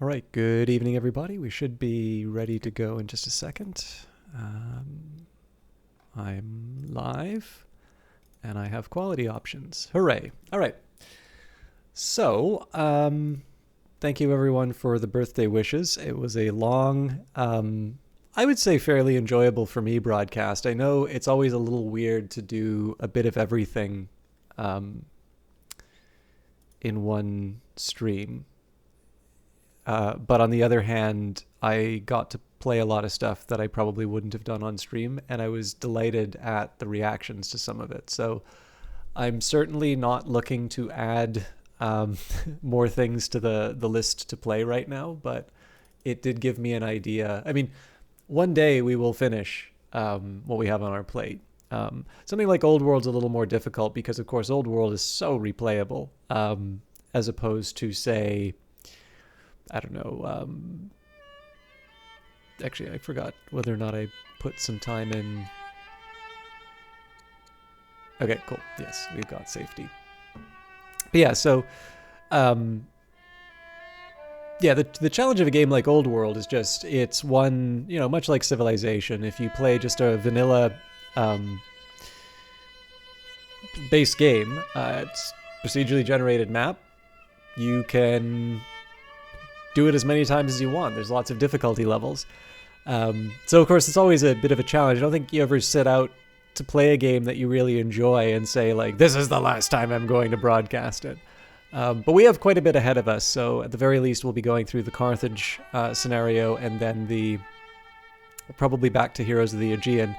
All right, good evening, everybody. We should be ready to go in just a second. Um, I'm live, and I have quality options. Hooray. All right. So, thank you, everyone, for the birthday wishes. It was a long, I would say fairly enjoyable for me broadcast. I know it's always a little weird to do a bit of everything um, in one stream. But on the other hand, I got to play a lot of stuff that I probably wouldn't have done on stream, and I was delighted at the reactions to some of it. So I'm certainly not looking to add more things to the list to play right now, but it did give me an idea. I mean, one day we will finish what we have on our plate. Something like Old World's a little more difficult because, of course, Old World is so replayable, as opposed to, say, I don't know. Actually, I forgot whether or not I put some time in. Okay, cool. Yes, we've got safety. But yeah, so yeah, the challenge of a game like Old World is just it's one, much like Civilization. If you play just a vanilla base game, it's procedurally generated map. You can do it as many times as you want. There's lots of difficulty levels. So, of course, it's always a bit of a challenge. I don't think you ever set out to play a game that you really enjoy and say, like, this is the last time I'm going to broadcast it. But we have quite a bit ahead of us. So, at the very least, we'll be going through the Carthage scenario and then probably back to Heroes of the Aegean.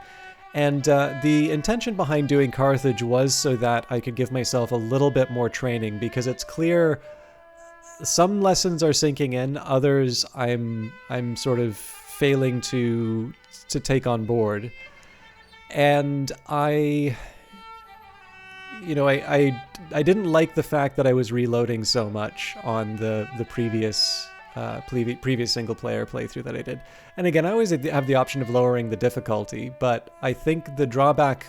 And the intention behind doing Carthage was so that I could give myself a little bit more training, because it's clear some lessons are sinking in, others I'm sort of failing to take on board. And I didn't like the fact that I was reloading so much on the previous single player playthrough that I did. And again, I always have the option of lowering the difficulty, but I think the drawback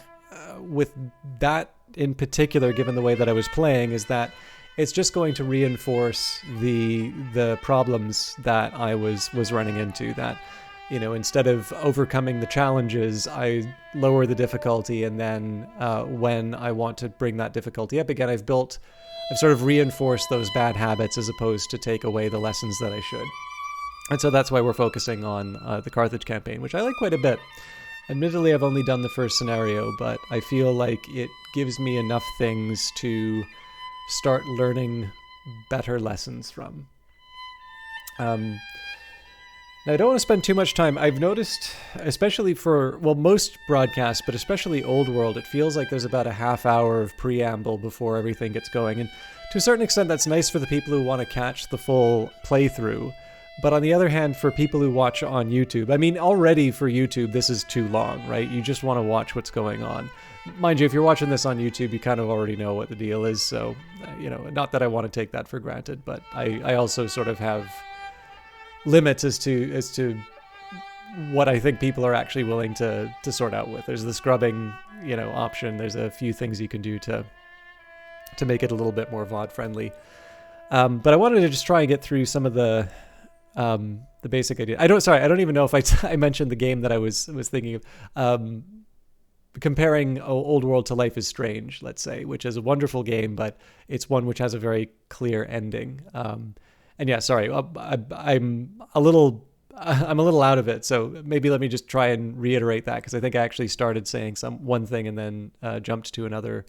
with that in particular, given the way that I was playing, is that it's just going to reinforce the problems that I was running into. That, instead of overcoming the challenges, I lower the difficulty, and then when I want to bring that difficulty up again, I've sort of reinforced those bad habits as opposed to take away the lessons that I should. And so that's why we're focusing on the Carthage campaign, which I like quite a bit. Admittedly, I've only done the first scenario, but I feel like it gives me enough things to start learning better lessons from. Now, I don't want to spend too much time. I've noticed, especially for, most broadcasts, but especially Old World, it feels like there's about a half hour of preamble before everything gets going. And to a certain extent, that's nice for the people who want to catch the full playthrough. But on the other hand, for people who watch on YouTube, I mean, already for YouTube, this is too long, right? You just want to watch what's going on. Mind you, if you're watching this on YouTube, you kind of already know what the deal is. So, not that I want to take that for granted, but I also sort of have limits as to what I think people are actually willing to sort out with. There's the scrubbing, option. There's a few things you can do to make it a little bit more VOD friendly. But I wanted to just try and get through some of the basic idea. I don't even know if I mentioned the game that I was thinking of. Comparing Old World to Life is Strange, let's say, which is a wonderful game, but it's one which has a very clear ending. And yeah, sorry, I'm a little out of it, so maybe let me just try and reiterate that, because I think I actually started saying one thing and then jumped to another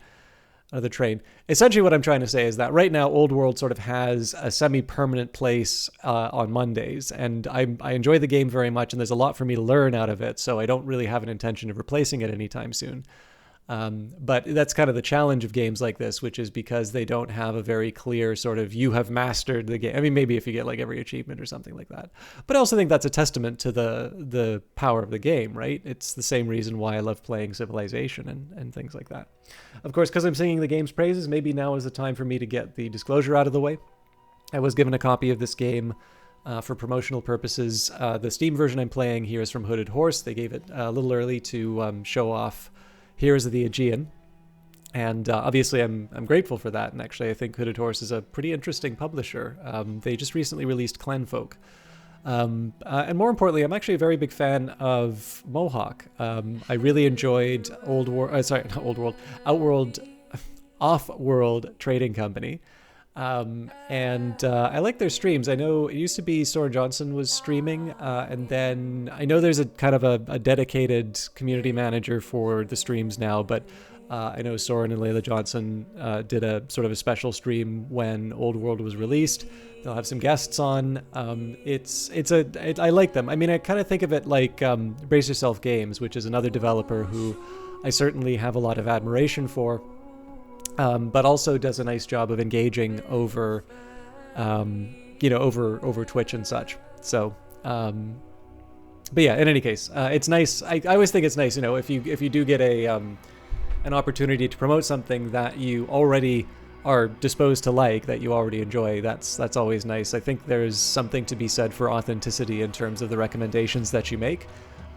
train. Essentially what I'm trying to say is that right now Old World sort of has a semi-permanent place on Mondays, and I enjoy the game very much, and there's a lot for me to learn out of it, so I don't really have an intention of replacing it anytime soon. But that's kind of the challenge of games like this, which is because they don't have a very clear sort of, you have mastered the game. I mean, maybe if you get like every achievement or something like that. But I also think that's a testament to the power of the game, right? It's the same reason why I love playing Civilization and things like that. Of course, because I'm singing the game's praises, maybe now is the time for me to get the disclosure out of the way. I was given a copy of this game for promotional purposes. The Steam version I'm playing here is from Hooded Horse. They gave it a little early to show off Heroes of the Aegean. And obviously, I'm grateful for that. And actually, I think Hooded Horse is a pretty interesting publisher. They just recently released Clanfolk. And more importantly, I'm actually a very big fan of Mohawk. I really enjoyed not Old World, Outworld, Off-World Trading Company. And I like their streams. I know it used to be Soren Johnson was streaming, and then I know there's a kind of a dedicated community manager for the streams now, but I know Soren and Layla Johnson did a sort of a special stream when Old World was released. They'll have some guests on. I like them. I mean, I kind of think of it like Brace Yourself Games, which is another developer who I certainly have a lot of admiration for. But also does a nice job of engaging over, over Twitch and such. So, but yeah, in any case, it's nice. I always think it's nice, if you do get an opportunity to promote something that you already are disposed to like, that you already enjoy. That's always nice. I think there's something to be said for authenticity in terms of the recommendations that you make.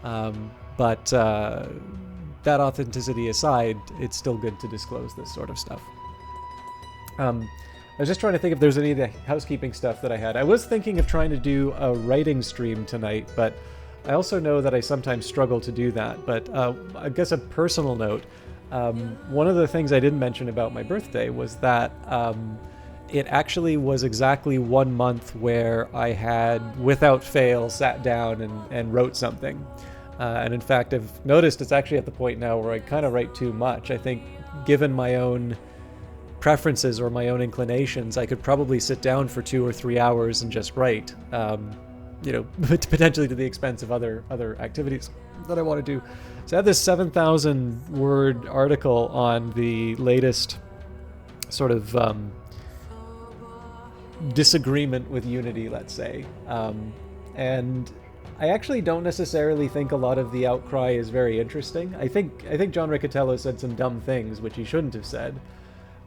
But that authenticity aside, it's still good to disclose this sort of stuff. I was just trying to think if there's any of the housekeeping stuff that I had. I was thinking of trying to do a writing stream tonight, but I also know that I sometimes struggle to do that. But I guess a personal note, one of the things I didn't mention about my birthday was that it actually was exactly 1 month where I had, without fail, sat down and wrote something. And in fact, I've noticed it's actually at the point now where I kind of write too much. I think given my own preferences or my own inclinations, I could probably sit down for 2 or 3 hours and just write, potentially to the expense of other activities that I want to do. So I had this 7,000 word article on the latest sort of disagreement with Unity, let's say. And I actually don't necessarily think a lot of the outcry is very interesting. I think John Riccatello said some dumb things, which he shouldn't have said.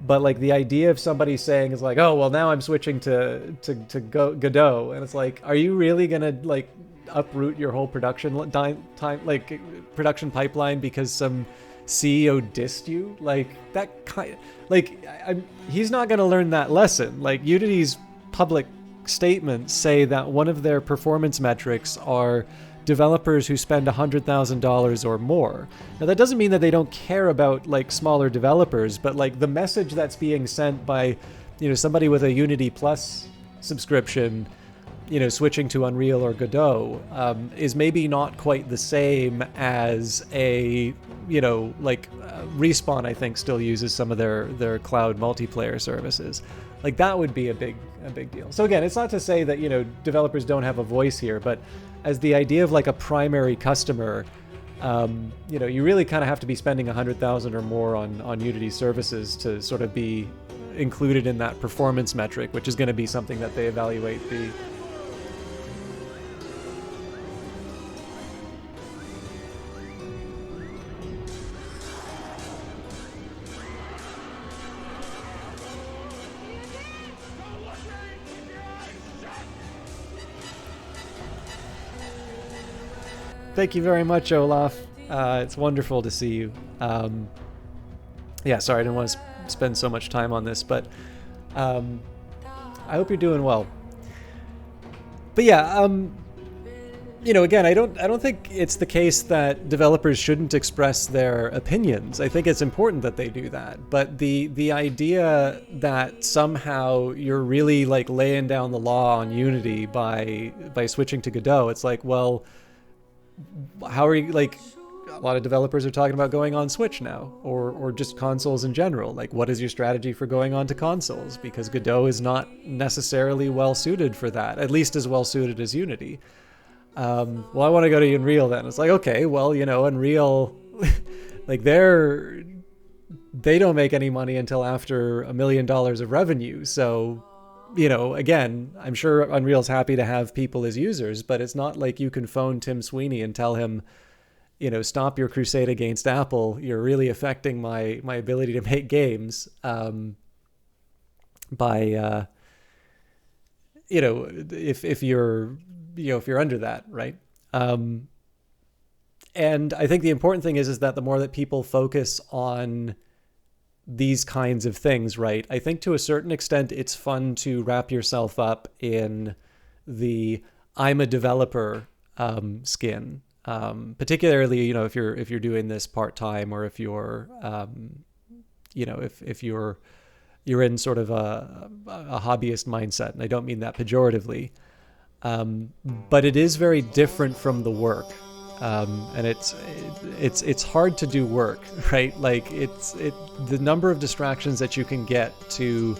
But like the idea of somebody saying is like, oh well, now I'm switching to Godot, and it's like, are you really gonna like uproot your whole production production pipeline because some CEO dissed you? Like that kind, he's not gonna learn that lesson. Like Unity's public statements say that one of their performance metrics are developers who spend $100,000 or more. Now that doesn't mean that they don't care about like smaller developers, but like the message that's being sent by, somebody with a Unity Plus subscription, switching to Unreal or Godot, is maybe not quite the same as a, Respawn I think still uses some of their cloud multiplayer services. Like that would be a big deal. So again, it's not to say that, developers don't have a voice here, but as the idea of like a primary customer, you really kind of have to be spending 100,000 or more on Unity services to sort of be included in that performance metric, which is going to be something that they evaluate the. Thank you very much, Olaf. It's wonderful to see you. Yeah, sorry, I didn't want to spend so much time on this, but I hope you're doing well. But yeah, again, I don't think it's the case that developers shouldn't express their opinions. I think it's important that they do that. But the idea that somehow you're really like laying down the law on Unity by switching to Godot, it's like, well, how are you, like, a lot of developers are talking about going on Switch now, or just consoles in general. Like, what is your strategy for going on to consoles? Because Godot is not necessarily well suited for that, at least as well suited as Unity. Well, I want to go to Unreal then. It's like, okay, well, Unreal, like they don't make any money until after $1 million of revenue. So, again, I'm sure Unreal's happy to have people as users, but it's not like you can phone Tim Sweeney and tell him, stop your crusade against Apple. You're really affecting my ability to make games by if you're under that, right? And I think the important thing is that the more that people focus on these kinds of things, right? I think to a certain extent, it's fun to wrap yourself up in the I'm a developer skin, particularly, if you're doing this part time, or if you're, if you're in sort of a hobbyist mindset, and I don't mean that pejoratively, but it is very different from the work. And it's hard to do work, right? Like the number of distractions that you can get to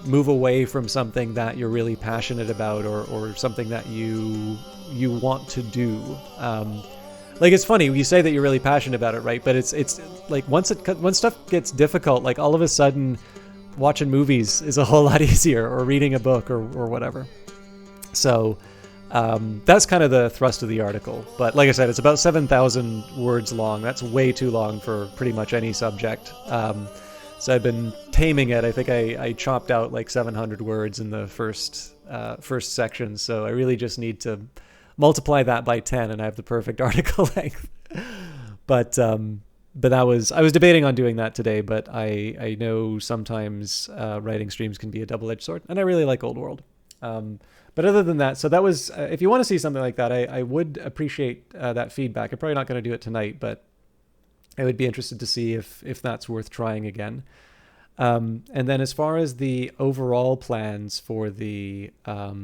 move away from something that you're really passionate about, or something that you want to do. Like, it's funny, you say that you're really passionate about it, right? But it's like once stuff gets difficult, like all of a sudden watching movies is a whole lot easier, or reading a book, or whatever. So that's kind of the thrust of the article. But like I said, it's about 7,000 words long. That's way too long for pretty much any subject. So I've been taming it. I think I chopped out like 700 words in the first section. So I really just need to multiply that by 10, and I have the perfect article length. But I was debating on doing that today. But I know sometimes writing streams can be a double-edged sword, and I really like Old World. But other than that, so that was, if you want to see something like that, I would appreciate that feedback. I'm probably not going to do it tonight, but I would be interested to see if that's worth trying again. And then as far as the overall plans for the, for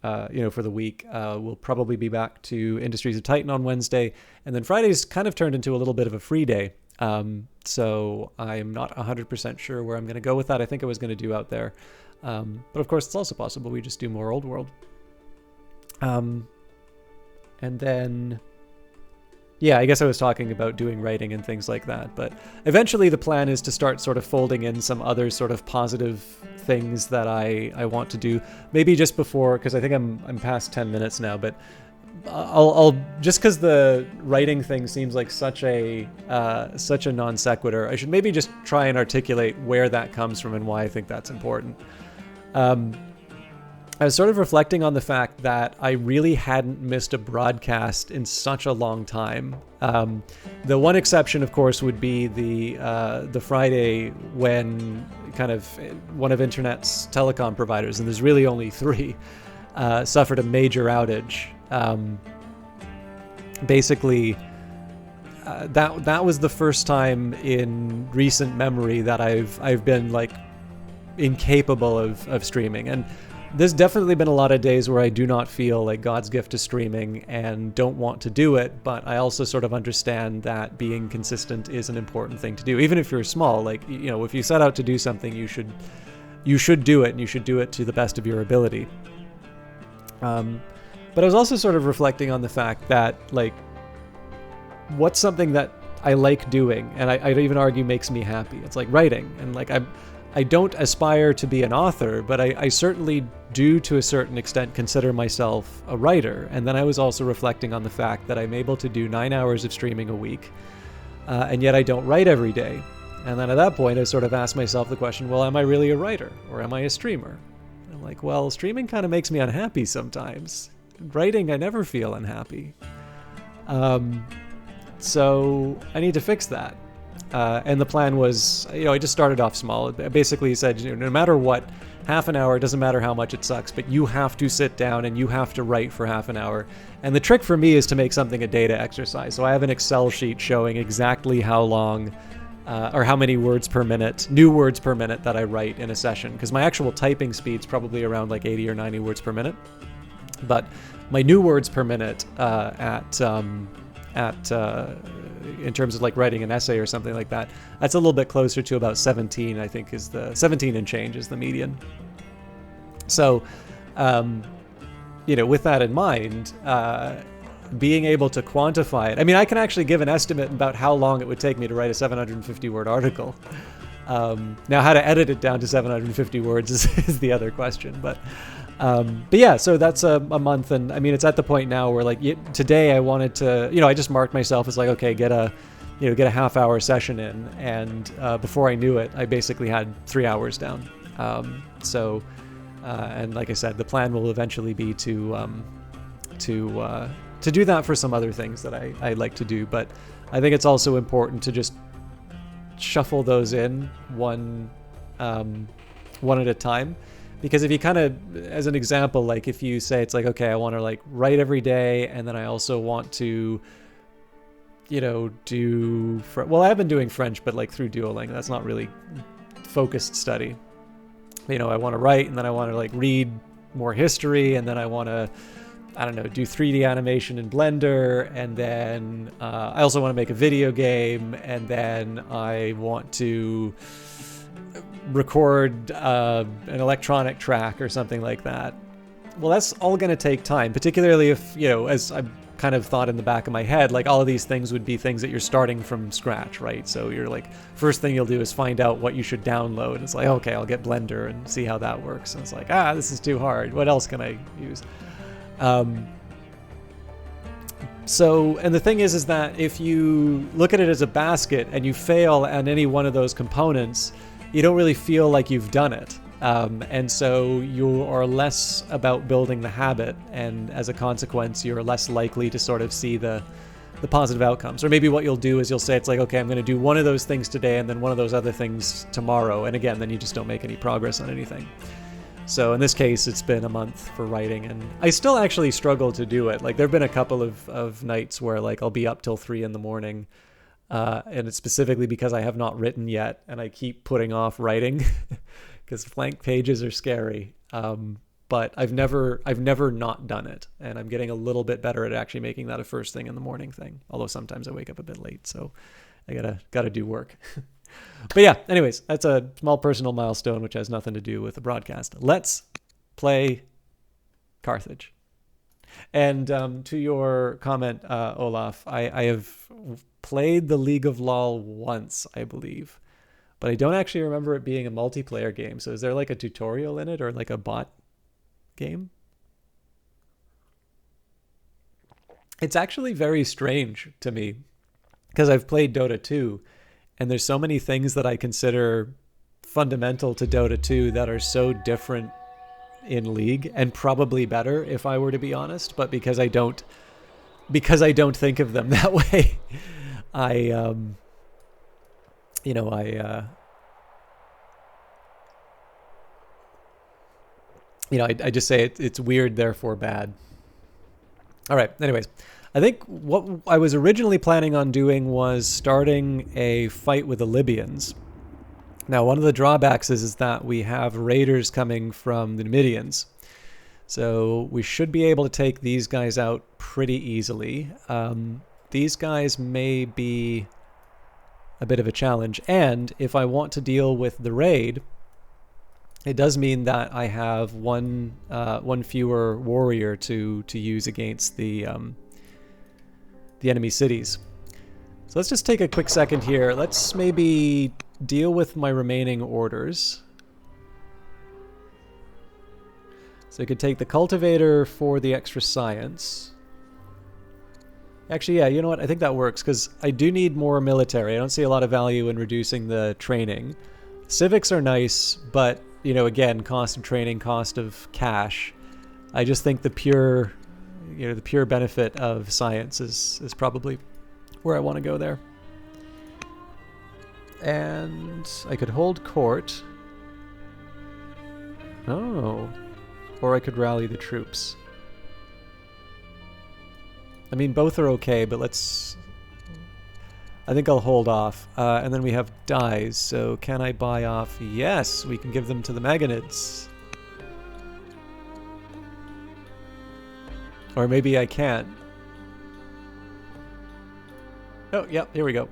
the week, we'll probably be back to Industries of Titan on Wednesday. And then Friday's kind of turned into a little bit of a free day. So I'm not 100% sure where I'm going to go with that. I think I was going to do Out There. But of course, it's also possible we just do more Old World. And then, I guess I was talking about doing writing and things like that. But eventually the plan is to start sort of folding in some other sort of positive things that I want to do. Maybe just before, because I think I'm past 10 minutes now, but I'll just because the writing thing seems like such a non sequitur, I should maybe just try and articulate where that comes from and why I think that's important. I was sort of reflecting on the fact that I really hadn't missed a broadcast in such a long time. The one exception, of course, would be the Friday when kind of one of internet's telecom providers, and there's really only three, suffered a major outage. Basically, that was the first time in recent memory that I've been like incapable of streaming. And there's definitely been a lot of days where I do not feel like God's gift to streaming and don't want to do it, but I also sort of understand that being consistent is an important thing to do. Even if you're small, like, if you set out to do something, you should do it, and you should do it to the best of your ability. But I was also sort of reflecting on the fact that, like, what's something that I like doing, and I'd even argue makes me happy. It's like writing, and like I don't aspire to be an author, but I certainly do, to a certain extent, consider myself a writer. And then I was also reflecting on the fact that I'm able to do 9 hours of streaming a week, and yet I don't write every day. And then at that point, I sort of asked myself the question, well, am I really a writer, or am I a streamer? And I'm like, well, streaming kind of makes me unhappy sometimes. Writing, I never feel unhappy. So I need to fix that. And the plan was, I just started off small. I basically said, no matter what, half an hour, it doesn't matter how much it sucks, but you have to sit down and you have to write for half an hour. And the trick for me is to make something a data exercise. So I have an Excel sheet showing exactly how long or how many words per minute, new words per minute that I write in a session. Because my actual typing speed's probably around like 80 or 90 words per minute. But my new words per minute in terms of like writing an essay or something like that, that's a little bit closer to about 17, I think, is the 17 and change is the median. So, with that in mind, being able to quantify it, I mean, I can actually give an estimate about how long it would take me to write a 750 word article. Now, how to edit it down to 750 words is the other question, but yeah, so that's a month, and I mean, it's at the point now where like today I wanted to, I just marked myself as like, okay, get a half-hour session in, and before I knew it, I basically had 3 hours down. And like I said, the plan will eventually be to do that for some other things that I like to do, but I think it's also important to just shuffle those in one at a time. Because if you kind of, as an example, like if you say it's like, okay, I want to like write every day, and then I also want to, you know, well, I've been doing French, but like through Duolingo. That's not really focused study. You know, I want to write, and then I want to like read more history, and then I want to, I don't know, do 3D animation in Blender, and then I also want to make a video game, and then I want to record an electronic track or something like that. Well, that's all going to take time, particularly if, you know, as I've kind of thought in the back of my head, like all of these things would be things that you're starting from scratch, right? So you're like, first thing you'll do is find out what you should download. It's like, okay, I'll get Blender and see how that works. And it's like, this is too hard. What else can I use? So, and the thing is that if you look at it as a basket and you fail on any one of those components, you don't really feel like you've done it. And so you are less about building the habit, and as a consequence, you're less likely to sort of see the positive outcomes. Or maybe what you'll do is you'll say, it's like, okay, I'm going to do one of those things today and then one of those other things tomorrow. And again, then you just don't make any progress on anything. So in this case, it's been a month for writing, and I still actually struggle to do it. Like, there have been a couple of nights where like I'll be up till 3 a.m. And it's specifically because I have not written yet, and I keep putting off writing because blank pages are scary. But I've never not done it, and I'm getting a little bit better at actually making that a first thing in the morning thing. Although sometimes I wake up a bit late, so I gotta do work. But yeah, anyways, that's a small personal milestone which has nothing to do with the broadcast. Let's play Carthage. And to your comment, Olaf, I have played the League of LOL once, I believe, but I don't actually remember it being a multiplayer game. So is there like a tutorial in it, or like a bot game? It's actually very strange to me because I've played Dota 2, and there's so many things that I consider fundamental to Dota 2 that are so different in League, and probably better if I were to be honest, but because I don't think of them that way, I just say it's weird, therefore bad. All right, anyways, I think what I was originally planning on doing was starting a fight with the Libyans. Now, one of the drawbacks is that we have raiders coming from the Numidians. So we should be able to take these guys out pretty easily. These guys may be a bit of a challenge. And if I want to deal with the raid, it does mean that I have one fewer warrior to use against the enemy cities. So let's just take a quick second here. Let's maybe deal with my remaining orders. So I could take the cultivator for the extra science. Actually, yeah, you know what? I think that works because I do need more military. I don't see a lot of value in reducing the training. Civics are nice, but, you know, again, cost of training, cost of cash. I just think the pure benefit of science is probably where I want to go there. And I could hold court. Oh. Or I could rally the troops. I mean, both are okay, but I think I'll hold off. And then we have dies, so can I buy off? Yes, we can give them to the Meganids. Or maybe I can't. Oh, yeah, here we go.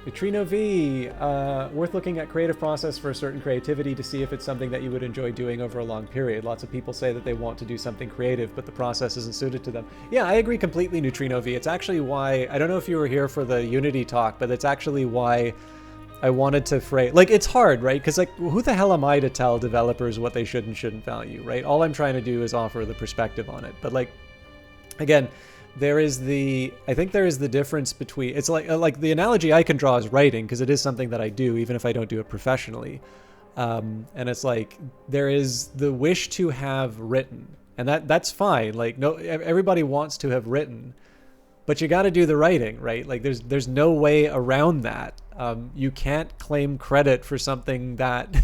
Neutrino V, worth looking at creative process for a certain creativity to see if it's something that you would enjoy doing over a long period. Lots of people say that they want to do something creative, but the process isn't suited to them. Yeah, I agree completely, Neutrino V. It's actually why, I don't know if you were here for the Unity talk, but it's actually why I wanted to phrase, like, it's hard, right? Because, like, who the hell am I to tell developers what they should and shouldn't value, right? All I'm trying to do is offer the perspective on it. But, like, again, I think there is the difference between, it's like the analogy I can draw is writing, because it is something that I do, even if I don't do it professionally. And it's like, there is the wish to have written, and that's fine. Like, no, everybody wants to have written, but you got to do the writing, right? Like there's no way around that. You can't claim credit for something that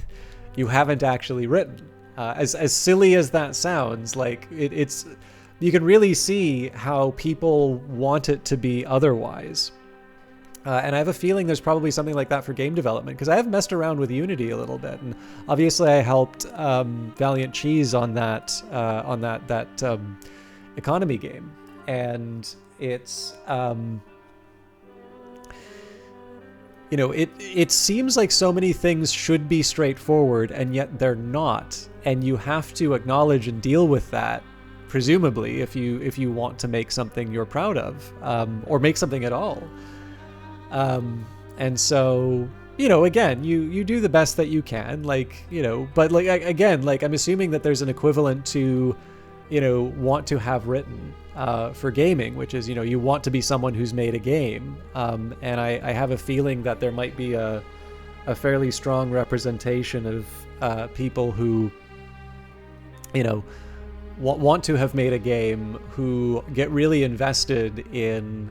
you haven't actually written. As silly as that sounds, like it's you can really see how people want it to be otherwise. And I have a feeling there's probably something like that for game development, because I have messed around with Unity a little bit, and obviously I helped Valiant Cheese on that economy game, and it's it seems like so many things should be straightforward, and yet they're not, and you have to acknowledge and deal with that, presumably, if you want to make something you're proud of, or make something at all. And so, again, you do the best that you can, but again, I'm assuming that there's an equivalent to, want to have written, for gaming, which is, you want to be someone who's made a game. And I have a feeling that there might be a fairly strong representation of, people who, want to have made a game, who get really invested in,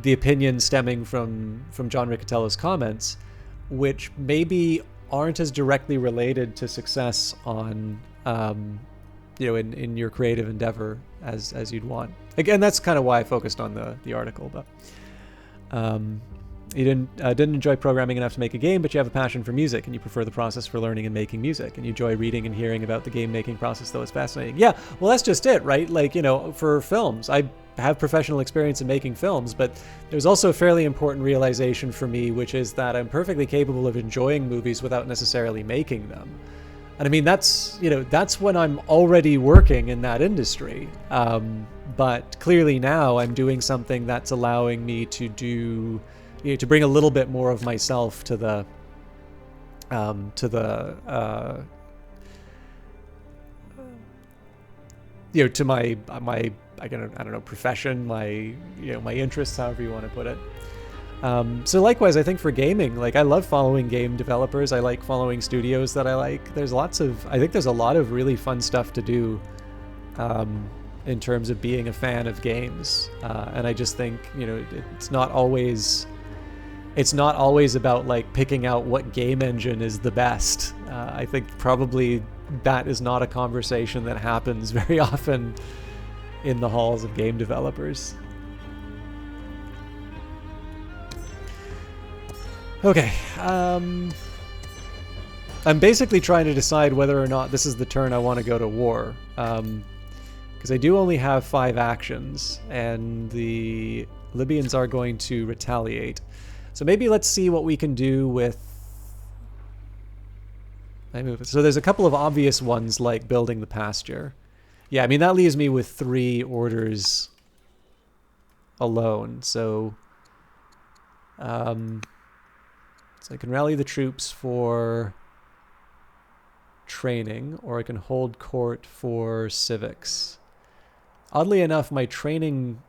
the opinions stemming from John Riccatello's comments, which maybe aren't as directly related to success on, in your creative endeavor as you'd want. Again, that's kind of why I focused on the article. But you didn't enjoy programming enough to make a game, but you have a passion for music, and you prefer the process for learning and making music, and you enjoy reading and hearing about the game making process, though it's fascinating. Yeah, well, that's just it, right? For films, I have professional experience in making films, but there's also a fairly important realization for me, which is that I'm perfectly capable of enjoying movies without necessarily making them. And I mean, that's when I'm already working in that industry. But clearly now I'm doing something that's allowing me to do, to bring a little bit more of myself to the to my I don't know, profession, my interests, however you want to put it. So likewise, I think for gaming, I love following game developers. I like following studios that I like. I think there's a lot of really fun stuff to do, in terms of being a fan of games. And I just think, it's not always about picking out what game engine is the best. I think probably that is not a conversation that happens very often in the halls of game developers. Okay, I'm basically trying to decide whether or not this is the turn I want to go to war, because I do only have 5 actions, and the Libyans are going to retaliate. So maybe let's see what we can do with... So there's a couple of obvious ones, like building the pasture. Yeah, I mean, that leaves me with 3 orders alone, so... So I can rally the troops for training, or I can hold court for civics. Oddly enough, my training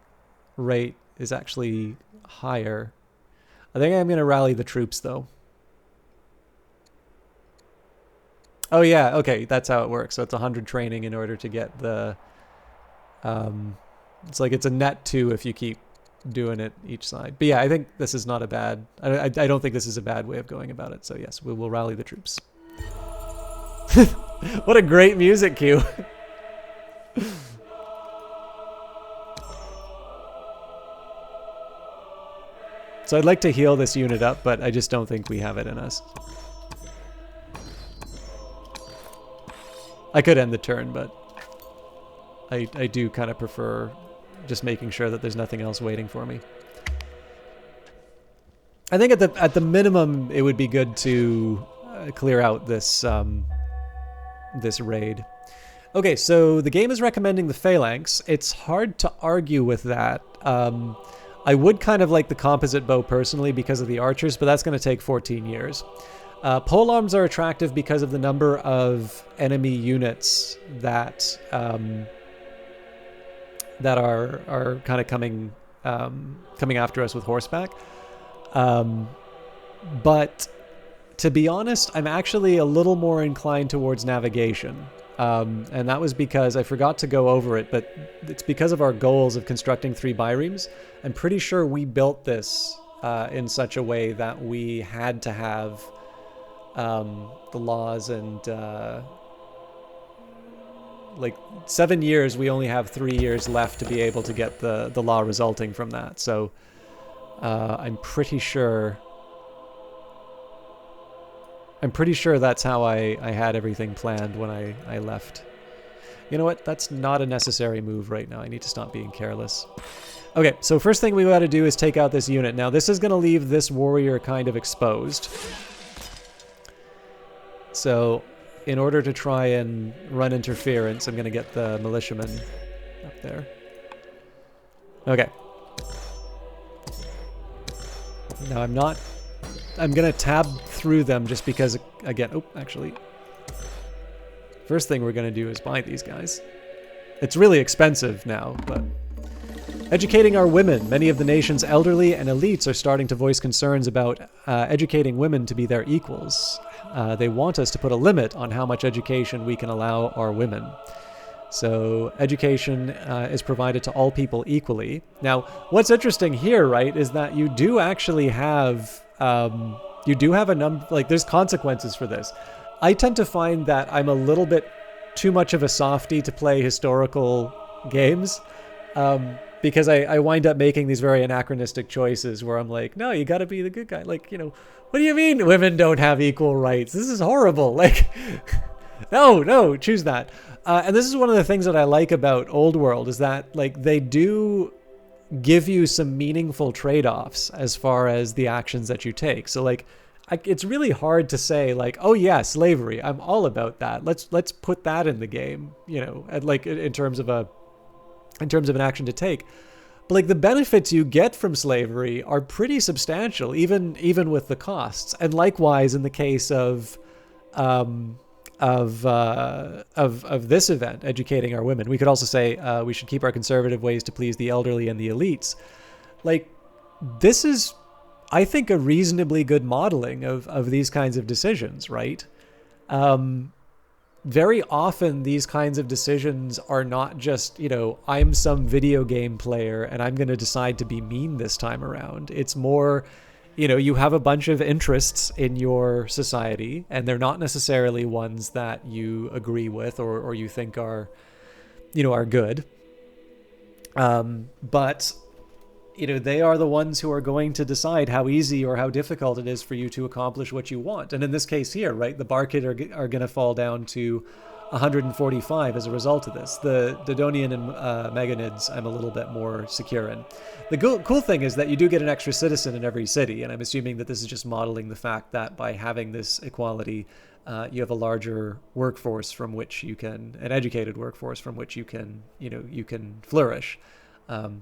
rate is actually higher. I think I'm going to rally the troops, though. Oh yeah, okay, that's how it works. So it's 100 training in order to get the... it's a net 2 if you keep doing it each side. But yeah, I think this is not a bad... I don't think this is a bad way of going about it. So yes, we will rally the troops. What a great music cue. So I'd like to heal this unit up, but I just don't think we have it in us. I could end the turn, but I do kind of prefer just making sure that there's nothing else waiting for me. I think at the minimum, it would be good to clear out this this raid. Okay, so the game is recommending the phalanx. It's hard to argue with that. I would kind of like the composite bow personally because of the archers, but that's going to take 14 years. Polearms are attractive because of the number of enemy units that that are kind of coming after us with horseback. But to be honest, I'm actually a little more inclined towards navigation. And that was because I forgot to go over it, but it's because of our goals of constructing 3 biremes. I'm pretty sure we built this in such a way that we had to have the laws and like 7 years, we only have 3 years left to be able to get the law resulting from that. So I'm pretty sure that's how I had everything planned when I left. You know what? That's not a necessary move right now. I need to stop being careless. Okay, so first thing we got to do is take out this unit. Now, this is going to leave this warrior kind of exposed. So, in order to try and run interference, I'm going to get the militiamen up there. Okay. Now, I'm going to tab through them just because, again, oh, actually, first thing we're going to do is buy these guys. It's really expensive now, but... Educating our women. Many of the nation's elderly and elites are starting to voice concerns about educating women to be their equals. They want us to put a limit on how much education we can allow our women. So education is provided to all people equally. Now, what's interesting here, right, is that you do actually have, a number, like, there's consequences for this. I tend to find that I'm a little bit too much of a softie to play historical games. Because I wind up making these very anachronistic choices where I'm like, no, you got to be the good guy. Like, you know, what do you mean women don't have equal rights? This is horrible. Like, no, choose that. And this is one of the things that I like about Old World is that, like, they do give you some meaningful trade-offs as far as the actions that you take. So, like, it's really hard to say, like, oh yeah, slavery, I'm all about that. Let's put that in the game, you know, like in terms of an action to take. But like the benefits you get from slavery are pretty substantial, even with the costs. And likewise, in the case of this event, educating our women, we could also say we should keep our conservative ways to please the elderly and the elites. Like, this is, I think, a reasonably good modeling of these kinds of decisions, right? Very often these kinds of decisions are not just, you know, I'm some video game player and I'm going to decide to be mean this time around. It's more, you know, you have a bunch of interests in your society and they're not necessarily ones that you agree with or you think are, you know, are good. But, you know, they are the ones who are going to decide how easy or how difficult it is for you to accomplish what you want. And in this case here, right, the Barkid are going to fall down to 145 as a result of this. The Dodonian and Meganids, I'm a little bit more secure in. The cool thing is that you do get an extra citizen in every city, and I'm assuming that this is just modeling the fact that by having this equality, you have a larger workforce from which you can, an educated workforce from which you can, you know, you can flourish.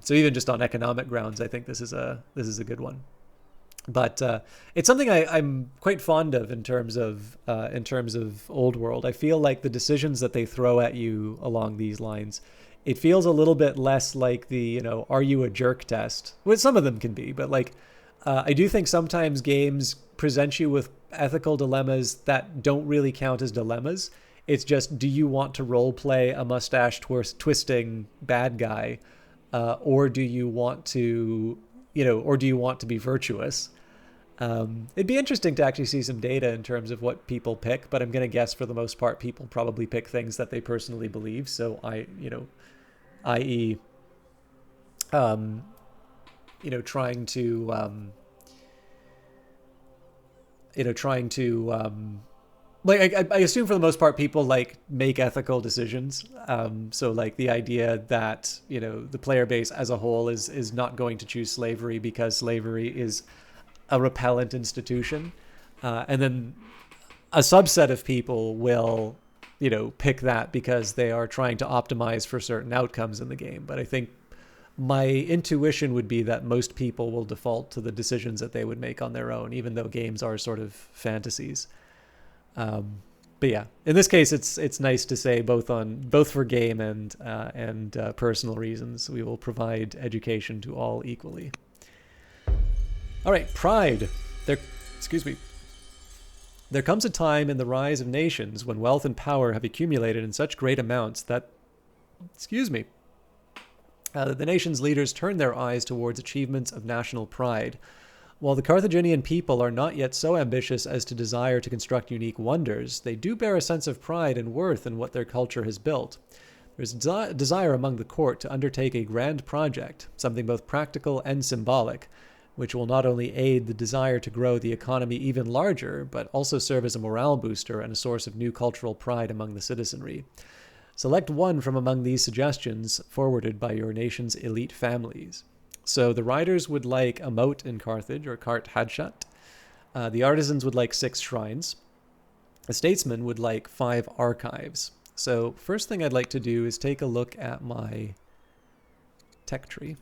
So even just on economic grounds, I think this is a good one. But it's something I'm quite fond of in terms of Old World. I feel like the decisions that they throw at you along these lines, it feels a little bit less like the, you know, are you a jerk test? Well, some of them can be, but like I do think sometimes games present you with ethical dilemmas that don't really count as dilemmas. It's just, do you want to role play a mustache twisting bad guy? Or do you want to, you know, or do you want to be virtuous? It'd be interesting to actually see some data in terms of what people pick, but I'm going to guess for the most part, people probably pick things that they personally believe. So i.e., trying to, like, I assume for the most part, people like make ethical decisions. So like the idea that, you know, the player base as a whole is not going to choose slavery because slavery is a repellent institution. And then a subset of people will, you know, pick that because they are trying to optimize for certain outcomes in the game. But I think my intuition would be that most people will default to the decisions that they would make on their own, even though games are sort of fantasies. But yeah, in this case, it's nice to say both for game and personal reasons, we will provide education to all equally. All right, Pride. There comes a time in the rise of nations when wealth and power have accumulated in such great amounts that, the nation's leaders turn their eyes towards achievements of national pride. While the Carthaginian people are not yet so ambitious as to desire to construct unique wonders, they do bear a sense of pride and worth in what their culture has built. There's a desire among the court to undertake a grand project, something both practical and symbolic, which will not only aid the desire to grow the economy even larger, but also serve as a morale booster and a source of new cultural pride among the citizenry. Select one from among these suggestions forwarded by your nation's elite families. So the riders would like a moat in Carthage, or Cart Hadshut. The artisans would like 6 shrines. The statesmen would like 5 archives. So first thing I'd like to do is take a look at my tech tree.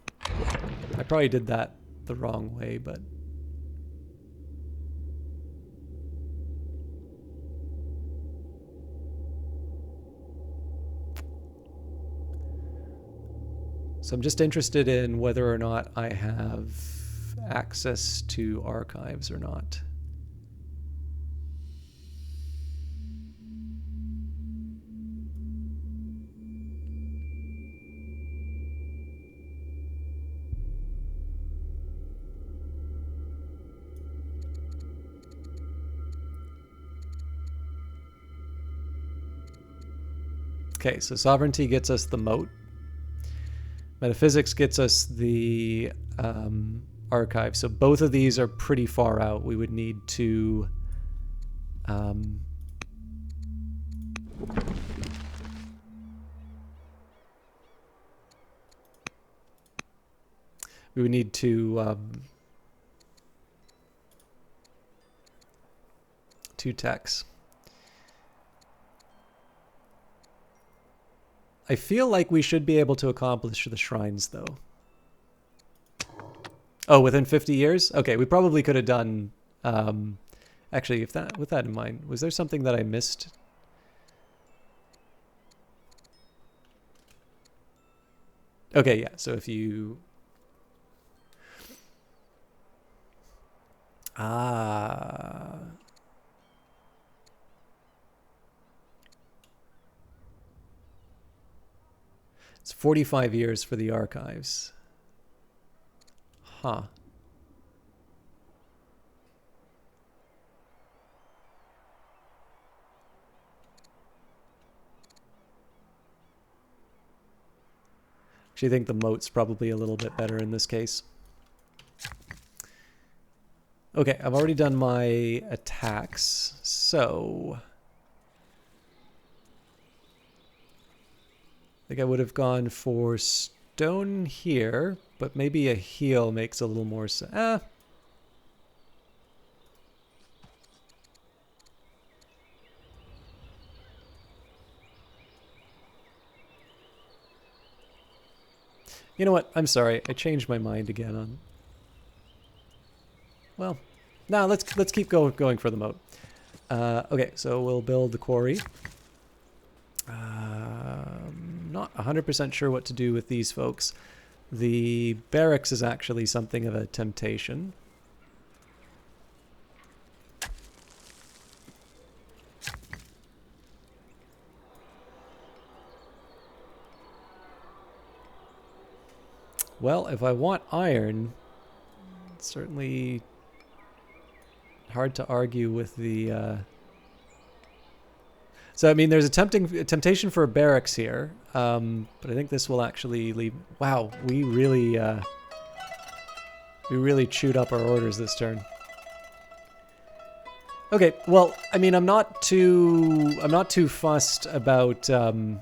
I probably did that the wrong way, but... So I'm just interested in whether or not I have access to archives or not. Okay, so sovereignty gets us the moat. Metaphysics gets us the archive. So both of these are pretty far out. We would need to... we would need to... 2 techs. I feel like we should be able to accomplish the shrines, though. Oh, within 50 years? Okay, we probably could have done... actually, with that in mind, was there something that I missed? Okay, yeah, so if you... It's 45 years for the archives. Huh. Actually, I think the moat's probably a little bit better in this case. Okay, I've already done my attacks, so... I think I would have gone for stone here, but maybe a heal makes a little more sense. You know what? I'm sorry. I changed my mind again on... Well, no, let's keep going for the moat. Okay, so we'll build the quarry. Not 100% sure what to do with these folks. The barracks is actually something of a temptation. Well, if I want iron, it's certainly hard to argue with the... So, I mean, there's a temptation for a barracks here, but I think this will actually leave... Wow, we really chewed up our orders this turn. Okay, well, I mean, I'm not too fussed about, you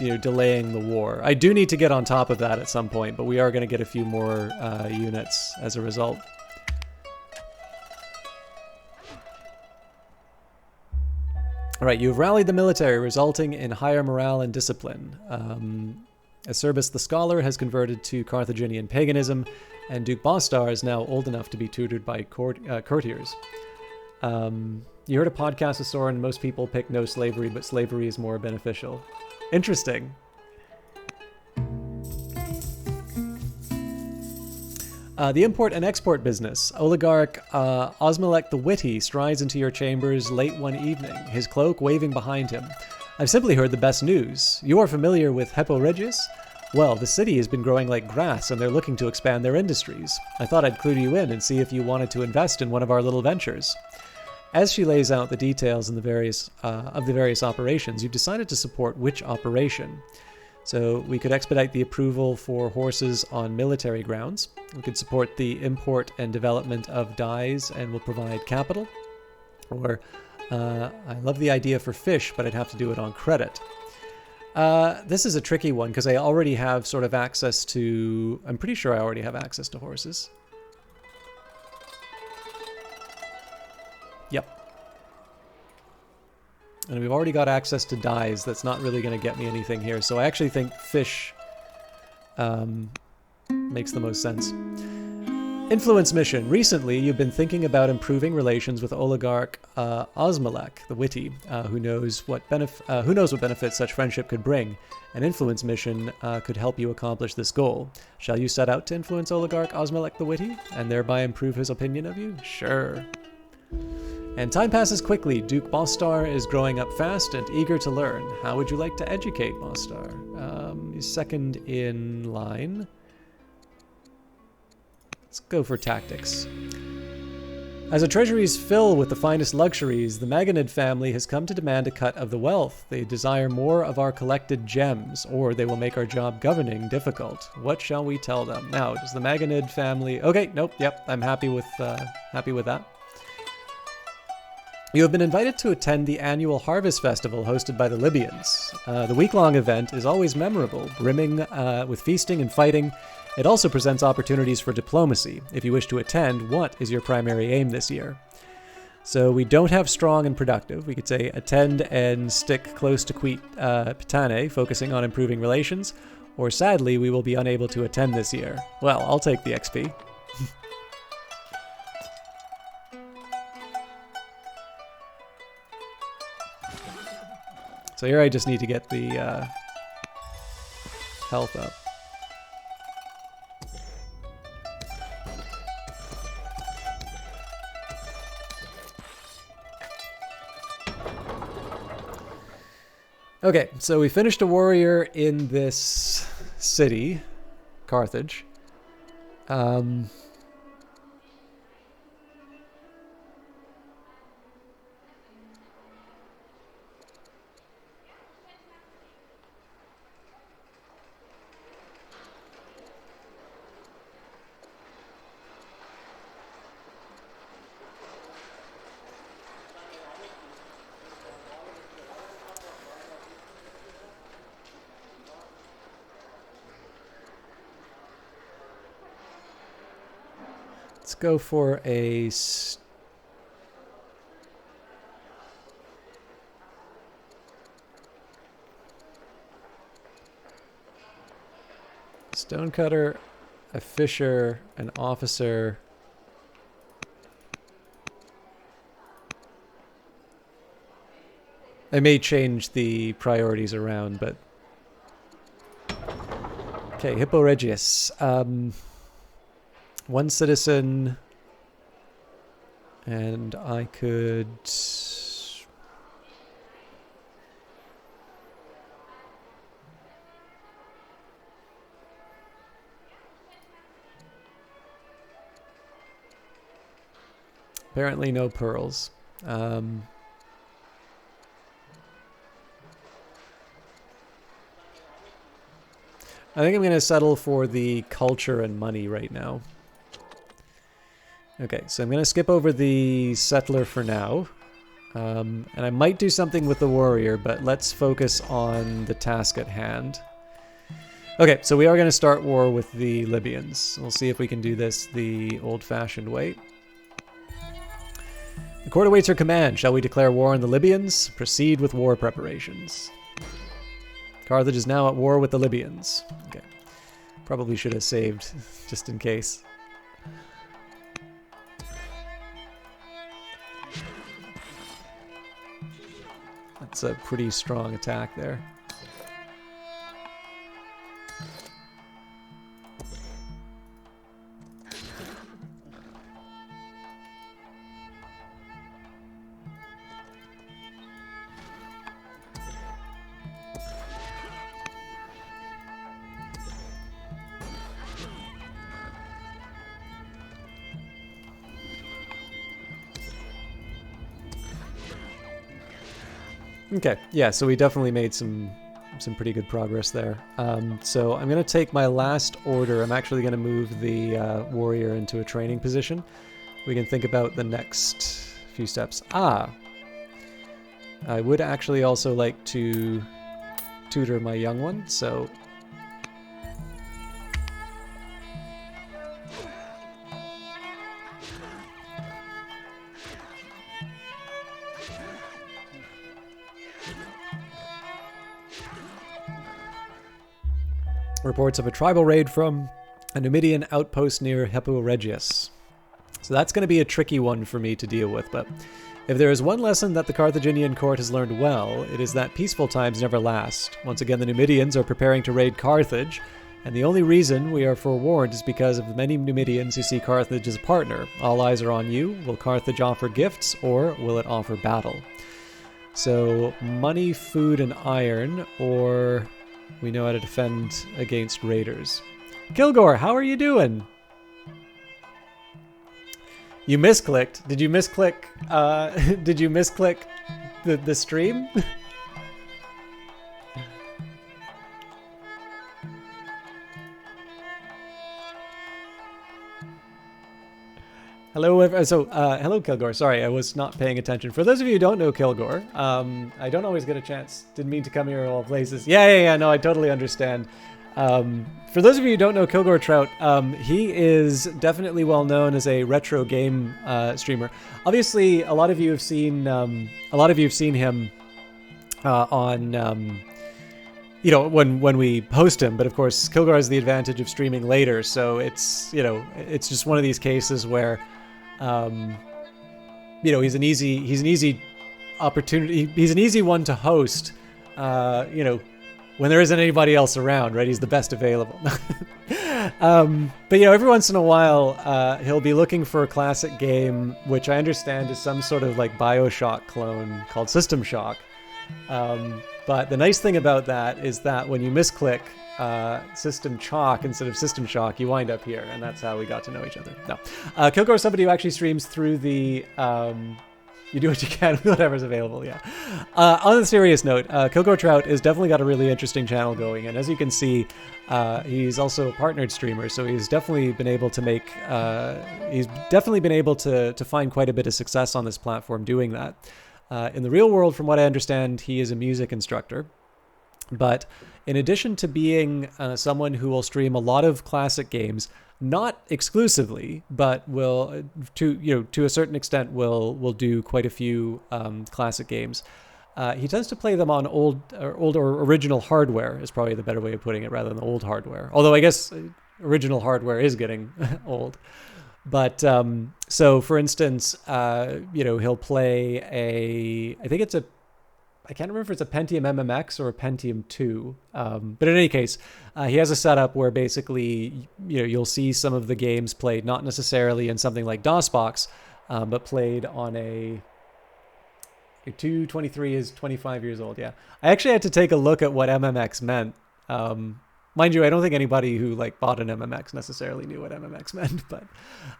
know, delaying the war. I do need to get on top of that at some point, but we are going to get a few more units as a result. All right, you've rallied the military, resulting in higher morale and discipline. Acerbus the Scholar has converted to Carthaginian paganism, and Duke Bostar is now old enough to be tutored by courtiers. You heard a podcast with Soren, most people pick no slavery, but slavery is more beneficial. Interesting. The import and export business. Oligarch Osmalek the Witty strides into your chambers late one evening, his cloak waving behind him. I've simply heard the best news. You are familiar with Hippo Regius? Well, the city has been growing like grass, and they're looking to expand their industries. I thought I'd clue you in and see if you wanted to invest in one of our little ventures. As she lays out the details in the various operations, you've decided to support which operation. So we could expedite the approval for horses on military grounds. We could support the import and development of dyes and will provide capital. Or I love the idea for fish, but I'd have to do it on credit. This is a tricky one because I already have sort of access to... I'm pretty sure I already have access to horses. Yep. And we've already got access to dyes. That's not really going to get me anything here. So I actually think fish makes the most sense. Influence mission. Recently, you've been thinking about improving relations with Oligarch Osmalek, the Witty, who knows what benefits such friendship could bring. An influence mission could help you accomplish this goal. Shall you set out to influence Oligarch Osmalek, the Witty, and thereby improve his opinion of you? Sure. And time passes quickly. Duke Bostar is growing up fast and eager to learn. How would you like to educate Bostar? He's second in line. Let's go for tactics. As a treasury's fill with the finest luxuries, the Maganid family has come to demand a cut of the wealth. They desire more of our collected gems, or they will make our job governing difficult. What shall we tell them? Now, does the Maganid family... Okay, nope, yep, I'm happy with that. You have been invited to attend the annual Harvest Festival hosted by the Libyans. The week-long event is always memorable, brimming with feasting and fighting. It also presents opportunities for diplomacy. If you wish to attend, what is your primary aim this year? So we don't have strong and productive. We could say attend and stick close to Pitane, focusing on improving relations. Or sadly, we will be unable to attend this year. Well, I'll take the XP. So here I just need to get the health up. Okay, so we finished a warrior in this city, Carthage. Let's go for a stonecutter, a fisher, an officer. I may change the priorities around, but okay, Hippo Regius. One citizen, and I could... Apparently no pearls. I think I'm going to settle for the culture and money right now. Okay, so I'm going to skip over the settler for now. And I might do something with the warrior, but let's focus on the task at hand. Okay, so we are going to start war with the Libyans. We'll see if we can do this the old-fashioned way. The court awaits your command. Shall we declare war on the Libyans? Proceed with war preparations. Carthage is now at war with the Libyans. Okay. Probably should have saved, just in case. That's a pretty strong attack there. Okay, yeah, so we definitely made some pretty good progress there. So I'm going to take my last order. I'm actually going to move the warrior into a training position. We can think about the next few steps. I would actually also like to tutor my young one, so... Reports of a tribal raid from a Numidian outpost near Hippo Regius. So that's going to be a tricky one for me to deal with, but if there is one lesson that the Carthaginian court has learned well, it is that peaceful times never last. Once again, the Numidians are preparing to raid Carthage, and the only reason we are forewarned is because of the many Numidians who see Carthage as a partner. All eyes are on you. Will Carthage offer gifts, or will it offer battle? So, money, food, and iron, or... we know how to defend against raiders. Kilgore, how are you doing? You misclicked. Did you misclick? Did you misclick the stream? Hello, hello Kilgore. Sorry, I was not paying attention. For those of you who don't know Kilgore, I don't always get a chance. Didn't mean to come here of all places. Yeah, no, I totally understand. For those of you who don't know Kilgore Trout, he is definitely well known as a retro game streamer. Obviously, a lot of you have seen him on when we host him. But of course, Kilgore has the advantage of streaming later, so it's just one of these cases where he's an easy opportunity. He's an easy one to host. When there isn't anybody else around, right? He's the best available. But every once in a while, he'll be looking for a classic game, which I understand is some sort of like BioShock clone called System Shock. But the nice thing about that is that when you misclick System Chalk instead of System Shock, you wind up here, and that's how we got to know each other. No, Kilgore is somebody who actually streams through the. You do what you can with whatever's available, yeah. On a serious note, Kilgore Trout has definitely got a really interesting channel going, and as you can see, he's also a partnered streamer, so he's definitely been able to make, to find quite a bit of success on this platform doing that. In the real world, from what I understand, he is a music instructor, but in addition to being someone who will stream a lot of classic games, not exclusively, but will to a certain extent will do quite a few classic games. He tends to play them on old or original hardware is probably the better way of putting it, rather than old hardware. Although I guess original hardware is getting old. But so for instance, he'll play I can't remember if it's a Pentium MMX or a Pentium 2. But in any case, he has a setup where basically, you'll see some of the games played, not necessarily in something like DOSBox, but played on a 223 is 25 years old. Yeah. I actually had to take a look at what MMX meant. Mind you, I don't think anybody who bought an MMX necessarily knew what MMX meant, but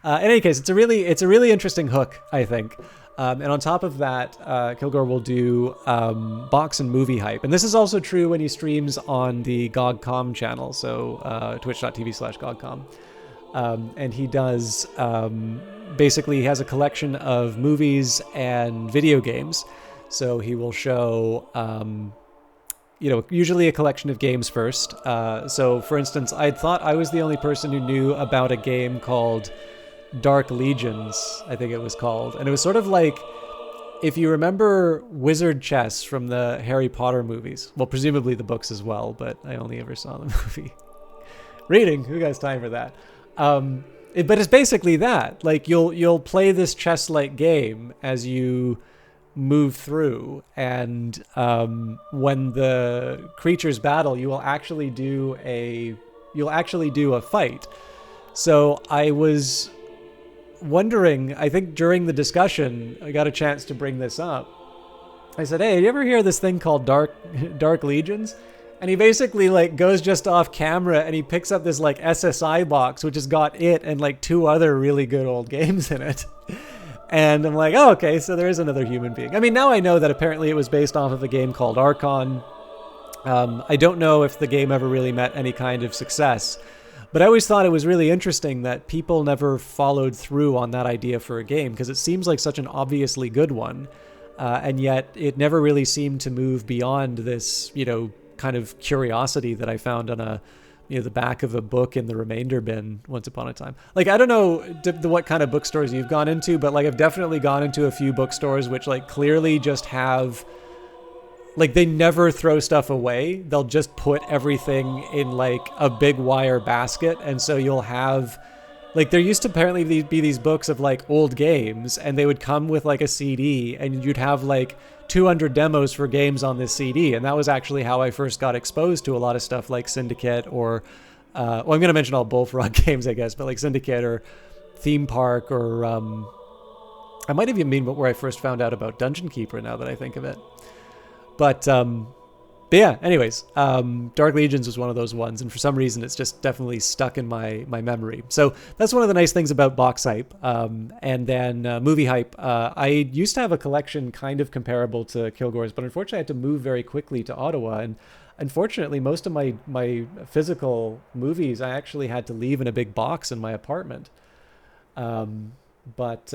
in any case, it's a really interesting hook, I think. And on top of that, Kilgore will do box and movie hype. And this is also true when he streams on the GOG.com channel, so twitch.tv/GOG.com. And he does, basically he has a collection of movies and video games. So he will show, usually a collection of games first. So for instance, I thought I was the only person who knew about a game called Dark Legions, I think it was called. And it was sort of like, if you remember Wizard Chess from the Harry Potter movies, well, presumably the books as well, but I only ever saw the movie. Reading, who has time for that? But it's basically that. You'll play this chess-like game as you move through, and when the creatures battle, you'll actually do a fight. So I was wondering, I think during the discussion, I got a chance to bring this up. I said, hey, you ever hear this thing called Dark Legions? And he basically goes just off camera and he picks up this SSI box, which has got it and 2 other really good old games in it. And I'm like, oh, okay, so there is another human being. I mean, now I know that apparently it was based off of a game called Archon. I don't know if the game ever really met any kind of success, but I always thought it was really interesting that people never followed through on that idea for a game, because it seems like such an obviously good one, and yet it never really seemed to move beyond this, kind of curiosity that I found on the back of a book in the remainder bin once upon a time. Like, I don't know what kind of bookstores you've gone into, but like I've definitely gone into a few bookstores which like clearly just have, like, they never throw stuff away. They'll just put everything in like a big wire basket. And so you'll have, like, there used to apparently be these books of like old games, and they would come with like a CD, and you'd have like 200 demos for games on this CD. And that was actually how I first got exposed to a lot of stuff like Syndicate or, I'm going to mention all Bullfrog games, I guess, but like Syndicate or Theme Park or, I might even mean where I first found out about Dungeon Keeper, now that I think of it. But yeah, anyways, Dark Legions was one of those ones, and for some reason it's just definitely stuck in my memory. So that's one of the nice things about box hype. And then movie hype. I used to have a collection kind of comparable to Kilgore's, but unfortunately I had to move very quickly to Ottawa, and unfortunately most of my physical movies I actually had to leave in a big box in my apartment. But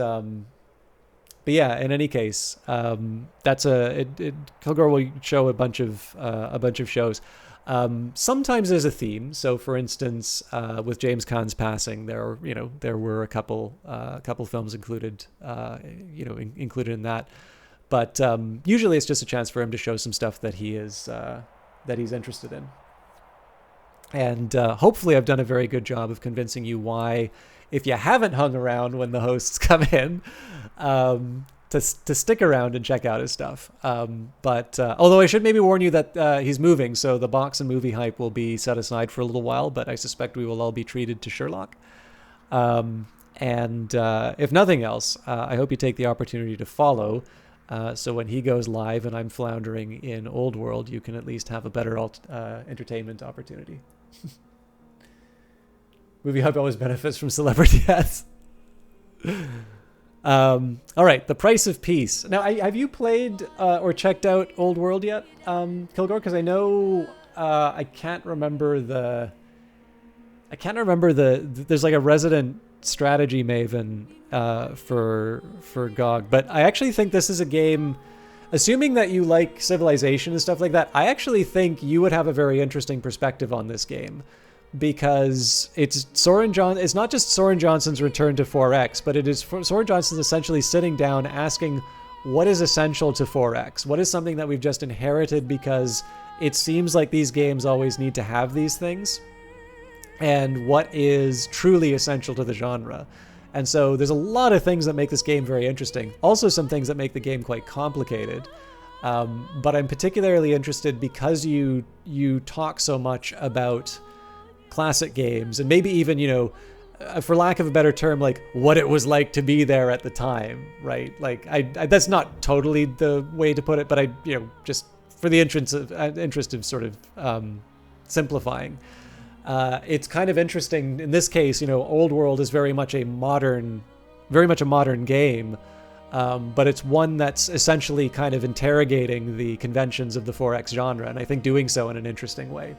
yeah, in any case, that's Kilgore will show a bunch of shows. Sometimes there's a theme. So, for instance, with James Caan's passing, there were a couple films included, included in that. But usually, it's just a chance for him to show some stuff that he's interested in. And hopefully, I've done a very good job of convincing you why, if you haven't hung around when the hosts come in, to stick around and check out his stuff. But although I should maybe warn you that he's moving, so the box and movie hype will be set aside for a little while, but I suspect we will all be treated to Sherlock. And if nothing else, I hope you take the opportunity to follow, so when he goes live and I'm floundering in Old World, you can at least have a better entertainment opportunity. Movie Hub always benefits from celebrity deaths. All right, The Price of Peace. Now, have you played or checked out Old World yet, Kilgore? Because I know I can't remember the. There's like a resident strategy maven for GOG, but I actually think this is a game. Assuming that you like Civilization and stuff like that, I actually think you would have a very interesting perspective on this game. Because it's not just Soren Johnson's return to 4X, but it is Soren Johnson's essentially sitting down asking what is essential to 4X? What is something that we've just inherited because it seems like these games always need to have these things? And what is truly essential to the genre? And so there's a lot of things that make this game very interesting. Also some things that make the game quite complicated. But I'm particularly interested because you talk so much about classic games, and maybe even, for lack of a better term, like what it was like to be there at the time, right? Like I that's not totally the way to put it, but I just for the interest of sort of simplifying, it's kind of interesting in this case. Old World is very much a modern game, but it's one that's essentially kind of interrogating the conventions of the 4X genre, and I think doing so in an interesting way.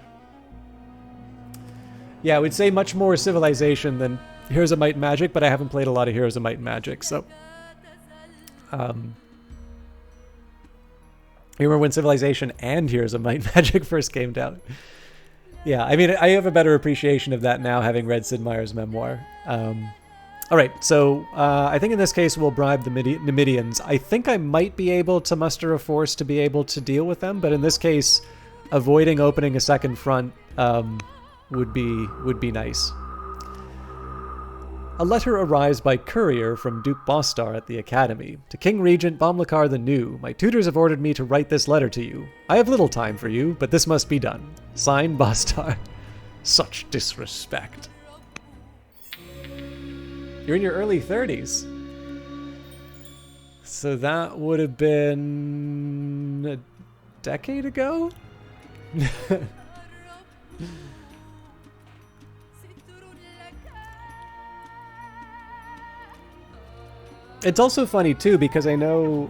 Yeah, I would say much more Civilization than Heroes of Might and Magic, but I haven't played a lot of Heroes of Might and Magic, so. You remember when Civilization and Heroes of Might and Magic first came out? Yeah, I mean, I have a better appreciation of that now, having read Sid Meier's memoir. All right, so I think in this case we'll bribe the Numidians. I think I might be able to muster a force to be able to deal with them, but in this case, avoiding opening a second front would be nice. A letter arrives by courier from Duke Bostar at the Academy. To King Regent Bomlakar the New, my tutors have ordered me to write this letter to you. I have little time for you, but this must be done. Signed, Bostar. Such disrespect. You're in your early 30s. So that would have been a decade ago? It's also funny too because I know,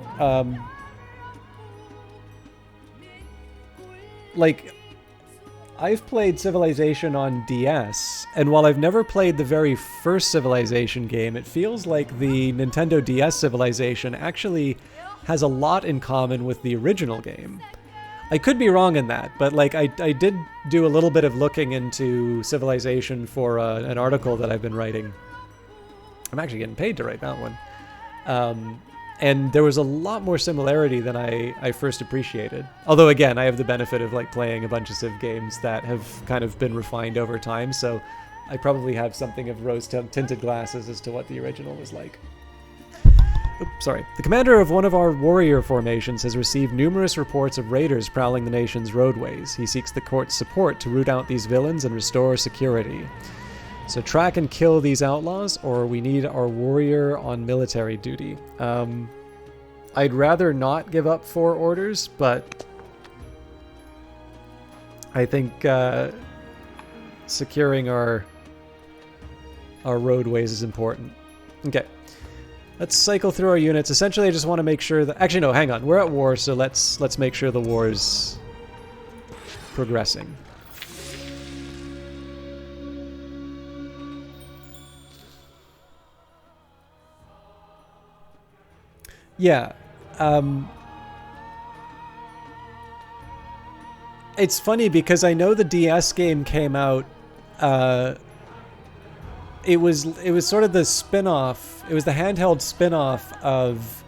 like, I've played Civilization on DS, and while I've never played the very first Civilization game, it feels like the Nintendo DS Civilization actually has a lot in common with the original game. I could be wrong in that, but like I did do a little bit of looking into Civilization for an article that I've been writing. I'm actually getting paid to write that one. And there was a lot more similarity than I first appreciated. Although again, I have the benefit of like playing a bunch of Civ games that have kind of been refined over time, so I probably have something of rose-tinted glasses as to what the original was like. Oops, sorry. The commander of one of our warrior formations has received numerous reports of raiders prowling the nation's roadways. He seeks the court's support to root out these villains and restore security. So track and kill these outlaws, or we need our warrior on military duty. I'd rather not give up 4 orders, but I think securing our roadways is important. Okay. Let's cycle through our units. Essentially, I just want to make sure that... Actually, no, hang on. We're at war, so let's make sure the war is progressing. Yeah. It's funny because I know the DS game came out... It was sort of the spin-off. It was the handheld spin-off of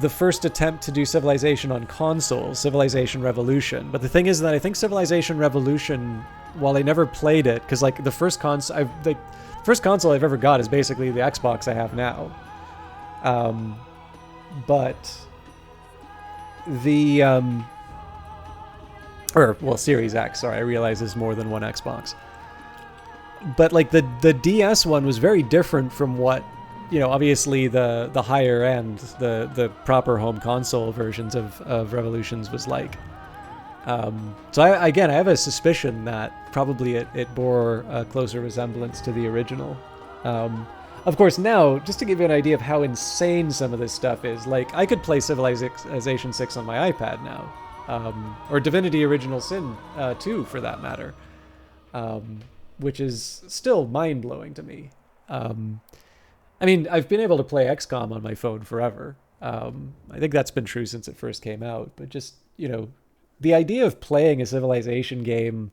the first attempt to do Civilization on console, Civilization Revolution. But the thing is that I think Civilization Revolution, while I never played it, because like the first console I've ever got is basically the Xbox I have now. But the Series X. Sorry, I realize there's more than one Xbox. But like the DS one was very different from what, you know, obviously the higher end, the proper home console versions of Revolutions was like. So I have a suspicion that probably it bore a closer resemblance to the original. Of course, now, just to give you an idea of how insane some of this stuff is, like I could play Civilization 6 on my iPad now, or Divinity Original Sin 2 for that matter. Which is still mind-blowing to me. I mean, I've been able to play XCOM on my phone forever. I think that's been true since it first came out. But just, you know, the idea of playing a Civilization game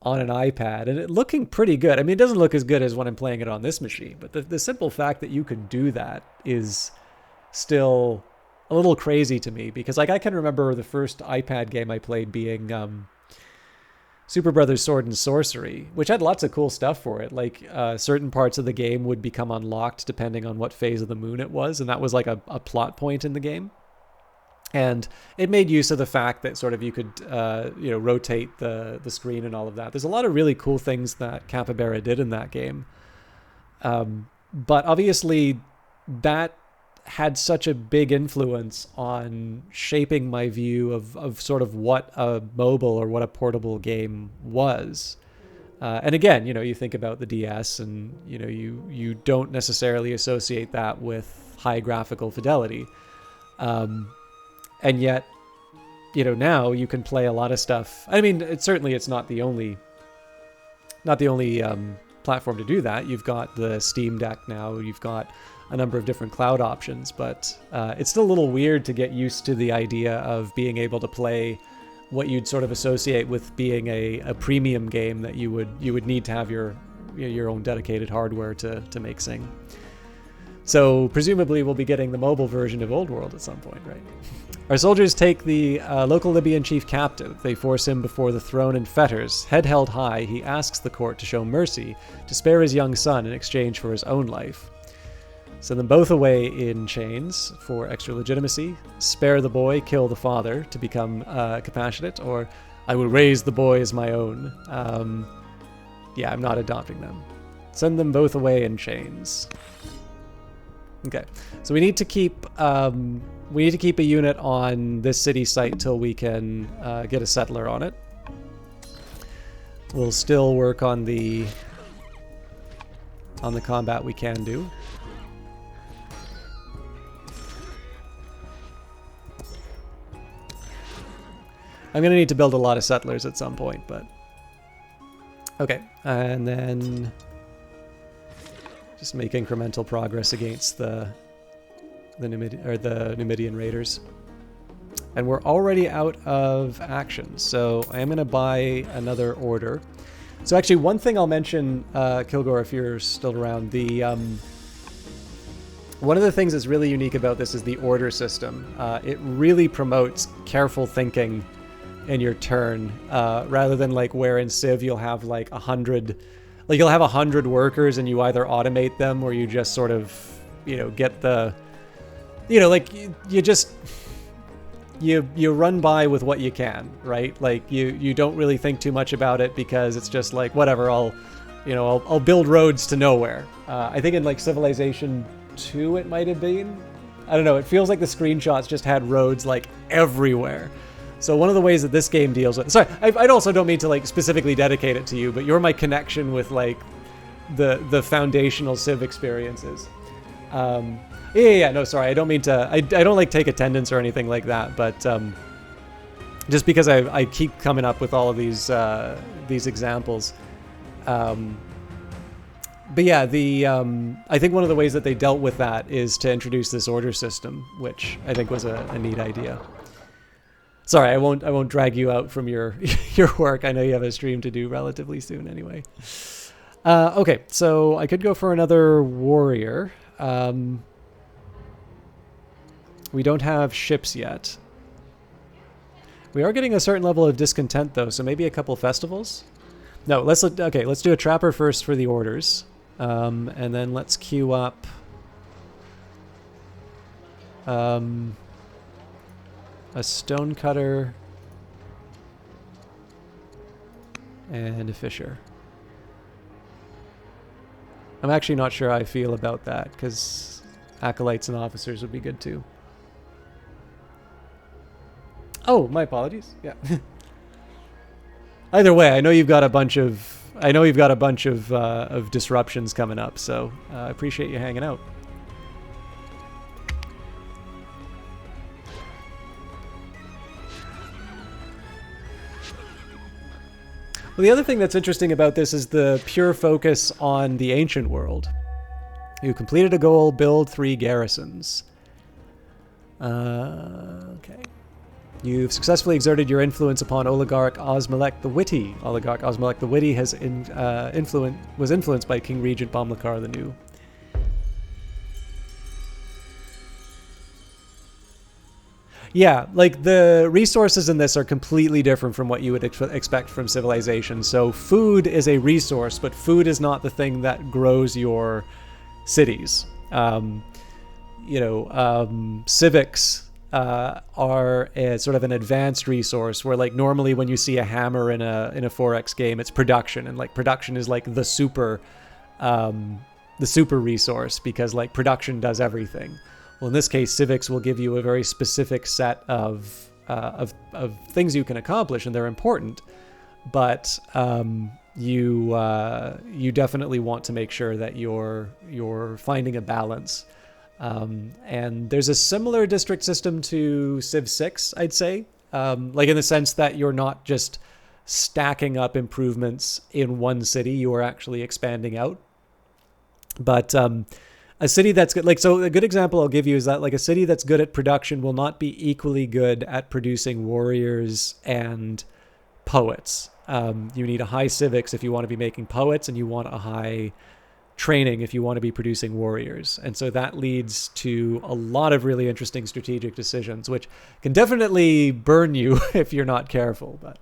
on an iPad, and it looking pretty good. I mean, it doesn't look as good as when I'm playing it on this machine, but the simple fact that you can do that is still a little crazy to me. Because, like, I can remember the first iPad game I played being... Super Brothers Sword and Sorcery, which had lots of cool stuff for it. Like certain parts of the game would become unlocked depending on what phase of the moon it was, and that was like a plot point in the game. And it made use of the fact that sort of you could rotate the screen and all of that. There's a lot of really cool things that Capybara did in that game. But obviously that had such a big influence on shaping my view of sort of what a mobile or what a portable game was. And again, you know, you think about the DS and, you know, you don't necessarily associate that with high graphical fidelity. And yet, you know, now you can play a lot of stuff. I mean, it's not the only platform to do that. You've got the Steam Deck now. You've got a number of different cloud options, but it's still a little weird to get used to the idea of being able to play what you'd sort of associate with being a premium game that you would need to have your own dedicated hardware to make sing. So presumably we'll be getting the mobile version of Old World at some point, right? Our soldiers take the local Libyan chief captive. They force him before the throne in fetters. Head held high, he asks the court to show mercy, to spare his young son in exchange for his own life. Send them both away in chains for extra legitimacy. Spare the boy, kill the father to become compassionate, or I will raise the boy as my own. Yeah, I'm not adopting them. Send them both away in chains. Okay, so we need to keep a unit on this city site till we can get a settler on it. We'll still work on the combat we can do. I'm going to need to build a lot of settlers at some point, but... Okay, and then... just make incremental progress against the Numidian raiders. And we're already out of action, so I am going to buy another order. So actually, one thing I'll mention, Kilgore, if you're still around, one of the things that's really unique about this is the order system. It really promotes careful thinking in your turn, rather than like where in Civ you'll have like 100, like you'll have 100 workers and you either automate them or you just sort of, you know, get the, you know, like you just, you run by with what you can, right? Like you don't really think too much about it because it's just like, whatever, I'll build roads to nowhere. I think in like Civilization 2 it might have been. I don't know, it feels like the screenshots just had roads like everywhere. So one of the ways that this game deals with... Sorry, I also don't mean to like specifically dedicate it to you, but you're my connection with like the foundational Civ experiences. No, sorry, I don't mean to... I don't like take attendance or anything like that, but just because I keep coming up with all of these examples. But yeah, I think one of the ways that they dealt with that is to introduce this order system, which I think was a neat idea. Sorry, I won't drag you out from your work. I know you have a stream to do relatively soon anyway. Okay, so I could go for another warrior. We don't have ships yet. We are getting a certain level of discontent though, so maybe a couple festivals? No, let's do a trapper first for the orders. And then let's queue up a stonecutter and a fisher. I'm actually not sure how I feel about that, because acolytes and officers would be good too. Oh, my apologies. Yeah. Either way, I know you've got a bunch of disruptions coming up, so I appreciate you hanging out. Well, the other thing that's interesting about this is the pure focus on the ancient world. You completed a goal, build 3 garrisons. Okay. You've successfully exerted your influence upon Oligarch Osmelech the Witty. Oligarch Osmelech the Witty was influenced by King Regent Bamlakar the New. Yeah, like the resources in this are completely different from what you would expect from Civilization. So food is a resource, but food is not the thing that grows your cities. Civics are a sort of an advanced resource where, like, normally when you see a hammer in a 4X game, it's production, and like production is like the super resource, because like production does everything. Well, in this case, civics will give you a very specific set of things you can accomplish, and they're important. But you definitely want to make sure that you're finding a balance. And there's a similar district system to Civ 6, I'd say, like in the sense that you're not just stacking up improvements in one city; you are actually expanding out. But a city that's good, like, so a good example I'll give you is that like a city that's good at production will not be equally good at producing warriors and poets. You need a high civics if you want to be making poets, and you want a high training if you want to be producing warriors. And so that leads to a lot of really interesting strategic decisions, which can definitely burn you if you're not careful. But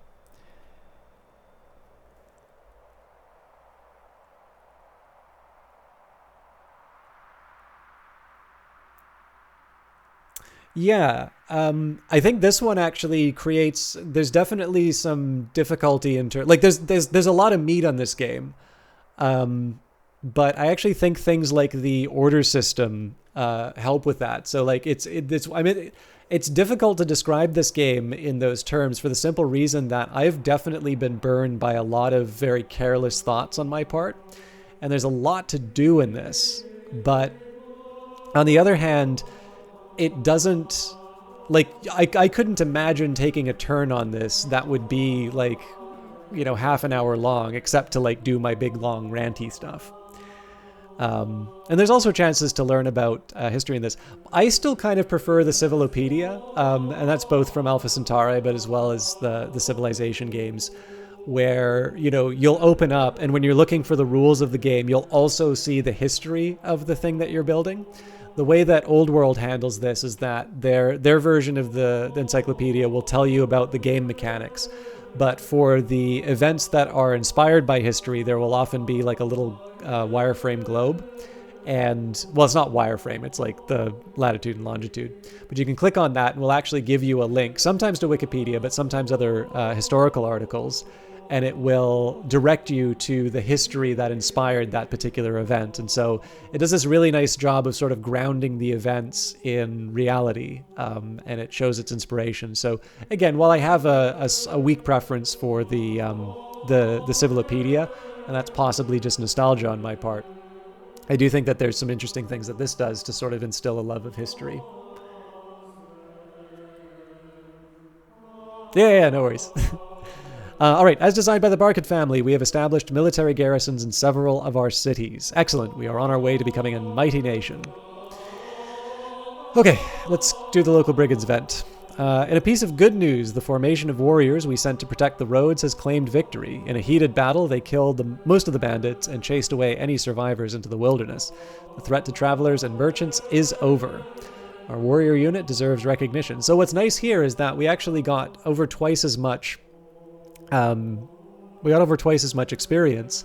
yeah, I think this one actually creates, there's definitely some difficulty in terms, like there's a lot of meat on this game. But I actually think things like the order system help with that. So like it's difficult to describe this game in those terms for the simple reason that I've definitely been burned by a lot of very careless thoughts on my part. And there's a lot to do in this. But on the other hand, it doesn't like, I couldn't imagine taking a turn on this that would be like, half an hour long, except to like do my big long ranty stuff. And there's also chances to learn about history in this. I still kind of prefer the Civilopedia, and that's both from Alpha Centauri, but as well as the Civilization games, where, you'll open up, and when you're looking for the rules of the game, you'll also see the history of the thing that you're building. The way that Old World handles this is that their version of the encyclopedia will tell you about the game mechanics. But for the events that are inspired by history, there will often be like a little wireframe globe. And, well, it's not wireframe, it's like the latitude and longitude. But you can click on that and we'll actually give you a link, sometimes to Wikipedia, but sometimes other historical articles. And it will direct you to the history that inspired that particular event. And so it does this really nice job of sort of grounding the events in reality, and it shows its inspiration. So again, while I have a weak preference for the Civilopedia, and that's possibly just nostalgia on my part, I do think that there's some interesting things that this does to sort of instill a love of history. Yeah, no worries. All right, as designed by the Barkett family, we have established military garrisons in several of our cities. Excellent, we are on our way to becoming a mighty nation. Okay, let's do the local brigands event. In a piece of good news, the formation of warriors we sent to protect the roads has claimed victory. In a heated battle, they killed most of the bandits and chased away any survivors into the wilderness. The threat to travelers and merchants is over. Our warrior unit deserves recognition. So what's nice here is that we actually got over twice as much experience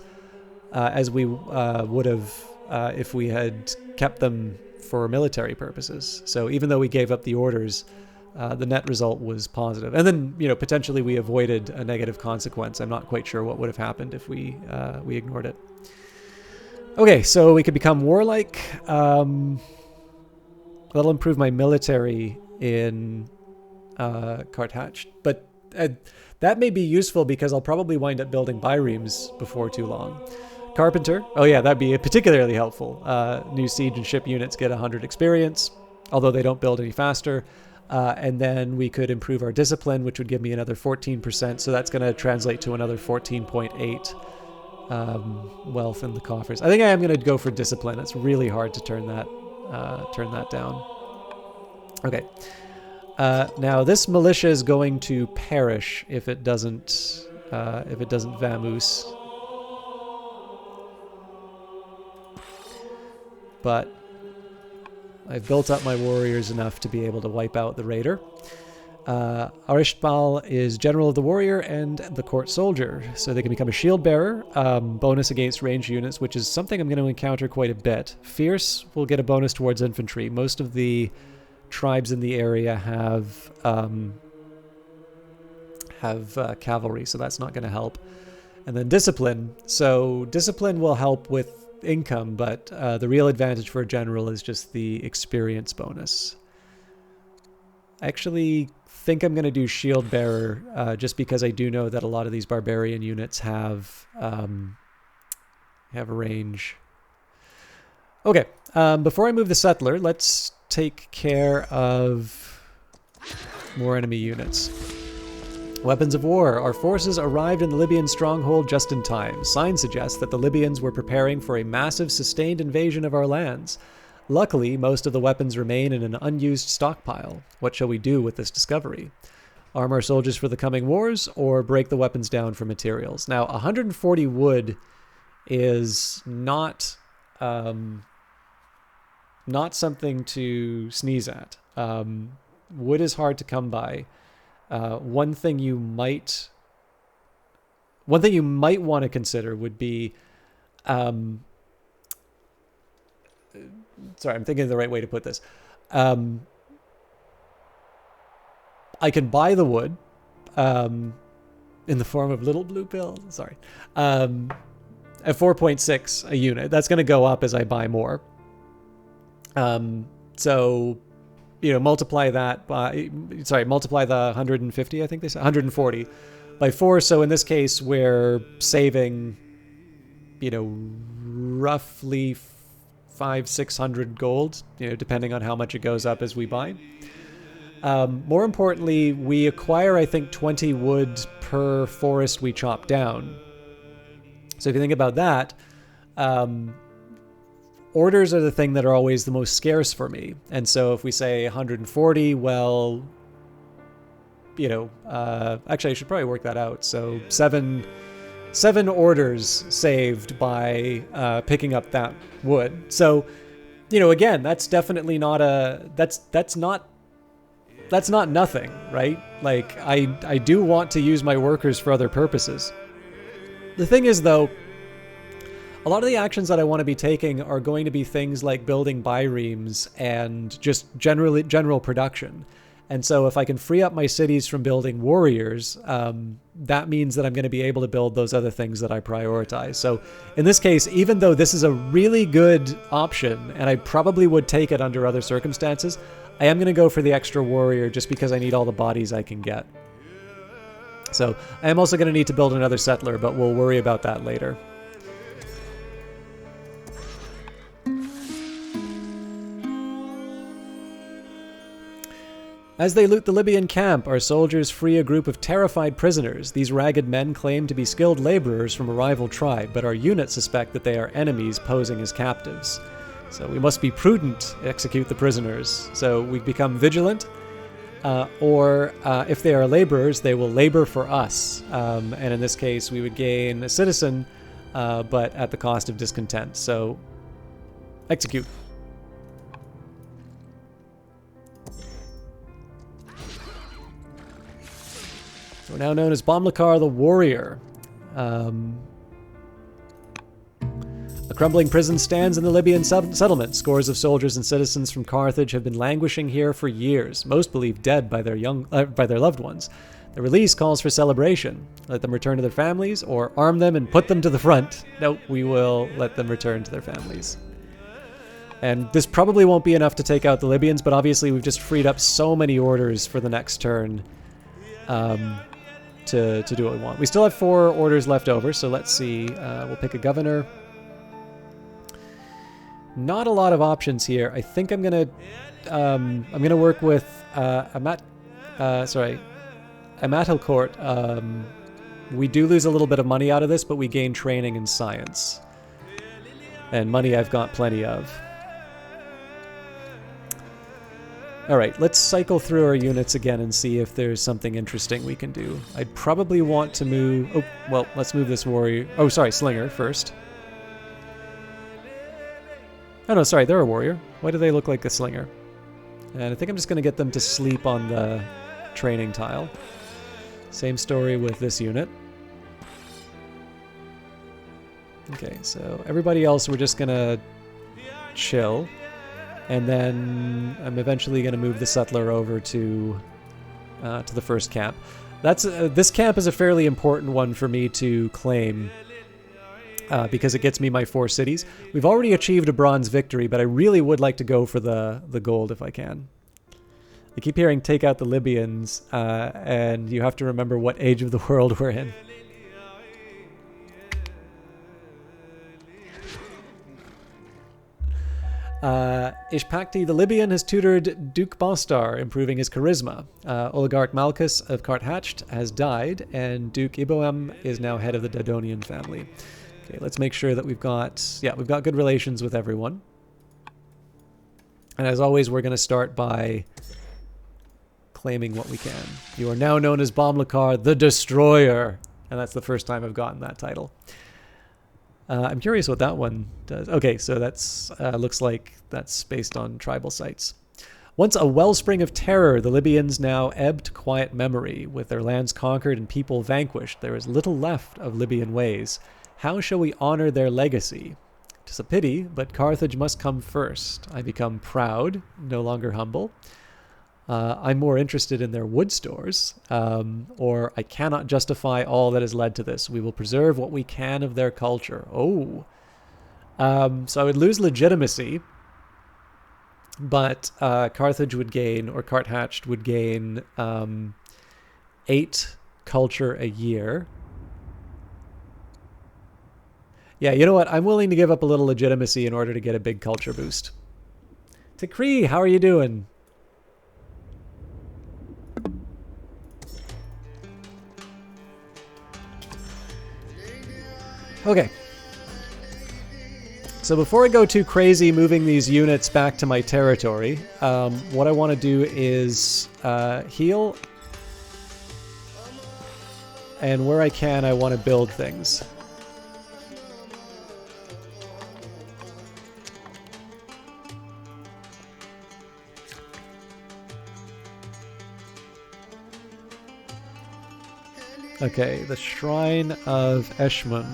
as we would have if we had kept them for military purposes. So even though we gave up the orders, the net result was positive. And then, potentially we avoided a negative consequence. I'm not quite sure what would have happened if we ignored it. Okay, so we could become warlike. That'll improve my military in Carthage. But that may be useful because I'll probably wind up building biremes before too long. Carpenter. Oh yeah, that'd be particularly helpful. New siege and ship units get 100 experience, although they don't build any faster. And then we could improve our discipline, which would give me another 14%. So that's going to translate to another 14.8 wealth in the coffers. I think I am going to go for discipline. It's really hard to turn that down. Okay. Now this militia is going to perish if it doesn't vamoose. But I've built up my warriors enough to be able to wipe out the raider. Arishbal is general of the warrior and the court soldier, so they can become a shield bearer, bonus against ranged units, which is something I'm going to encounter quite a bit. Fierce will get a bonus towards infantry. Most of the tribes in the area have cavalry, so that's not going to help. And then discipline. So discipline will help with income, but the real advantage for a general is just the experience bonus. I actually think I'm going to do shield bearer just because I do know that a lot of these barbarian units have a range. Okay, before I move the settler, let's take care of more enemy units. Weapons of war. Our forces arrived in the Libyan stronghold just in time. Signs suggest that the Libyans were preparing for a massive sustained invasion of our lands. Luckily, most of the weapons remain in an unused stockpile. What shall we do with this discovery? Arm our soldiers for the coming wars, or break the weapons down for materials? Now, 140 wood is not something to sneeze at. Wood is hard to come by. One thing you might want to consider would be, sorry, I'm thinking of the right way to put this. I can buy the wood, in the form of little blue pills. Sorry, at 4.6 a unit. That's going to go up as I buy more. So, multiply that by, multiply the 150, I think they said, 140 by 4. So in this case, we're saving, roughly 500-600 gold, depending on how much it goes up as we buy. More importantly, we acquire, I think, 20 wood per forest we chop down. So if you think about that, orders are the thing that are always the most scarce for me. And so if we say 140, well, you know, actually I should probably work that out. So seven orders saved by picking up that wood. So, you know, again, that's definitely not that's not nothing, right? Like I do want to use my workers for other purposes. The thing is, though, a lot of the actions that I want to be taking are going to be things like building biremes and just general production. And so if I can free up my cities from building warriors, that means that I'm going to be able to build those other things that I prioritize. So in this case, even though this is a really good option, and I probably would take it under other circumstances, I am going to go for the extra warrior just because I need all the bodies I can get. So I am also going to need to build another settler, but we'll worry about that later. As they loot the Libyan camp, our soldiers free a group of terrified prisoners. These ragged men claim to be skilled laborers from a rival tribe, but our units suspect that they are enemies posing as captives. So we must be prudent, execute the prisoners. So we become vigilant, or if they are laborers, they will labor for us. And in this case, we would gain a citizen, but at the cost of discontent. So execute. We're now known as Bomlakar the Warrior. A crumbling prison stands in the Libyan settlement. Scores of soldiers and citizens from Carthage have been languishing here for years, most believed dead by their loved ones. The release calls for celebration. Let them return to their families, or arm them and put them to the front. Nope, we will let them return to their families. And this probably won't be enough to take out the Libyans, but obviously we've just freed up so many orders for the next turn. To do what we want. We still have 4 orders left over, so let's see. We'll pick a governor. Not a lot of options here. I think I'm gonna work with Amatilcourt. We do lose a little bit of money out of this, but we gain training in science. And money I've got plenty of. All right, let's cycle through our units again and see if there's something interesting we can do. I'd probably want to move... Oh, well, let's move this warrior... Oh, sorry, Slinger first. Oh, no, sorry, they're a warrior. Why do they look like a Slinger? And I think I'm just going to get them to sleep on the training tile. Same story with this unit. Okay, so everybody else we're just going to chill. And then I'm eventually going to move the settler over to the first camp. This camp is a fairly important one for me to claim because it gets me my 4 cities. We've already achieved a bronze victory, but I really would like to go for the gold if I can. I keep hearing take out the Libyans, and you have to remember what age of the world we're in. Ishpakti the Libyan has tutored Duke Bostar, improving his charisma. Oligarch Malchus of Carthage has died, and Duke Iboam is now head of the Dodonian family. Okay, let's make sure that we've got good relations with everyone. And as always, we're going to start by claiming what we can. You are now known as Bomlakar the Destroyer, and that's the first time I've gotten that title. I'm curious what that one does. Okay, so that's looks like that's based on tribal sites. Once a wellspring of terror, the Libyans now ebb to quiet memory. With their lands conquered and people vanquished, there is little left of Libyan ways. How shall we honor their legacy? 'Tis a pity, but Carthage must come first. I become proud, no longer humble. I'm more interested in their wood stores, or I cannot justify all that has led to this. We will preserve what we can of their culture. Oh. So I would lose legitimacy, but Carthage would gain, or Carthage would gain 8 culture a year. Yeah, you know what? I'm willing to give up a little legitimacy in order to get a big culture boost. Takri, how are you doing? Okay. So before I go too crazy moving these units back to my territory, what I want to do is heal. And where I can, I want to build things. Okay, the Shrine of Eshmun.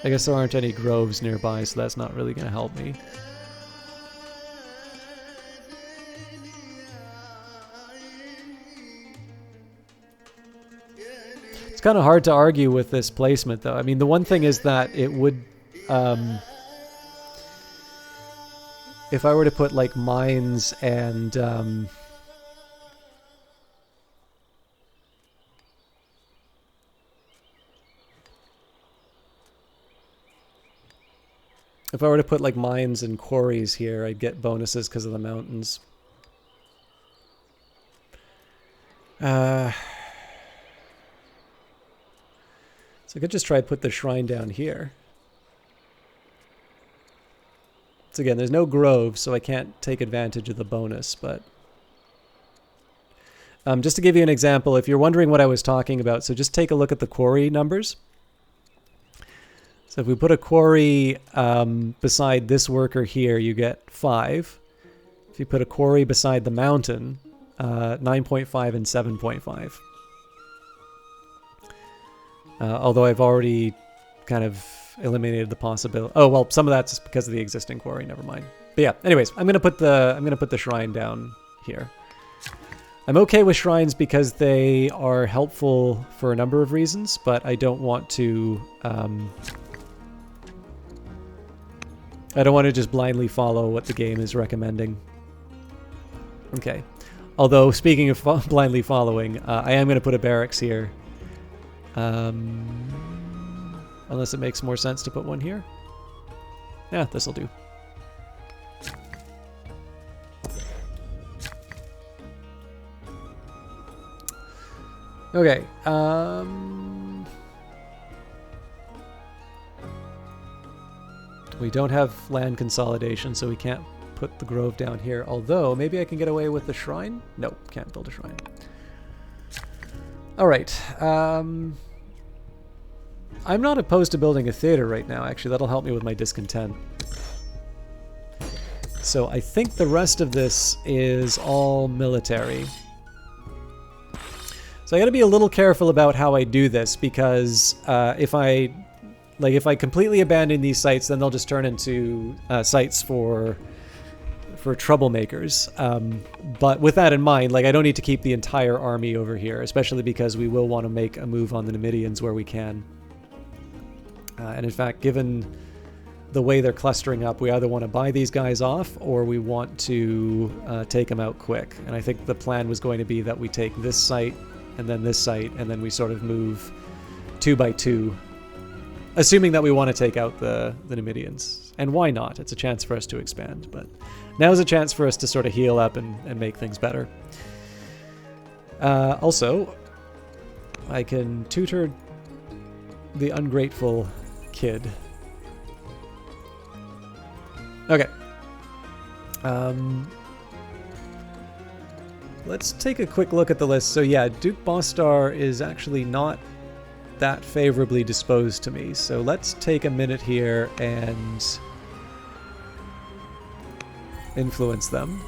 I guess there aren't any groves nearby, so that's not really going to help me. It's kind of hard to argue with this placement, though. I mean, the one thing is that it would... if I were to put, like, mines and... if I were to put, like, mines and quarries here, I'd get bonuses because of the mountains. So I could just try to put the shrine down here. So again, there's no grove, so I can't take advantage of the bonus, but... just to give you an example, if you're wondering what I was talking about, so just take a look at the quarry numbers. So if we put a quarry beside this worker here, you get 5. If you put a quarry beside the mountain, 9.5 and 7.5. Although I've already kind of eliminated the possibility. Oh well, some of that's just because of the existing quarry. Never mind. But yeah. Anyways, I'm gonna put the shrine down here. I'm okay with shrines because they are helpful for a number of reasons, but I don't want to. I don't want to just blindly follow what the game is recommending. Okay. Although speaking of blindly following, I am going to put a barracks here. Unless it makes more sense to put one here. Yeah, this'll do. Okay. We don't have land consolidation, so we can't put the grove down here. Although, maybe I can get away with the shrine? Nope, can't build a shrine. Alright. I'm not opposed to building a theater right now, actually. That'll help me with my discontent. So I think the rest of this is all military. So I gotta be a little careful about how I do this, because if I completely abandon these sites, then they'll just turn into sites for troublemakers. But with that in mind, like, I don't need to keep the entire army over here, especially because we will want to make a move on the Numidians where we can. And in fact, given the way they're clustering up, we either want to buy these guys off or we want to take them out quick. And I think the plan was going to be that we take this site and then this site, and then we sort of move 2 by 2, assuming that we want to take out the Numidians. And why not? It's a chance for us to expand. But now's a chance for us to sort of heal up and make things better. Also, I can tutor the ungrateful kid. Okay. Let's take a quick look at the list. So yeah, Duke Bostar is actually not that favorably disposed to me. So let's take a minute here and influence them.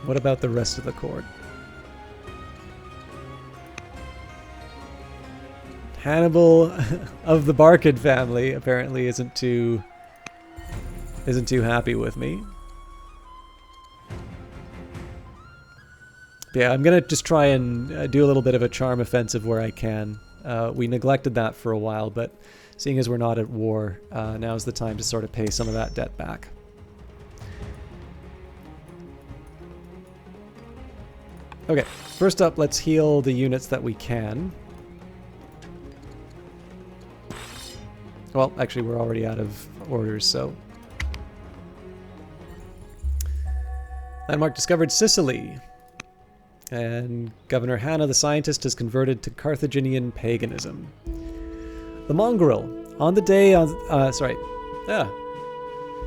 What about the rest of the court? Hannibal of the Barkid family apparently isn't too happy with me. But yeah, I'm gonna just try and do a little bit of a charm offensive where I can. We neglected that for a while, but seeing as we're not at war, now's the time to sort of pay some of that debt back. Okay, first up, let's heal the units that we can. Well, actually, we're already out of orders, so... Landmark discovered Sicily. And Governor Hanna the scientist is converted to Carthaginian paganism. The mongrel. On the day on... sorry. Yeah.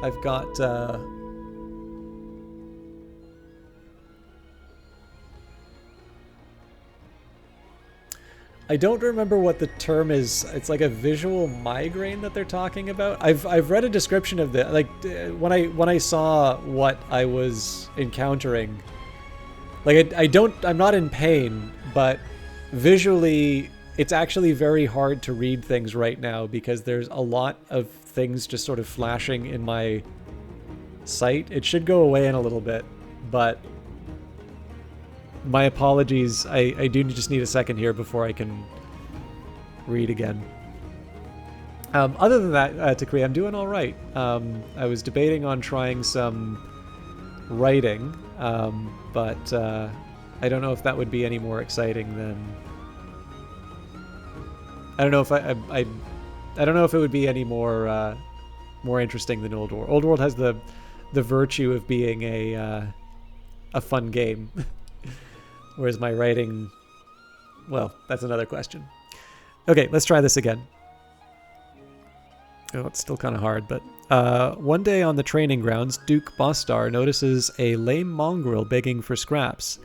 I've got... I don't remember what the term is. It's like a visual migraine that they're talking about. I've read a description of that. Like when I saw what I was encountering, like I'm not in pain, but visually it's actually very hard to read things right now because there's a lot of things just sort of flashing in my sight. It should go away in a little bit, but my apologies. I do just need a second here before I can read again. Other than that, Takri, I'm doing all right. I was debating on trying some writing, but I don't know if that would be any more exciting than... I don't know if I don't know if it would be any more more interesting than Old World. Old World has the virtue of being a fun game. Whereas my writing, well, that's another question. Okay, let's try this again. Oh, it's still kind of hard, but one day on the training grounds, Duke Bostar notices a lame mongrel begging for scraps.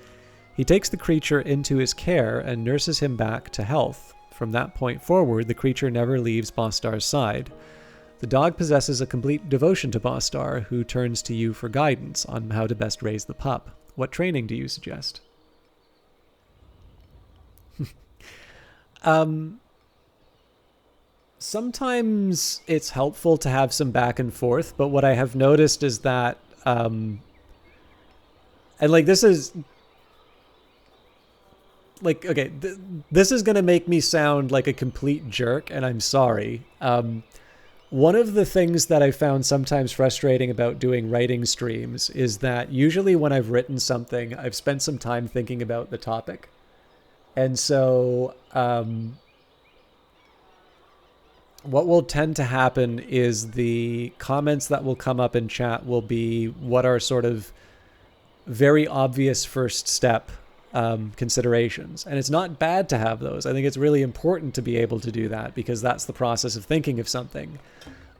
He takes the creature into his care and nurses him back to health. From that point forward, the creature never leaves Bostar's side. The dog possesses a complete devotion to Bostar, who turns to you for guidance on how to best raise the pup. What training do you suggest? Sometimes it's helpful to have some back and forth, but what I have noticed is that, and like this is, like, okay, this is going to make me sound like a complete jerk, and I'm sorry. One of the things that I found sometimes frustrating about doing writing streams is that usually when I've written something, I've spent some time thinking about the topic. And so what will tend to happen is the comments that will come up in chat will be what are sort of very obvious first step considerations. And it's not bad to have those. I think it's really important to be able to do that because that's the process of thinking of something.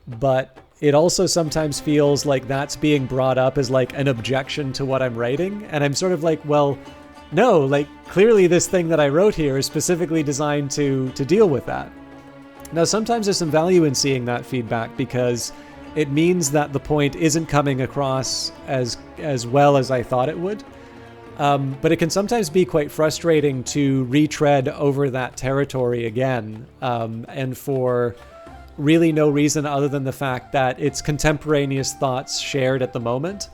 But it also sometimes feels like that's being brought up as like an objection to what I'm writing. And I'm sort of like, well, no, like clearly this thing that I wrote here is specifically designed to deal with that. Now, sometimes there's some value in seeing that feedback because it means that the point isn't coming across as well as I thought it would. But it can sometimes be quite frustrating to retread over that territory again, and for really no reason other than the fact that it's contemporaneous thoughts shared at the moment.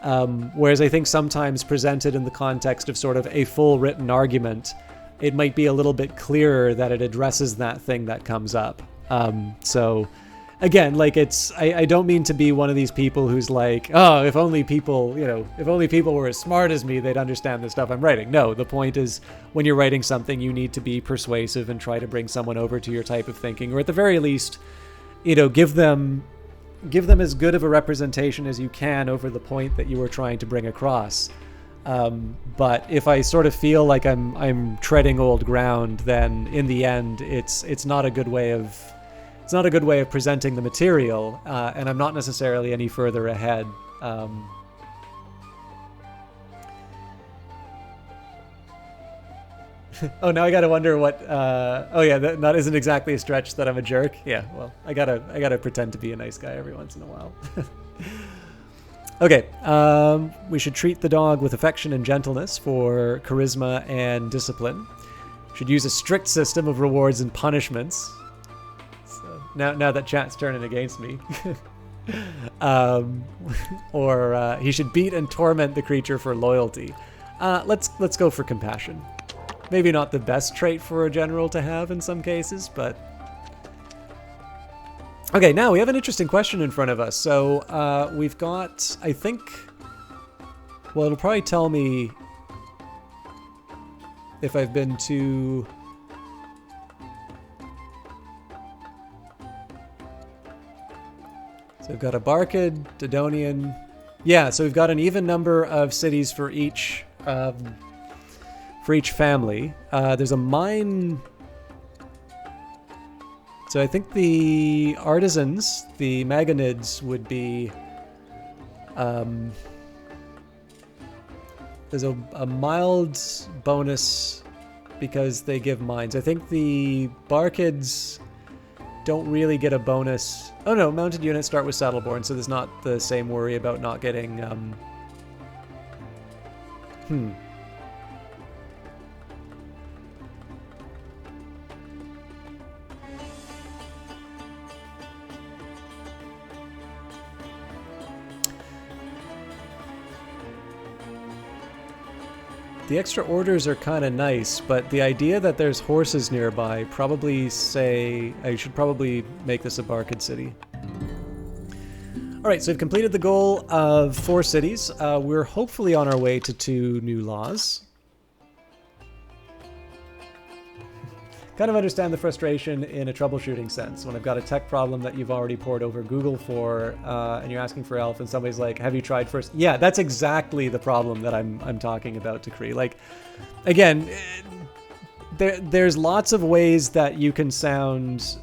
Whereas I think sometimes presented in the context of sort of a full written argument, it might be a little bit clearer that it addresses that thing that comes up. So again, like I don't mean to be one of these people who's like, oh, if only people were as smart as me, they'd understand the stuff I'm writing. No, the point is when you're writing something, you need to be persuasive and try to bring someone over to your type of thinking, or at the very least, give them as good of a representation as you can over the point that you were trying to bring across. But if I sort of feel like I'm treading old ground, then in the end, it's not a good way of presenting the material, and I'm not necessarily any further ahead. Oh, now I gotta wonder what. Oh yeah, that isn't exactly a stretch that I'm a jerk. Yeah, well, I gotta pretend to be a nice guy every once in a while. Okay, we should treat the dog with affection and gentleness for charisma and discipline. Should use a strict system of rewards and punishments. So now that chat's turning against me. Or he should beat and torment the creature for loyalty. Let's go for compassion. Maybe not the best trait for a general to have in some cases, but... Okay, now we have an interesting question in front of us. So we've got, I think... Well, it'll probably tell me if I've been to... So we've got a Barkid, Dodonian, Yeah, so we've got an even number of cities for each family. There's a mine. So I think the artisans, the Magonids, would be. There's a mild bonus because they give mines. I think the Barkids don't really get a bonus. Oh no, mounted units start with Saddleborn, so there's not the same worry about not getting... The extra orders are kind of nice, but the idea that there's horses nearby probably say I should probably make this a Barkid city. All right, so we've completed the goal of 4 cities. We're hopefully on our way to 2 new laws. Kind of understand the frustration in a troubleshooting sense when I've got a tech problem that you've already poured over Google for, and you're asking for help, and somebody's like, "Have you tried first?" Yeah, that's exactly the problem that I'm talking about, Decree. Like, again, there's lots of ways that you can sound,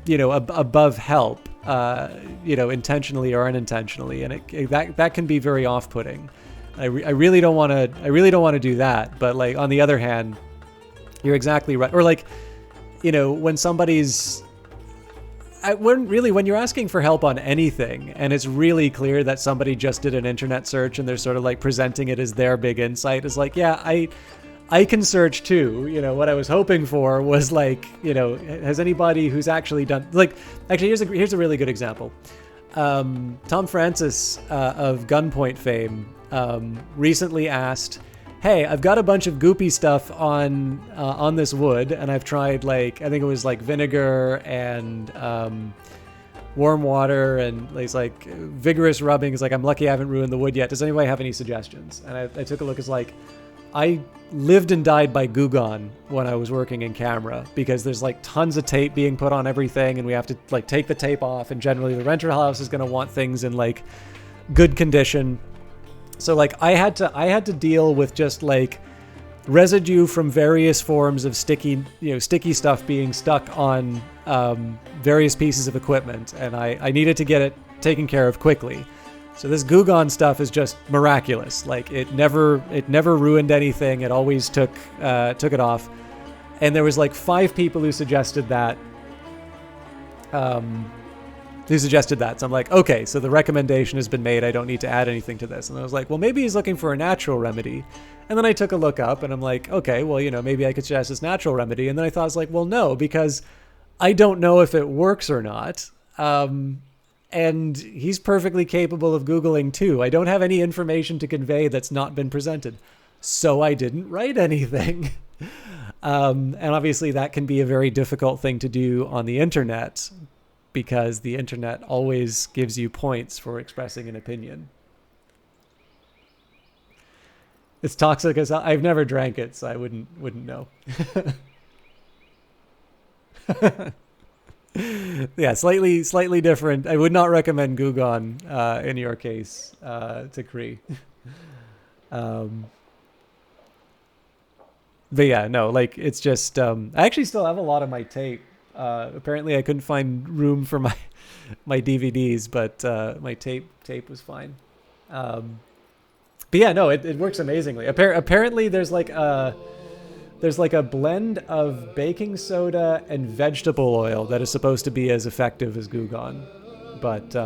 above help, intentionally or unintentionally, and that can be very off-putting. I really don't want to do that, but like on the other hand, you're exactly right. Or like, when somebody's when you're asking for help on anything and it's really clear that somebody just did an internet search and they're sort of like presenting it as their big insight, is like, yeah, I can search too. What I was hoping for was like, has anybody who's actually done, like, actually here's a really good example. Tom Francis of Gunpoint fame recently asked, "Hey, I've got a bunch of goopy stuff on this wood, and I've tried like I think it was like vinegar and warm water and it's like vigorous rubbing. It's like I'm lucky I haven't ruined the wood yet. Does anybody have any suggestions?" And I took a look. It's like I lived and died by Gugon when I was working in camera because there's like tons of tape being put on everything, and we have to like take the tape off. And generally, the renter house is going to want things in like good condition. So like I had to deal with just like residue from various forms of sticky stuff being stuck on various pieces of equipment, and I needed to get it taken care of quickly. So this Gugon stuff is just miraculous. Like it never ruined anything. It always took it off. And there was like 5 people who suggested that. So I'm like, okay, so the recommendation has been made. I don't need to add anything to this. And I was like, well, maybe he's looking for a natural remedy. And then I took a look up and I'm like, okay, well, maybe I could suggest this natural remedy. And then I thought, I was like, well, no, because I don't know if it works or not. And he's perfectly capable of Googling too. I don't have any information to convey that's not been presented. So I didn't write anything. And obviously that can be a very difficult thing to do on the internet, because the internet always gives you points for expressing an opinion. It's toxic as I've never drank it, so I wouldn't know. Yeah, slightly different. I would not recommend Gugon in your case, to Cree. But yeah, no, like it's just I actually still have a lot of my tape. Apparently I couldn't find room for my DVDs, but my tape was fine. But yeah, no, it works amazingly. Apparently there's like a blend of baking soda and vegetable oil that is supposed to be as effective as Gugon, but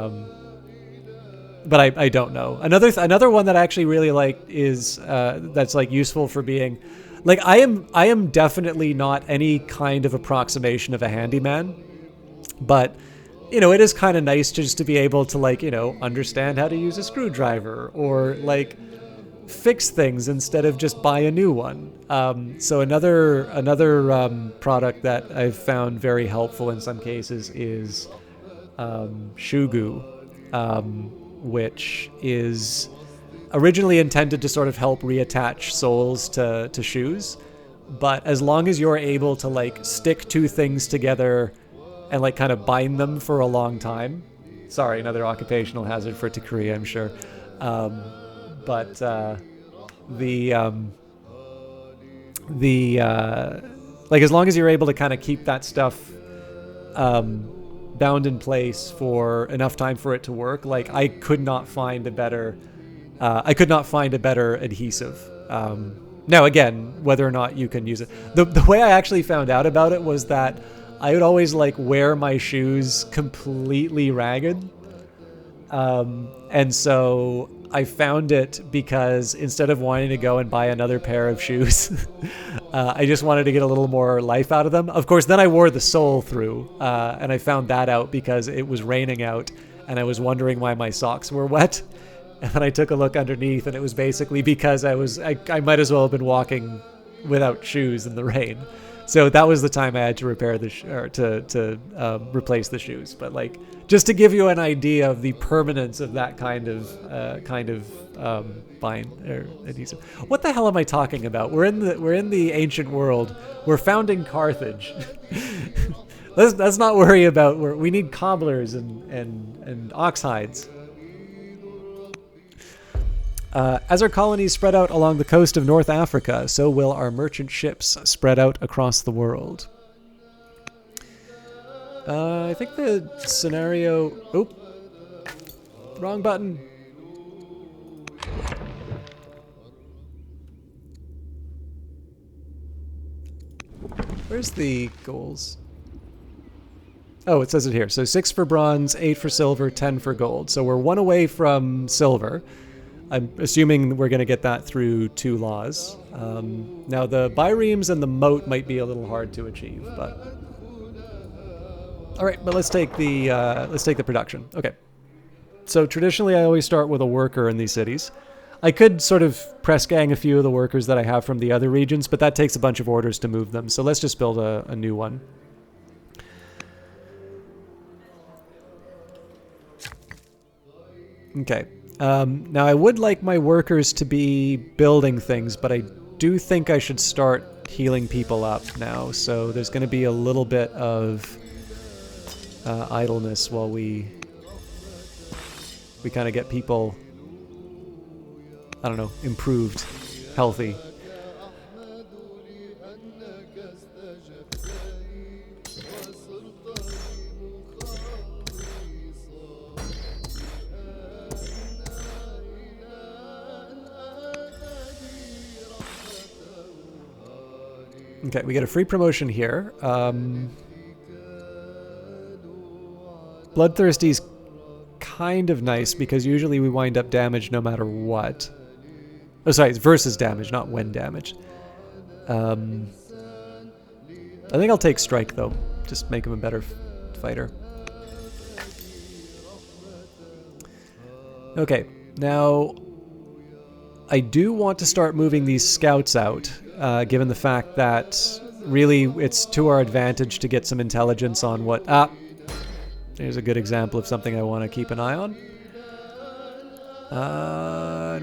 I don't know. Another one that I actually really like is that's like useful for being like I am definitely not any kind of approximation of a handyman, but it is kind of nice just to be able to like understand how to use a screwdriver or like fix things instead of just buy a new one. So another product that I've found very helpful in some cases is Shugu, which is originally intended to sort of help reattach soles to shoes, but as long as you're able to like stick 2 things together and like kind of bind them for a long time, Sorry, another occupational hazard for Takuri, I'm sure. But like, as long as you're able to kind of keep that stuff bound in place for enough time for it to work, like, I could not find a better adhesive. Now, again, whether or not you can use it, the way I actually found out about it was that I would always like wear my shoes completely ragged. And so I found it because instead of wanting to go and buy another pair of shoes, I just wanted to get a little more life out of them. Of course, then I wore the sole through, and I found that out because it was raining out and I was wondering why my socks were wet. And then I took a look underneath, and it was basically because I might as well have been walking without shoes in the rain. So that was the time I had to repair to replace the shoes. But like, just to give you an idea of the permanence of that kind of bind or adhesive. What the hell am I talking about? We're in the ancient world. We're founding Carthage. let's not worry about. We need cobblers and ox hides. As our colonies spread out along the coast of North Africa, so will our merchant ships spread out across the world. I think the scenario... Oh! Wrong button! Where's the goals? Oh, it says it here. So 6 for bronze, 8 for silver, 10 for gold. So we're 1 away from silver. I'm assuming we're going to get that through 2 laws. Now the biremes and the moat might be a little hard to achieve, but all right. But let's take the production. Okay. So traditionally, I always start with a worker in these cities. I could sort of press gang a few of the workers that I have from the other regions, but that takes a bunch of orders to move them. So let's just build a new one. Okay. Now I would like my workers to be building things, but I do think I should start healing people up now. So there's going to be a little bit of idleness while we kind of get people, I don't know, improved, healthy. Okay, we get a free promotion here. Bloodthirsty's kind of nice because usually we wind up damaged no matter what. Oh, sorry, it's versus damage, not when damaged. I think I'll take Strike, though. Just make him a better fighter. Okay, now I do want to start moving these scouts out. Given the fact that really it's to our advantage to get some intelligence on what... There's a good example of something I want to keep an eye on.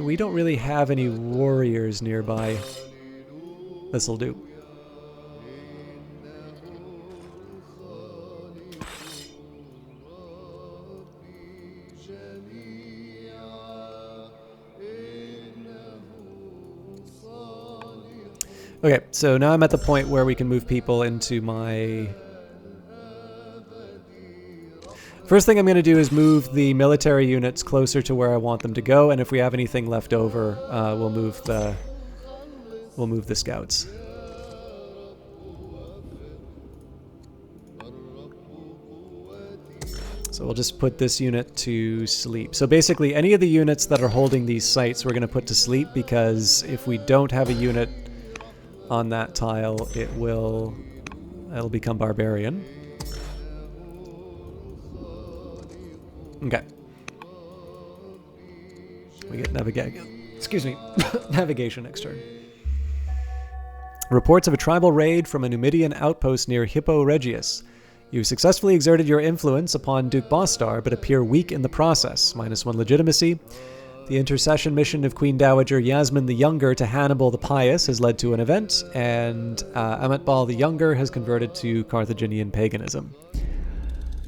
We don't really have any warriors nearby. This'll do. Okay, so now I'm at the point where we can move people into my... First thing I'm going to do is move the military units closer to where I want them to go, and if we have anything left over, we'll move the scouts. So we'll just put this unit to sleep. So basically, any of the units that are holding these sites, we're going to put to sleep, because if we don't have a unit on that tile, it'll become barbarian. Okay. We get navigation. Excuse me. Navigation next turn. Reports of a tribal raid from a Numidian outpost near Hippo Regius. You successfully exerted your influence upon Duke Bostar, but appear weak in the process. -1 legitimacy. The intercession mission of Queen Dowager Yasmin the Younger to Hannibal the Pious has led to an event, and Amatbal the Younger has converted to Carthaginian paganism.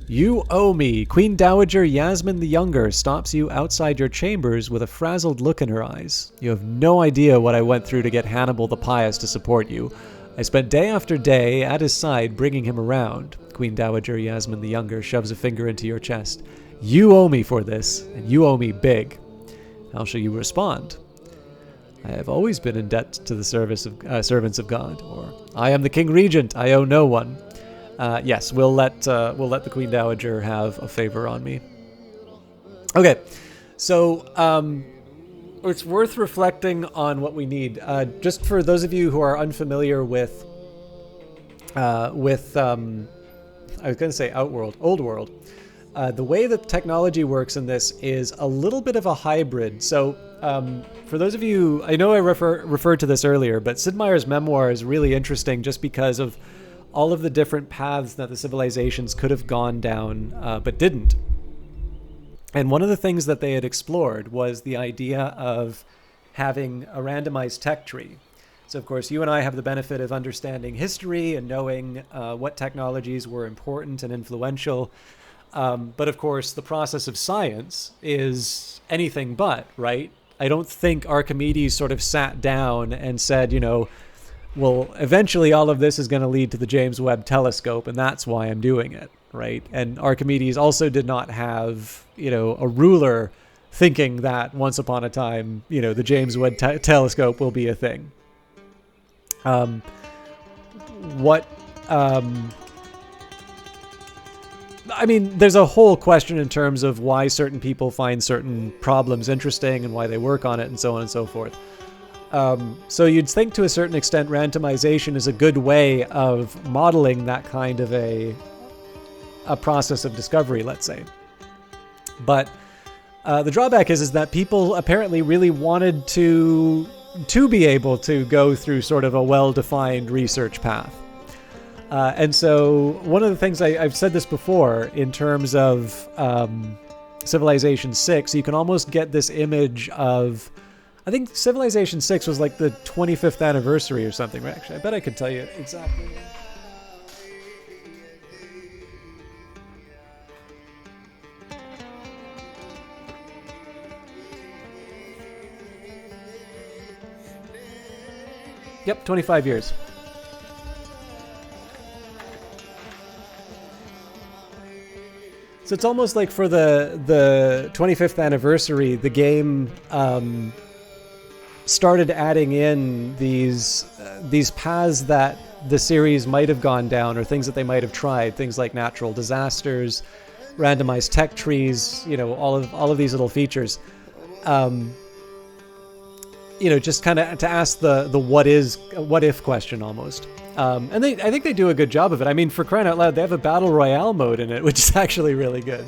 You owe me. Queen Dowager Yasmin the Younger stops you outside your chambers with a frazzled look in her eyes. You have no idea what I went through to get Hannibal the Pious to support you. I spent day after day at his side bringing him around. Queen Dowager Yasmin the Younger shoves a finger into your chest. You owe me for this, and you owe me big. How shall you respond? I have always been in debt to the servants of God. Or, I am the King Regent. I owe no one. Yes, we'll let the Queen Dowager have a favor on me. Okay, so it's worth reflecting on what we need. Just for those of you who are unfamiliar with I was going to say Old World. The way that technology works in this is a little bit of a hybrid. So for those of you, I know I referred to this earlier, but Sid Meier's memoir is really interesting just because of all of the different paths that the civilizations could have gone down, but didn't. And one of the things that they had explored was the idea of having a randomized tech tree. So, of course, you and I have the benefit of understanding history and knowing what technologies were important and influential. But, of course, the process of science is anything but, right? I don't think Archimedes sort of sat down and said, well, eventually all of this is going to lead to the James Webb Telescope, and that's why I'm doing it, right? And Archimedes also did not have, a ruler thinking that once upon a time, the James Webb Telescope will be a thing. There's a whole question in terms of why certain people find certain problems interesting and why they work on it and so on and so forth. So you'd think to a certain extent randomization is a good way of modeling that kind of a process of discovery, let's say. But the drawback is that people apparently really wanted to be able to go through sort of a well-defined research path. And so one of the things I've said this before in terms of Civilization 6, you can almost get this image of, I think Civilization 6 was like the 25th anniversary or something. Actually, I bet I could tell you exactly. Yep, 25 years. So it's almost like for the 25th anniversary, the game started adding in these paths that the series might have gone down, or things that they might have tried, things like natural disasters, randomized tech trees, all of these little features. Just kind of to ask the what if question almost. And I think they do a good job of it. I mean, for crying out loud, they have a battle royale mode in it, which is actually really good.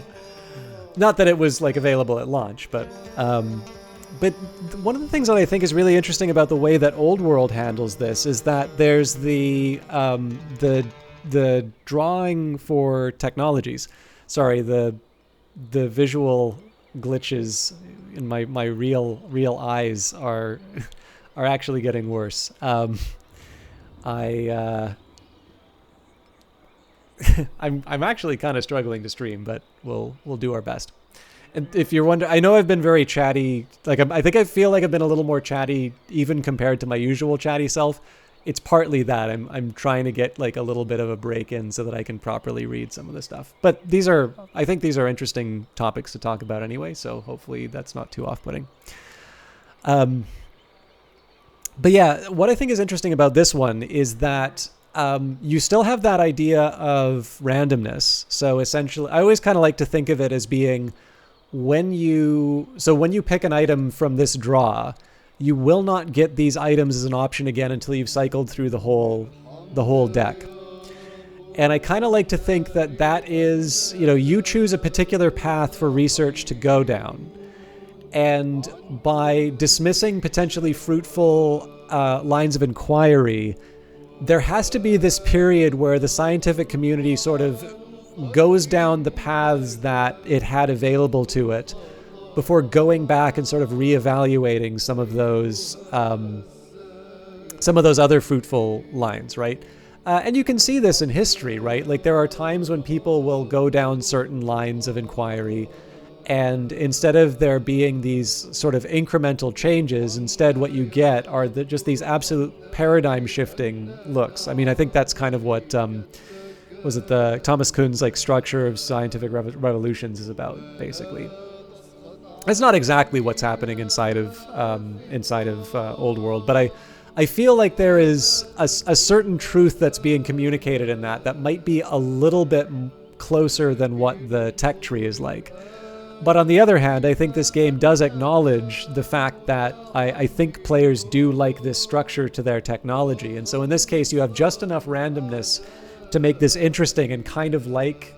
Not that it was like available at launch, but one of the things that I think is really interesting about the way that Old World handles this is that there's the drawing for technologies. Sorry, the visual glitches in my real eyes are actually getting worse. I'm actually kind of struggling to stream, but we'll do our best. And if you're wondering, I know I've been very chatty. I think I feel like I've been a little more chatty even compared to my usual chatty self. It's partly that I'm trying to get like a little bit of a break in so that I can properly read some of the stuff. But I think these are interesting topics to talk about anyway, so hopefully that's not too off-putting. But yeah, what I think is interesting about this one is that you still have that idea of randomness. So essentially, I always kind of like to think of it as being when you pick an item from this draw, you will not get these items as an option again until you've cycled through the whole deck. And I kind of like to think that is, you choose a particular path for research to go down. And by dismissing potentially fruitful lines of inquiry, there has to be this period where the scientific community sort of goes down the paths that it had available to it before going back and sort of reevaluating some of those other fruitful lines, right? And you can see this in history, right? Like there are times when people will go down certain lines of inquiry, and instead of there being these sort of incremental changes, instead what you get are just these absolute paradigm shifting looks. I mean, I think that's kind of what was it the Thomas Kuhn's like structure of scientific revolutions is about, basically. It's not exactly what's happening inside of Old World, but I feel like there is a certain truth that's being communicated in that might be a little bit closer than what the tech tree is like. But on the other hand, I think this game does acknowledge the fact that I think players do like this structure to their technology. And so in this case, you have just enough randomness to make this interesting and kind of like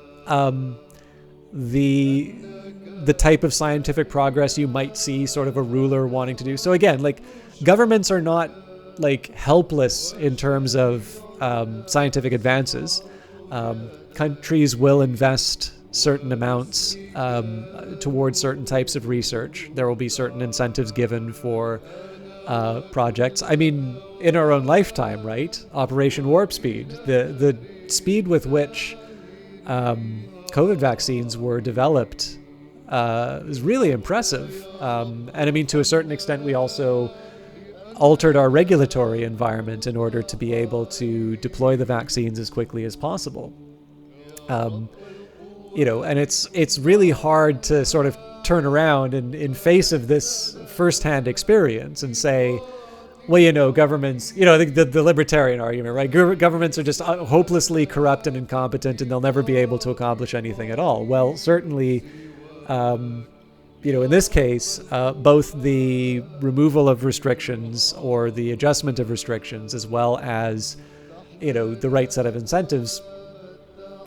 the type of scientific progress you might see sort of a ruler wanting to do. So again, like governments are not like helpless in terms of scientific advances. Countries will invest certain amounts towards certain types of research. There will be certain incentives given for projects. I mean, in our own lifetime, right? Operation Warp Speed, the speed with which COVID vaccines were developed is really impressive. And I mean, to a certain extent, we also altered our regulatory environment in order to be able to deploy the vaccines as quickly as possible. And it's really hard to sort of turn around in face of this firsthand experience and say, well, governments, the libertarian argument, right? Governments are just hopelessly corrupt and incompetent, and they'll never be able to accomplish anything at all. Well, certainly, in this case, both the removal of restrictions or the adjustment of restrictions, as well as, the right set of incentives,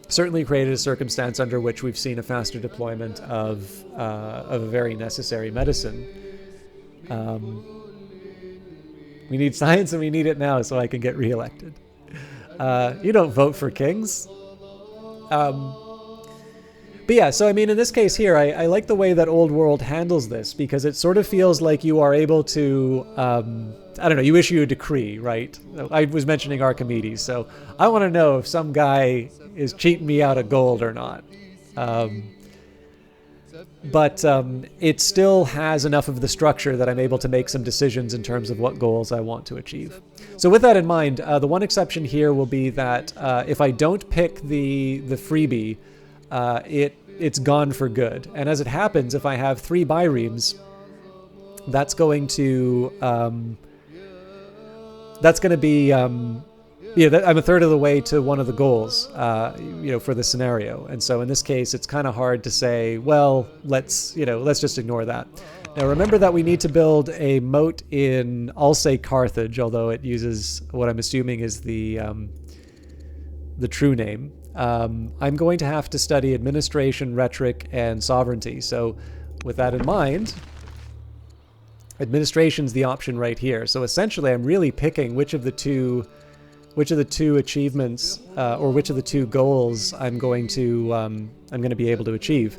certainly created a circumstance under which we've seen a faster deployment of a very necessary medicine. We need science, and we need it now so I can get reelected. You don't vote for kings. But yeah, so I mean, in this case here, I like the way that Old World handles this, because it sort of feels like you are able to, I don't know, you issue a decree, right? I was mentioning Archimedes, so I want to know if some guy is cheating me out of gold or not. But it still has enough of the structure that I'm able to make some decisions in terms of what goals I want to achieve. So with that in mind, the one exception here will be that if I don't pick the freebie, it's gone for good. And as it happens, if I have 3 biremes, that's going to be I'm a third of the way to one of the goals, for the scenario. And so in this case, it's kind of hard to say, well, let's just ignore that. Now remember that we need to build a moat in, I'll say Carthage, although it uses what I'm assuming is the true name. I'm going to have to study administration, rhetoric, and sovereignty. So with that in mind, administration's the option right here. So essentially, I'm really picking which of the two achievements or which of the 2 goals I'm going to be able to achieve.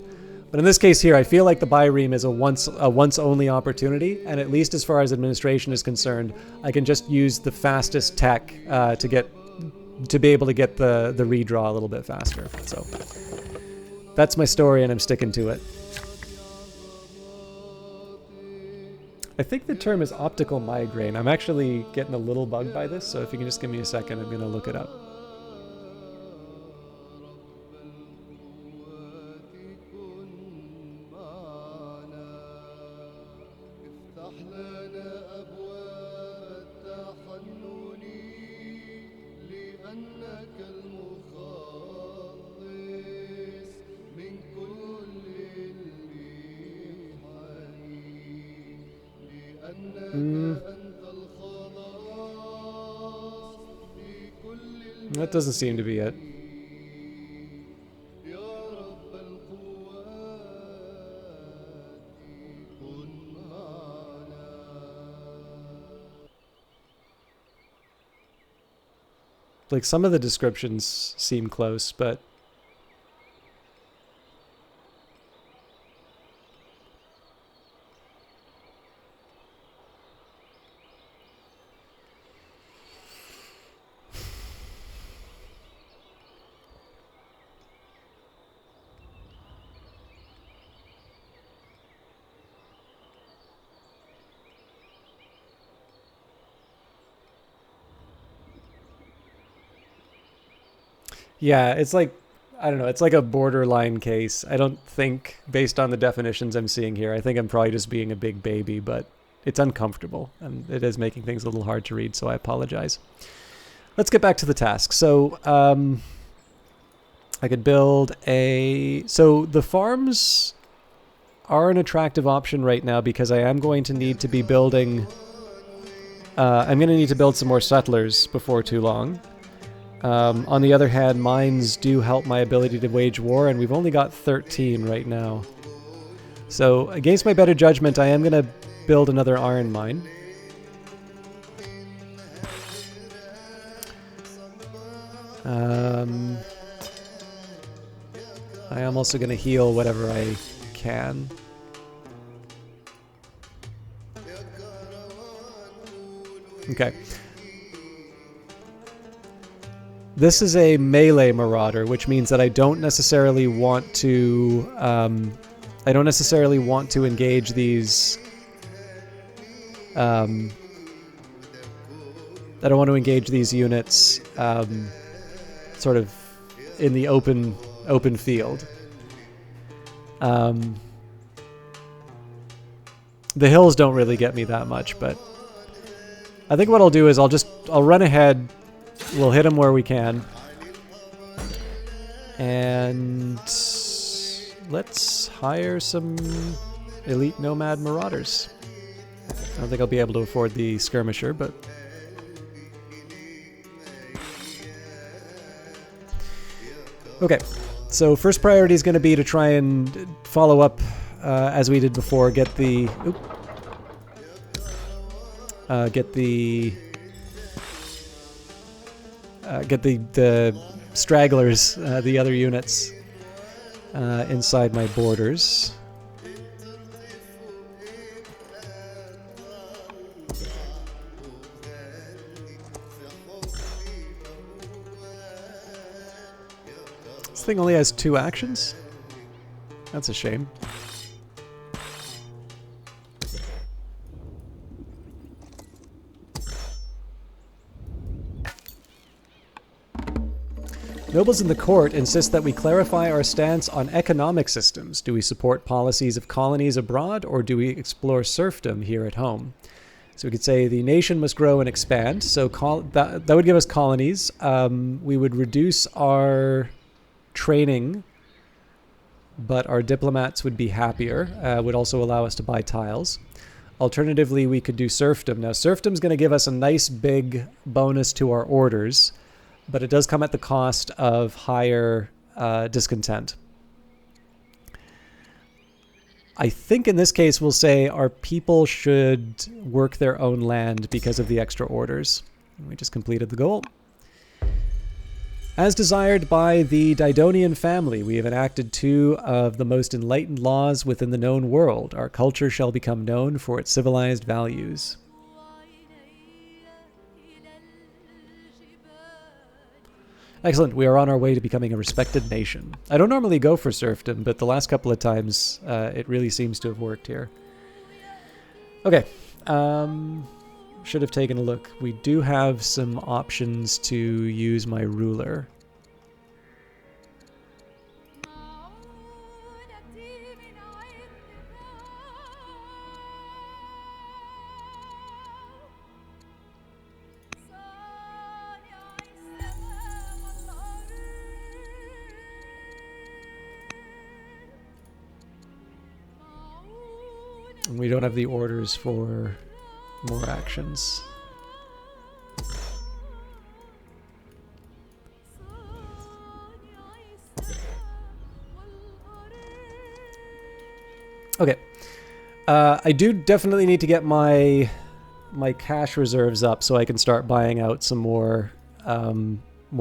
But in this case here, I feel like the bireme is a once only opportunity, and at least as far as administration is concerned, I can just use the fastest tech to be able to get the redraw a little bit faster. So that's my story, and I'm sticking to it. I think the term is optical migraine. I'm actually getting a little bugged by this, so if you can just give me a second, I'm going to look it up. That doesn't seem to be it. Like, some of the descriptions seem close, but Yeah, it's like, I don't know, it's like a borderline case. I don't think, based on the definitions I'm seeing here, I think I'm probably just being a big baby, but it's uncomfortable, and it is making things a little hard to read, so I apologize. Let's get back to the task. So, I could build a... So the farms are an attractive option right now because I am going to need to be building... I'm going to need to build some more settlers before too long. On the other hand, mines do help my ability to wage war, and we've only got 13 right now. So, against my better judgment, I am going to build another iron mine. I am also going to heal whatever I can. Okay. This is a melee marauder, which means that I don't necessarily want to... engage these... I don't want to engage these units sort of in the open field. The hills don't really get me that much, but I think what I'll do is I'll run ahead. We'll hit them where we can. And let's hire some elite nomad marauders. I don't think I'll be able to afford the skirmisher, but... Okay, so first priority is going to be to try and follow up as we did before, get the stragglers, the other units inside my borders. This thing only has 2 actions? That's a shame. Nobles in the court insist that we clarify our stance on economic systems. Do we support policies of colonies abroad, or do we explore serfdom here at home? So we could say the nation must grow and expand. So that would give us colonies. We would reduce our training, but our diplomats would be happier. Would also allow us to buy tiles. Alternatively, we could do serfdom. Now, serfdom is going to give us a nice big bonus to our orders, but it does come at the cost of higher discontent. I think in this case we'll say our people should work their own land because of the extra orders. We just completed the goal. As desired by the Didonian family, we have enacted 2 of the most enlightened laws within the known world. Our culture shall become known for its civilized values. Excellent. We are on our way to becoming a respected nation. I don't normally go for serfdom, but the last couple of times it really seems to have worked here. Okay. Should have taken a look. We do have some options to use my ruler. And we don't have the orders for more actions. Okay. I do definitely need to get my cash reserves up so I can start buying out some more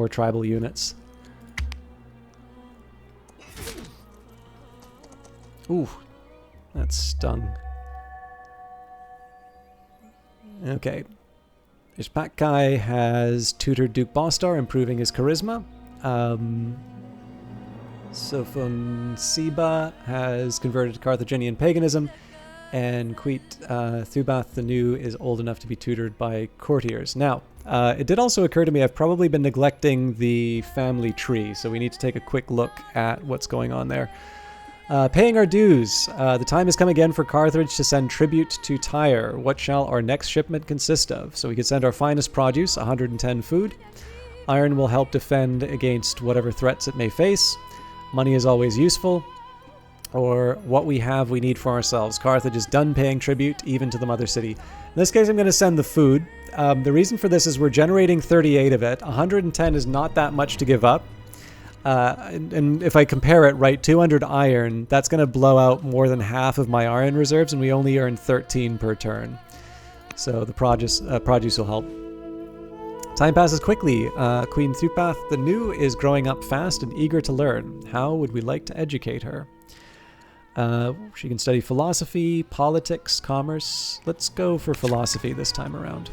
tribal units. Ooh, that stung. Okay. Ishpakai has tutored Duke Bostar, improving his charisma. Sofon Siba has converted to Carthaginian paganism. and Queet Thubath the New is old enough to be tutored by courtiers. Now, it did also occur to me I've probably been neglecting the family tree, so we need to take a quick look at what's going on there. Paying our dues. The time has come again for Carthage to send tribute to Tyre. What shall our next shipment consist of? So we could send our finest produce, 110 food. Iron will help defend against whatever threats it may face. Money is always useful. Or what we have we need for ourselves. Carthage is done paying tribute, even to the mother city. In this case, I'm going to send the food. The reason for this is we're generating 38 of it. 110 is not that much to give up. And if I compare it, right, 200 iron, that's going to blow out more than half of my iron reserves, and we only earn 13 per turn. So the produce will help. Time passes quickly. Queen Thupath the New is growing up fast and eager to learn. How would we like to educate her? She can study philosophy, politics, commerce. Let's go for philosophy this time around.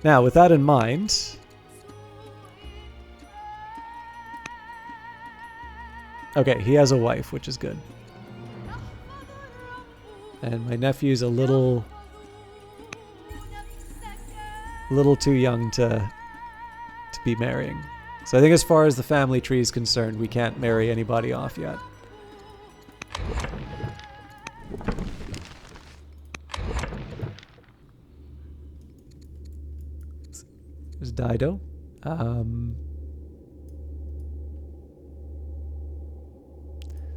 Now, with that in mind... Okay, he has a wife, which is good. And my nephew's a little too young to be marrying. So I think as far as the family tree is concerned, we can't marry anybody off yet. There's Dido.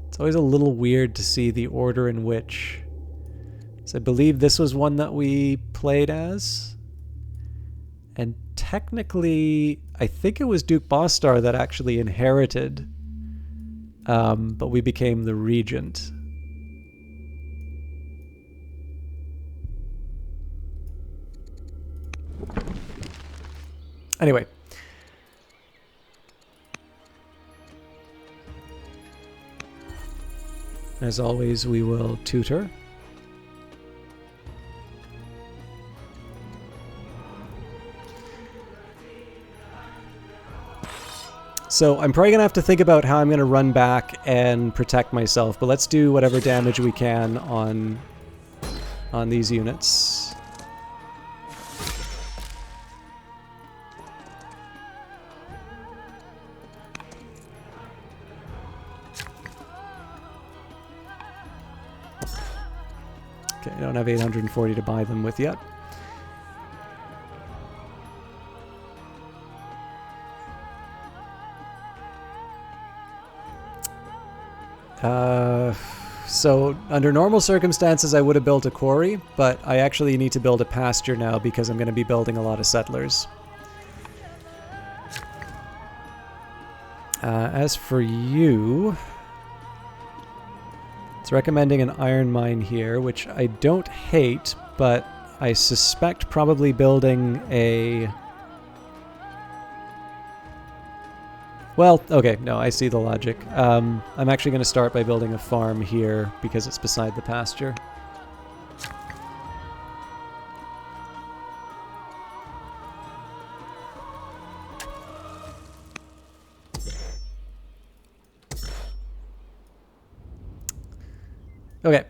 It's always a little weird to see the order in which... So I believe this was one that we played as. And technically, I think it was Duke Bostar that actually inherited. But we became the regent. Anyway. As always, we will tutor. So I'm probably going to have to think about how I'm going to run back and protect myself, but let's do whatever damage we can on these units. Okay, I don't have 840 to buy them with yet. So under normal circumstances I would have built a quarry, but I actually need to build a pasture now because I'm going to be building a lot of settlers. As for you, it's recommending an iron mine here, which I don't hate, but I suspect probably building a... Well, okay, no, I see the logic. I'm actually going to start by building a farm here because it's beside the pasture. Okay,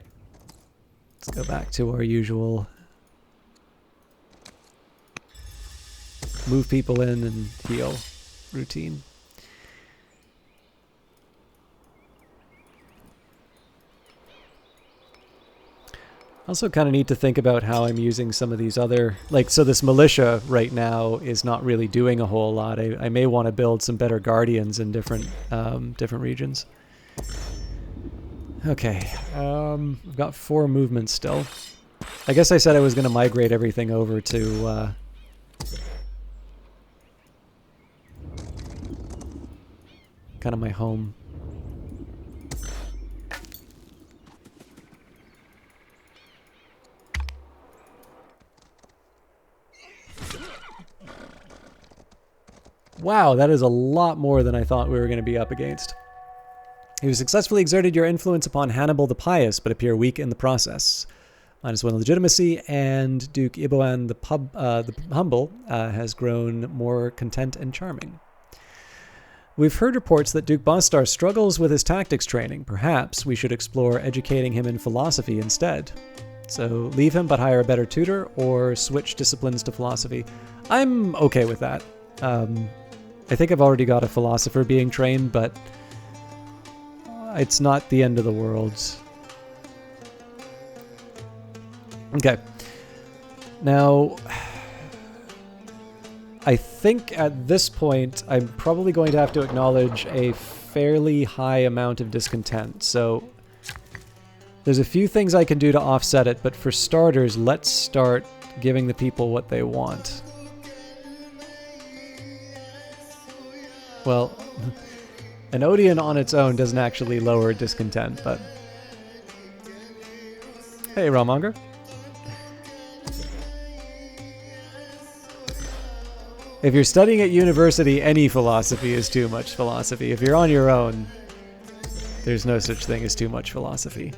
let's go back to our usual move people in and heal routine. Also kind of need to think about how I'm using some of these other, like, so this militia right now is not really doing a whole lot. I may want to build some better guardians in different regions. Okay, I've got 4 movements still. I guess I said I was going to migrate everything over to kind of my home. Wow, that is a lot more than I thought we were going to be up against. You successfully exerted your influence upon Hannibal the Pious, but appear weak in the process. -1 legitimacy, and Duke Iboan the Humble has grown more content and charming. We've heard reports that Duke Bostar struggles with his tactics training. Perhaps we should explore educating him in philosophy instead. So leave him but hire a better tutor, or switch disciplines to philosophy. I'm okay with that. I think I've already got a philosopher being trained, but it's not the end of the world. Okay. Now, I think at this point, I'm probably going to have to acknowledge a fairly high amount of discontent. So there's a few things I can do to offset it, but for starters, let's start giving the people what they want. Well, an Odeon on its own doesn't actually lower discontent, but... Hey, Realmonger. If you're studying at university, any philosophy is too much philosophy. If you're on your own, there's no such thing as too much philosophy.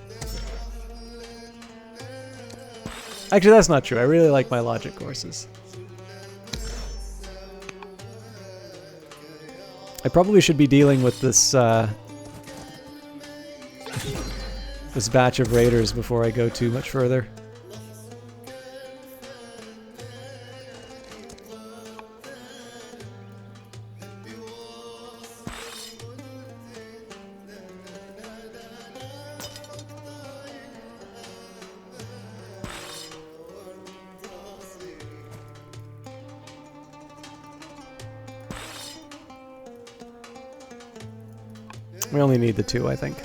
Actually, that's not true. I really like my logic courses. I probably should be dealing with this this batch of raiders before I go too much further. We only need the 2, I think.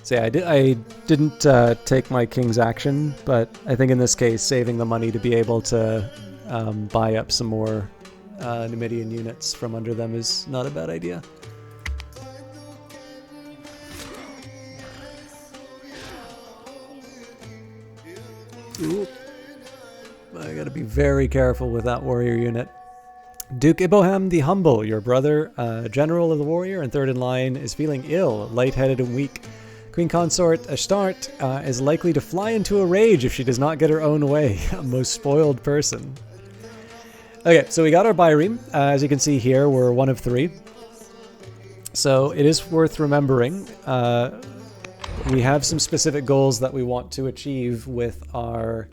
So yeah, I didn't take my king's action, but I think in this case, saving the money to be able to buy up some more Numidian units from under them is not a bad idea. Ooh. I gotta be very careful with that warrior unit. Duke Iboham the Humble, your brother, general of the warrior and third in line, is feeling ill, lightheaded and weak. Queen Consort Ashtart is likely to fly into a rage if she does not get her own way. A most spoiled person. Okay, so we got our Byreme. As you can see here, we're 1 of 3. So it is worth remembering we have some specific goals that we want to achieve with our...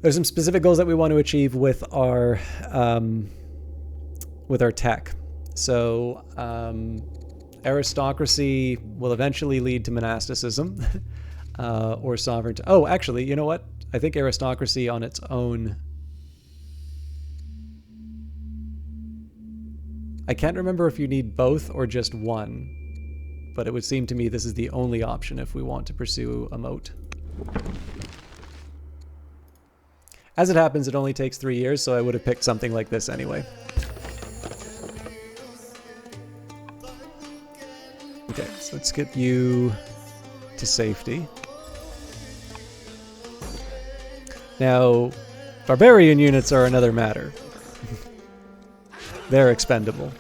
There's some specific goals that we want to achieve with our tech. So aristocracy will eventually lead to monasticism or sovereignty. Oh, actually, you know what? I think aristocracy on its own... I can't remember if you need both or just one. But it would seem to me this is the only option if we want to pursue a moat. As it happens, it only takes 3 years, so I would have picked something like this anyway. Okay, so let's get you to safety. Now, barbarian units are another matter. They're expendable.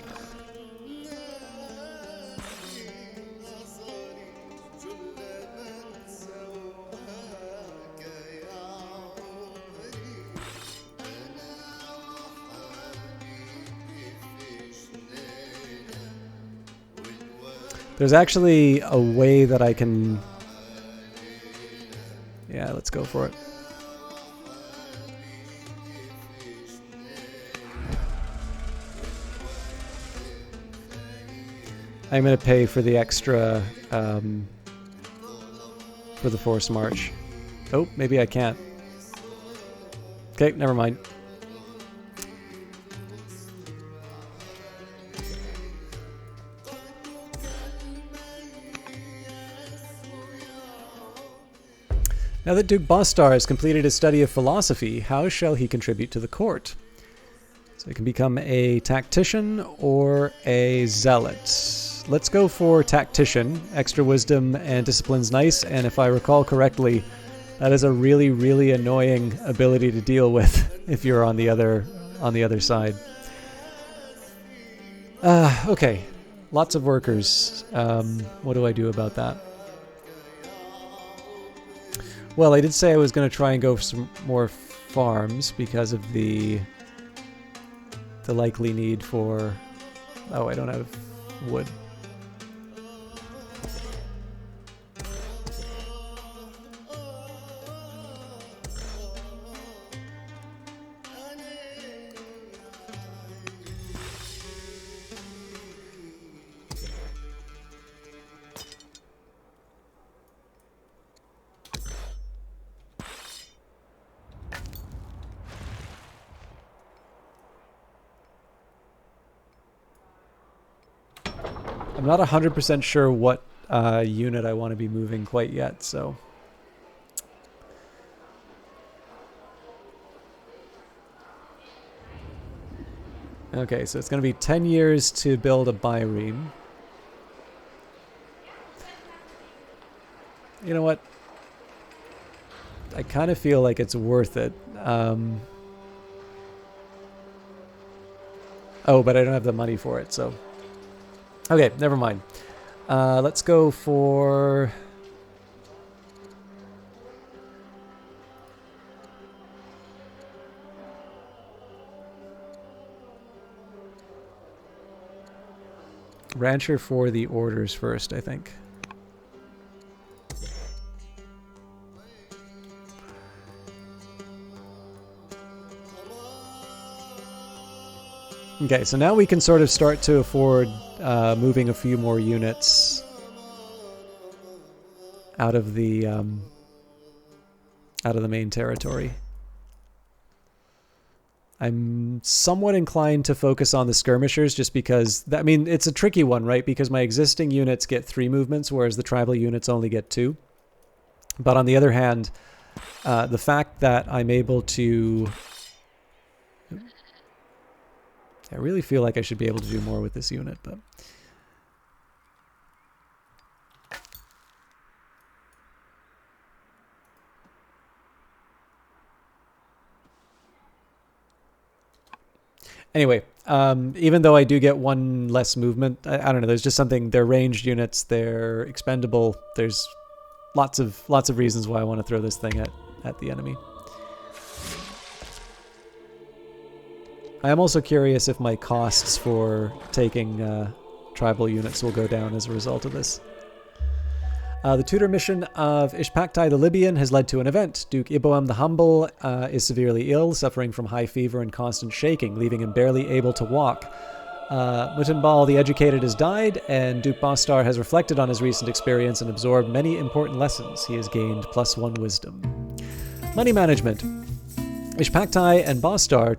There's actually a way that I can... Yeah, let's go for it. I'm going to pay for the extra, for the forced march. Oh, maybe I can't. Okay, never mind. Now that Duke Bostar has completed his study of philosophy, how shall he contribute to the court? So he can become a tactician or a zealot. Let's go for tactician. Extra wisdom and discipline's nice, and if I recall correctly, that is a really, really annoying ability to deal with if you're on the other side. Okay. Lots of workers. What do I do about that? Well, I did say I was going to try and go for some more farms because of the likely need for... Oh, I don't have wood. I'm not 100% sure what unit I want to be moving quite yet, so... Okay, so it's going to be 10 years to build a bireme. You know what? I kind of feel like it's worth it. Oh, but I don't have the money for it, so... Okay, never mind. Let's go for... Rancher for the orders first, I think. Okay, so now we can sort of start to afford moving a few more units out of the main territory. I'm somewhat inclined to focus on the skirmishers just because, I mean, it's a tricky one, right? Because my existing units get 3 movements, whereas the tribal units only get 2. But on the other hand, the fact that I'm able to... I really feel like I should be able to do more with this unit, but... Anyway, even though I do get 1 less movement, I don't know, there's just something, they're ranged units, they're expendable, there's lots of reasons why I want to throw this thing at the enemy. I am also curious if my costs for taking tribal units will go down as a result of this. The tutor mission of Ishpaktai the Libyan has led to an event. Duke Iboam the Humble is severely ill, suffering from high fever and constant shaking, leaving him barely able to walk. Mutanbal the Educated has died, and Duke Bostar has reflected on his recent experience and absorbed many important lessons. He has gained +1 wisdom. Money management. Ishpaktai and Bostar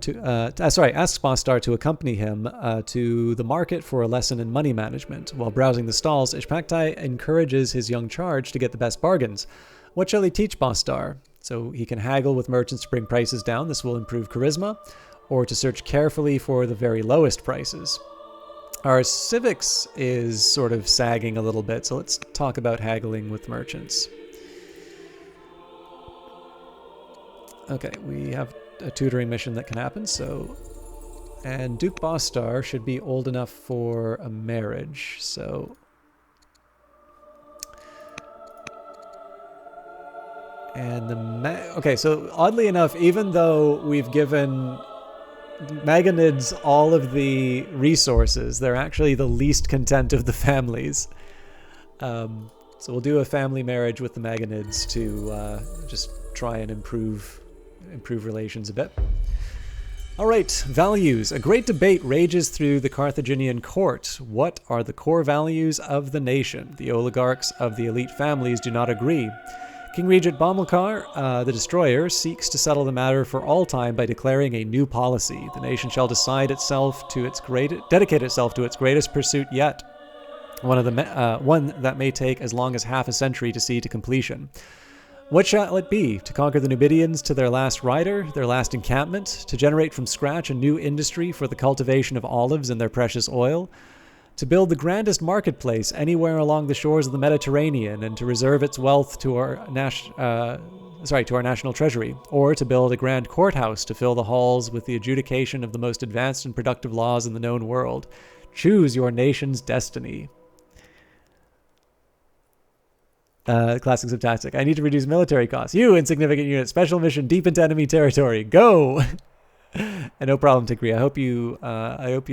asks Bostar to accompany him to the market for a lesson in money management. While browsing the stalls, Ishpaktai encourages his young charge to get the best bargains. What shall he teach Bostar? So he can haggle with merchants to bring prices down. This will improve charisma, or to search carefully for the very lowest prices. Our civics is sort of sagging a little bit, so let's talk about haggling with merchants. Okay, we have a tutoring mission that can happen, so... And Duke Bostar should be old enough for a marriage, so... And the... Okay, so oddly enough, even though we've given Maganids all of the resources, they're actually the least content of the families. So we'll do a family marriage with the Maganids to just try and improve relations a bit. All right, values. A great debate rages through the Carthaginian court. What are the core values of the nation? The oligarchs of the elite families do not agree. King Regent Bomilcar, the Destroyer, seeks to settle the matter for all time by declaring a new policy. The nation shall dedicate itself to its greatest pursuit yet, one that may take as long as half a century to see to completion. What shall it be? To conquer the Numidians to their last rider, their last encampment, to generate from scratch a new industry for the cultivation of olives and their precious oil, to build the grandest marketplace anywhere along the shores of the Mediterranean, and to reserve its wealth to our national treasury, or to build a grand courthouse to fill the halls with the adjudication of the most advanced and productive laws in the known world. Choose your nation's destiny. Classics of tactic. I need to reduce military costs. You, insignificant unit. Special mission deep into enemy territory. Go! And no problem, Tikri. I hope you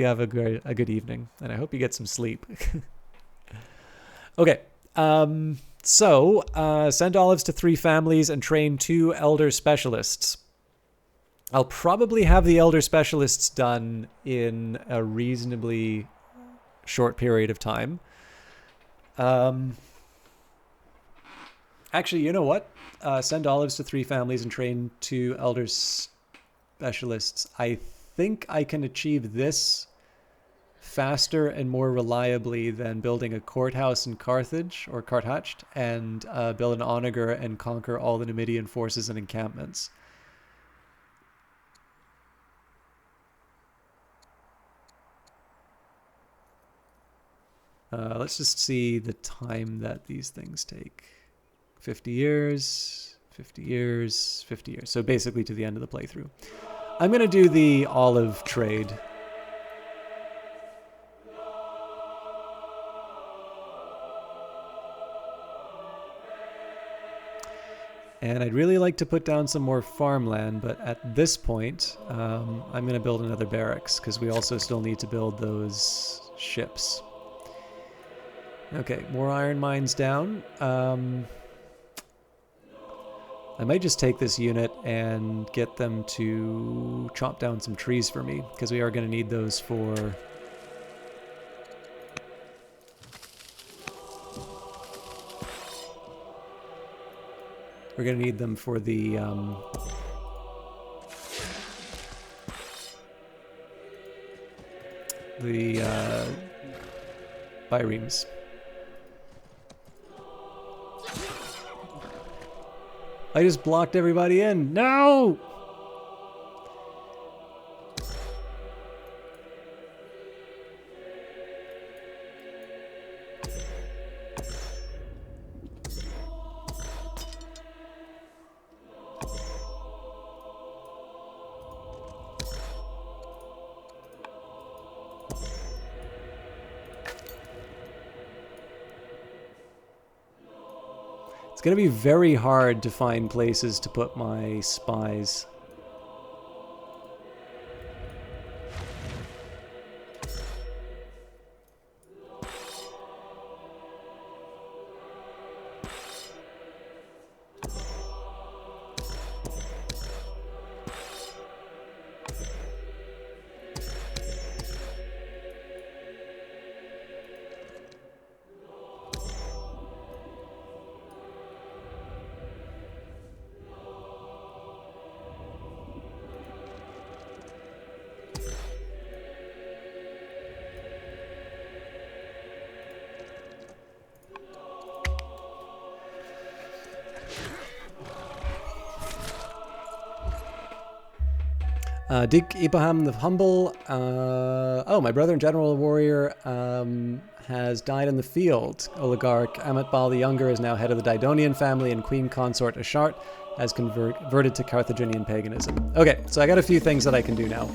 have a good evening. And I hope you get some sleep. Okay. So, send olives to 3 families and train 2 elder specialists. I'll probably have the elder specialists done in a reasonably short period of time. Actually, you know what? Send olives to 3 families and train 2 elder specialists. I think I can achieve this faster and more reliably than building a courthouse in Carthage or Carthage and build an onager and conquer all the Numidian forces and encampments. Let's just see the time that these things take. 50 years, 50 years, 50 years. So basically to the end of the playthrough. I'm going to do the olive trade. And I'd really like to put down some more farmland, but at this point, I'm going to build another barracks, because we also still need to build those ships. Okay, more iron mines down. I might just take this unit and get them to chop down some trees for me, because we are going to need those for... We're going to need them for the... biremes. I just blocked everybody in. No! It's going to be very hard to find places to put my spies. Duke Ibrahim the Humble. Oh, my brother and general warrior has died in the field. Oligarch Amitbal the Younger is now head of the Didonian family, and Queen Consort Ashart has converted to Carthaginian paganism. Okay, so I got a few things that I can do now.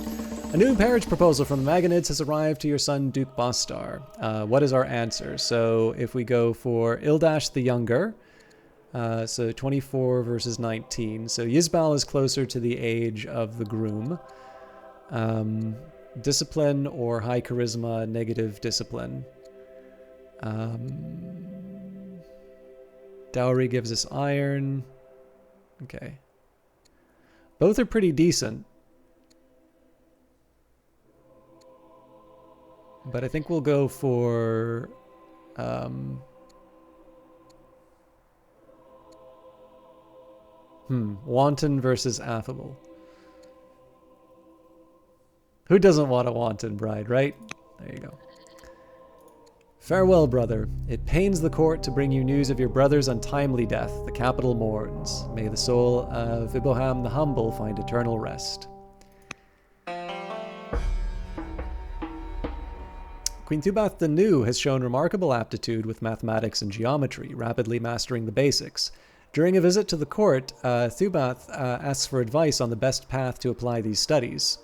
A new marriage proposal from the Magonids has arrived to your son, Duke Bostar. What is our answer? So if we go for Ildash the Younger, so 24 versus 19. So Yisbal is closer to the age of the groom. Discipline or high charisma, negative discipline. Dowry gives us iron. Okay. Both are pretty decent. But I think we'll go for... wanton versus affable. Who doesn't want a wanton bride, right? There you go. Farewell, brother. It pains the court to bring you news of your brother's untimely death. The capital mourns. May the soul of Iboham the Humble find eternal rest. Queen Thubath the New has shown remarkable aptitude with mathematics and geometry, rapidly mastering the basics. During a visit to the court, Thubath asks for advice on the best path to apply these studies.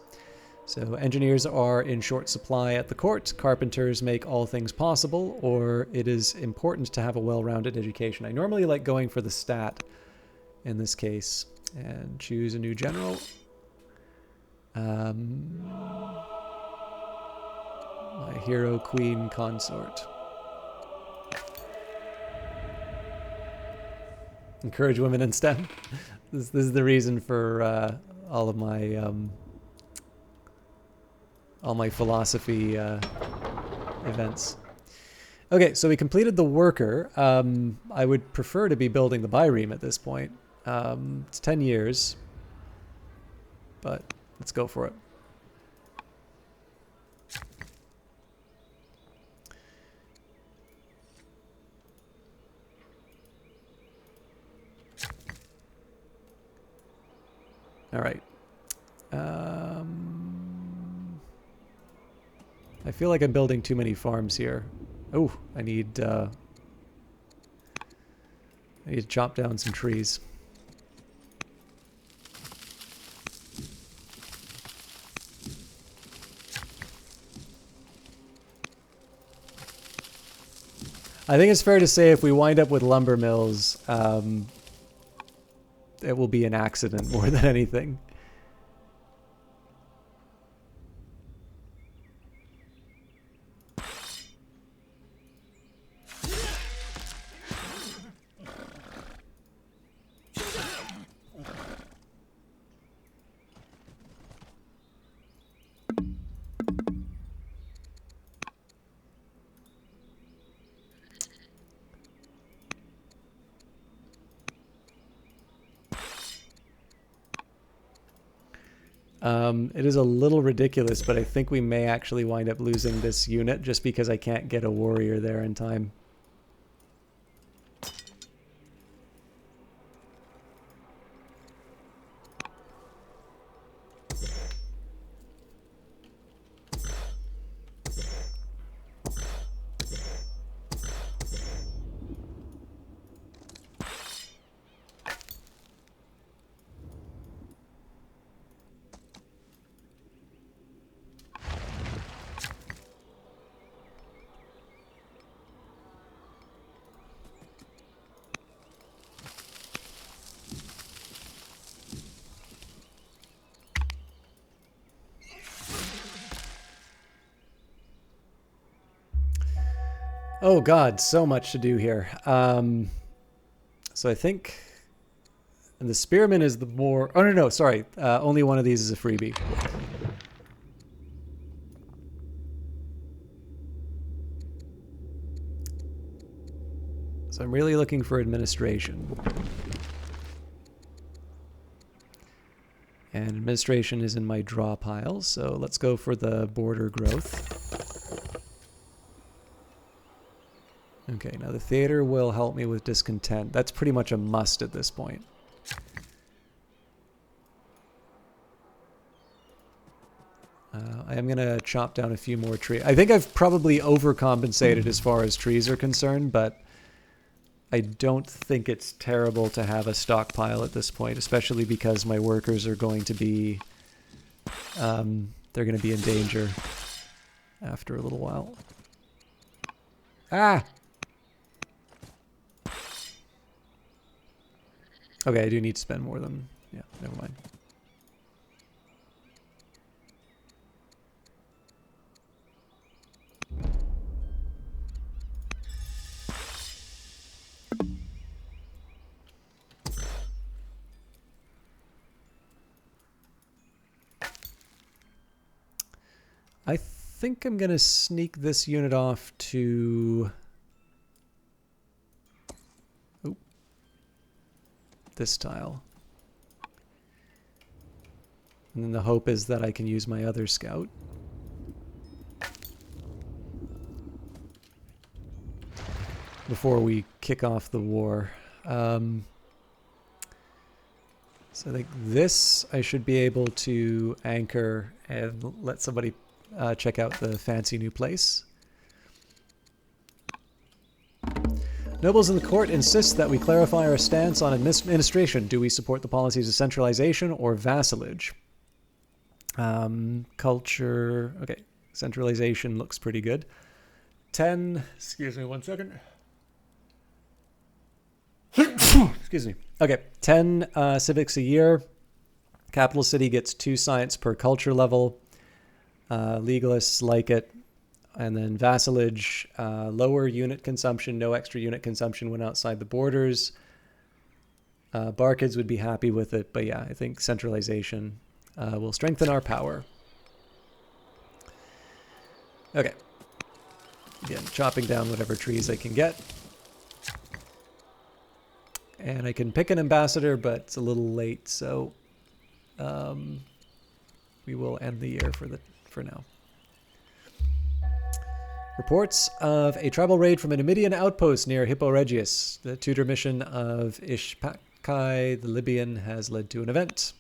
So engineers are in short supply at the court. Carpenters make all things possible, or it is important to have a well-rounded education. I normally like going for the stat in this case. And choose a new general. My hero queen consort. Encourage women in STEM. This is the reason for all my philosophy events. Okay, so we completed the worker. I would prefer to be building the bireme at this point. It's 10 years, but let's go for it. All right. I feel like I'm building too many farms here. Oh, I need to chop down some trees. I think it's fair to say if we wind up with lumber mills, it will be an accident more than anything. It is a little ridiculous, but I think we may actually wind up losing this unit just because I can't get a warrior there in time. Oh god, so much to do here. So I think... And the spearman is the more... Oh, no, sorry. Only one of these is a freebie. So I'm really looking for administration. And administration is in my draw pile, so let's go for the border growth. Okay, now the theater will help me with discontent. That's pretty much a must at this point. I am going to chop down a few more trees. I think I've probably overcompensated as far as trees are concerned, but I don't think it's terrible to have a stockpile at this point, especially because my workers are going to be... they're going to be in danger after a little while. Ah! Okay, I do need to spend more than... Yeah, never mind. I think I'm going to sneak this unit off to... Oh. This tile. And then the hope is that I can use my other scout. Before we kick off the war. So I think this I should be able to anchor and let somebody check out the fancy new place. Nobles in the court insist that we clarify our stance on administration. Do we support the policies of centralization or vassalage? Culture. Okay, centralization looks pretty good. 10. Excuse me 1 second. Excuse me. Okay, 10 civics a year. Capital City gets 2 science per culture level. Legalists like it. And then vassalage, lower unit consumption, no extra unit consumption when outside the borders. Barkids would be happy with it, but yeah, I think centralization will strengthen our power. Okay. Again, chopping down whatever trees I can get. And I can pick an ambassador, but it's a little late, so we will end the year for now. Reports of a tribal raid from a Numidian outpost near Hippo Regius. The tutor mission of Ishpakai, the Libyan, has led to an event.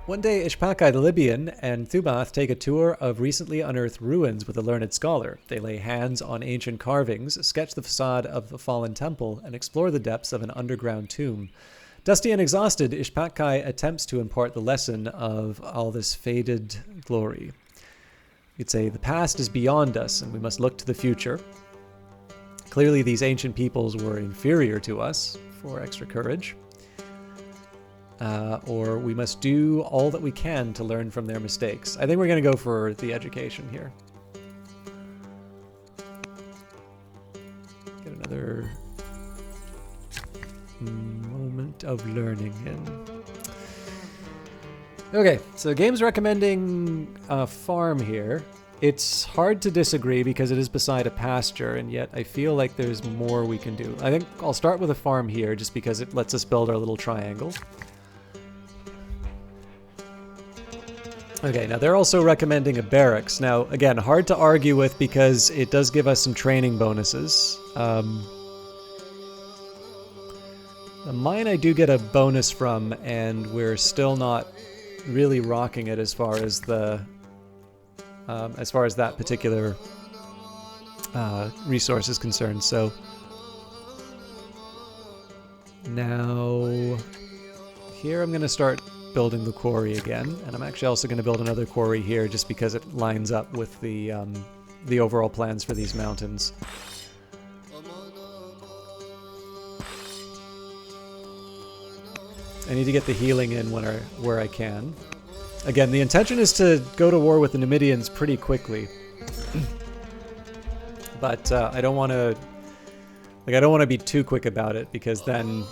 One day, Ishpakai, the Libyan, and Thubath take a tour of recently unearthed ruins with a learned scholar. They lay hands on ancient carvings, sketch the facade of the fallen temple, and explore the depths of an underground tomb. Dusty and exhausted, Ishpakai attempts to impart the lesson of all this faded glory. You'd say, the past is beyond us, and we must look to the future. Clearly, these ancient peoples were inferior to us for extra courage. Or we must do all that we can to learn from their mistakes. I think we're going to go for the education here. Get another moment of learning in. Okay, so game's recommending a farm here. It's hard to disagree because it is beside a pasture, and yet I feel like there's more we can do. I think I'll start with a farm here just because it lets us build our little triangle. Okay, now they're also recommending a barracks. Now, again, hard to argue with because it does give us some training bonuses. Mine I do get a bonus from, and we're still not really rocking it as far as the that particular resource is concerned. So now here I'm going to start building the quarry again, and I'm actually also going to build another quarry here just because it lines up with the overall plans for these mountains. I need to get the healing in where I can. Again, the intention is to go to war with the Numidians pretty quickly, but I don't want to be too quick about it because then,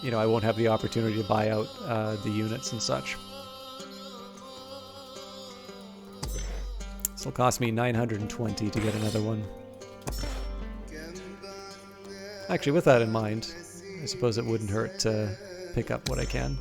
you know, I won't have the opportunity to buy out the units and such. This will cost me 920 to get another one. Actually, with that in mind, I suppose it wouldn't hurt to pick up what I can.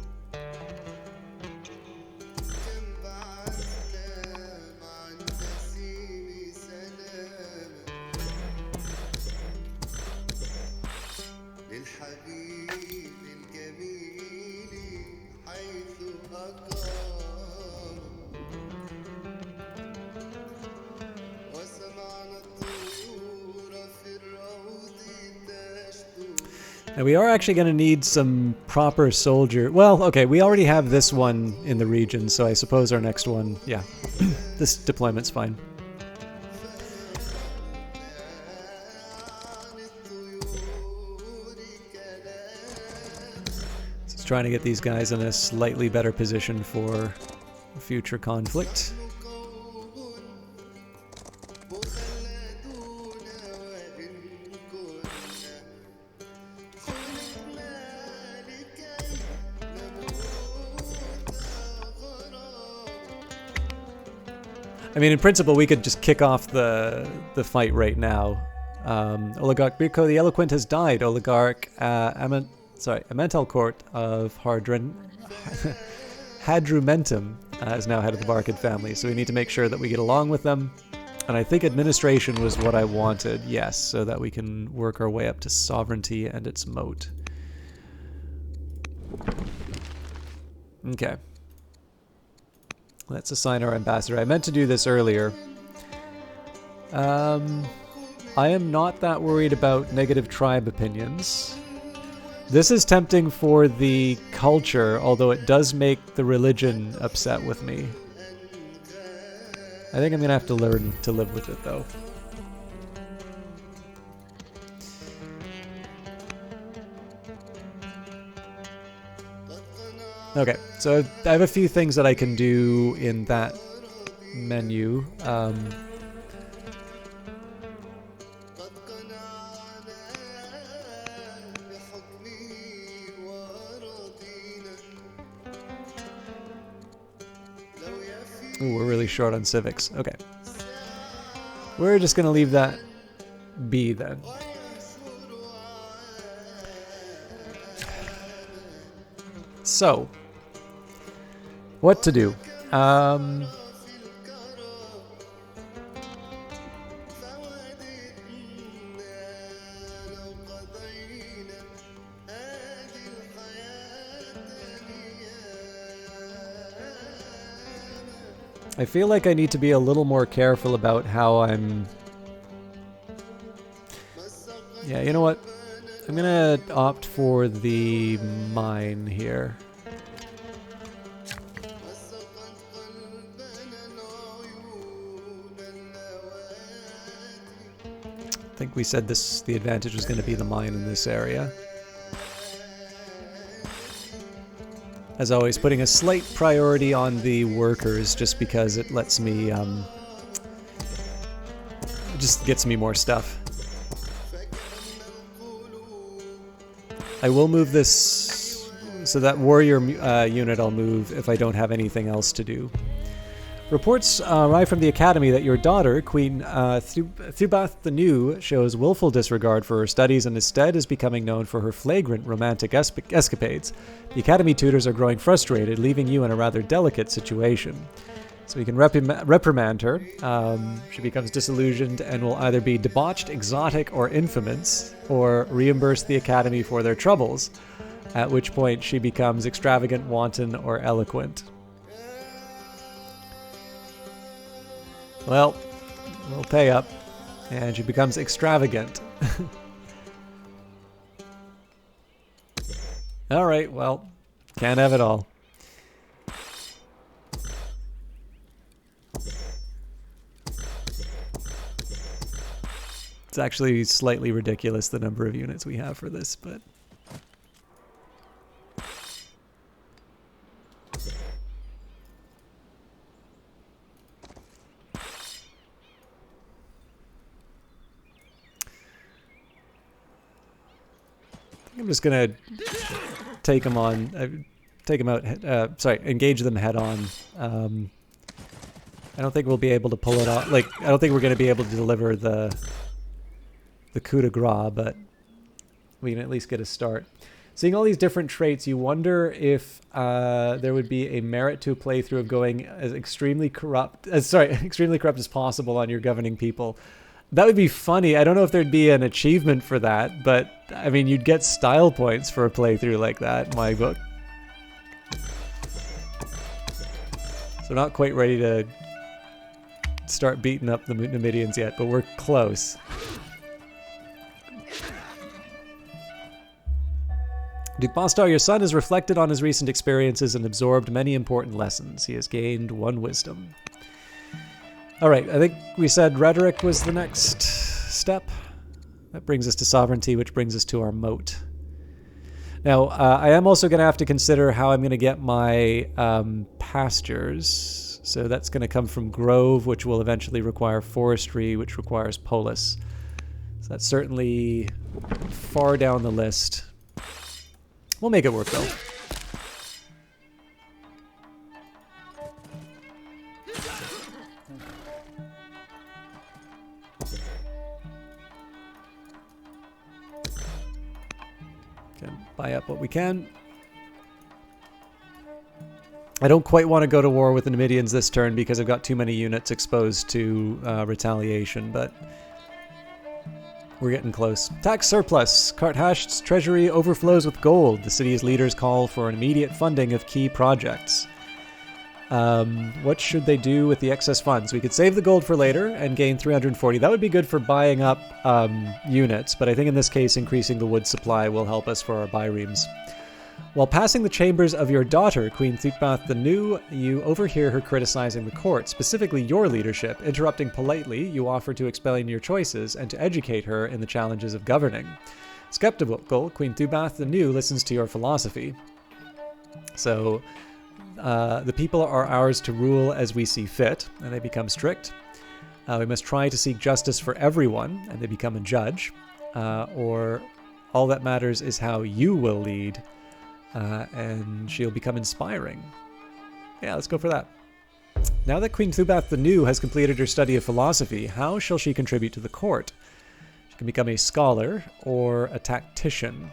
And we are actually going to need some proper soldier. Well, okay, we already have this one in the region, so I suppose our next one, yeah, this deployment's fine. Just trying to get these guys in a slightly better position for future conflict. I mean, in principle, we could just kick off the fight right now. Oligarch Birko the Eloquent has died. Oligarch Amental Court of Hadrumentum is now head of the Barkid family, so we need to make sure that we get along with them. And I think administration was what I wanted, yes, so that we can work our way up to sovereignty and its moat. Okay. Let's assign our ambassador. I meant to do this earlier. I am not that worried about negative tribe opinions. This is tempting for the culture, although it does make the religion upset with me. I think I'm going to have to learn to live with it, though. Okay, so I have a few things that I can do in that menu. Ooh, we're really short on civics. Okay. We're just going to leave that be then. So, what to do? I feel like I need to be a little more careful about how I'm... Yeah, you know what? I'm gonna opt for the mine here. I think we said this, the advantage was going to be the mine in this area. As always, putting a slight priority on the workers just because it lets me, it just gets me more stuff. I will move this, so that warrior unit I'll move if I don't have anything else to do. Reports arrive from the Academy that your daughter, Queen Thubath the New, shows willful disregard for her studies and instead is becoming known for her flagrant romantic escapades. The Academy tutors are growing frustrated, leaving you in a rather delicate situation. So we can reprimand her. She becomes disillusioned and will either be debauched, exotic, or infamous, or reimburse the Academy for their troubles, at which point she becomes extravagant, wanton, or eloquent. Well, we'll pay up, and she becomes extravagant. Alright, well, can't have it all. It's actually slightly ridiculous the number of units we have for this, but... I'm just gonna take them on, engage them head on. I don't think we'll be able to pull it off. Like, I don't think we're gonna be able to deliver the coup de grace, but we can at least get a start. Seeing all these different traits, you wonder if there would be a merit to a playthrough of going as extremely corrupt as possible on your governing people. That would be funny. I don't know if there'd be an achievement for that, but I mean, you'd get style points for a playthrough like that in my book. So not quite ready to start beating up the Numidians yet, but we're close. Duke Bostar, your son has reflected on his recent experiences and absorbed many important lessons. He has gained 1 wisdom. Alright, I think we said rhetoric was the next step. That brings us to sovereignty, which brings us to our moat. Now, I am also going to have to consider how I'm going to get my pastures. So that's going to come from grove, which will eventually require forestry, which requires polis. So that's certainly far down the list. We'll make it work, though. Can buy up what we can. I don't quite want to go to war with the Numidians this turn because I've got too many units exposed to retaliation, but we're getting close. Tax surplus. Karthash's treasury overflows with gold. The city's leaders call for an immediate funding of key projects. What should they do with the excess funds? We could save the gold for later and gain 340. That would be good for buying up units, but I think in this case increasing the wood supply will help us for our biremes. While passing the chambers of your daughter, Queen Thutbath the New, you overhear her criticizing the court, specifically your leadership. Interrupting politely, you offer to explain your choices and to educate her in the challenges of governing. Skeptical, Queen Thutbath the New listens to your philosophy. So, the people are ours to rule as we see fit, and they become strict. We must try to seek justice for everyone, and they become a judge. Or all that matters is how you will lead, and she'll become inspiring. Yeah, let's go for that. Now that Queen Thutbath the New has completed her study of philosophy, how shall she contribute to the court? She can become a scholar or a tactician.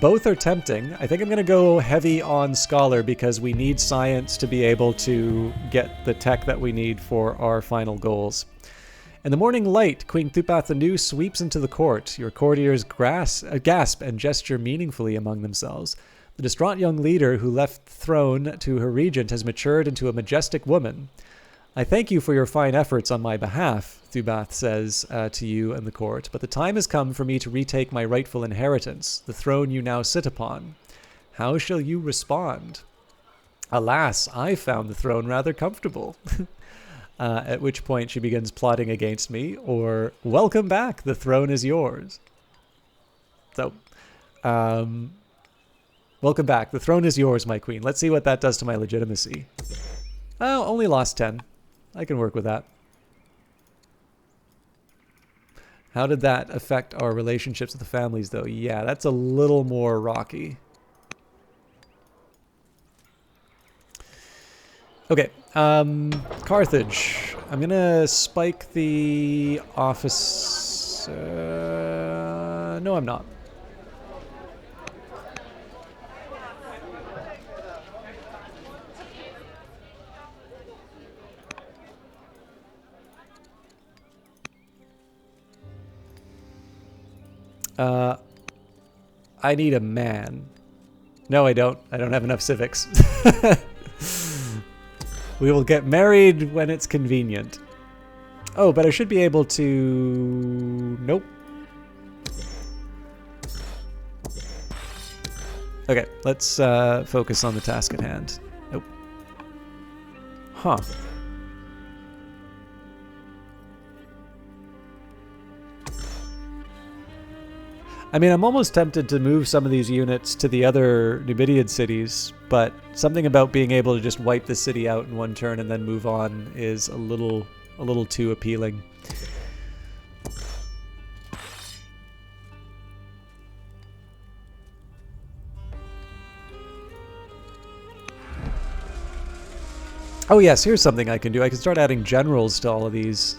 Both are tempting. I think I'm going to go heavy on scholar because we need science to be able to get the tech that we need for our final goals. In the morning light, Queen Thutbath the New sweeps into the court. Your courtiers gasp and gesture meaningfully among themselves. The distraught young leader who left the throne to her regent has matured into a majestic woman. I thank you for your fine efforts on my behalf, Thutbath says to you and the court, but the time has come for me to retake my rightful inheritance, the throne you now sit upon. How shall you respond? Alas, I found the throne rather comfortable. At which point she begins plotting against me, or, welcome back, the throne is yours. So, welcome back, the throne is yours, my queen. Let's see what that does to my legitimacy. Oh, only lost 10. I can work with that. How did that affect our relationships with the families, though? Yeah, that's a little more rocky. Okay, Carthage. I'm gonna spike the office. No, I'm not. I need a man. No, I don't. I don't have enough civics. We will get married when it's convenient. Oh, but I should be able to... Nope. Okay, let's focus on the task at hand. Nope. Huh. I mean, I'm almost tempted to move some of these units to the other Numidian cities, but something about being able to just wipe the city out in one turn and then move on is a little too appealing. Oh yes, here's something I can do. I can start adding generals to all of these.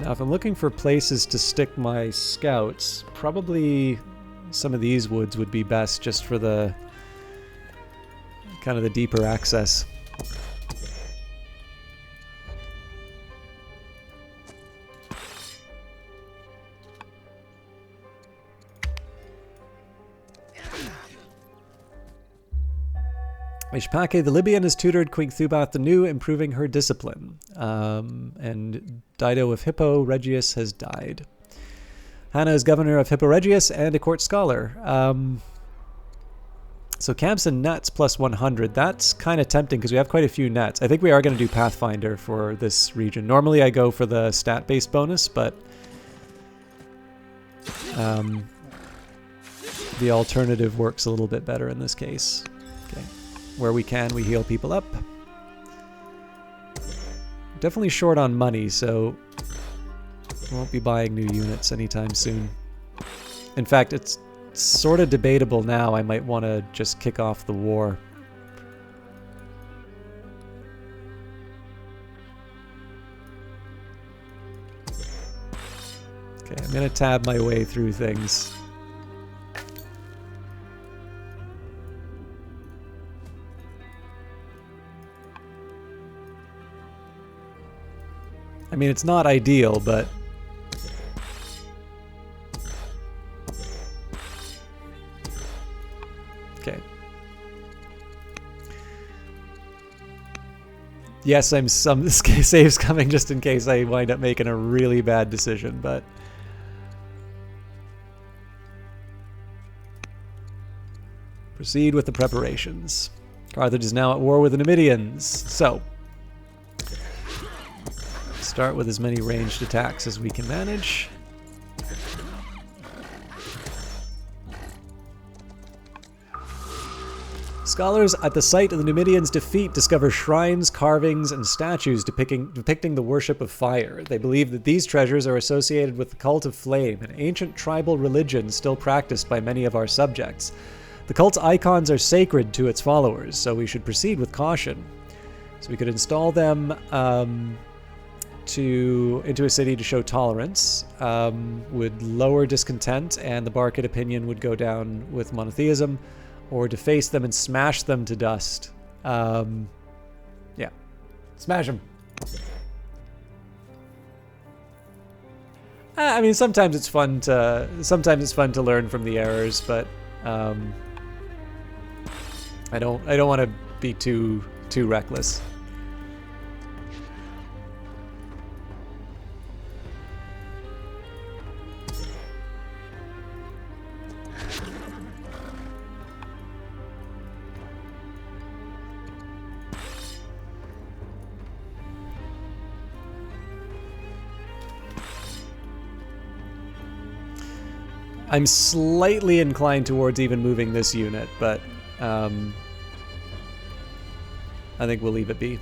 Now if I'm looking for places to stick my scouts, probably some of these woods would be best just for the kind of the deeper access. Ishpake the Libyan has tutored Queen Thutbath the New, improving her discipline. And Dido of Hippo Regius has died. Hannah is governor of Hippo Regius and a court scholar. So camps and nets plus 100. That's kind of tempting because we have quite a few nets. I think we are going to do Pathfinder for this region. Normally I go for the stat-based bonus, but the alternative works a little bit better in this case. Okay. Where we can, we heal people up. Definitely short on money, so won't be buying new units anytime soon. In fact, it's sort of debatable now. I might want to just kick off the war. Okay, I'm going to tab my way through things. I mean, it's not ideal, but... Okay. Yes, this save's coming just in case I wind up making a really bad decision, but... Proceed with the preparations. Carthage is now at war with the Numidians, so... Start with as many ranged attacks as we can manage. Scholars at the site of the Numidians' defeat discover shrines, carvings, and statues depicting the worship of fire. They believe that these treasures are associated with the cult of flame, an ancient tribal religion still practiced by many of our subjects. The cult's icons are sacred to its followers, so we should proceed with caution. So we could install them into a city to show tolerance, would lower discontent, and the Barcid opinion would go down with monotheism, or deface them and smash them to dust. Yeah. Smash them. I mean, sometimes it's fun to learn from the errors, but I don't want to be too reckless. I'm slightly inclined towards even moving this unit, but I think we'll leave it be.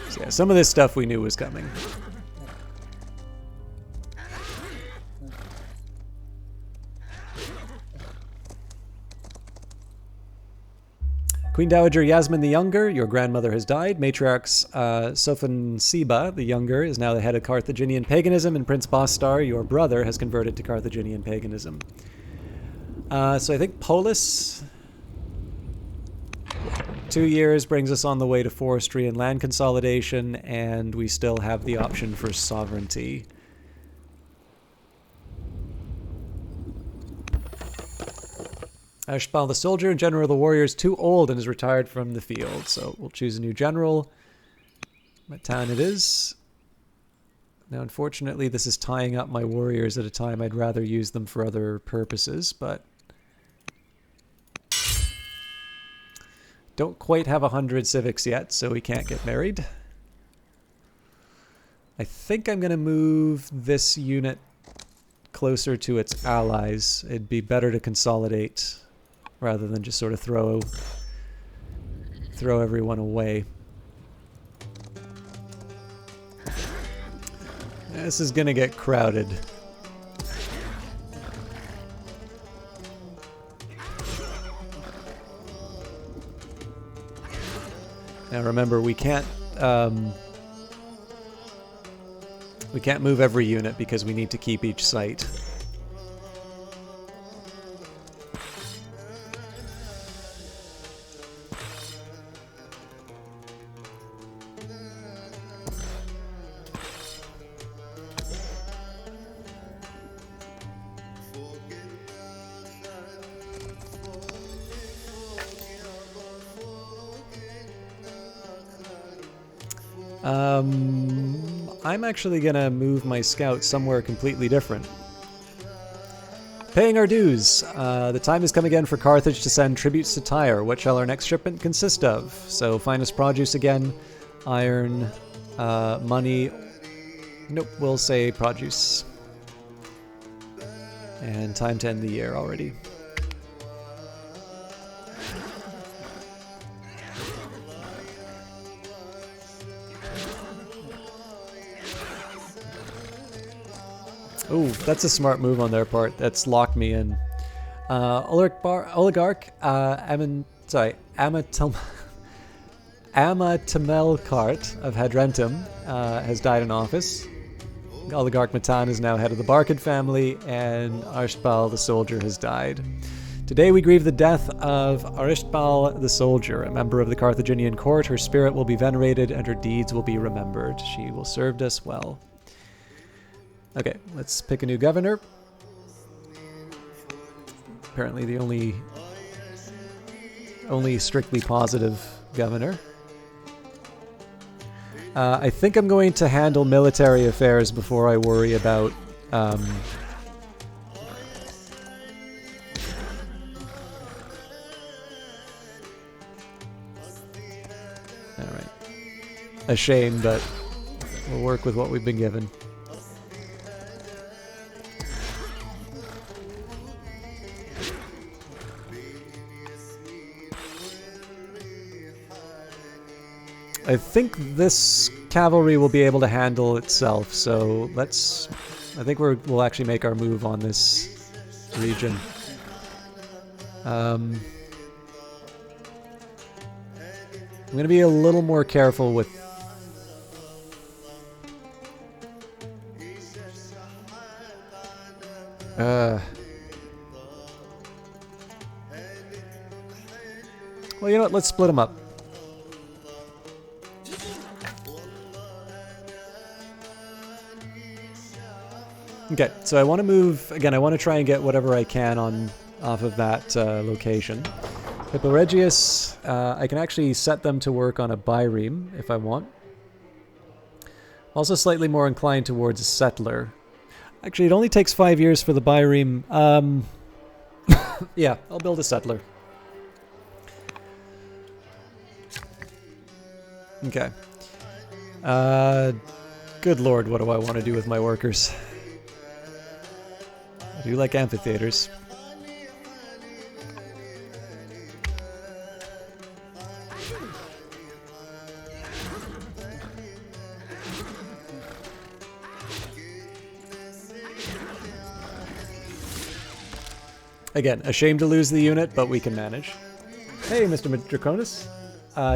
So yeah, some of this stuff we knew was coming. Queen Dowager Yasmin the Younger, your grandmother has died. Matriarchs Sophonisba the Younger is now the head of Carthaginian paganism, and Prince Bostar, your brother, has converted to Carthaginian paganism. So I think Polis, 2 years brings us on the way to forestry and land consolidation, and we still have the option for sovereignty. Ashbal the soldier and general of the warrior is too old and is retired from the field, so we'll choose a new general. What town it is. Now, unfortunately, this is tying up my warriors at a time I'd rather use them for other purposes, but don't quite have 100 civics yet, so we can't get married. I think I'm going to move this unit closer to its allies. It'd be better to consolidate rather than just sort of throw everyone away. This is going to get crowded. Now remember, we can't move every unit because we need to keep each site. I'm actually gonna move my scouts somewhere completely different. Paying our dues. The time has come again for Carthage to send tributes to Tyre. What shall our next shipment consist of? So finest produce again, iron, money. Nope, we'll say produce. And time to end the year already. Ooh, that's a smart move on their part. That's locked me in. Oligarch Amatamelkart of Hadrentum has died in office. Oligarch Matan is now head of the Barcid family, and Arshbal the soldier has died. Today we grieve the death of Aristbal the soldier, a member of the Carthaginian court. Her spirit will be venerated and her deeds will be remembered. She will serve us well. Okay, let's pick a new governor. Apparently the only strictly positive governor. I think I'm going to handle military affairs before I worry about alright. A shame, but we'll work with what we've been given. I think this cavalry will be able to handle itself, so let's... I think we'll actually make our move on this region. I'm going to be a little more careful with... Well, you know what? Let's split them up. Okay, so I want to move, again, I want to try and get whatever I can off of that location. Hipporegius, I can actually set them to work on a bireme if I want. Also slightly more inclined towards a settler. Actually, it only takes 5 years for the bireme. Yeah, I'll build a settler. Okay. Good lord, what do I want to do with my workers? I do like amphitheaters. Again, a shame to lose the unit, but we can manage. Hey, Mr. Draconis.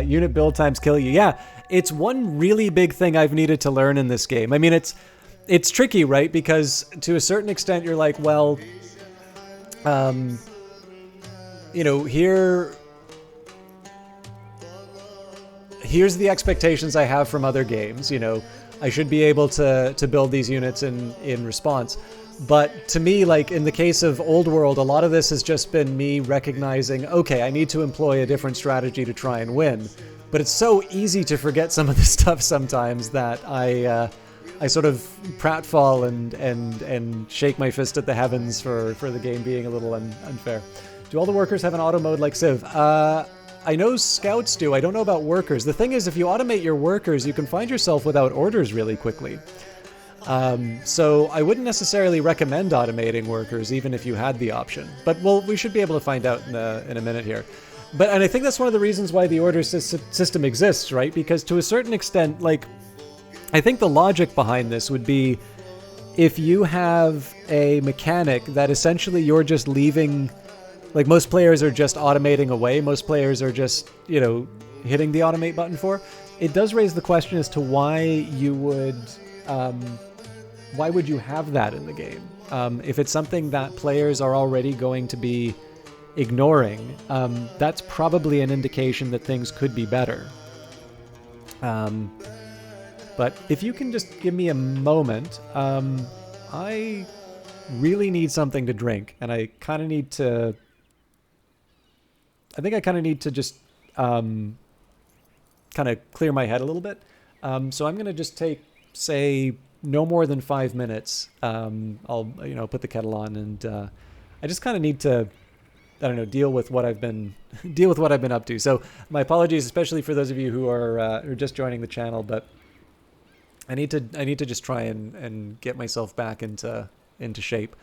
Unit build times kill you. Yeah, it's one really big thing I've needed to learn in this game. I mean, it's tricky, right? Because to a certain extent, you're like, well, you know, here's the expectations I have from other games. You know, I should be able to build these units in response. But to me, like in the case of Old World, a lot of this has just been me recognizing, okay, I need to employ a different strategy to try and win. But it's so easy to forget some of this stuff sometimes that I sort of pratfall and shake my fist at the heavens for the game being a little unfair. Do all the workers have an auto mode like Civ? I know scouts do. I don't know about workers. The thing is, if you automate your workers, you can find yourself without orders really quickly. So I wouldn't necessarily recommend automating workers, even if you had the option. But we should be able to find out in a minute here. And I think that's one of the reasons why the order system exists, right? Because to a certain extent, like, I think the logic behind this would be if you have a mechanic that essentially you're just leaving, like most players are just automating away, most players are just, you know, hitting the automate button for, it does raise the question as to why you would you have that in the game? If it's something that players are already going to be ignoring, that's probably an indication that things could be better. But if you can just give me a moment, I really need something to drink, and I kind of need to... I think I kind of need to just kind of clear my head a little bit. So I'm going to just take, say, no more than 5 minutes. I'll, you know, put the kettle on, and I just kind of need to, I don't know, deal with what I've been up to. So my apologies, especially for those of you who are just joining the channel, but I need to just try and get myself back into shape.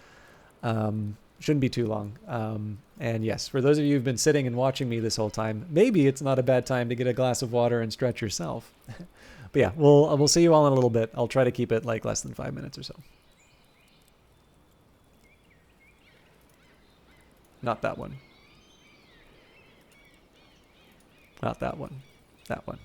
Shouldn't be too long. And yes, for those of you who've been sitting and watching me this whole time, maybe it's not a bad time to get a glass of water and stretch yourself. But yeah, we'll see you all in a little bit. I'll try to keep it like less than 5 minutes or so. Not that one. Not that one. That one.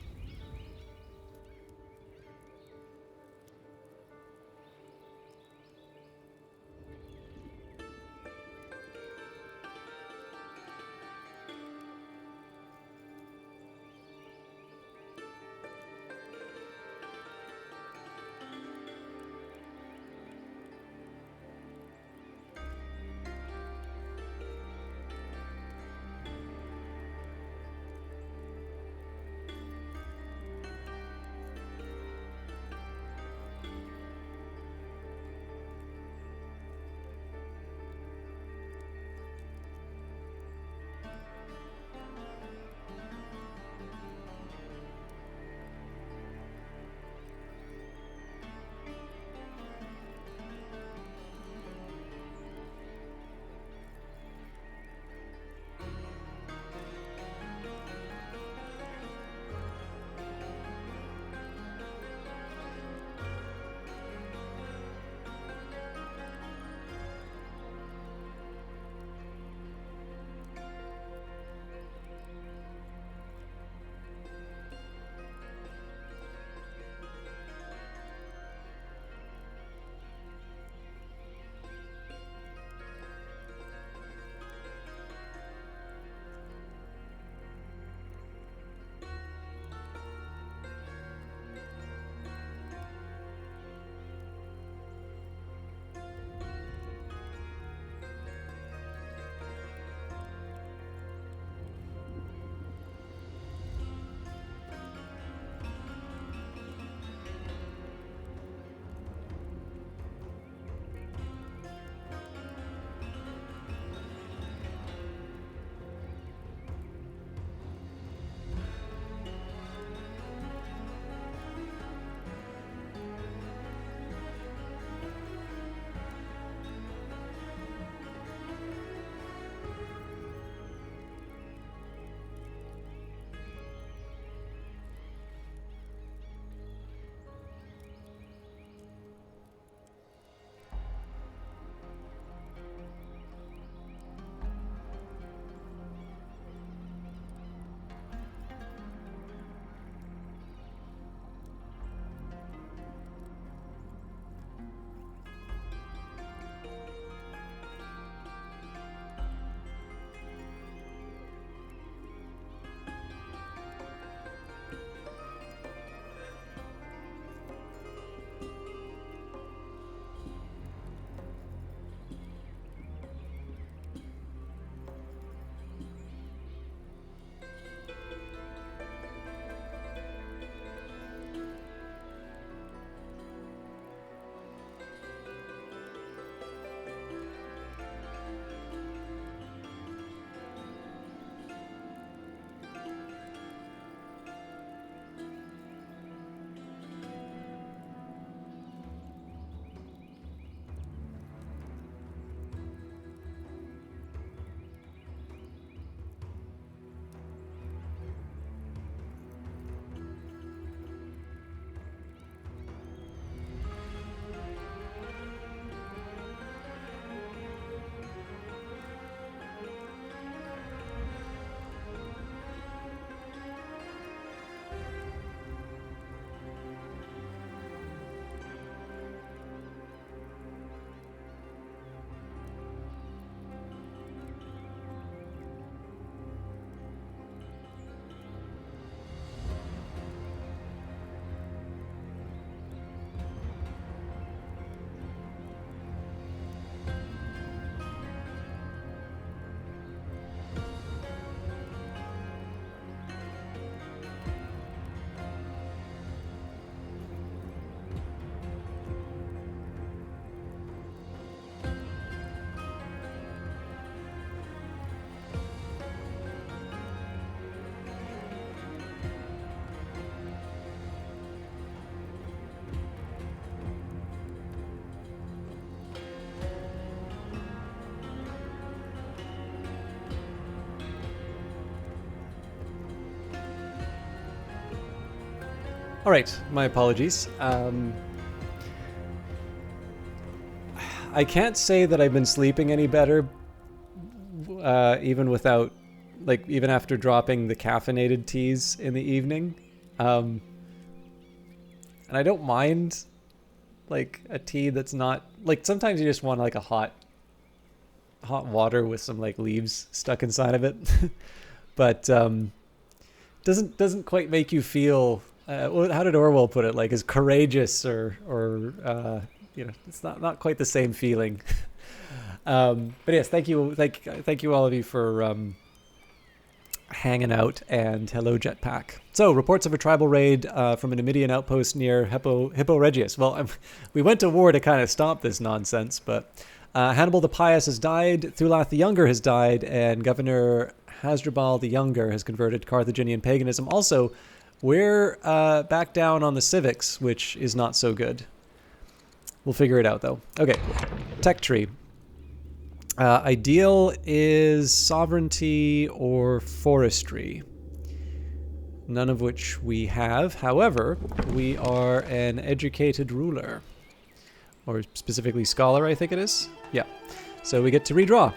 All right, my apologies. I can't say that I've been sleeping any better, even without, like, even after dropping the caffeinated teas in the evening. And I don't mind, like, a tea that's not, like, sometimes you just want, like, a hot water with some, like, leaves stuck inside of it. But doesn't quite make you feel, how did Orwell put it, like, as courageous or it's not quite the same feeling. But yes, thank you all of you for hanging out, and hello Jetpack. So, reports of a tribal raid from an Numidian outpost near Hippo Regius. Well, we went to war to kind of stop this nonsense, but Hannibal the Pious has died, Thulath the Younger has died, and Governor Hasdrubal the Younger has converted Carthaginian paganism. Also, we're back down on the civics, which is not so good. We'll figure it out, though. Okay, tech tree. Ideal is sovereignty or forestry, none of which we have. However, we are an educated ruler, or specifically scholar, I think it is. Yeah, so we get to redraw.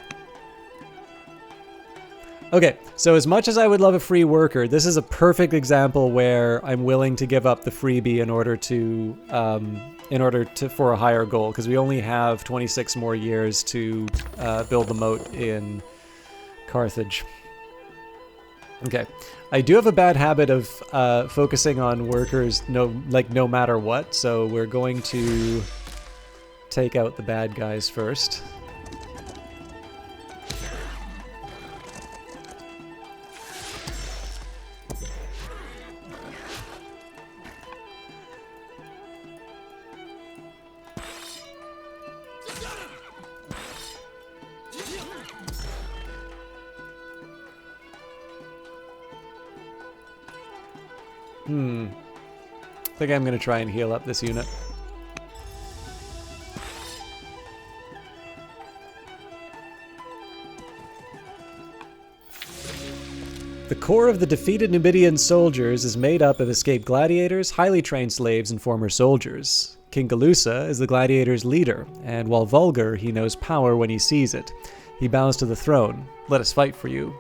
Okay, so as much as I would love a free worker, this is a perfect example where I'm willing to give up the freebie in order for a higher goal, because we only have 26 more years to build the moat in Carthage. Okay, I do have a bad habit of focusing on workers no matter what, so we're going to take out the bad guys first. I think I'm going to try and heal up this unit. The core of the defeated Numidian soldiers is made up of escaped gladiators, highly trained slaves, and former soldiers. King Galusa is the gladiators' leader, and while vulgar, he knows power when he sees it. He bows to the throne. Let us fight for you.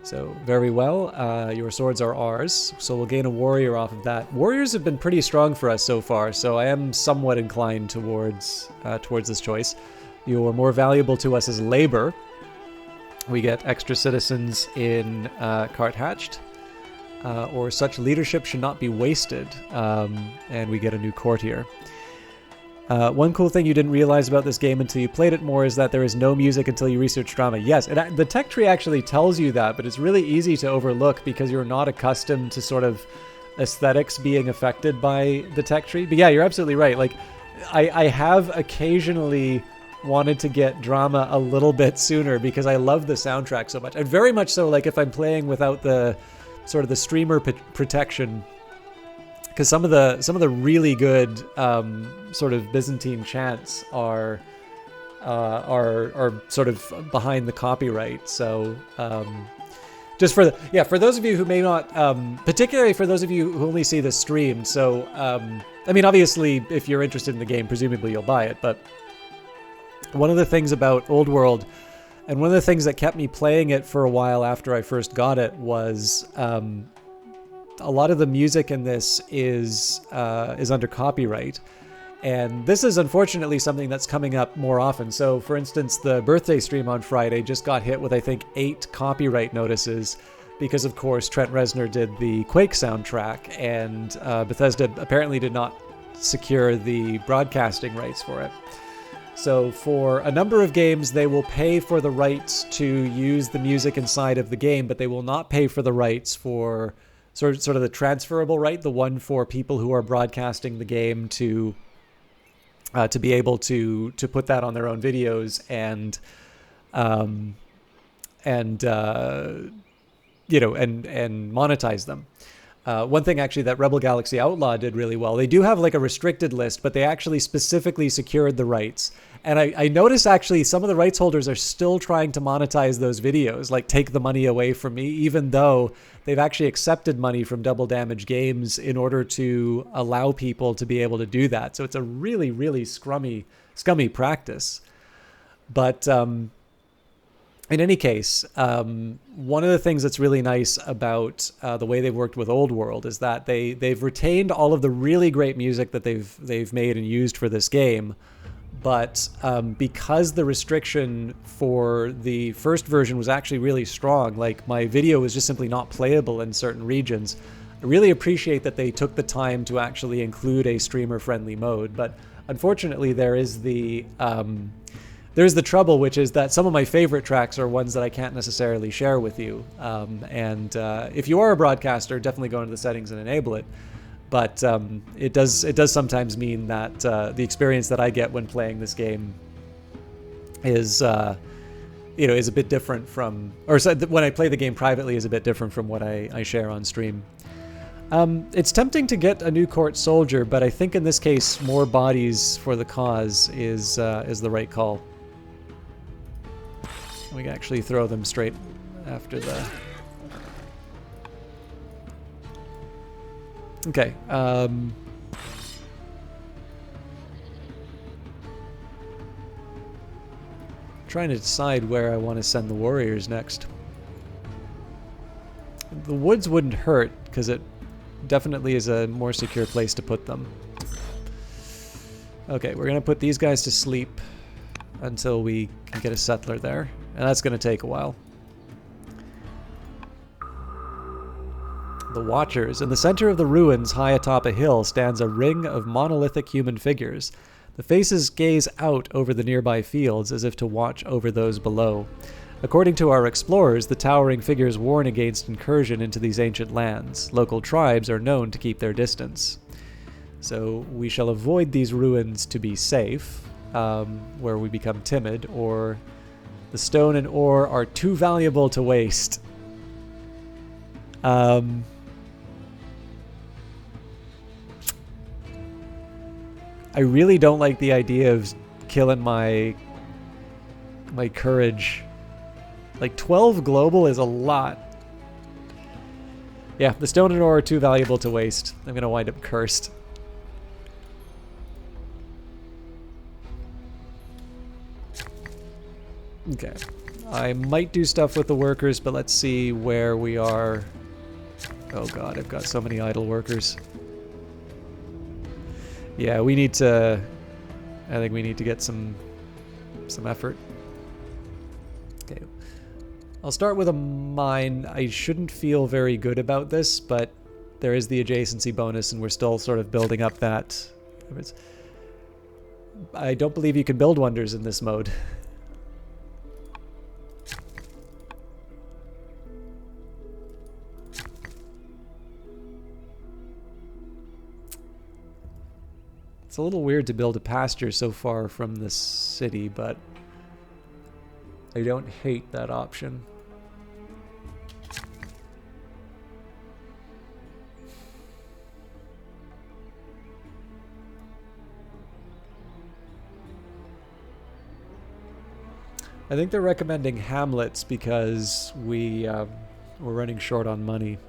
So, very well. Your swords are ours, so we'll gain a warrior off of that. Warriors have been pretty strong for us so far, so I am somewhat inclined towards this choice. You are more valuable to us as labor. We get extra citizens in Cart Hatched, or such leadership should not be wasted, and we get a new courtier. One cool thing you didn't realize about this game until you played it more is that there is no music until you research drama. Yes, the tech tree actually tells you that, but it's really easy to overlook because you're not accustomed to sort of aesthetics being affected by the tech tree. But yeah, you're absolutely right. Like, I have occasionally wanted to get drama a little bit sooner because I love the soundtrack so much. And very much so, like, if I'm playing without the sort of the streamer protection, because some of the really good sort of Byzantine chants are sort of behind the copyright. So just for those of you who may not, particularly for those of you who only see the stream. So I mean, obviously, if you're interested in the game, presumably you'll buy it. But one of the things about Old World, and one of the things that kept me playing it for a while after I first got it, was a lot of the music in this is under copyright. And this is unfortunately something that's coming up more often. So, for instance, the birthday stream on Friday just got hit with, I think, 8 copyright notices because, of course, Trent Reznor did the Quake soundtrack, and Bethesda apparently did not secure the broadcasting rights for it. So for a number of games, they will pay for the rights to use the music inside of the game, but they will not pay for the rights for sort of the transferable right, the one for people who are broadcasting the game to be able to put that on their own videos and monetize them. One thing actually that Rebel Galaxy Outlaw did really well, they do have like a restricted list, but they actually specifically secured the rights. And I notice actually some of the rights holders are still trying to monetize those videos, like take the money away from me, even though they've actually accepted money from Double Damage Games in order to allow people to be able to do that. So it's a really, really scummy practice. But in any case, one of the things that's really nice about the way they've worked with Old World is that they've retained all of the really great music that they've made and used for this game. But because the restriction for the first version was actually really strong, like my video was just simply not playable in certain regions, I really appreciate that they took the time to actually include a streamer-friendly mode. But unfortunately, there's the trouble, which is that some of my favorite tracks are ones that I can't necessarily share with you. If you are a broadcaster, definitely go into the settings and enable it. But it does sometimes mean that the experience that I get when playing this game is a bit different from, or when I play the game privately is a bit different from what I share on stream. It's tempting to get a new court soldier, but I think in this case more bodies for the cause is the right call. We can actually throw them straight after the... Okay. Trying to decide where I want to send the warriors next. The woods wouldn't hurt, because it definitely is a more secure place to put them. Okay, we're going to put these guys to sleep until we can get a settler there. And that's going to take a while. The Watchers. In the center of the ruins, high atop a hill, stands a ring of monolithic human figures. The faces gaze out over the nearby fields as if to watch over those below. According to our explorers, the towering figures warn against incursion into these ancient lands. Local tribes are known to keep their distance. So we shall avoid these ruins to be safe, where we become timid, or the stone and ore are too valuable to waste. I really don't like the idea of killing my courage. Like 12 global is a lot. Yeah, the stone and ore are too valuable to waste. I'm gonna wind up cursed. Okay. I might do stuff with the workers, but let's see where we are. Oh god, I've got so many idle workers. Yeah, we need to... I think we need to get some effort. Okay. I'll start with a mine. I shouldn't feel very good about this, but there is the adjacency bonus, and we're still sort of building up that. I don't believe you can build wonders in this mode. It's a little weird to build a pasture so far from the city, but I don't hate that option. I think they're recommending hamlets because we're running short on money.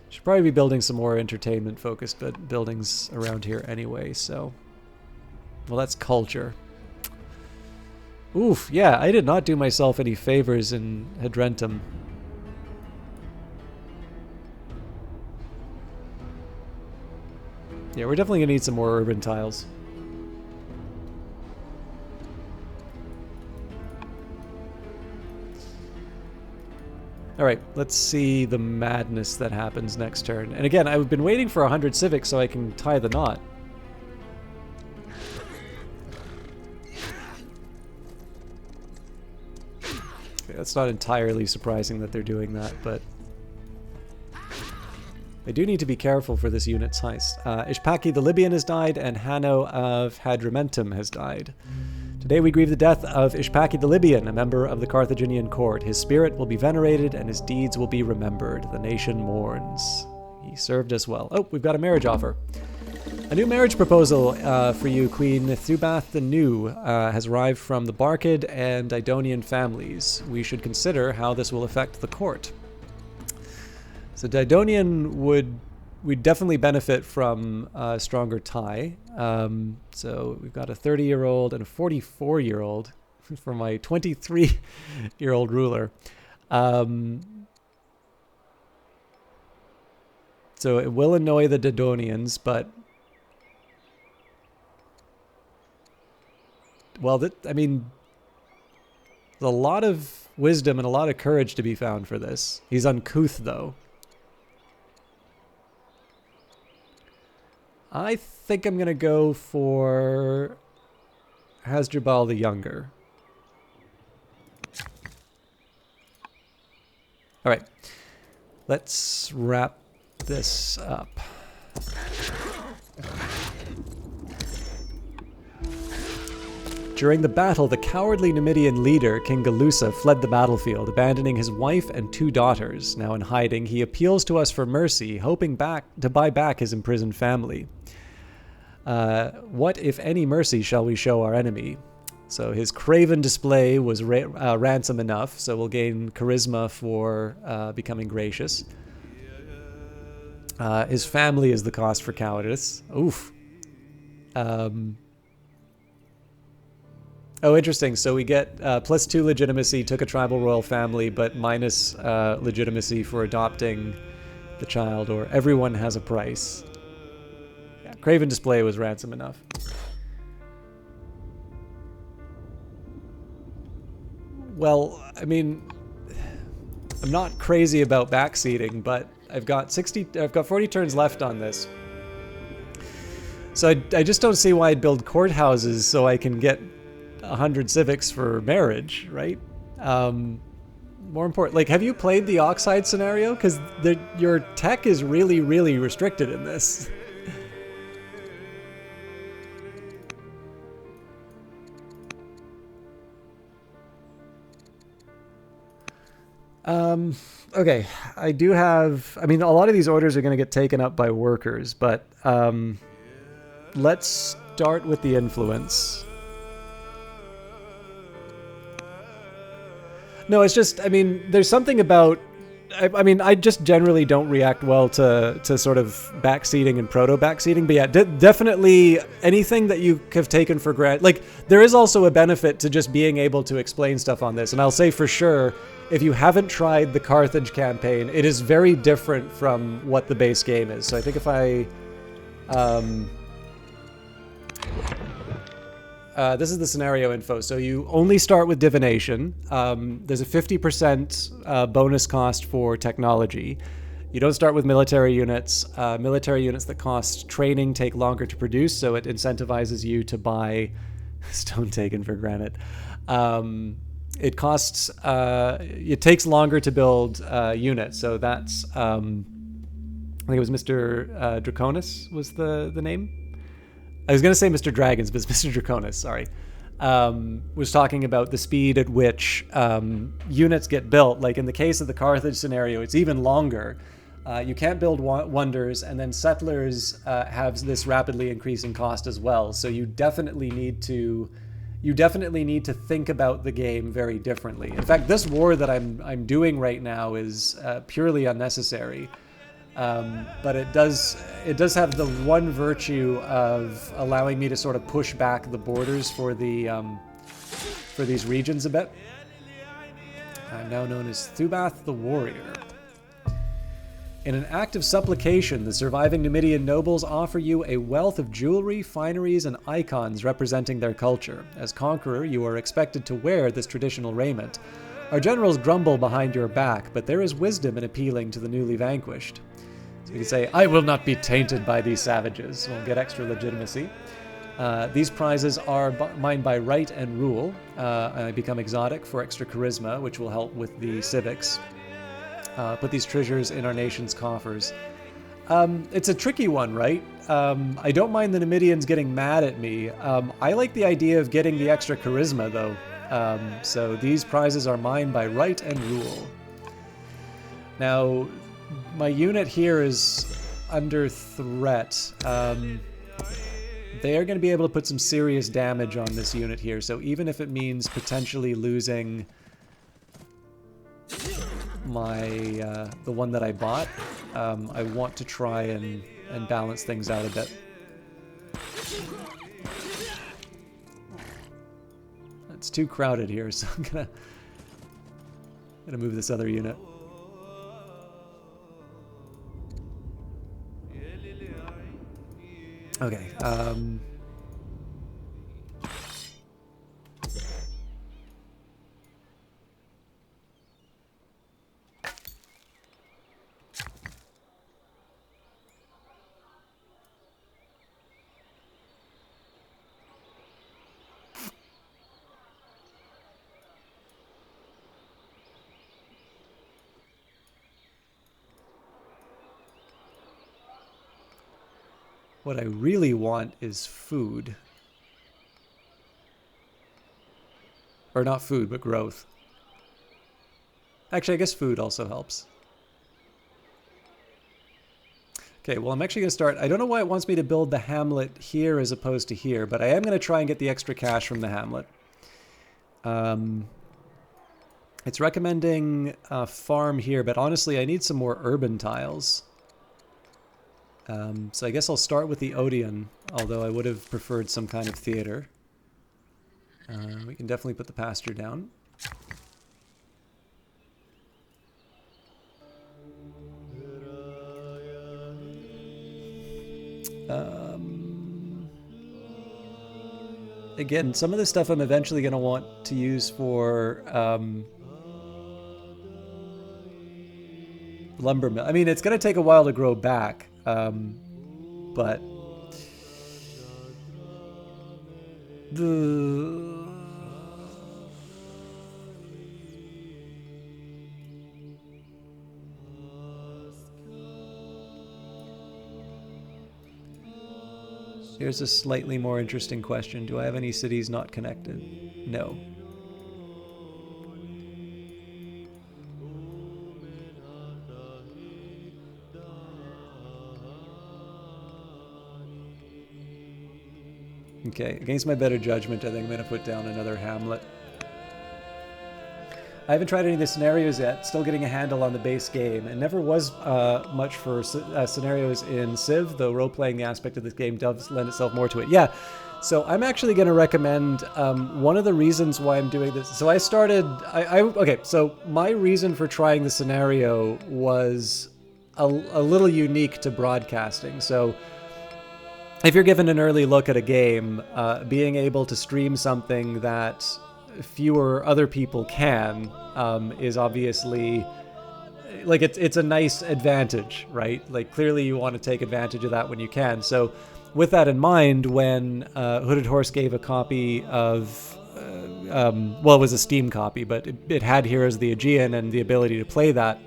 Should probably be building some more entertainment-focused buildings around here anyway, so... Well, that's culture. Oof, yeah, I did not do myself any favors in Hedrentum. Yeah, we're definitely gonna need some more urban tiles. Alright, let's see the madness that happens next turn. And again, I've been waiting for 100 civics so I can tie the knot. Okay, that's not entirely surprising that they're doing that, but... I do need to be careful for this unit's heist. Ishpaki the Libyan has died, and Hanno of Hadrumentum has died. Today we grieve the death of Ishpaki the Libyan, a member of the Carthaginian court. His spirit will be venerated, and his deeds will be remembered. The nation mourns. He served us well. Oh, we've got a marriage offer. A new marriage proposal for you, Queen Thubath the New, has arrived from the Barcid and Didonian families. We should consider how this will affect the court. So Didonian we'd definitely benefit from a stronger tie. So we've got a 30-year-old and a 44-year-old for my 23-year-old ruler. So it will annoy the Didonians, but... Well, I mean, there's a lot of wisdom and a lot of courage to be found for this. He's uncouth, though. I think I'm going to go for Hasdrubal the Younger. All right. Let's wrap this up. During the battle, the cowardly Numidian leader, King Galusa, fled the battlefield, abandoning his wife and 2 daughters. Now in hiding, he appeals to us for mercy, hoping to buy back his imprisoned family. What, if any, mercy shall we show our enemy? So his craven display was ransom enough, so we'll gain charisma for becoming gracious. His family is the cost for cowardice. Oof. Oh, interesting. So we get +2 legitimacy, took a tribal royal family, but minus legitimacy for adopting the child, or everyone has a price. Yeah, craven display was ransom enough. Well, I mean, I'm not crazy about backseating, but I've got 40 turns left on this. So I just don't see why I'd build courthouses so I can get 100 civics for marriage, right? More important, like, have you played the Oxide scenario? Because your tech is really, really restricted in this. Okay, I do have... I mean, a lot of these orders are going to get taken up by workers, but let's start with the influence. No, it's just, I mean, there's something about... I mean, I just generally don't react well to sort of backseating and proto-backseating, but yeah, definitely anything that you have taken for granted. Like, there is also a benefit to just being able to explain stuff on this, and I'll say for sure, if you haven't tried the Carthage campaign, it is very different from what the base game is. So I think if I... this is the scenario info. So you only start with divination. There's a 50% bonus cost for technology. You don't start with military units. Military units that cost training take longer to produce, so it incentivizes you to buy stone taken for granted. It costs... it takes longer to build units, so that's... I think it was Mr. Draconis was the name. I was going to say Mr. Dragons, but it's Mr. Draconis, sorry. Was talking about the speed at which units get built. Like in the case of the Carthage scenario, it's even longer. You can't build wonders, and then settlers have this rapidly increasing cost as well. So you definitely need to think about the game very differently. In fact, this war that I'm doing right now is purely unnecessary. But it does have the one virtue of allowing me to sort of push back the borders for these regions a bit. I'm now known as Thubath the Warrior. In an act of supplication, the surviving Numidian nobles offer you a wealth of jewelry, fineries, and icons representing their culture. As conqueror, you are expected to wear this traditional raiment. Our generals grumble behind your back, but there is wisdom in appealing to the newly vanquished. So you can say, I will not be tainted by these savages. We'll get extra legitimacy. These prizes are mine by right and rule. I become exotic for extra charisma, which will help with the civics. Put these treasures in our nation's coffers. It's a tricky one, right? I don't mind the Numidians getting mad at me. I like the idea of getting the extra charisma, though. So these prizes are mine by right and rule. Now, my unit here is under threat. They are going to be able to put some serious damage on this unit here, so even if it means potentially losing my the one that I bought, I want to try and balance things out a bit. It's too crowded here, so I'm gonna move this other unit. Okay. What I really want is food. Or not food, but growth. Actually, I guess food also helps. Okay, well, I'm actually going to start... I don't know why it wants me to build the hamlet here as opposed to here, but I am going to try and get the extra cash from the hamlet. It's recommending a farm here, but honestly, I need some more urban tiles. So I guess I'll start with the Odeon, although I would have preferred some kind of theater. We can definitely put the pasture down. Again, some of this stuff I'm eventually going to want to use for lumber mill. I mean, it's going to take a while to grow back, but here's a slightly more interesting question. Do I have any cities not connected? No. Okay, against my better judgment, I think I'm going to put down another hamlet. I haven't tried any of the scenarios yet, still getting a handle on the base game. It never was much for scenarios in Civ, though role-playing aspect of this game does lend itself more to it. Yeah, so I'm actually going to recommend one of the reasons why I'm doing this. So I started... okay, so my reason for trying the scenario was a little unique to broadcasting. So if you're given an early look at a game, being able to stream something that fewer other people can is obviously like it's a nice advantage, right? Like clearly you want to take advantage of that when you can. So with that in mind, when Hooded Horse gave a copy of well, it was a Steam copy, but it had Heroes of the Aegean and the ability to play that,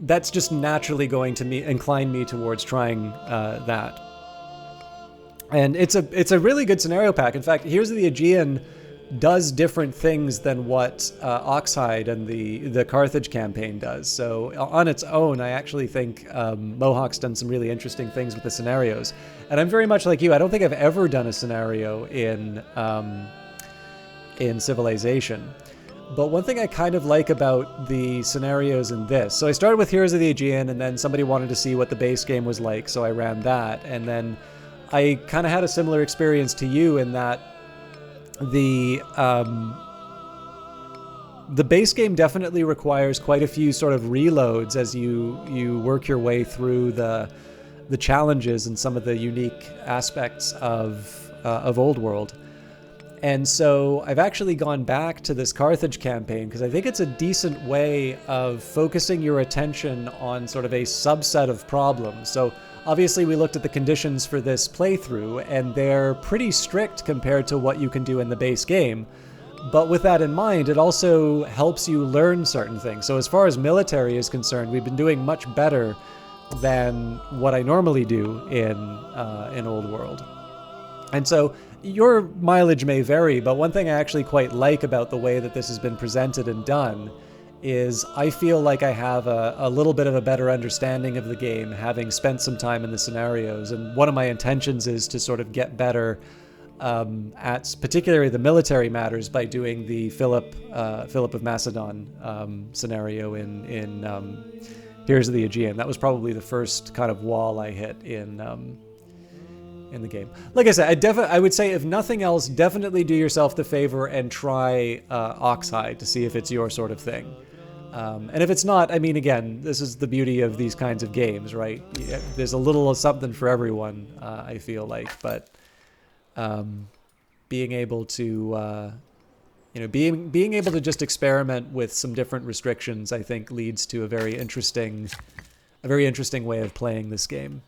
that's just naturally going to incline me towards trying that. And it's a really good scenario pack. In fact, Heroes of the Aegean does different things than what Oxhide and the Carthage campaign does. So on its own, I actually think Mohawk's done some really interesting things with the scenarios. And I'm very much like you. I don't think I've ever done a scenario in Civilization. But one thing I kind of like about the scenarios in this, so I started with Heroes of the Aegean, and then somebody wanted to see what the base game was like, so I ran that. And then I kind of had a similar experience to you in that the base game definitely requires quite a few sort of reloads as you work your way through the challenges and some of the unique aspects of Old World. And so I've actually gone back to this Carthage campaign because I think it's a decent way of focusing your attention on sort of a subset of problems. So obviously we looked at the conditions for this playthrough, and they're pretty strict compared to what you can do in the base game. But with that in mind, it also helps you learn certain things. So as far as military is concerned, we've been doing much better than what I normally do in Old World. And so your mileage may vary, but one thing I actually quite like about the way that this has been presented and done is I feel like I have a little bit of a better understanding of the game, having spent some time in the scenarios. And one of my intentions is to sort of get better at particularly the military matters by doing the Philip of Macedon scenario in Heroes of the Aegean. That was probably the first kind of wall I hit in the game. Like I said, I would say, if nothing else, definitely do yourself the favor and try Oxhide to see if it's your sort of thing. And if it's not, I mean, again, this is the beauty of these kinds of games, right? Yeah, there's a little of something for everyone, I feel like, but being able to, being able to just experiment with some different restrictions, I think, leads to a very interesting way of playing this game.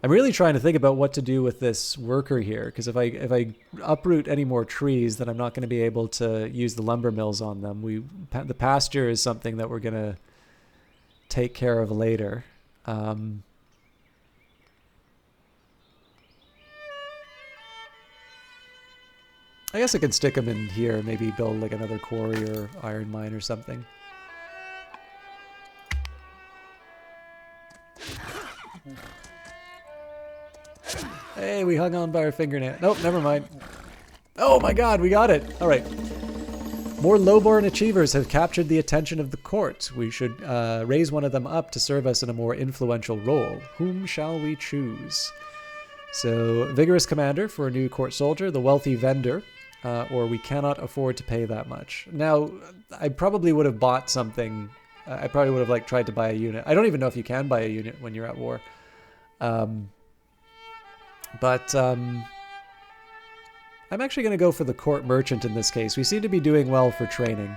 I'm really trying to think about what to do with this worker here, because if I uproot any more trees, then I'm not going to be able to use the lumber mills on them. The pasture is something that we're going to take care of later. I guess I could stick them in here, maybe build like another quarry or iron mine or something. Hey, we hung on by our fingernail. Nope, never mind. Oh my god, we got it. All right. More lowborn achievers have captured the attention of the court. We should raise one of them up to serve us in a more influential role. Whom shall we choose? So, vigorous commander for a new court soldier, the wealthy vendor, or we cannot afford to pay that much. Now, I probably would have bought something. I probably would have tried to buy a unit. I don't even know if you can buy a unit when you're at war. But I'm actually going to go for the court merchant in this case. We seem to be doing well for training.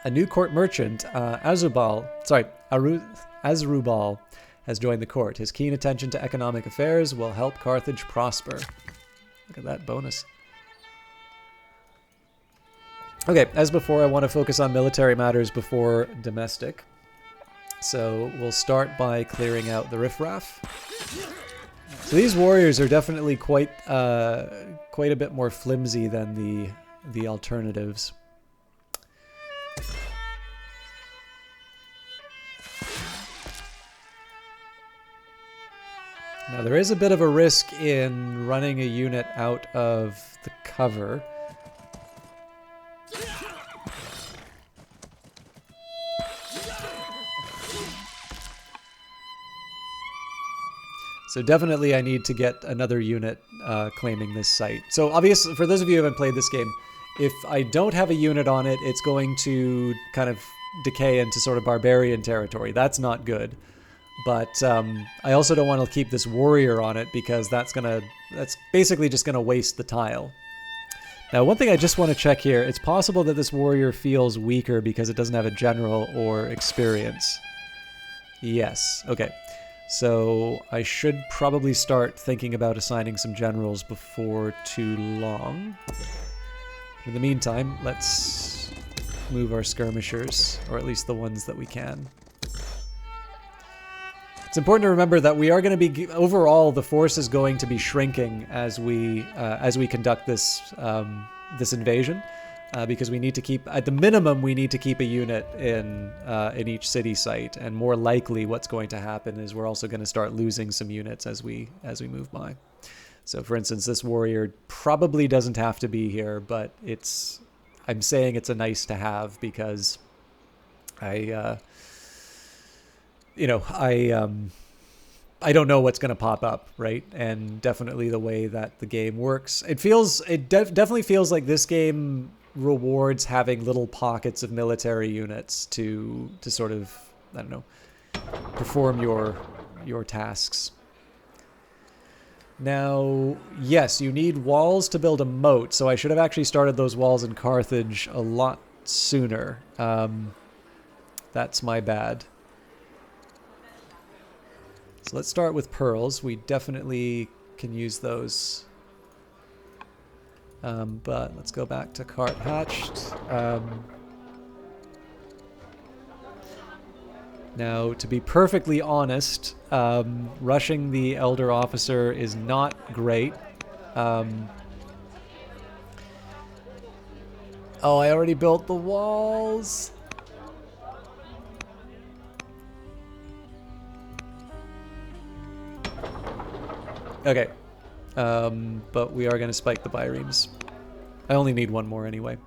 A new court merchant, Azrubal has joined the court. His keen attention to economic affairs will help Carthage prosper. Look at that bonus. Okay, as before, I want to focus on military matters before domestic. So we'll start by clearing out the riffraff. So these warriors are definitely quite a bit more flimsy than the alternatives. Now there is a bit of a risk in running a unit out of the cover. So definitely I need to get another unit claiming this site. So obviously, for those of you who haven't played this game, if I don't have a unit on it, it's going to kind of decay into sort of barbarian territory. That's not good. But I also don't want to keep this warrior on it because that's basically just gonna waste the tile. Now, one thing I just want to check here, it's possible that this warrior feels weaker because it doesn't have a general or experience. Yes, okay. So I should probably start thinking about assigning some generals before too long. In the meantime, let's move our skirmishers, or at least the ones that we can. It's important to remember that we are going to be, overall, the force is going to be shrinking as we conduct this this invasion, because we need to keep, at the minimum, we need to keep a unit in each city site, and more likely, what's going to happen is we're also going to start losing some units as we move by. So, for instance, this warrior probably doesn't have to be here, but I'm saying it's a nice to have because I don't know what's going to pop up, right? And definitely the way that the game works, it definitely feels like this game rewards having little pockets of military units to sort of, I don't know, perform your tasks. Now, yes, you need walls to build a moat, so I should have actually started those walls in Carthage a lot sooner. That's my bad. So let's start with pearls. We definitely can use those. But let's go back to cart hatched. Now, to be perfectly honest, rushing the elder officer is not great. Oh, I already built the walls. Okay. But we are going to spike the biremes. I only need one more anyway.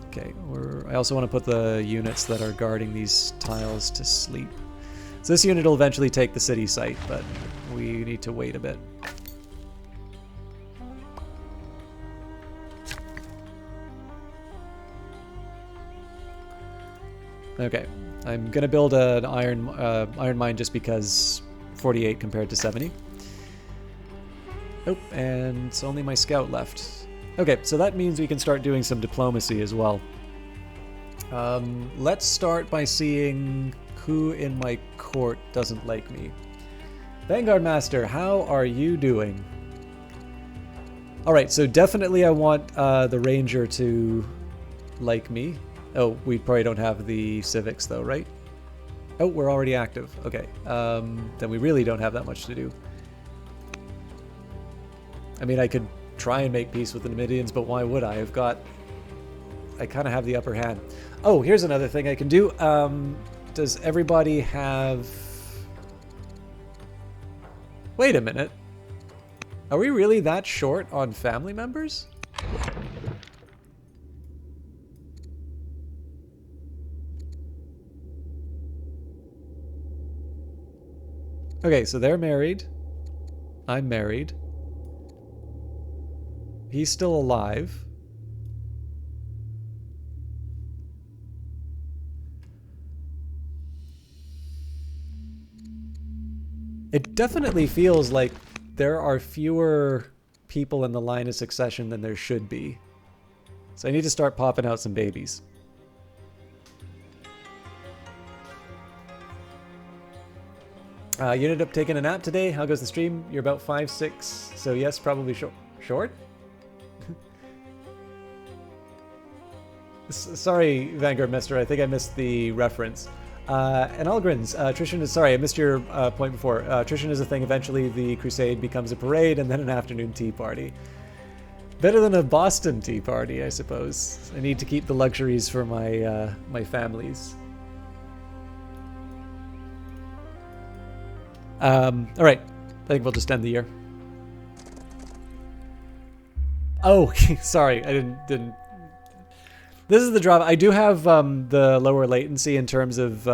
Okay, I also want to put the units that are guarding these tiles to sleep. So this unit will eventually take the city site, but we need to wait a bit. Okay, I'm gonna build an iron mine just because 48 compared to 70. Oh, and it's only my scout left. Okay, so that means we can start doing some diplomacy as well. Let's start by seeing who in my court doesn't like me. Vanguard Master, how are you doing? Alright, so definitely I want the Ranger to like me. Oh, we probably don't have the civics though, right? Oh, we're already active. Okay, then we really don't have that much to do. I mean, I could try and make peace with the Numidians, but why would I? I kind of have the upper hand. Oh, here's another thing I can do. Does everybody have... Wait a minute. Are we really that short on family members? Okay, so they're married. I'm married. He's still alive. It definitely feels like there are fewer people in the line of succession than there should be. So I need to start popping out some babies. You ended up taking a nap today. How goes the stream? You're about 5'6", so yes, probably short? Sorry, Vanguard Master, I think I missed the reference. And Algrins, attrition is... Sorry, I missed your point before. Attrition is a thing. Eventually the crusade becomes a parade and then an afternoon tea party. Better than a Boston tea party, I suppose. I need to keep the luxuries for my, my families. Alright, I think we'll just end the year. Oh, sorry, I didn't... This is the drama. I do have the lower latency in terms of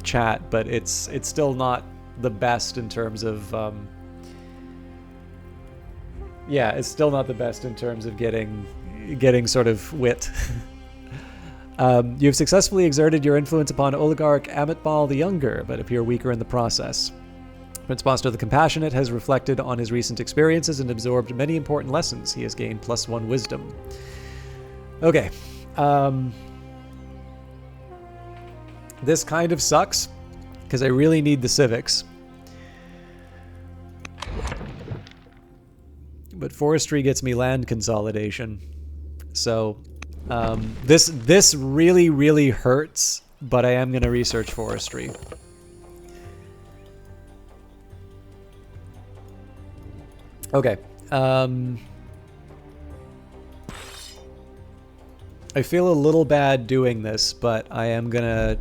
chat, but it's still not the best in terms of yeah, it's still not the best in terms of getting sort of wit. You have successfully exerted your influence upon Oligarch Amitbal the Younger, but appear weaker in the process. Prince Monster the Compassionate has reflected on his recent experiences and absorbed many important lessons. He has gained +1 wisdom. Okay. This kind of sucks, because I really need the civics. But forestry gets me land consolidation. So, this really, really hurts, but I am going to research forestry. Okay. I feel a little bad doing this, but I am gonna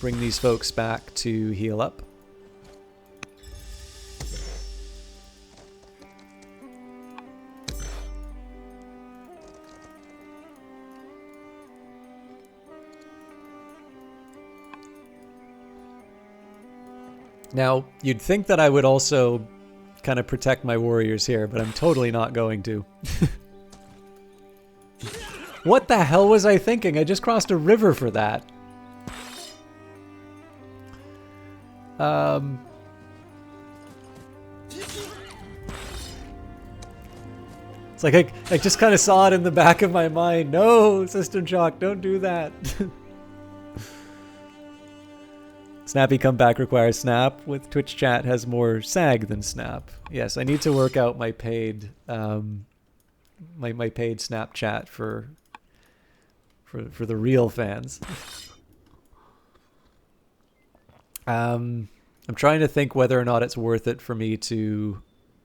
bring these folks back to heal up. Now, you'd think that I would also kind of protect my warriors here, but I'm totally not going to. What the hell was I thinking? I just crossed a river for that. It's like I just kind of saw it in the back of my mind. No, System Shock, don't do that. Snappy comeback requires snap. With Twitch chat has more sag than snap. Yes, I need to work out my paid my paid Snapchat for for the real fans. I'm trying to think whether or not it's worth it for me to...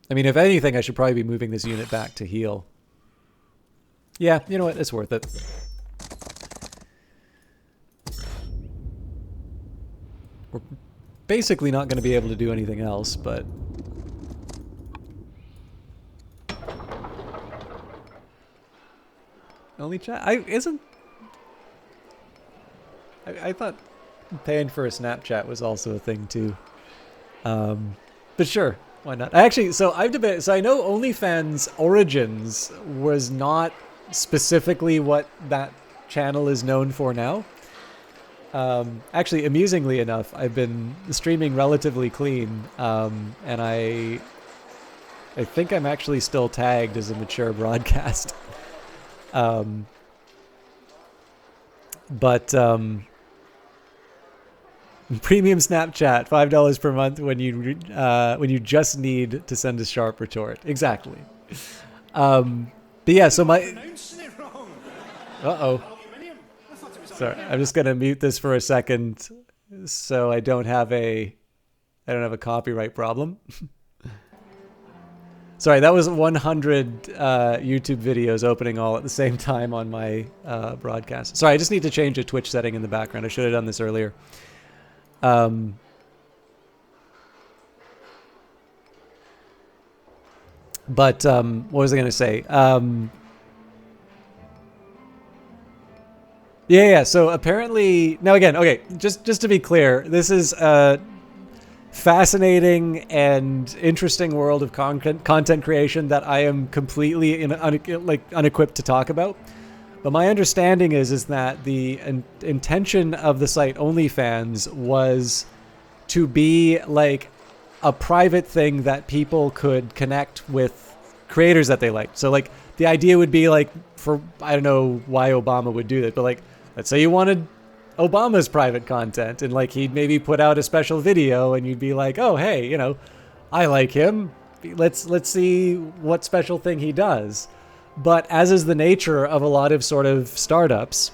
I mean, if anything, I should probably be moving this unit back to heal. Yeah, you know what? It's worth it. We're basically not going to be able to do anything else, but... Only chat? I thought paying for a Snapchat was also a thing too. But sure, why not? Actually, so I've debated. So I know OnlyFans Origins was not specifically what that channel is known for now. Actually, amusingly enough, I've been streaming relatively clean, and I think I'm actually still tagged as a mature broadcast. Premium Snapchat, $5 per month when you just need to send a sharp retort. Exactly. But yeah, so my... Uh-oh. Sorry, I'm just gonna mute this for a second so I don't have a copyright problem. Sorry, that was 100 YouTube videos opening all at the same time on my broadcast. Sorry, I just need to change a Twitch setting in the background. I should have done this earlier. What was I going to say? Yeah. So apparently, now again, okay, just to be clear, this is a fascinating and interesting world of content creation that I am completely unequipped to talk about. But my understanding is that the intention of the site OnlyFans was to be like a private thing that people could connect with creators that they liked. So like the idea would be like, for, I don't know why Obama would do that, but like, let's say you wanted Obama's private content and like he'd maybe put out a special video and you'd be like, oh, hey, you know, I like him. Let's see what special thing he does. But as is the nature of a lot of sort of startups,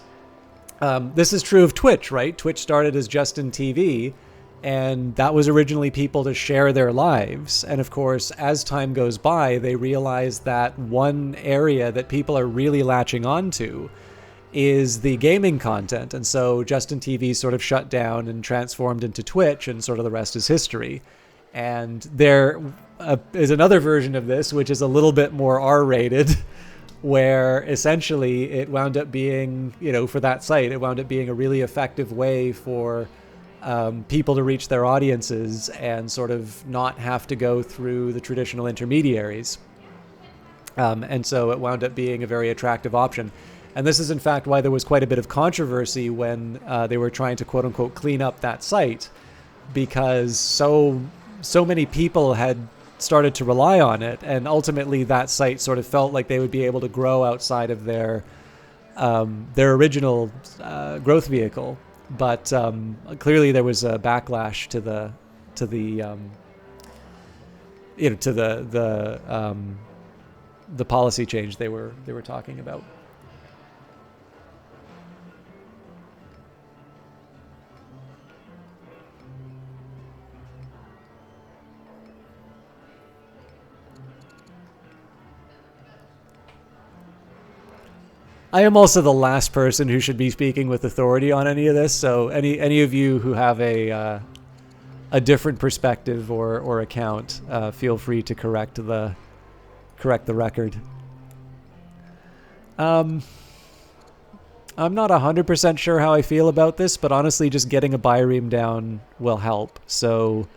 this is true of Twitch, right? Twitch started as Justin TV, and that was originally people to share their lives. And of course, as time goes by, they realize that one area that people are really latching onto is the gaming content. And so Justin TV sort of shut down and transformed into Twitch, and sort of the rest is history. And there is another version of this, which is a little bit more R-rated, where essentially it wound up being, you know, for that site, it wound up being a really effective way for people to reach their audiences and sort of not have to go through the traditional intermediaries. And so it wound up being a very attractive option. And this is in fact why there was quite a bit of controversy when they were trying to quote unquote clean up that site, because so many people had started to rely on it, and ultimately that site sort of felt like they would be able to grow outside of their original growth vehicle. But clearly there was a backlash to the policy change they were talking about. I am also the last person who should be speaking with authority on any of this, so any of you who have a different perspective or account, feel free to correct the record. I'm not 100% sure how I feel about this, but honestly, just getting a buy ream down will help. So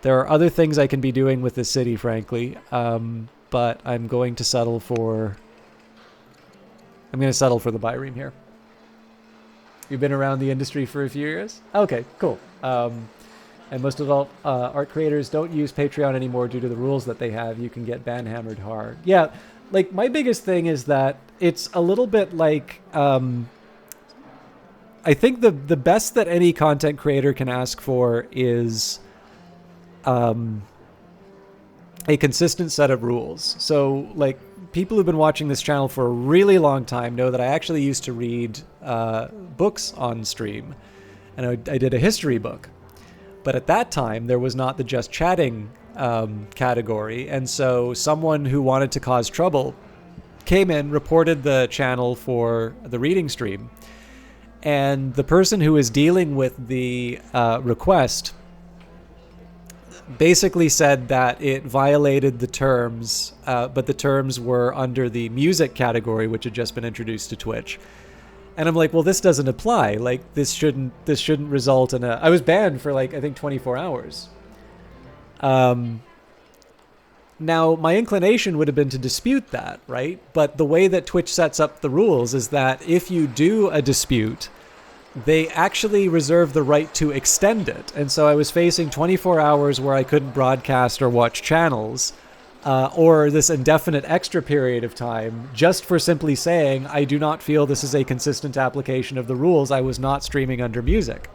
there are other things I can be doing with the city, frankly, but I'm going to settle for the buy ream here. You've been around the industry for a few years? Okay, cool. And most of all, art creators don't use Patreon anymore due to the rules that they have. You can get ban-hammered hard. Yeah, like my biggest thing is that it's a little bit like, I think the best that any content creator can ask for is a consistent set of rules. So like people who've been watching this channel for a really long time know that I actually used to read books on stream, and I did a history book. But at that time, there was not the just chatting category, and so someone who wanted to cause trouble came in, reported the channel for the reading stream, and the person who was dealing with the request basically said that it violated the terms, but the terms were under the music category, which had just been introduced to Twitch. And I'm like, well, this doesn't apply. Like, this shouldn't result in I was banned for, like, I think 24 hours. Now, my inclination would have been to dispute that, right? But the way that Twitch sets up the rules is that if you do a dispute, they actually reserve the right to extend it. And so I was facing 24 hours where I couldn't broadcast or watch channels, or this indefinite extra period of time just for simply saying, I do not feel this is a consistent application of the rules. I was not streaming under music.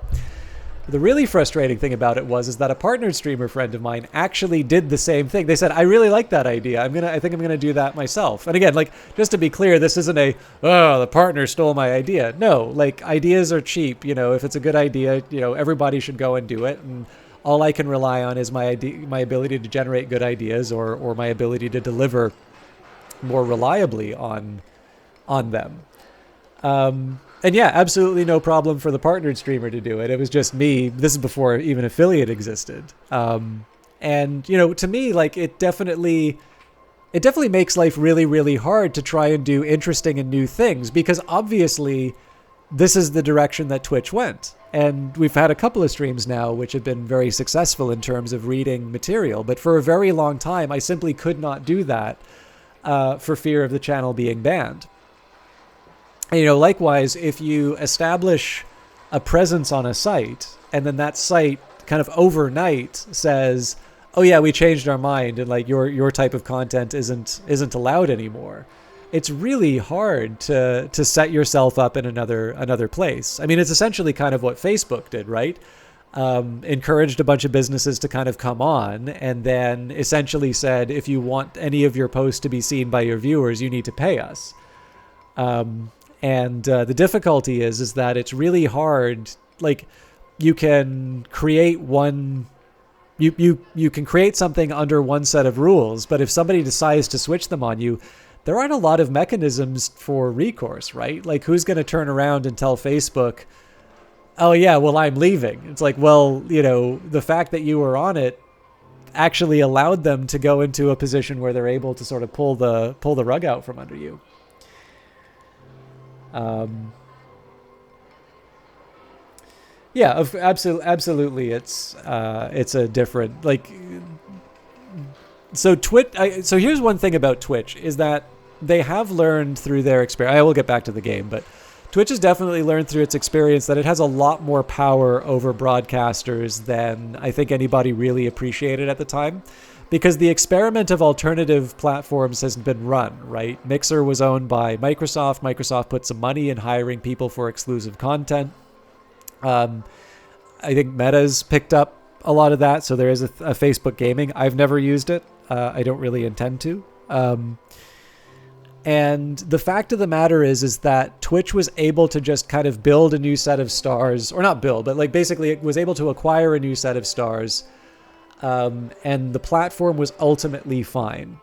The really frustrating thing about it is that a partnered streamer friend of mine actually did the same thing. They said, I really like that idea. I think I'm gonna do that myself. And again, like, just to be clear, this isn't the partner stole my idea. No, like, ideas are cheap. If it's a good idea, everybody should go and do it. And all I can rely on is my ability to generate good ideas, or my ability to deliver more reliably on them. And yeah, absolutely no problem for the partnered streamer to do it. It was just me. This is before even affiliate existed. And to me, like, it definitely makes life really, really hard to try and do interesting and new things, because obviously this is the direction that Twitch went. And we've had a couple of streams now which have been very successful in terms of reading material. But for a very long time, I simply could not do that for fear of the channel being banned. And, likewise, if you establish a presence on a site and then that site kind of overnight says, oh yeah, we changed our mind and, like, your type of content isn't allowed anymore, it's really hard to set yourself up in another place. I mean, it's essentially kind of what Facebook did, right? Encouraged a bunch of businesses to kind of come on, and then essentially said, if you want any of your posts to be seen by your viewers, you need to pay us. And the difficulty is that it's really hard. Like, you can create you can create something under one set of rules, but if somebody decides to switch them on you, there aren't a lot of mechanisms for recourse, right? Like, who's going to turn around and tell Facebook, oh yeah, well, I'm leaving? It's like, well, the fact that you were on it actually allowed them to go into a position where they're able to sort of pull the rug out from under you. Yeah, absolutely. It's a different, like, so Twitch. So here's one thing about Twitch is that they have learned through their experience. I will get back to the game, but Twitch has definitely learned through its experience that it has a lot more power over broadcasters than I think anybody really appreciated at the time. Because the experiment of alternative platforms has been run, right? Mixer was owned by Microsoft. Microsoft put some money in hiring people for exclusive content. I think Meta's picked up a lot of that, so there is a Facebook Gaming. I've never used it. I don't really intend to. And the fact of the matter is that Twitch was able to just kind of build a new set of stars, or not build, but like basically it was able to acquire a new set of stars. And the platform was ultimately fine.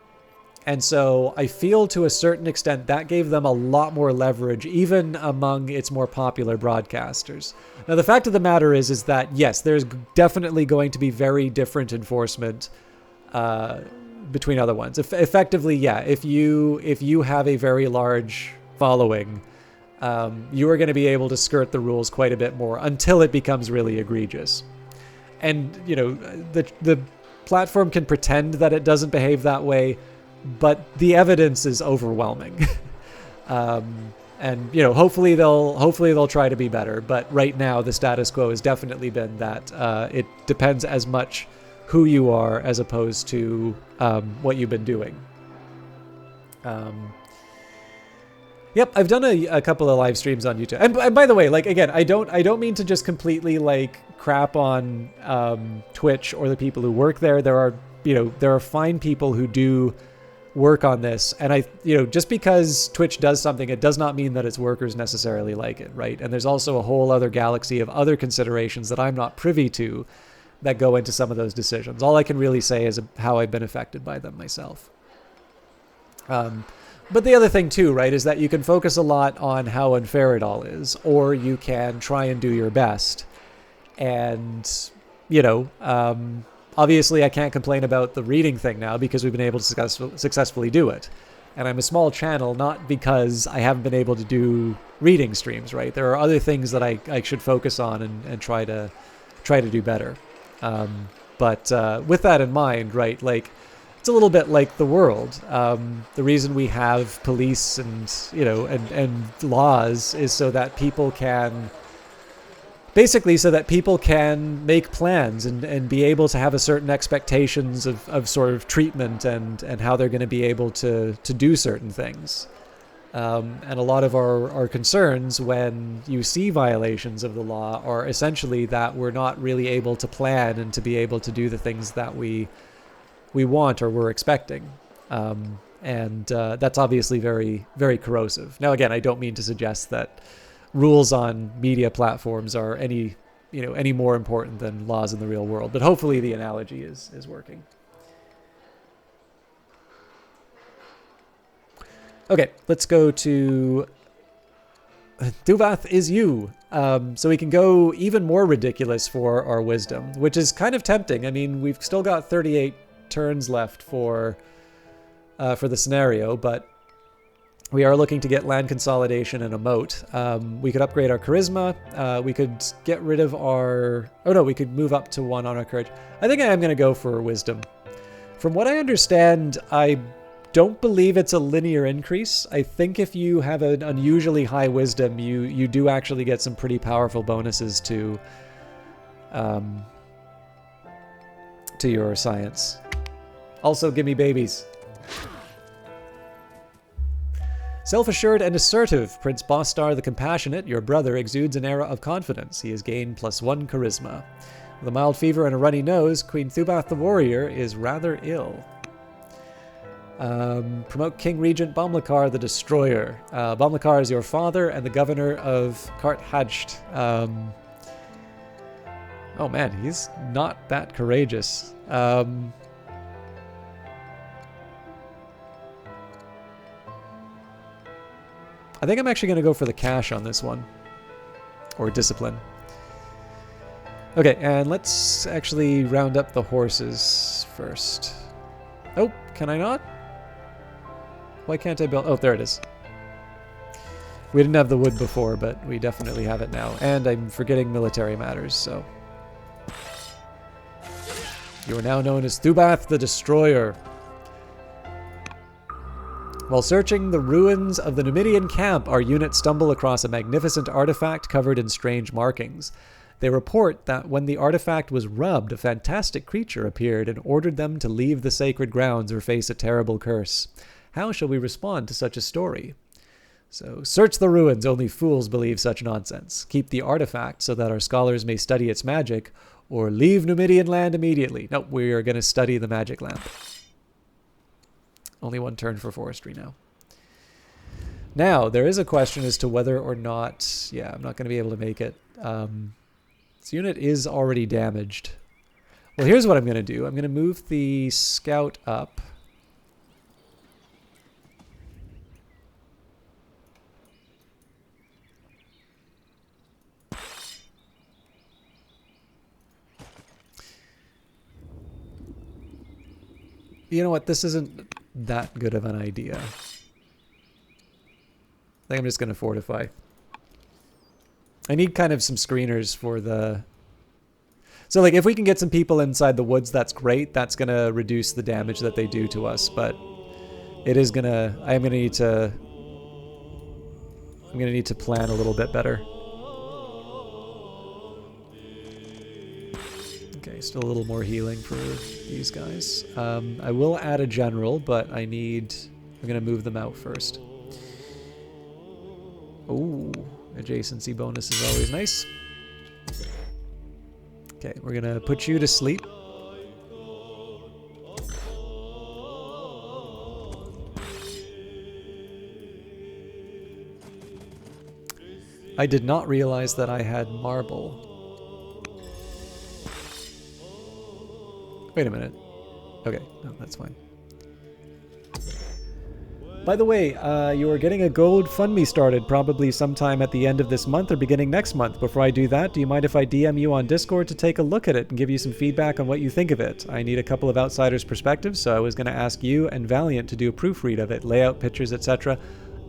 And so I feel to a certain extent that gave them a lot more leverage, even among its more popular broadcasters. Now, the fact of the matter is that, yes, there's definitely going to be very different enforcement between other ones. Effectively, yeah, if you have a very large following, you are going to be able to skirt the rules quite a bit more until it becomes really egregious. And, the platform can pretend that it doesn't behave that way, but the evidence is overwhelming. And, hopefully they'll try to be better. But right now, the status quo has definitely been that it depends as much who you are as opposed to what you've been doing. Yep, I've done a couple of live streams on YouTube. And by the way, like, again, I don't mean to just completely, like, crap on Twitch or the people who work there. There are fine people who do work on this. And just because Twitch does something, it does not mean that its workers necessarily like it, right? And there's also a whole other galaxy of other considerations that I'm not privy to that go into some of those decisions. All I can really say is how I've been affected by them myself. But the other thing too, right, is that you can focus a lot on how unfair it all is, or you can try and do your best. And, obviously I can't complain about the reading thing now because we've been able to successfully do it. And I'm a small channel, not because I haven't been able to do reading streams, right? There are other things that I should focus on and try to do better. But with that in mind, right, like, it's a little bit like the world. The reason we have police and laws is so that people can make plans and be able to have a certain expectations of sort of treatment and how they're going to be able to do certain things. And a lot of our concerns when you see violations of the law are essentially that we're not really able to plan and to be able to do the things that we want or we're expecting. And that's obviously very, very corrosive. Now, again, I don't mean to suggest that rules on media platforms are any more important than laws in the real world, but hopefully the analogy is working. Okay, let's go to Duvath is you. So we can go even more ridiculous for our wisdom, which is kind of tempting. I mean, we've still got 38 turns left for the scenario, but we are looking to get land consolidation and a moat. We could upgrade our charisma. We could get rid of our... Oh no, we could move up to 1 on our courage. I think I am going to go for wisdom. From what I understand, I don't believe it's a linear increase. I think if you have an unusually high wisdom, you do actually get some pretty powerful bonuses to your science. Also, give me babies. Self-assured and assertive, Prince Bostar the Compassionate, your brother, exudes an aura of confidence. He has gained +1 charisma. With a mild fever and a runny nose, Queen Thubath the Warrior is rather ill. Promote King Regent Bomlakar the Destroyer. Bomlakar is your father and the governor of Karthajt. Oh man, he's not that courageous. I think I'm actually going to go for the cash on this one. Or discipline. Okay, and let's actually round up the horses first. Oh, can I not? Why can't I build... Oh, there it is. We didn't have the wood before, but we definitely have it now. And I'm forgetting military matters, so... You are now known as Thubath the Destroyer. While searching the ruins of the Numidian camp, our units stumble across a magnificent artifact covered in strange markings. They report that when the artifact was rubbed, a fantastic creature appeared and ordered them to leave the sacred grounds or face a terrible curse. How shall we respond to such a story? So, search the ruins, only fools believe such nonsense. Keep the artifact so that our scholars may study its magic, or leave Numidian land immediately. No, we are going to study the magic lamp. Only 1 turn for forestry now. Now, there is a question as to whether or not... Yeah, I'm not going to be able to make it. This unit is already damaged. Well, here's what I'm going to do. I'm going to move the scout up. You know what? This isn't that good of an idea. I think I'm just going to fortify. I need kind of some screeners for the... So, like, if we can get some people inside the woods, that's great. That's going to reduce the damage that they do to us, but it is going to... I'm going to need to plan a little bit better. Okay, still a little more healing for these guys. I will add a general, but I'm going to move them out first. Ooh, adjacency bonus is always nice. Okay, we're going to put you to sleep. I did not realize that I had marble. Wait a minute. Okay, no, that's fine. By the way, you are getting a GoFundMe started probably sometime at the end of this month or beginning next month. Before I do that, do you mind if I DM you on Discord to take a look at it and give you some feedback on what you think of it? I need a couple of outsiders' perspectives, so I was going to ask you and Valiant to do a proofread of it, layout, pictures, etc.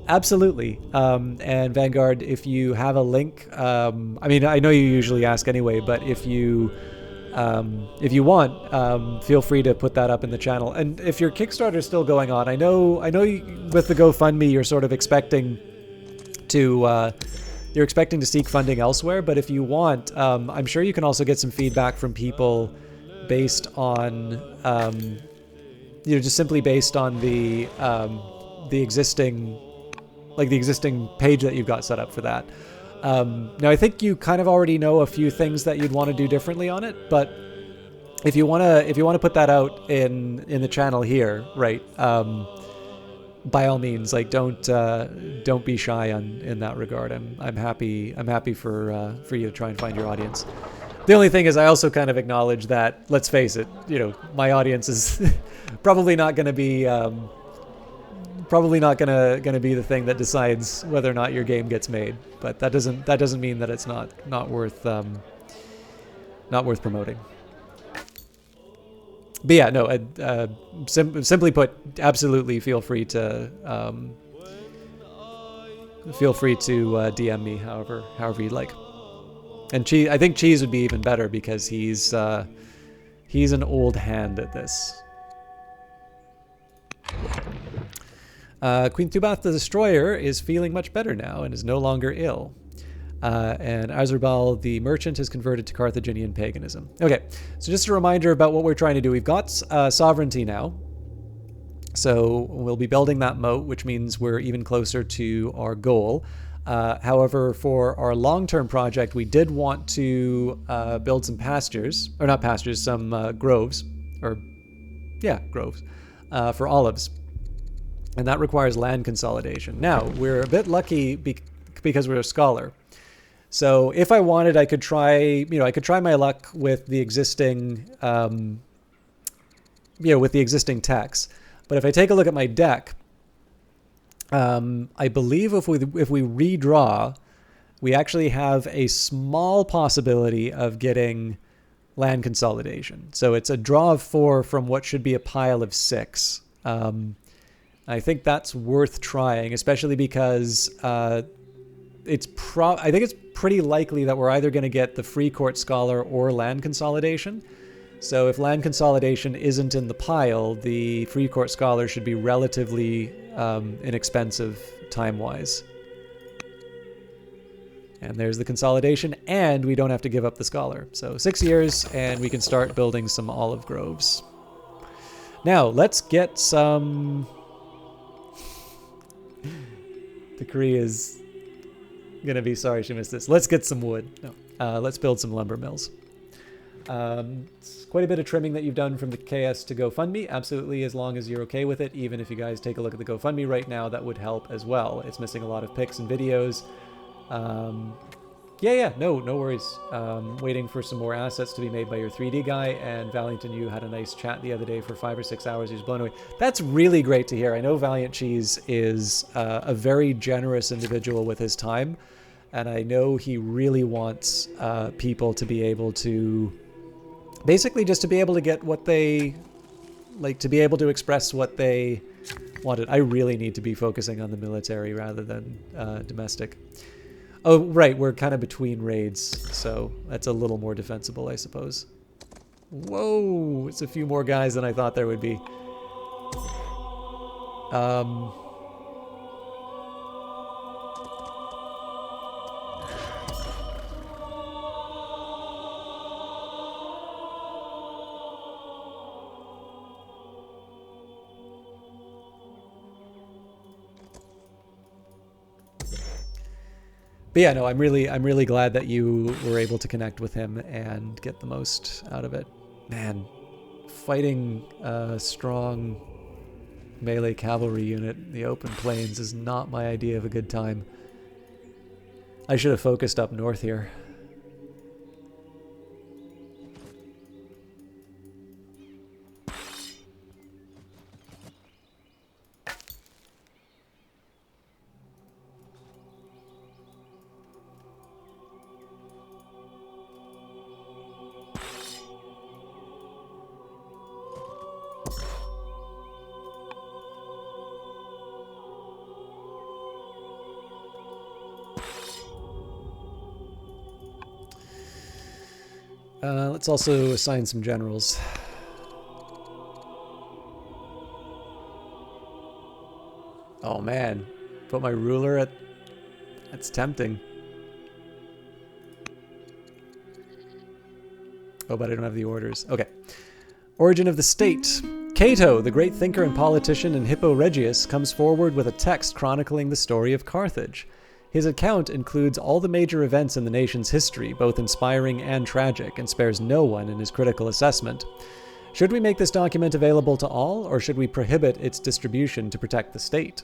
Absolutely. And Vanguard, if you have a link, I mean, I know you usually ask anyway, but if you want, feel free to put that up in the channel. And if your Kickstarter is still going on, I know with the GoFundMe you're sort of expecting to seek funding elsewhere. But if you want, I'm sure you can also get some feedback from people based on, just simply based on the existing page that you've got set up for that. Now, I think you kind of already know a few things that you'd want to do differently on it, but if you want to put that out in the channel here, right? By all means, like don't be shy in that regard. I'm happy for you to try and find your audience. The only thing is, I also kind of acknowledge that, let's face it, my audience is probably not going to be. Probably not gonna be the thing that decides whether or not your game gets made, but that doesn't mean that it's not worth promoting. But yeah, no. Simply put, absolutely feel free to DM me however you'd like. And I think Cheese would be even better because he's an old hand at this. Queen Tubath the Destroyer is feeling much better now and is no longer ill. And Azurbal the Merchant is converted to Carthaginian paganism. Okay, so just a reminder about what we're trying to do. We've got sovereignty now. So we'll be building that moat, which means we're even closer to our goal. However, for our long-term project, we did want to build some pastures, or not pastures, some groves, groves, for olives. And that requires land consolidation. Now, we're a bit lucky because we're a scholar. So if I wanted, I could try my luck with the existing, with the existing techs. But if I take a look at my deck, I believe if we redraw, we actually have a small possibility of getting land consolidation. So it's a draw of 4 from what should be a pile of 6. I think that's worth trying, especially because I think it's pretty likely that we're either going to get the Free Court Scholar or land consolidation. So if land consolidation isn't in the pile, the Free Court Scholar should be relatively inexpensive time-wise. And there's the consolidation, and we don't have to give up the Scholar. So 6 years, and we can start building some olive groves. Now, let's get some... Decree is gonna be sorry she missed this. Let's get some wood. No, let's build some lumber mills. It's quite a bit of trimming that you've done from the KS to GoFundMe. Absolutely, as long as you're okay with it. Even if you guys take a look at the GoFundMe right now, that would help as well. It's missing a lot of pics and videos. No worries. Waiting for some more assets to be made by your 3D guy, and Valiant and you had a nice chat the other day for 5 or 6 hours. He was blown away. That's really great to hear. I know Valiant Cheese is a very generous individual with his time, and I know he really wants people to be able to, basically just to be able to get what they, like, to be able to express what they wanted. I really need to be focusing on the military rather than domestic. Oh, right, we're kind of between raids, so that's a little more defensible, I suppose. Whoa, it's a few more guys than I thought there would be. But yeah, no, I'm really glad that you were able to connect with him and get the most out of it. Man, fighting a strong melee cavalry unit in the open plains is not my idea of a good time. I should have focused up north here. Let's also assign some generals. Oh man, put my ruler at... That's tempting. Oh, but I don't have the orders. Okay. Origin of the state. Cato, the great thinker and politician in Hippo Regius, comes forward with a text chronicling the story of Carthage. His account includes all the major events in the nation's history, both inspiring and tragic, and spares no one in his critical assessment. Should we make this document available to all, or should we prohibit its distribution to protect the state?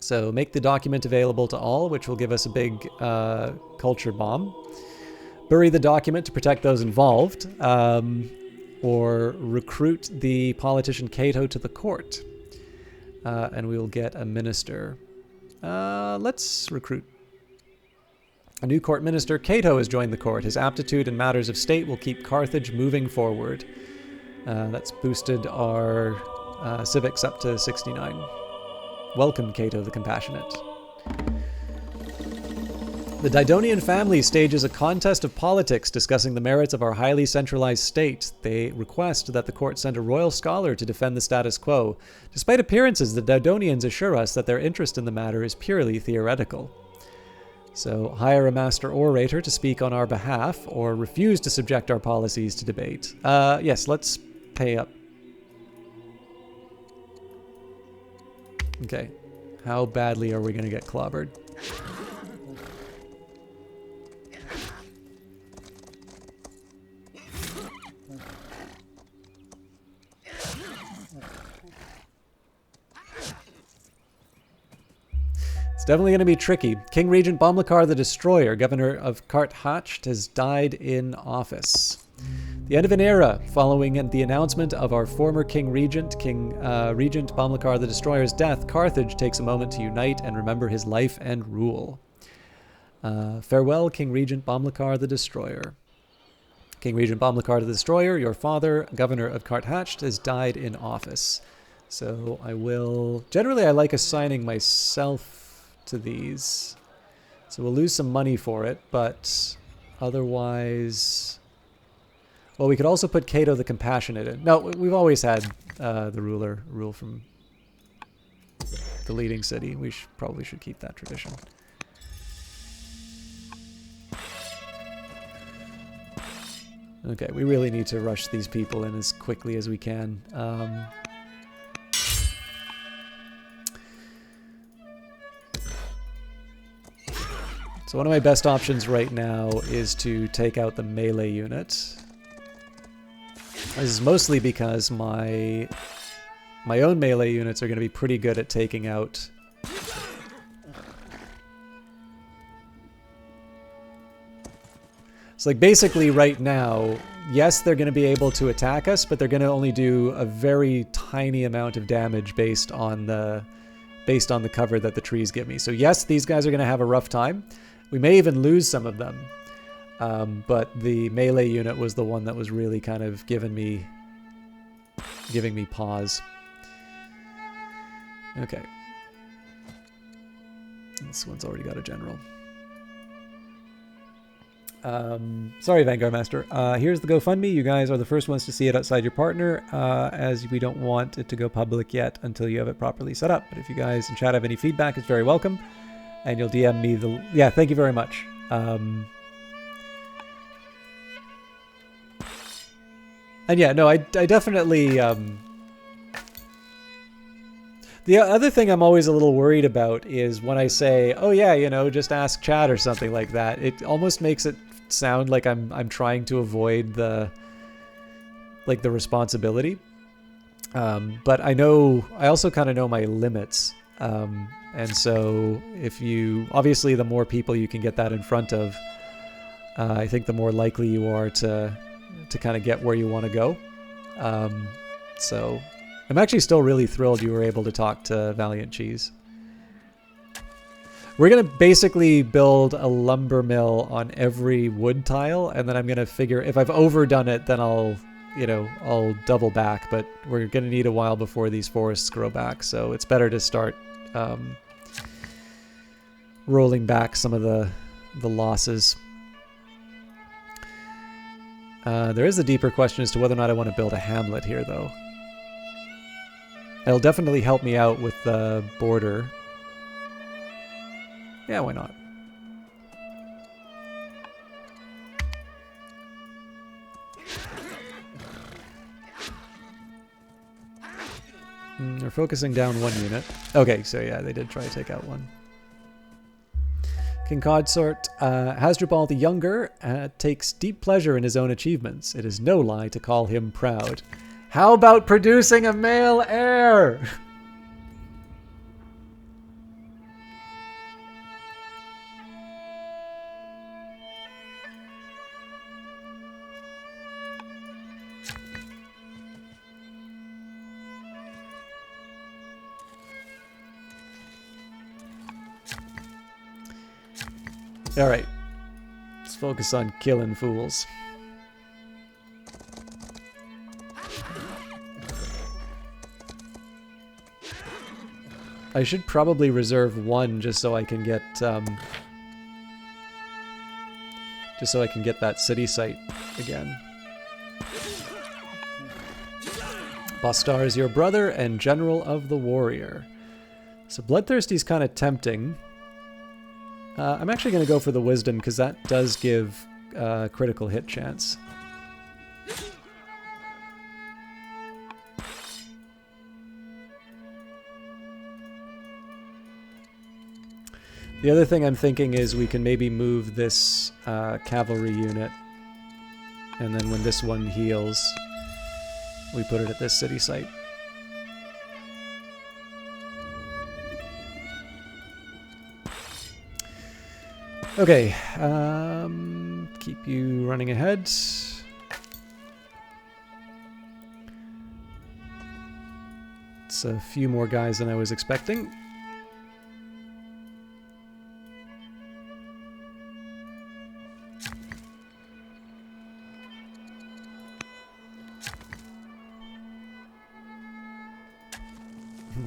So make the document available to all, which will give us a big culture bomb. Bury the document to protect those involved, or recruit the politician Cato to the court, and we will get a minister. Let's recruit a new court minister. Cato has joined the court. His aptitude in matters of state will keep Carthage moving forward. That's boosted our civics up to 69. Welcome, Cato the Compassionate. The Didonian family stages a contest of politics discussing the merits of our highly centralized state. They request that the court send a royal scholar to defend the status quo. Despite appearances, the Didonians assure us that their interest in the matter is purely theoretical. So hire a master orator to speak on our behalf, or refuse to subject our policies to debate. Yes, let's pay up. Okay. How badly are we going to get clobbered? It's definitely going to be tricky. King Regent Bomlakar the Destroyer, governor of Carthage, has died in office. The end of an era, following the announcement of our former King Regent Bomlakar the Destroyer's death. Carthage takes a moment to unite and remember his life and rule. Farewell, King Regent Bomlakar the Destroyer. King Regent Bomlakar the Destroyer, your father, governor of Carthage, has died in office. So I will... Generally, I like assigning myself to these. So we'll lose some money for it, but otherwise... Well, we could also put Cato the Compassionate in. No, we've always had the ruler rule from the leading city. We probably should keep that tradition. Okay, we really need to rush these people in as quickly as we can. So one of my best options right now is to take out the melee unit. This is mostly because my own melee units are going to be pretty good at taking out... So like basically right now, yes, they're going to be able to attack us, but they're going to only do a very tiny amount of damage based on the cover that the trees give me. So yes, these guys are going to have a rough time. We may even lose some of them. But the melee unit was the one that was really kind of giving me pause. Okay. This one's already got a general. Sorry, Vanguard Master. Here's the GoFundMe. You guys are the first ones to see it outside your partner, as we don't want it to go public yet until you have it properly set up. But if you guys in chat have any feedback, it's very welcome. And you'll DM me the... Yeah, thank you very much. And yeah, no, I definitely... The other thing I'm always a little worried about is when I say, oh yeah, you know, just ask chat or something like that. It almost makes it sound like I'm trying to avoid the responsibility. But I also kind of know my limits. And so if you, obviously the more people you can get that in front of, I think the more likely you are to kind of get where you want to go. So I'm actually still really thrilled you were able to talk to Valiant Cheese. We're going to basically build a lumber mill on every wood tile, and then I'm going to figure, if I've overdone it, then I'll double back, but we're going to need a while before these forests grow back, so it's better to start rolling back some of the losses. There is a deeper question as to whether or not I want to build a hamlet here, though. It'll definitely help me out with the border. Yeah, why not? They're focusing down one unit. Okay, so yeah, they did try to take out one. King Consort, Hasdrubal the Younger takes deep pleasure in his own achievements. It is no lie to call him proud. How about producing a male heir? Alright, let's focus on killing fools. I should probably reserve one just so I can get that city site again. Bastar is your brother and general of the warrior. So Bloodthirsty's kind of tempting. I'm actually going to go for the wisdom because that does give critical hit chance. The other thing I'm thinking is we can maybe move this cavalry unit, and then when this one heals, we put it at this city site. Okay, keep you running ahead. It's a few more guys than I was expecting.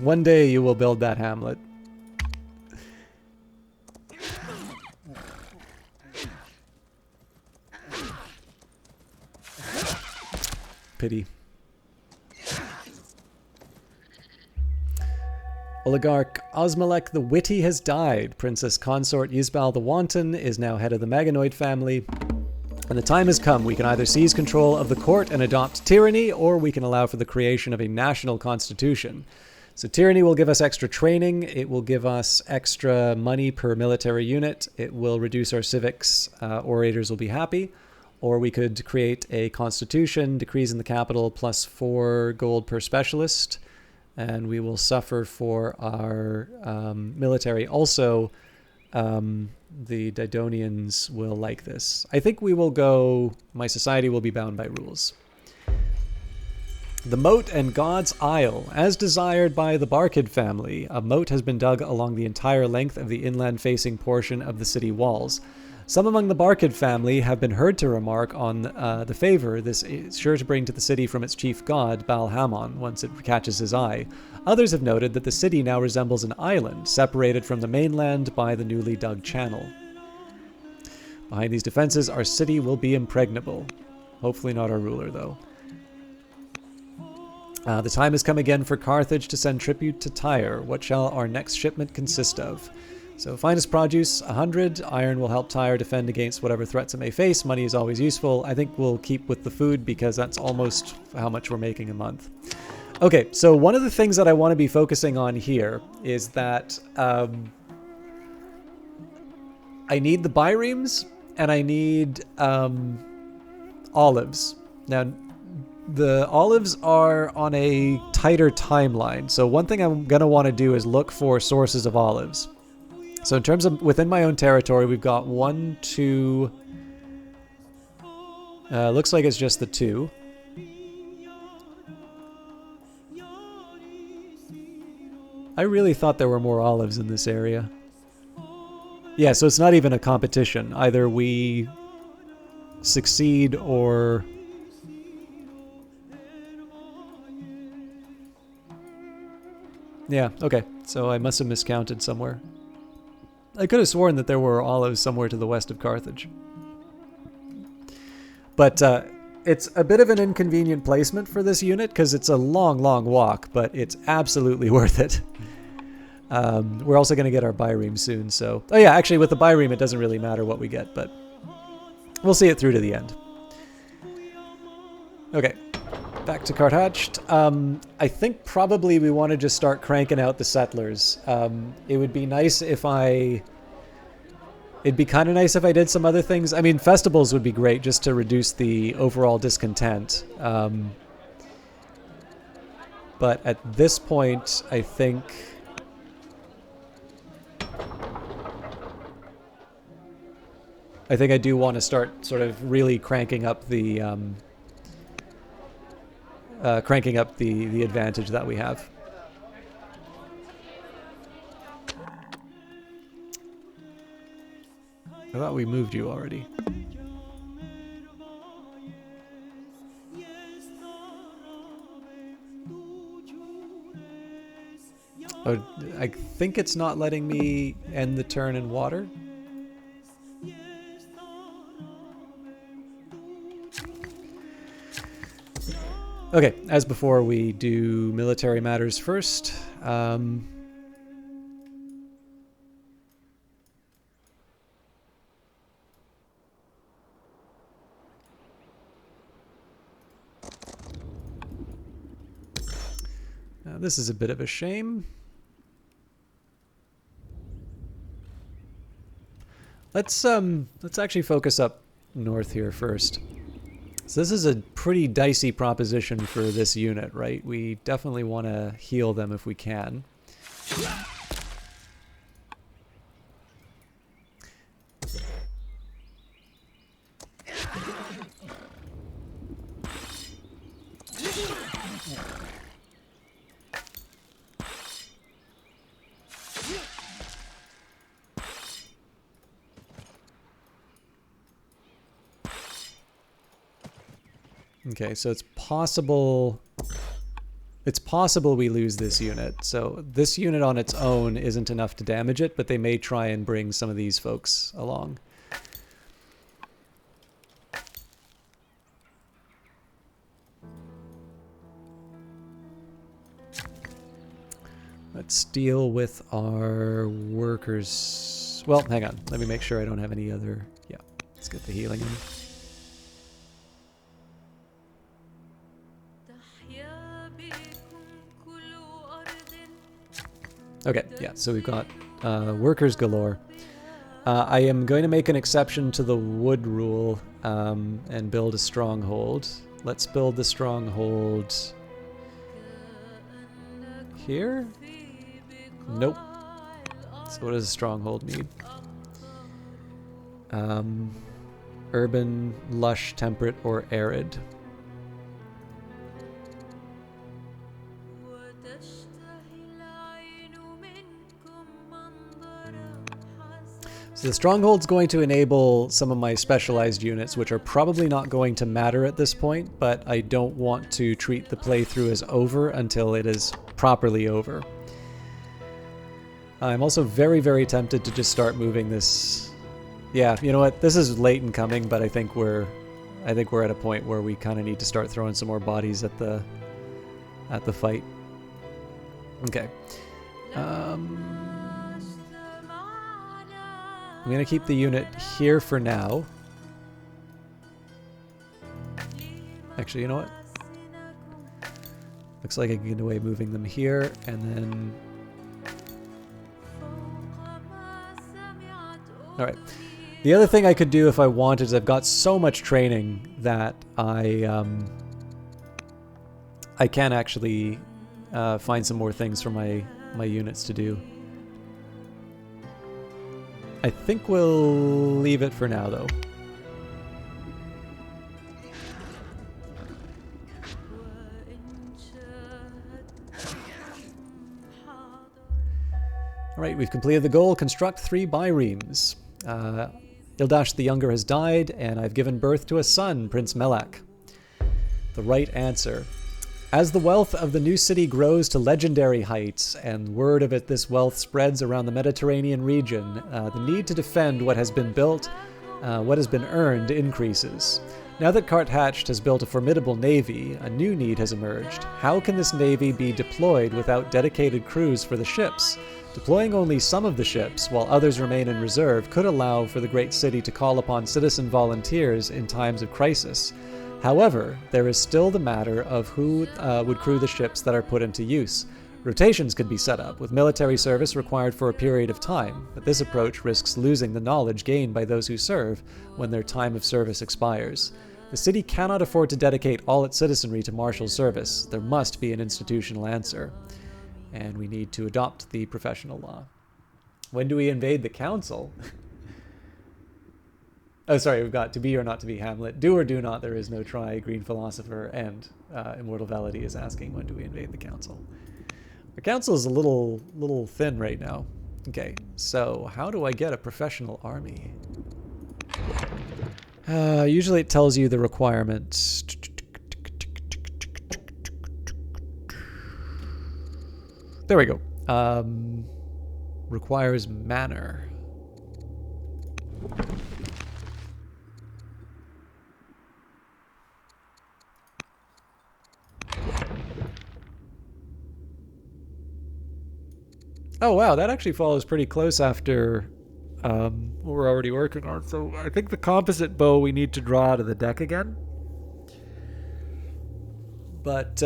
One day you will build that hamlet. Pity. Oligarch Osmalek the Witty has died. Princess Consort Yisbal the Wanton is now head of the Maganoid family. And the time has come. We can either seize control of the court and adopt tyranny, or we can allow for the creation of a national constitution. So tyranny will give us extra training. It will give us extra money per military unit. It will reduce our civics. Orators will be happy. Or we could create a constitution, decrees in the capital, plus 4 gold per specialist, and we will suffer for our military. Also, the Didonians will like this. I think we will go, my society will be bound by rules. The Moat and God's Isle. As desired by the Barkid family, a moat has been dug along the entire length of the inland-facing portion of the city walls. Some among the Barkid family have been heard to remark on the favor this is sure to bring to the city from its chief god, Balhamon, once it catches his eye. Others have noted that the city now resembles an island, separated from the mainland by the newly dug channel. Behind these defenses, our city will be impregnable. Hopefully not our ruler, though. The time has come again for Carthage to send tribute to Tyre. What shall our next shipment consist of? So finest produce, 100. Iron will help Tyre defend against whatever threats it may face. Money is always useful. I think we'll keep with the food because that's almost how much we're making a month. Okay, so one of the things that I want to be focusing on here is that I need the biremes and I need olives. Now, The olives are on a tighter timeline. So one thing I'm going to want to do is look for sources of olives. So in terms of within my own territory, we've got 1, 2... looks like it's just the 2. I really thought there were more olives in this area. Yeah, so it's not even a competition. Either we succeed or... Yeah, okay. So I must have miscounted somewhere. I could have sworn that there were olives somewhere to the west of Carthage. But it's a bit of an inconvenient placement for this unit because it's a long, long walk, but it's absolutely worth it. We're also going to get our Byreme soon, so... Oh yeah, actually with the Byreme it doesn't really matter what we get, but we'll see it through to the end. Okay, back to Carthage. I think probably we want to just start cranking out the settlers. It would be nice if It'd be kind of nice if I did some other things. I mean, festivals would be great just to reduce the overall discontent. But at this point, I think... I do want to start sort of really cranking up the advantage that we have. I thought we moved you already. Oh, I think it's not letting me end the turn in water. Okay, as before, we do military matters first. This is a bit of a shame. Let's actually focus up north here first. So this is a pretty dicey proposition for this unit, right? We definitely want to heal them if we can. Okay, so it's possible we lose this unit. So this unit on its own isn't enough to damage it, but they may try and bring some of these folks along. Let's deal with our workers. Well, hang on. Let me make sure I don't have any other... Yeah, let's get the healing in. Okay, yeah, so we've got workers galore. I am going to make an exception to the wood rule and build a stronghold. Let's build the stronghold here? Nope. So what does a stronghold need? Urban, lush, temperate, or arid. So the stronghold's going to enable some of my specialized units, which are probably not going to matter at this point, but I don't want to treat the playthrough as over until it is properly over. I'm also very, very tempted to just start moving this. Yeah, you know what? This is late in coming, but I think we're at a point where we kind of need to start throwing some more bodies at the fight. Okay. I'm going to keep the unit here for now. Actually, you know what? Looks like I can get away moving them here, and then... Alright. The other thing I could do if I wanted is I've got so much training that I I can actually find some more things for my units to do. I think we'll leave it for now, though. Alright, we've completed the goal. Construct 3 biremes. Ildash the Younger has died, and I've given birth to a son, Prince Melak. The right answer. As the wealth of the new city grows to legendary heights, and word of this wealth spreads around the Mediterranean region, the need to defend what has been built, what has been earned, increases. Now that Carthatched has built a formidable navy, a new need has emerged. How can this navy be deployed without dedicated crews for the ships? Deploying only some of the ships, while others remain in reserve, could allow for the great city to call upon citizen volunteers in times of crisis. However, there is still the matter of who would crew the ships that are put into use. Rotations could be set up, with military service required for a period of time, but this approach risks losing the knowledge gained by those who serve when their time of service expires. The city cannot afford to dedicate all its citizenry to martial service. There must be an institutional answer. And we need to adopt the professional law. When do we invade the council? Oh, sorry, we've got to be or not to be Hamlet. Do or do not, there is no try, Green Philosopher, and Immortal Velity is asking when do we invade the council. The council is a little thin right now. Okay, so how do I get a professional army? Usually it tells you the requirements. There we go. Requires manor. Oh wow, that actually follows pretty close after what we're already working on. So I think the composite bow we need to draw out of the deck again. But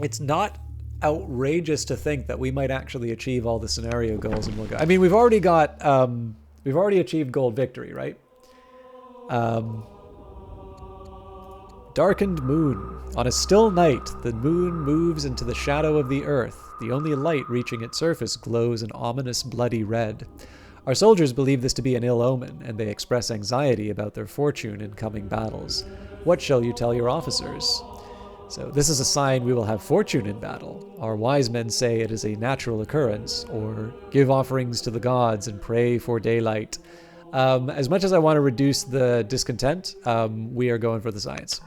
it's not outrageous to think that we might actually achieve all the scenario goals in one go. I mean, we've already achieved gold victory, right? Darkened moon. On a still night, the moon moves into the shadow of the earth. The only light reaching its surface glows an ominous bloody red. Our soldiers believe this to be an ill omen, and they express anxiety about their fortune in coming battles. What shall you tell your officers? So this is a sign we will have fortune in battle. Our wise men say it is a natural occurrence, or give offerings to the gods and pray for daylight. As much as I want to reduce the discontent, we are going for the science.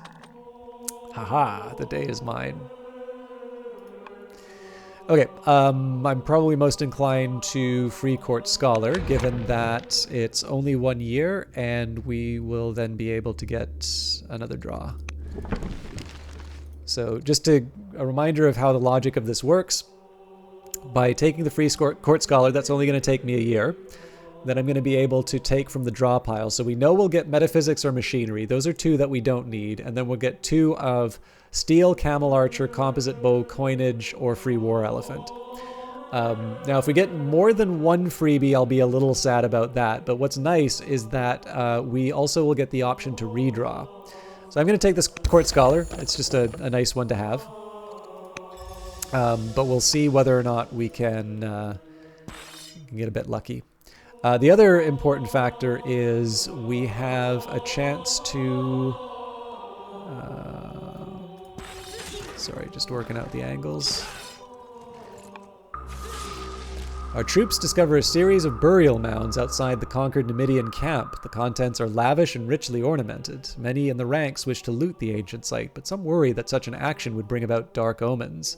Haha, the day is mine. Okay, I'm probably most inclined to Free Court Scholar, given that it's only 1 year, and we will then be able to get another draw. So just a reminder of how the logic of this works. By taking the Free Court Scholar, that's only going to take me a year. Then I'm going to be able to take from the draw pile. So we know we'll get Metaphysics or Machinery. Those are 2 that we don't need. And then we'll get 2 of Steel, Camel Archer, Composite Bow, Coinage, or Free War Elephant. Now, if we get more than 1 freebie, I'll be a little sad about that. But what's nice is that we also will get the option to redraw. So I'm going to take this Court Scholar. It's just a nice one to have. But we'll see whether or not we can get a bit lucky. The other important factor is we have a chance to... sorry, just working out the angles. Our troops discover a series of burial mounds outside the conquered Numidian camp. The contents are lavish and richly ornamented. Many in the ranks wish to loot the ancient site, but some worry that such an action would bring about dark omens.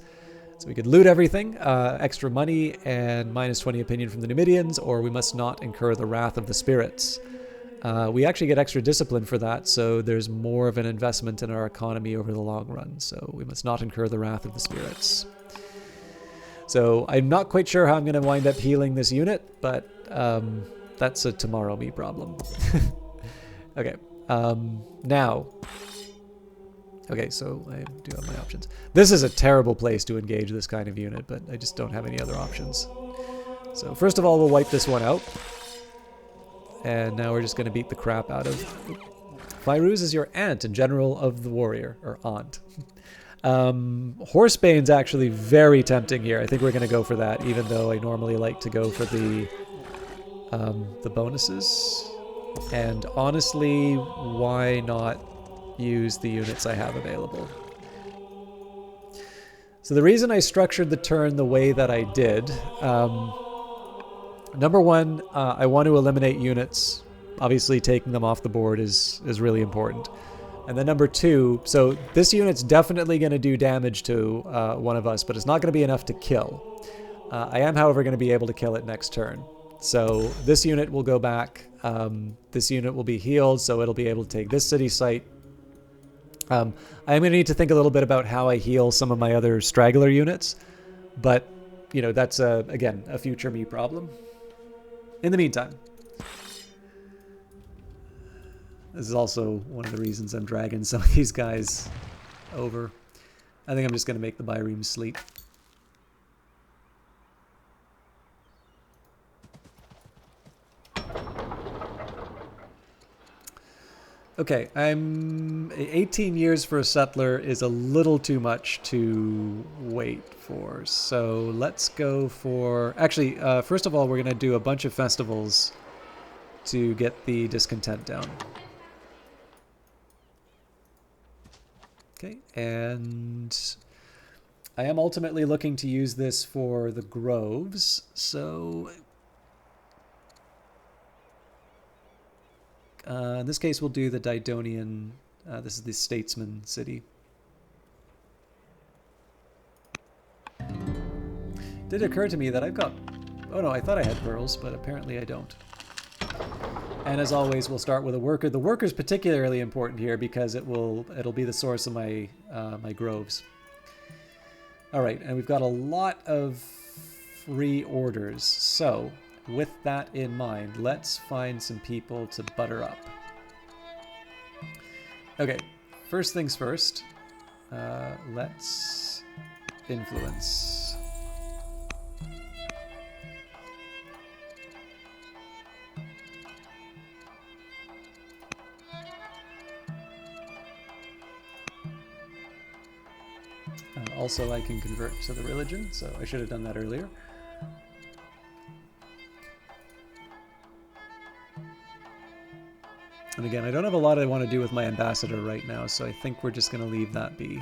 So we could loot everything, extra money, and minus 20 opinion from the Numidians, or we must not incur the wrath of the spirits. We actually get extra discipline for that, so there's more of an investment in our economy over the long run. So we must not incur the wrath of the spirits. So I'm not quite sure how I'm going to wind up healing this unit, but that's a tomorrow me problem. Okay, now... Okay, so I do have my options. This is a terrible place to engage this kind of unit, but I just don't have any other options. So first of all, we'll wipe this one out. And now we're just going to beat the crap out of Fairuz is your aunt and general of the warrior, or aunt. Horsebane's actually very tempting here. I think we're going to go for that, even though I normally like to go for the bonuses. And honestly, why not use the units I have available? So the reason I structured the turn the way that I did, number one, I want to eliminate units. Obviously, taking them off the board is really important. And then number two, so this unit's definitely going to do damage to one of us, but it's not going to be enough to kill. I am, however, going to be able to kill it next turn. So this unit will go back. This unit will be healed, so it'll be able to take this city site. I'm going to need to think a little bit about how I heal some of my other straggler units, but, you know, that's, again, a future me problem. In the meantime, this is also one of the reasons I'm dragging some of these guys over. I think I'm just going to make the Bireem sleep. Okay, 18 years for a settler is a little too much to wait for. So let's go for... Actually, first of all, we're going to do a bunch of festivals to get the discontent down. Okay, and I am ultimately looking to use this for the groves, so... in this case, we'll do the Didonian. This is the Statesman city. It did occur to me that I've got... Oh no, I thought I had pearls, but apparently I don't. And as always, we'll start with a worker. The worker is particularly important here because it'll be the source of my my groves. All right, and we've got a lot of free orders. So with that in mind, let's find some people to butter up. Okay, first things first. Let's influence. Also, I can convert to the religion, so I should have done that earlier. And again, I don't have a lot I want to do with my ambassador right now, so I think we're just going to leave that be.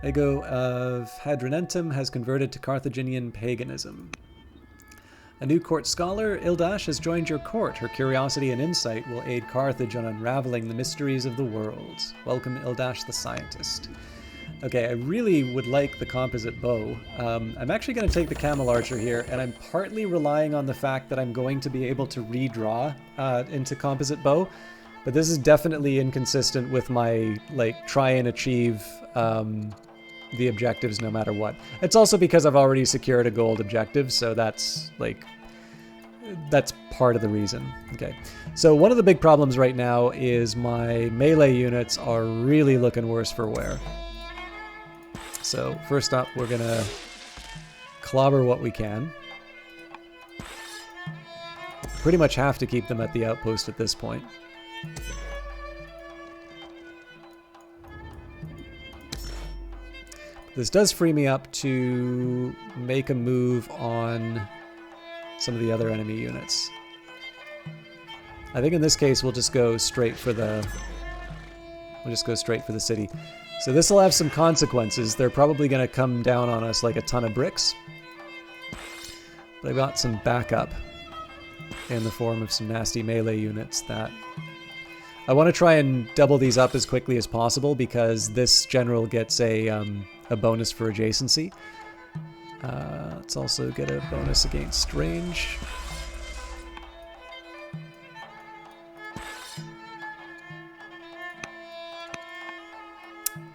Ego of Hadrianentum has converted to Carthaginian paganism. A new court scholar, Ildash, has joined your court. Her curiosity and insight will aid Carthage on unraveling the mysteries of the world. Welcome, Ildash the scientist. Okay, I really would like the composite bow. I'm actually going to take the camel archer here, and I'm partly relying on the fact that I'm going to be able to redraw into composite bow, but this is definitely inconsistent with my, like, try and achieve the objectives no matter what. It's also because I've already secured a gold objective, so that's, like, that's part of the reason. Okay, so one of the big problems right now is my melee units are really looking worse for wear. So first up, we're gonna clobber what we can. Pretty much have to keep them at the outpost at this point. This does free me up to make a move on some of the other enemy units. I think in this case we'll just go straight for the city. So this will have some consequences. They're probably going to come down on us like a ton of bricks. But I've got some backup in the form of some nasty melee units that I want to try and double these up as quickly as possible because this general gets a bonus for adjacency. Let's also get a bonus against range.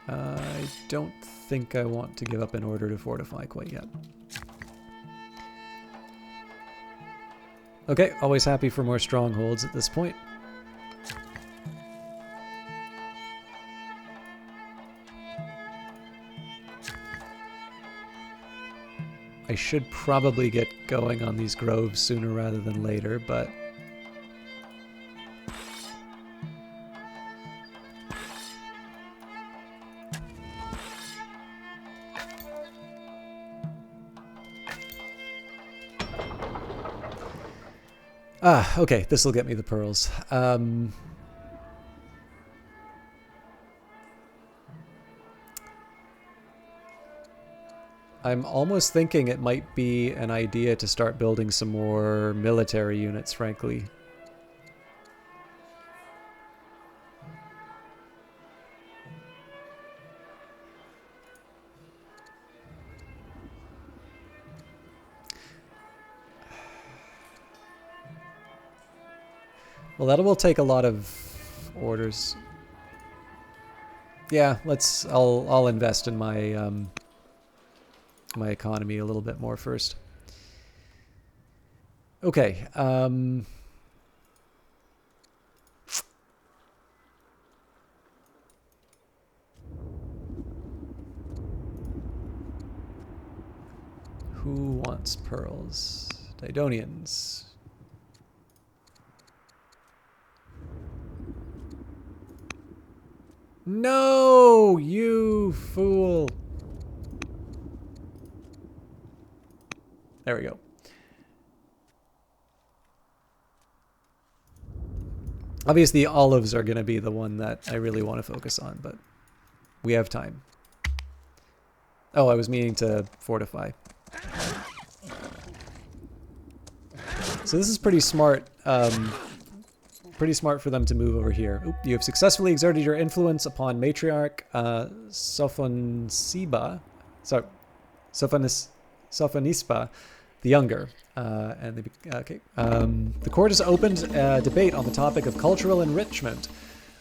I don't think I want to give up in order to fortify quite yet. Okay, always happy for more strongholds at this point. should probably get going on these groves sooner rather than later, but... okay, this will get me the pearls. I'm almost thinking it might be an idea to start building some more military units, frankly. Well, that will take a lot of orders. Yeah, I'll invest in my my economy a little bit more first. Okay. Who wants pearls? Didonians. No, you fool. There we go. Obviously, olives are going to be the one that I really want to focus on, but we have time. Oh, I was meaning to fortify. So this is pretty smart. Pretty smart for them to move over here. Oop, you have successfully exerted your influence upon Matriarch Sophonisba, Sophonisba the Younger. The court has opened a debate on the topic of cultural enrichment.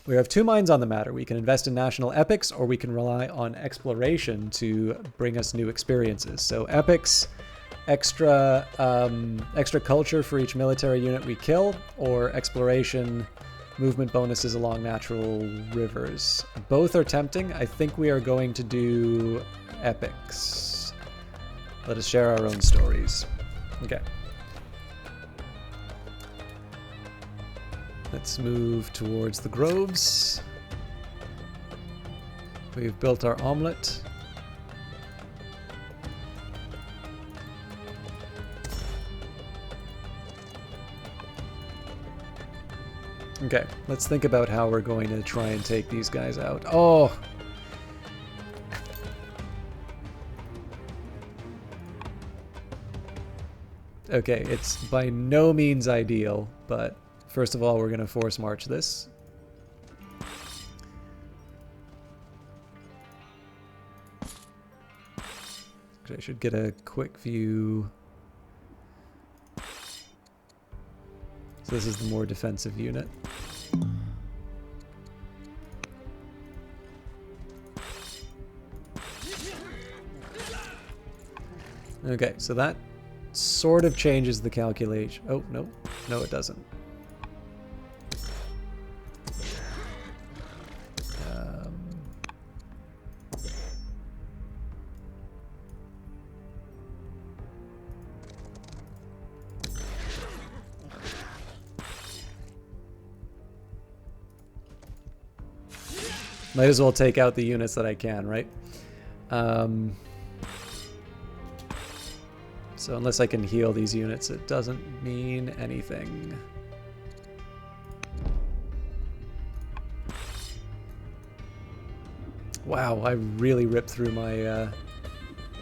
We have two minds on the matter. We can invest in national epics, or we can rely on exploration to bring us new experiences. So epics, extra culture for each military unit we kill, or exploration, movement bonuses along natural rivers. Both are tempting. I think we are going to do epics. Let us share our own stories. Okay. Let's move towards the groves. We've built our omelet. Okay, let's think about how we're going to try and take these guys out. Oh! Okay, it's by no means ideal, but first of all, we're going to force march this. I should get a quick view. So this is the more defensive unit. Okay, so that sort of changes the calculation. Oh, no. No, it doesn't. Might as well take out the units that I can, right? So unless I can heal these units, it doesn't mean anything. Wow, I really ripped through my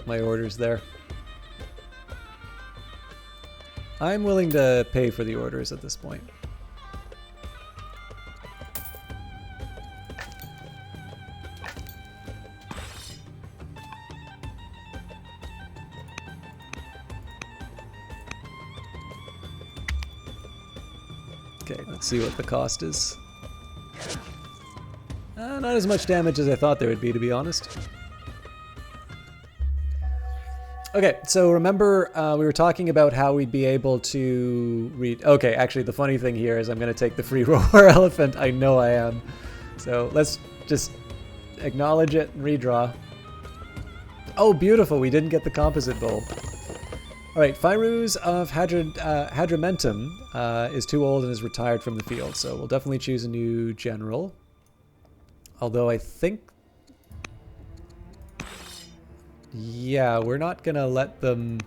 my orders there. I'm willing to pay for the orders at this point. Okay, let's see what the cost is. Not as much damage as I thought there would be, to be honest. Okay, so remember we were talking about how we'd be able to read... Okay, actually the funny thing here is I'm going to take the free roar elephant. I know I am. So let's just acknowledge it and redraw. Oh, beautiful. We didn't get the composite bowl. All right, Firuz of Hadramentum is too old and is retired from the field, so we'll definitely choose a new general. Although I think... Yeah, we're not going to let them...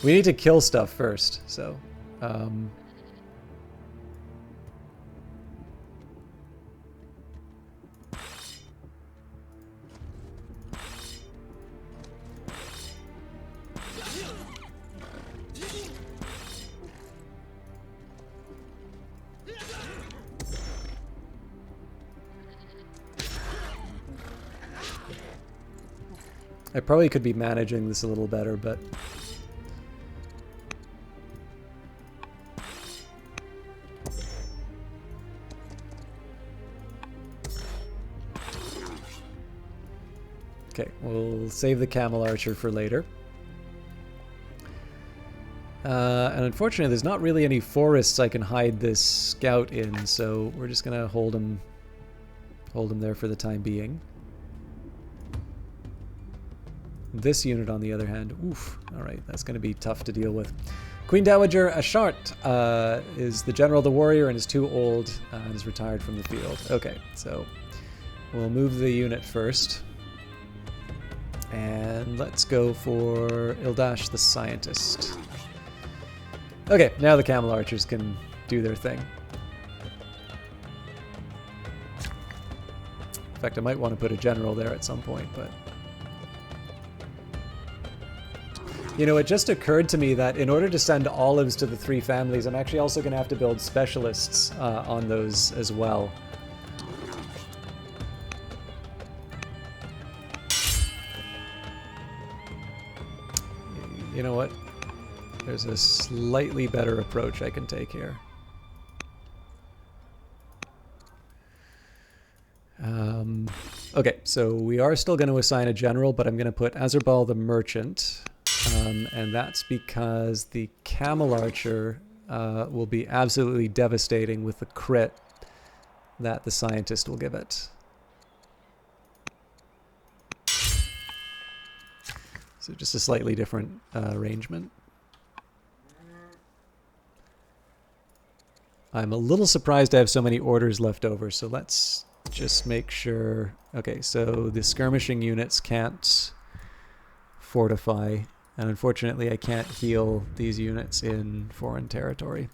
We need to kill stuff first, so... I probably could be managing this a little better, but... Okay, we'll save the camel archer for later. And unfortunately, there's not really any forests I can hide this scout in, so we're just gonna hold him there for the time being. This unit, on the other hand, oof, alright, that's going to be tough to deal with. Queen Dowager Ashart is the general of the warrior and is too old and is retired from the field. Okay, so we'll move the unit first. And let's go for Ildash the scientist. Okay, now the camel archers can do their thing. In fact, I might want to put a general there at some point, but... You know, it just occurred to me that in order to send olives to the 3 families, I'm actually also going to have to build specialists on those as well. You know what? There's a slightly better approach I can take here. Okay, so we are still going to assign a general, but I'm going to put Azerbal the merchant. And that's because the camel archer will be absolutely devastating with the crit that the scientist will give it. So just a slightly different arrangement. I'm a little surprised I have so many orders left over, so let's just make sure... Okay, so the skirmishing units can't fortify. And unfortunately, I can't heal these units in foreign territory.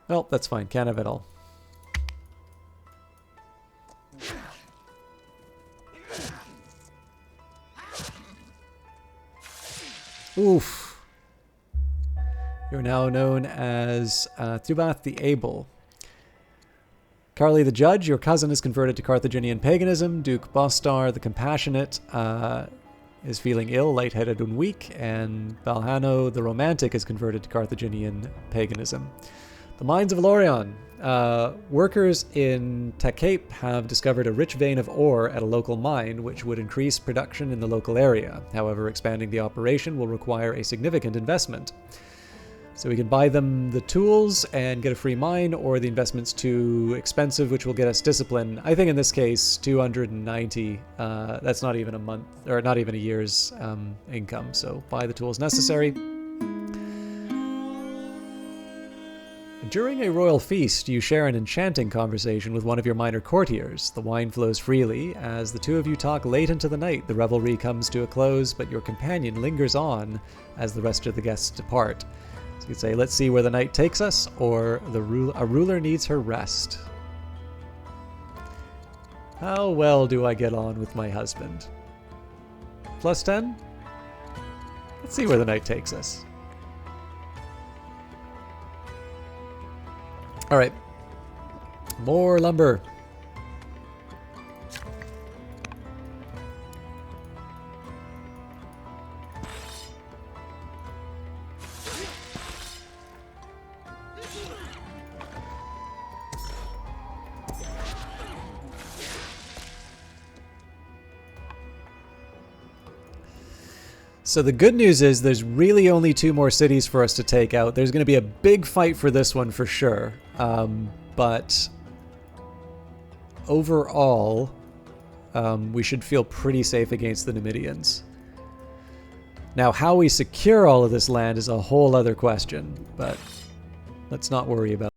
Well, that's fine. Can't have it all. Oof. You're now known as Thubath the Able. Carly the Judge, your cousin, is converted to Carthaginian paganism. Duke Bostar the Compassionate is feeling ill, lightheaded, and weak. And Balhano the Romantic is converted to Carthaginian paganism. The Mines of Lorient. Workers in Takape have discovered a rich vein of ore at a local mine, which would increase production in the local area. However, expanding the operation will require a significant investment. So we can buy them the tools and get a free mine, or the investment's too expensive, which will get us discipline. I think in this case, 290, that's not even a month, or not even a year's income. So buy the tools necessary. During a royal feast, you share an enchanting conversation with one of your minor courtiers. The wine flows freely. As the two of you talk late into the night, the revelry comes to a close, but your companion lingers on as the rest of the guests depart. So you could say, let's see where the night takes us, or a ruler needs her rest. How well do I get on with my husband? Plus 10? Let's see where the night takes us. Alright. More lumber. So the good news is there's really only 2 more cities for us to take out. There's going to be a big fight for this one for sure. But overall, we should feel pretty safe against the Numidians. Now, how we secure all of this land is a whole other question, but let's not worry about it.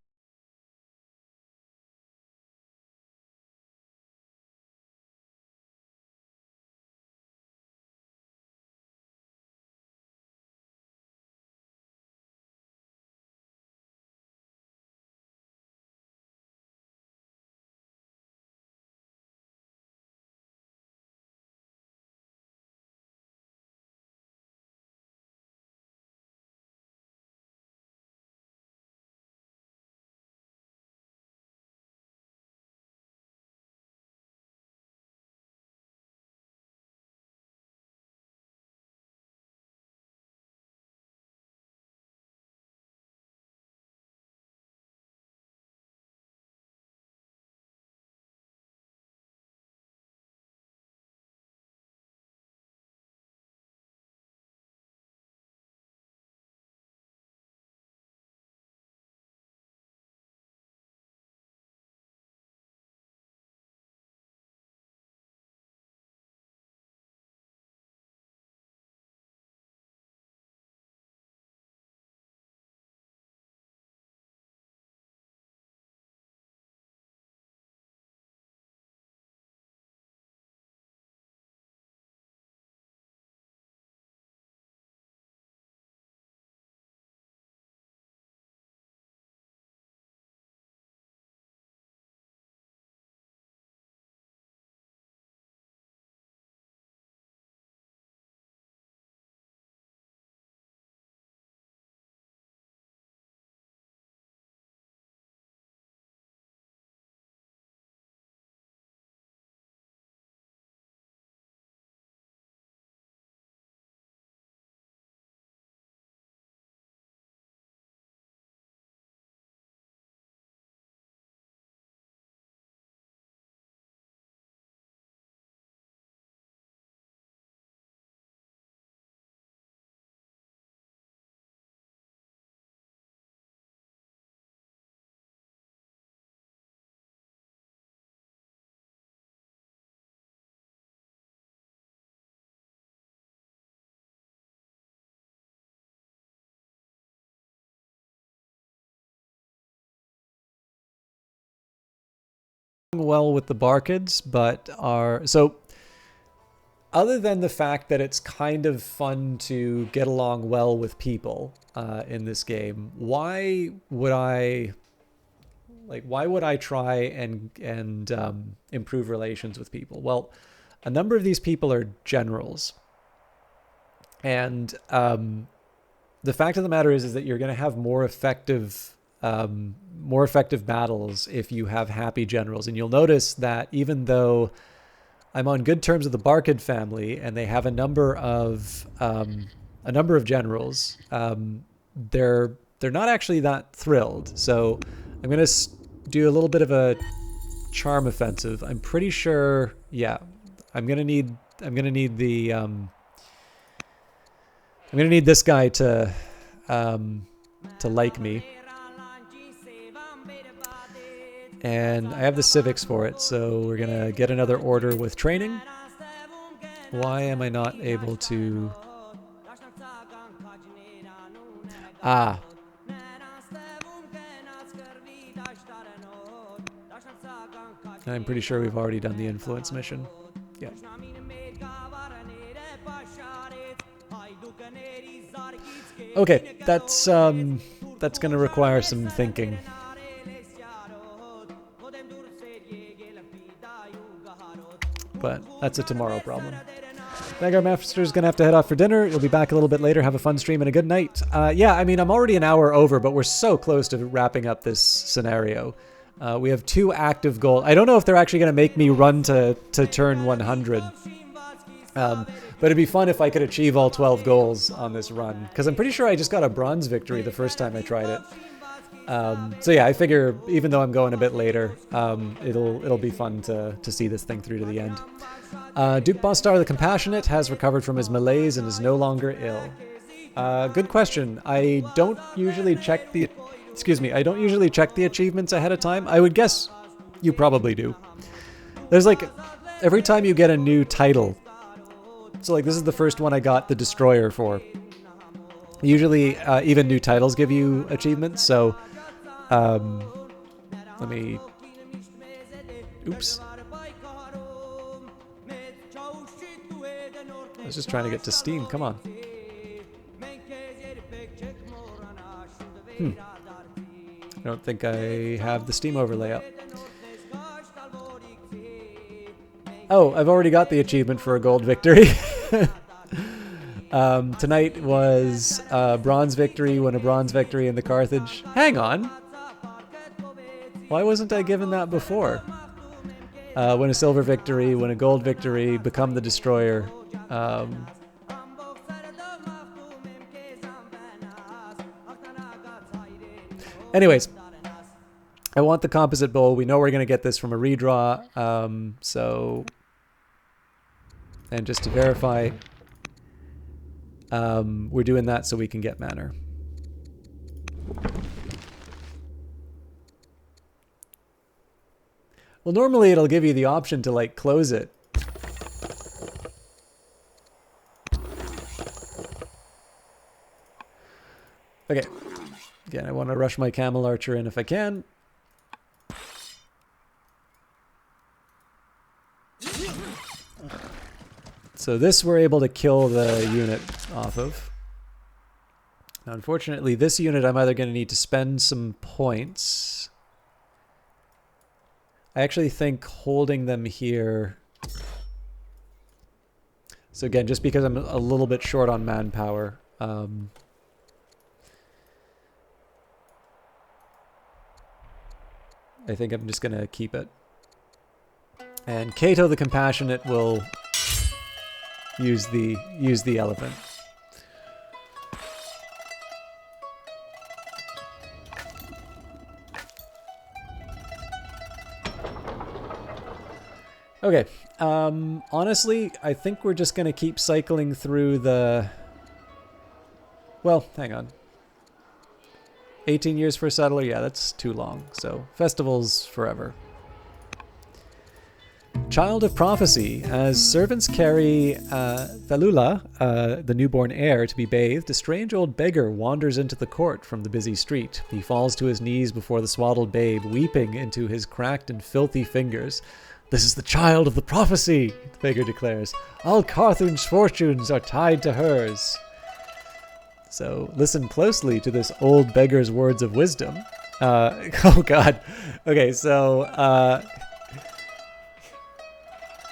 Well with the Barkids, but so other than the fact that it's kind of fun to get along well with people in this game, why would I try and improve relations with people? Well, a number of these people are generals, and the fact of the matter is that you're going to have more effective battles if you have happy generals. And you'll notice that even though I'm on good terms with the Barkid family and they have a number of generals, they're not actually that thrilled. So I'm going to do a little bit of a charm offensive. I'm pretty sure, yeah, I'm going to need this guy to like me. And I have the civics for it, so we're gonna get another order with training. Why am I not able to? Ah. I'm pretty sure we've already done the influence mission. Yeah. Okay, that's gonna require some thinking. But that's a tomorrow problem. Vanguard Master's gonna have to head off for dinner. You'll be back a little bit later. Have a fun stream and a good night. Yeah, I mean, I'm already an hour over, but we're so close to wrapping up this scenario. We have 2 active goals. I don't know if they're actually gonna make me run to turn 100. But it'd be fun if I could achieve all 12 goals on this run, because I'm pretty sure I just got a bronze victory the first time I tried it. So yeah, I figure even though I'm going a bit later, it'll be fun to see this thing through to the end. Duke Bostar the Compassionate has recovered from his malaise and is no longer ill. Good question. I don't usually check the achievements ahead of time. I would guess you probably do. There's like every time you get a new title, so like this is the first one I got the Destroyer for. Usually even new titles give you achievements, so let me... Oops. I was just trying to get to Steam, come on. I don't think I have the Steam overlay up. Oh, I've already got the achievement for a gold victory. Tonight was bronze victory, win a bronze victory in the Carthage. Hang on. Why wasn't I given that before? Win a silver victory, win a gold victory, become the Destroyer. Anyways, I want the composite bowl. We know we're going to get this from a redraw. And just to verify, we're doing that so we can get Manor. Well, normally it'll give you the option to like close it. Okay. Again, I want to rush my Camel Archer in if I can. So this we're able to kill the unit off of. Now, unfortunately, this unit I'm either going to need to spend some points. I actually think holding them here... So again, just because I'm a little bit short on manpower, I think I'm just going to keep it. And Cato the Compassionate will use the elephant. Okay, honestly, I think we're just going to keep cycling through the... Well, hang on. 18 years for a settler? Yeah, that's too long. So, festivals forever. Child of Prophecy. As servants carry Thalula, the newborn heir, to be bathed, a strange old beggar wanders into the court from the busy street. He falls to his knees before the swaddled babe, weeping into his cracked and filthy fingers. "This is the child of the prophecy," the beggar declares. "All Carthun's fortunes are tied to hers." So listen closely to this old beggar's words of wisdom. Oh God. Okay, so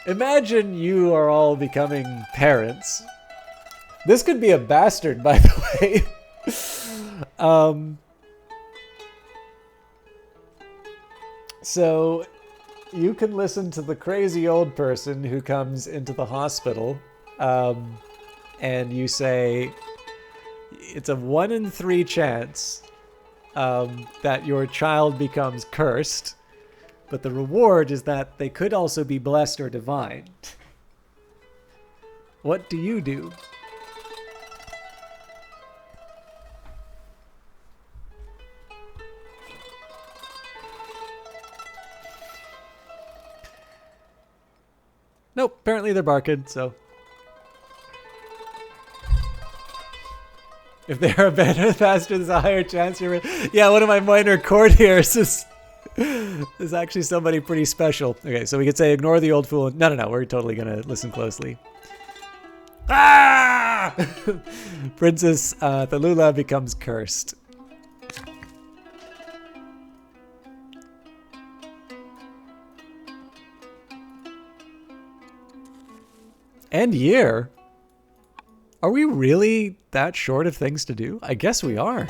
imagine you are all becoming parents. This could be a bastard, by the way. So you can listen to the crazy old person who comes into the hospital, and you say, it's a 1 in 3 chance that your child becomes cursed, but the reward is that they could also be blessed or divine. What do you do? Nope, apparently they're barked, so... If they are a better faster, there's a higher chance you're... Yeah, one of my minor courtiers is actually somebody pretty special. Okay, so we could say ignore the old fool. No, we're totally gonna listen closely. Ah! Princess Thalula becomes cursed. End year? Are we really that short of things to do? I guess we are.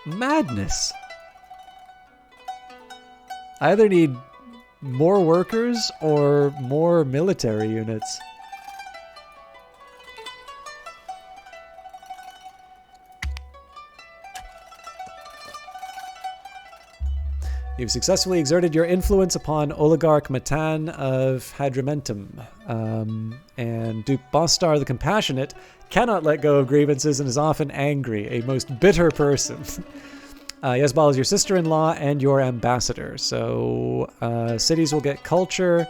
Madness. I either need more workers or more military units. You've successfully exerted your influence upon Oligarch Matan of Hadramentum, and Duke Bostar the Compassionate cannot let go of grievances and is often angry, a most bitter person. Yesbal is your sister-in-law and your ambassador. So cities will get culture.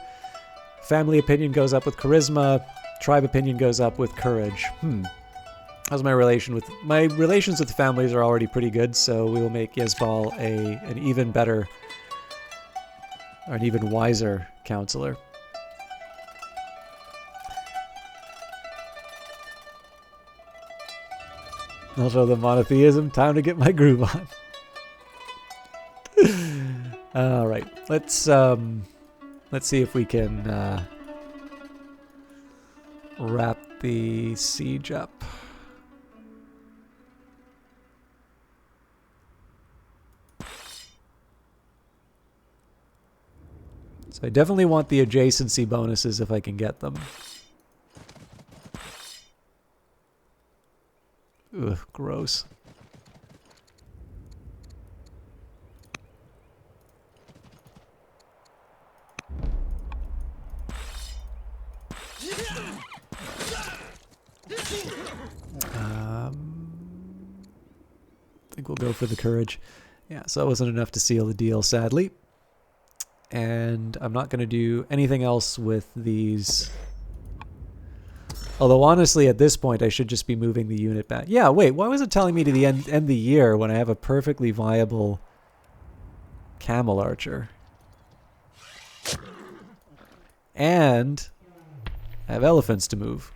Family opinion goes up with charisma. Tribe opinion goes up with courage. How's my relation with... My relations with the families are already pretty good, so we will make Yesbal an even better... or an even wiser counselor. I'll show them monotheism. Time to get my groove on. All right, let's see if we can wrap the siege up. So I definitely want the adjacency bonuses if I can get them. Ugh, gross. I think we'll go for the courage. Yeah, so that wasn't enough to seal the deal, sadly. And I'm not going to do anything else with these. Although, honestly, at this point, I should just be moving the unit back. Yeah, wait, why was it telling me to the end the year when I have a perfectly viable camel archer? And I have elephants to move.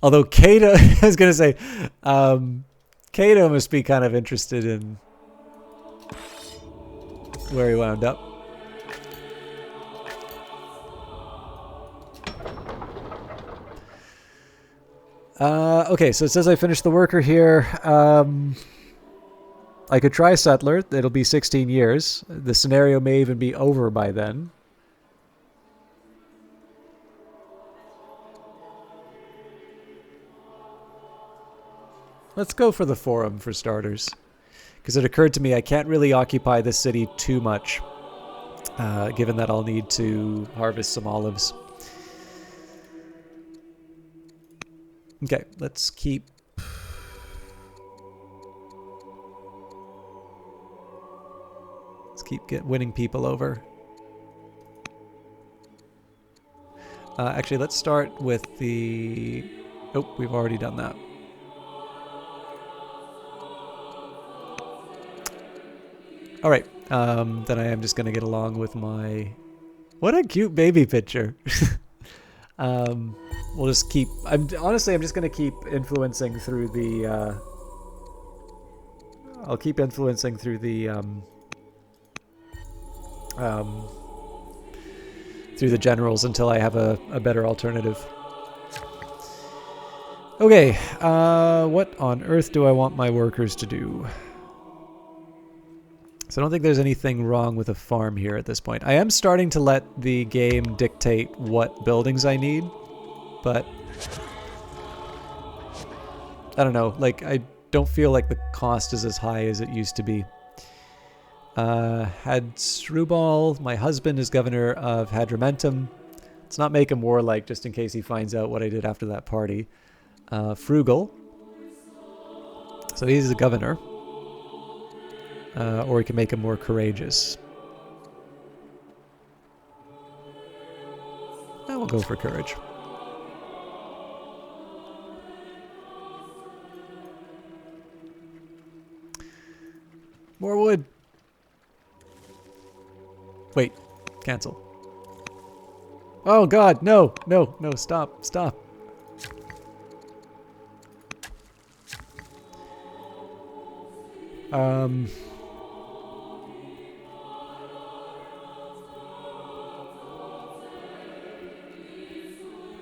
Although Kato, I was going to say, Kato must be kind of interested in where he wound up. Okay, so it says I finished the worker here. I could try settler. It'll be 16 years. The scenario may even be over by then. Let's go for the forum for starters. Because it occurred to me I can't really occupy this city too much, given that I'll need to harvest some olives. Okay, let's keep... winning people over. Actually, let's start with the... Oh, we've already done that. All right, then I am just going to get along with my... What a cute baby picture. We'll just keep... Honestly, I'm just going to keep influencing through the... I'll keep influencing through the... through the generals until I have a better alternative. Okay, what on earth do I want my workers to do? So I don't think there's anything wrong with a farm here at this point. I am starting to let the game dictate what buildings I need, but I don't know, like I don't feel like the cost is as high as it used to be. Hadstrubal, my husband, is governor of Hadramentum. Let's not make him warlike just in case he finds out what I did after that party. Frugal. So he's the governor. Or we can make him more courageous. And we'll go for courage. More wood. Wait, cancel. Oh God, no, no, no, stop, stop.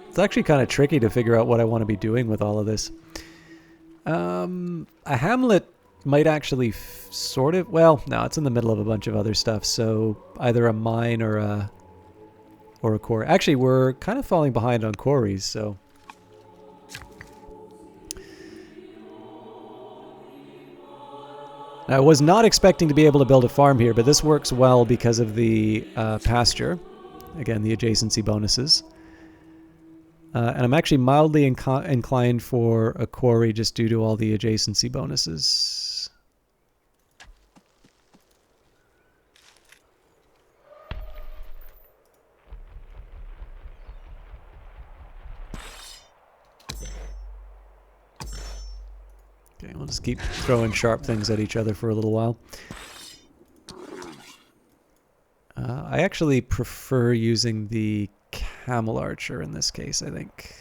It's actually kind of tricky to figure out what I want to be doing with all of this. A hamlet might actually sort of... Well, no, it's in the middle of a bunch of other stuff, so either a mine or a quarry. Actually, we're kind of falling behind on quarries, so... I was not expecting to be able to build a farm here, but this works well because of the pasture. Again, the adjacency bonuses. And I'm actually mildly inclined for a quarry just due to all the adjacency bonuses. Okay, we'll just keep throwing sharp things at each other for a little while. I actually prefer using the camel archer in this case, I think.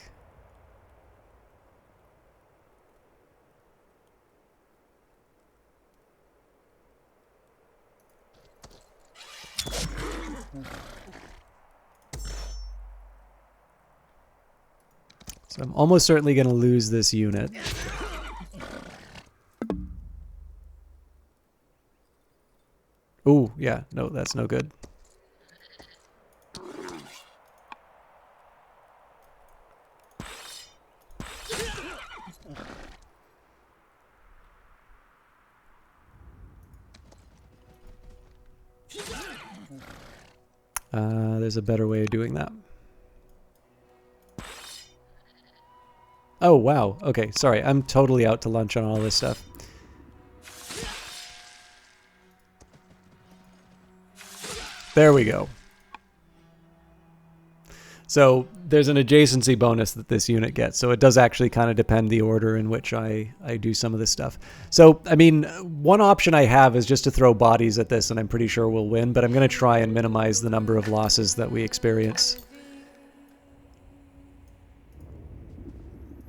So I'm almost certainly going to lose this unit. Ooh, yeah, no, that's no good. There's a better way of doing that. Oh, wow. Okay, sorry. I'm totally out to lunch on all this stuff. There we go. So there's an adjacency bonus that this unit gets. So it does actually kind of depend the order in which I do some of this stuff. So, I mean, one option I have is just to throw bodies at this, and I'm pretty sure we'll win. But I'm going to try and minimize the number of losses that we experience.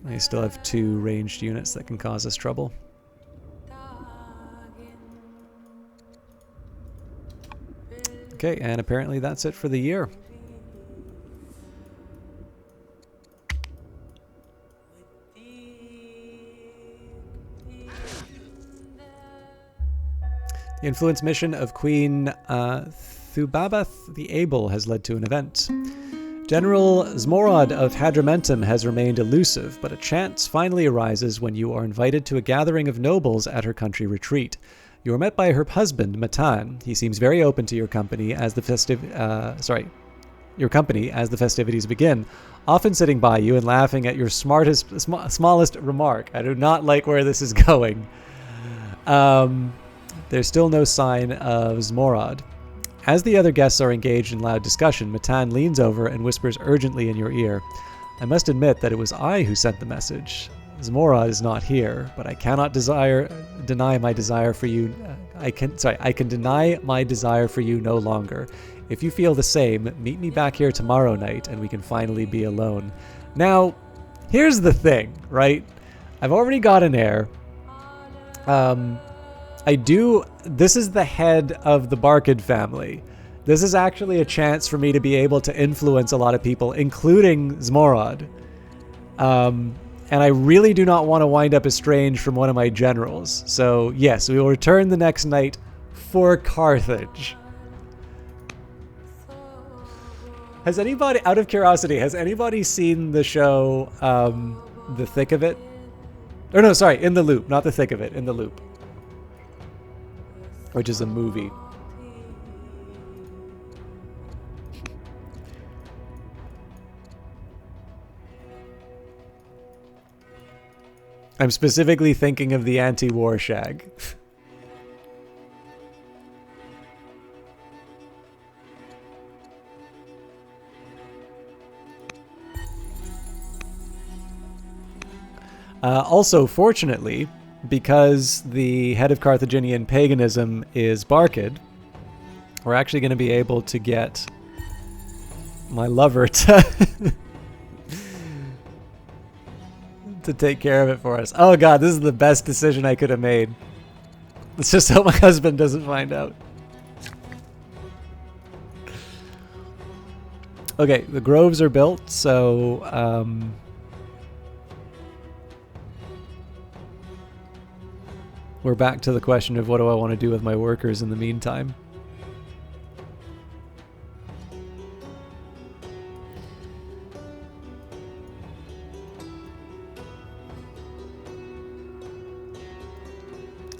I still have 2 ranged units that can cause us trouble. Okay, and apparently that's it for the year. The influence mission of Queen Thubabath the Able has led to an event. General Zmorod of Hadramentum has remained elusive, but a chance finally arises when you are invited to a gathering of nobles at her country retreat. You are met by her husband, Matan. He seems very open to your company as the festivities begin, often sitting by you and laughing at your smallest remark. I do not like where this is going. There's still no sign of Zmorod. As the other guests are engaged in loud discussion, Matan leans over and whispers urgently in your ear. I must admit that it was I who sent the message. Zmorod is not here, but I cannot deny my desire for you. I can deny my desire for you no longer. If you feel the same, meet me back here tomorrow night and we can finally be alone. Now, here's the thing, right? I've already got an heir. This is the head of the Barkid family. This is actually a chance for me to be able to influence a lot of people, including Zmorod. And I really do not want to wind up estranged from one of my generals. So yes, we will return the next night for Carthage. Has anybody, out of curiosity, has anybody seen the show, The Thick of It? Or no, sorry, In the Loop, not The Thick of It, In the Loop. Which is a movie. I'm specifically thinking of the anti-war shag. Also, fortunately, because the head of Carthaginian paganism is Barkid, we're actually going to be able to get my lover to to take care of it for us. Oh god, this is the best decision I could have made. Let's just hope my husband doesn't find out. Okay, the groves are built, so we're back to the question of what do I want to do with my workers in the meantime.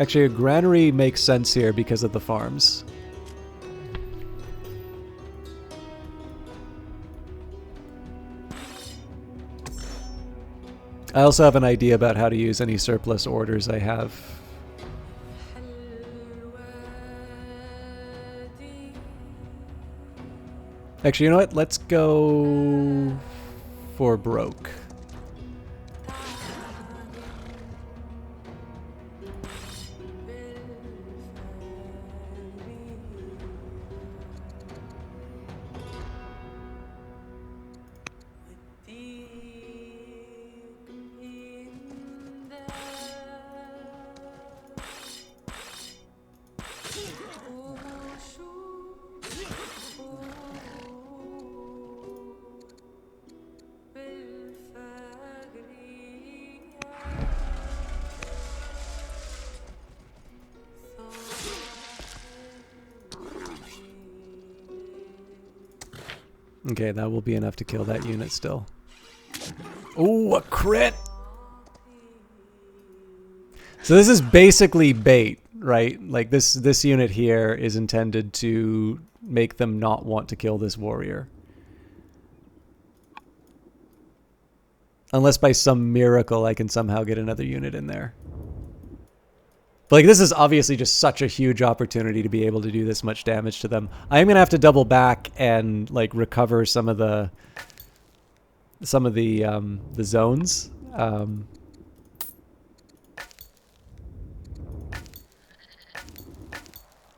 Actually, a granary makes sense here because of the farms. I also have an idea about how to use any surplus orders I have. Actually, you know what? Let's go for broke. Okay, that will be enough to kill that unit still. Ooh, a crit! So this is basically bait, right? Like this unit here is intended to make them not want to kill this warrior. Unless by some miracle I can somehow get another unit in there. But like, this is obviously just such a huge opportunity to be able to do this much damage to them. I am gonna have to double back and like recover some of the zones.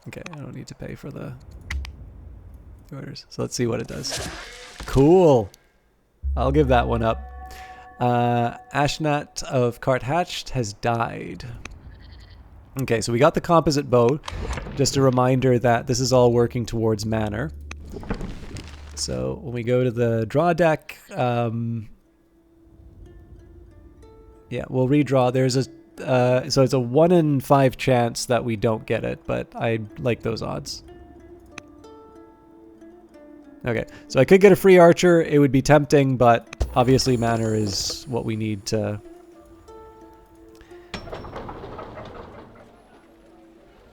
Okay, I don't need to pay for the orders. So let's see what it does. Cool. I'll give that one up. Ashnat of Cart Hatched has died. Okay, so we got the composite bow. Just a reminder that this is all working towards manor. So when we go to the draw deck, yeah, we'll redraw. There's a so it's a 1 in 5 chance that we don't get it, but I like those odds. Okay, so I could get a free archer. It would be tempting, but obviously manor is what we need to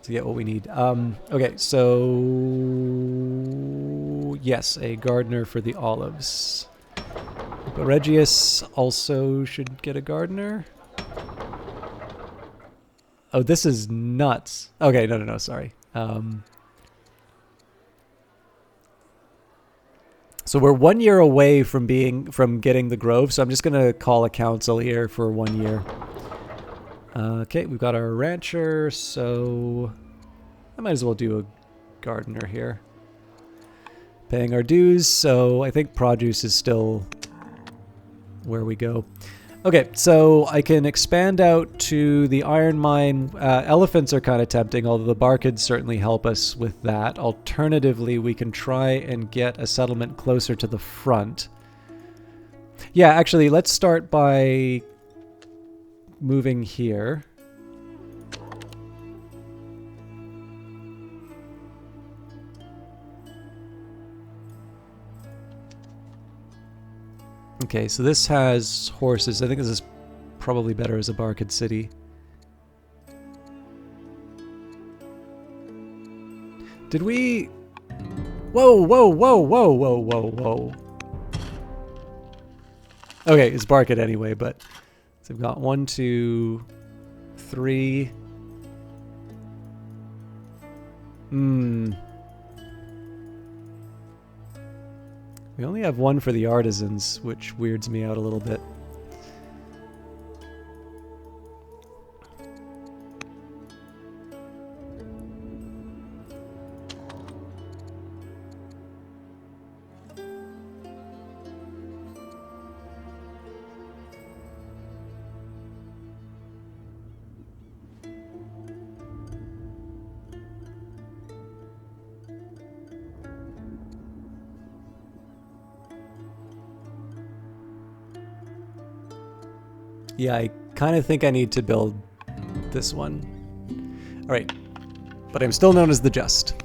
get what we need. Okay, so yes, a gardener for the olives. But Regius also should get a gardener. Oh, this is nuts. Okay, no, sorry. So we're 1 year away from getting the grove, so I'm just gonna call a council here for 1 year. Okay, we've got our rancher, so I might as well do a gardener here. Paying our dues, so I think produce is still where we go. Okay, so I can expand out to the iron mine. Elephants are kind of tempting, although the bar could certainly help us with that. Alternatively, we can try and get a settlement closer to the front. Yeah, actually, let's start by moving here. Okay, so this has horses. I think this is probably better as a Barkid city. Did we... Whoa. Okay, it's Barkid anyway, but... So we've got 1, 2, 3... We only have 1 for the artisans, which weirds me out a little bit. Yeah, I kind of think I need to build this one. Alright, but I'm still known as the Just.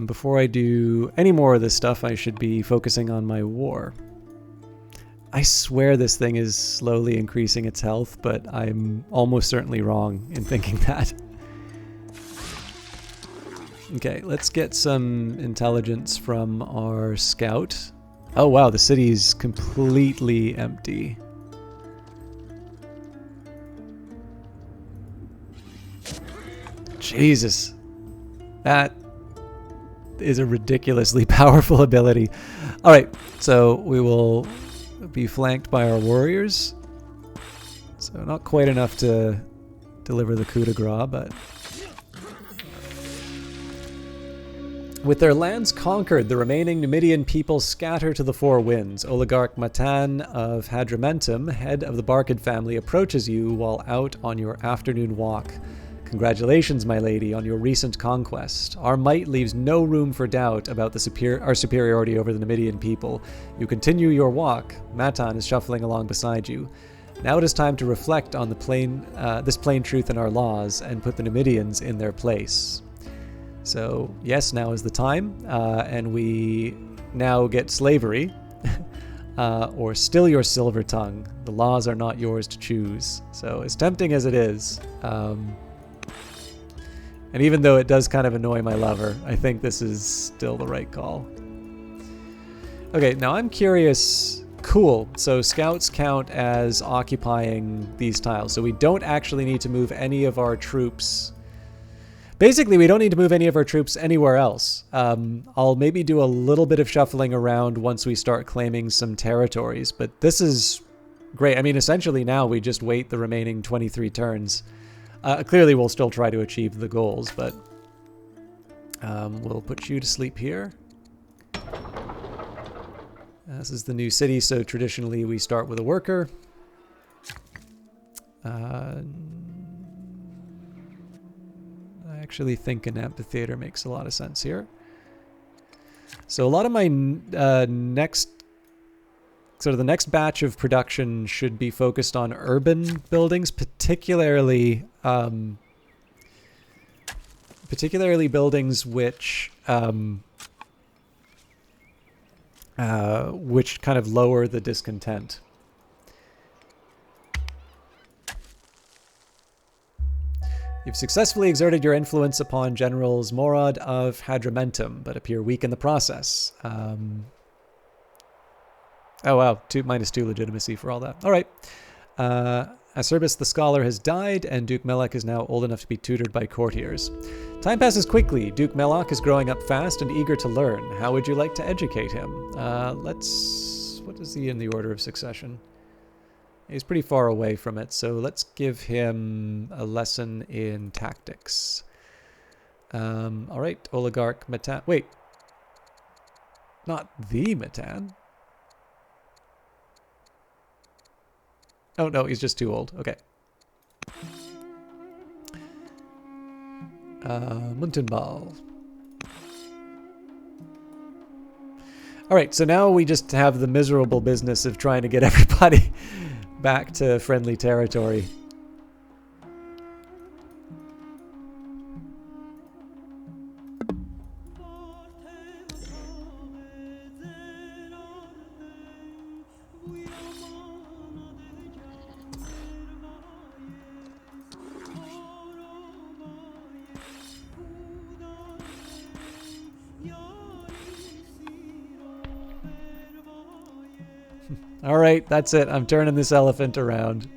Before I do any more of this stuff, I should be focusing on my war. I swear this thing is slowly increasing its health, but I'm almost certainly wrong in thinking that. Okay, let's get some intelligence from our scout. Oh wow, the city's completely empty. Jesus. That is a ridiculously powerful ability. Alright, so we will be flanked by our warriors. So not quite enough to deliver the coup de grace, but... With their lands conquered, the remaining Numidian people scatter to the four winds. Oligarch Matan of Hadramentum, head of the Barkid family, approaches you while out on your afternoon walk. Congratulations, my lady, on your recent conquest. Our might leaves no room for doubt about our superiority over the Numidian people. You continue your walk. Matan is shuffling along beside you. Now it is time to reflect on this plain truth in our laws and put the Numidians in their place. So, yes, now is the time, and we now get slavery, or still your silver tongue. The laws are not yours to choose. So, as tempting as it is, and even though it does kind of annoy my lover, I think this is still the right call. Okay, now I'm curious. Cool, so scouts count as occupying these tiles, so we don't actually need to move any of our troops. Basically, we don't need to move any of our troops anywhere else. I'll maybe do a little bit of shuffling around once we start claiming some territories, but this is great. I mean, essentially now we just wait the remaining 23 turns. Clearly, we'll still try to achieve the goals, but we'll put you to sleep here. This is the new city, so traditionally we start with a worker. I actually think an amphitheater makes a lot of sense here. So a lot of my the next batch of production should be focused on urban buildings, particularly buildings which kind of lower the discontent. You've successfully exerted your influence upon Generals Morad of Hadramentum, but appear weak in the process. Oh wow, -2 legitimacy for all that. All right. Acerbis the Scholar has died, and Duke Melek is now old enough to be tutored by courtiers. Time passes quickly. Duke Melek is growing up fast and eager to learn. How would you like to educate him? What is he in the order of succession? He's pretty far away from it, so let's give him a lesson in tactics. All right, Oligarch Matan. Wait. Not the Matan. Oh, no, he's just too old. Okay. Muntenball. All right, so now we just have the miserable business of trying to get everybody back to friendly territory. All right, that's it. I'm turning this elephant around.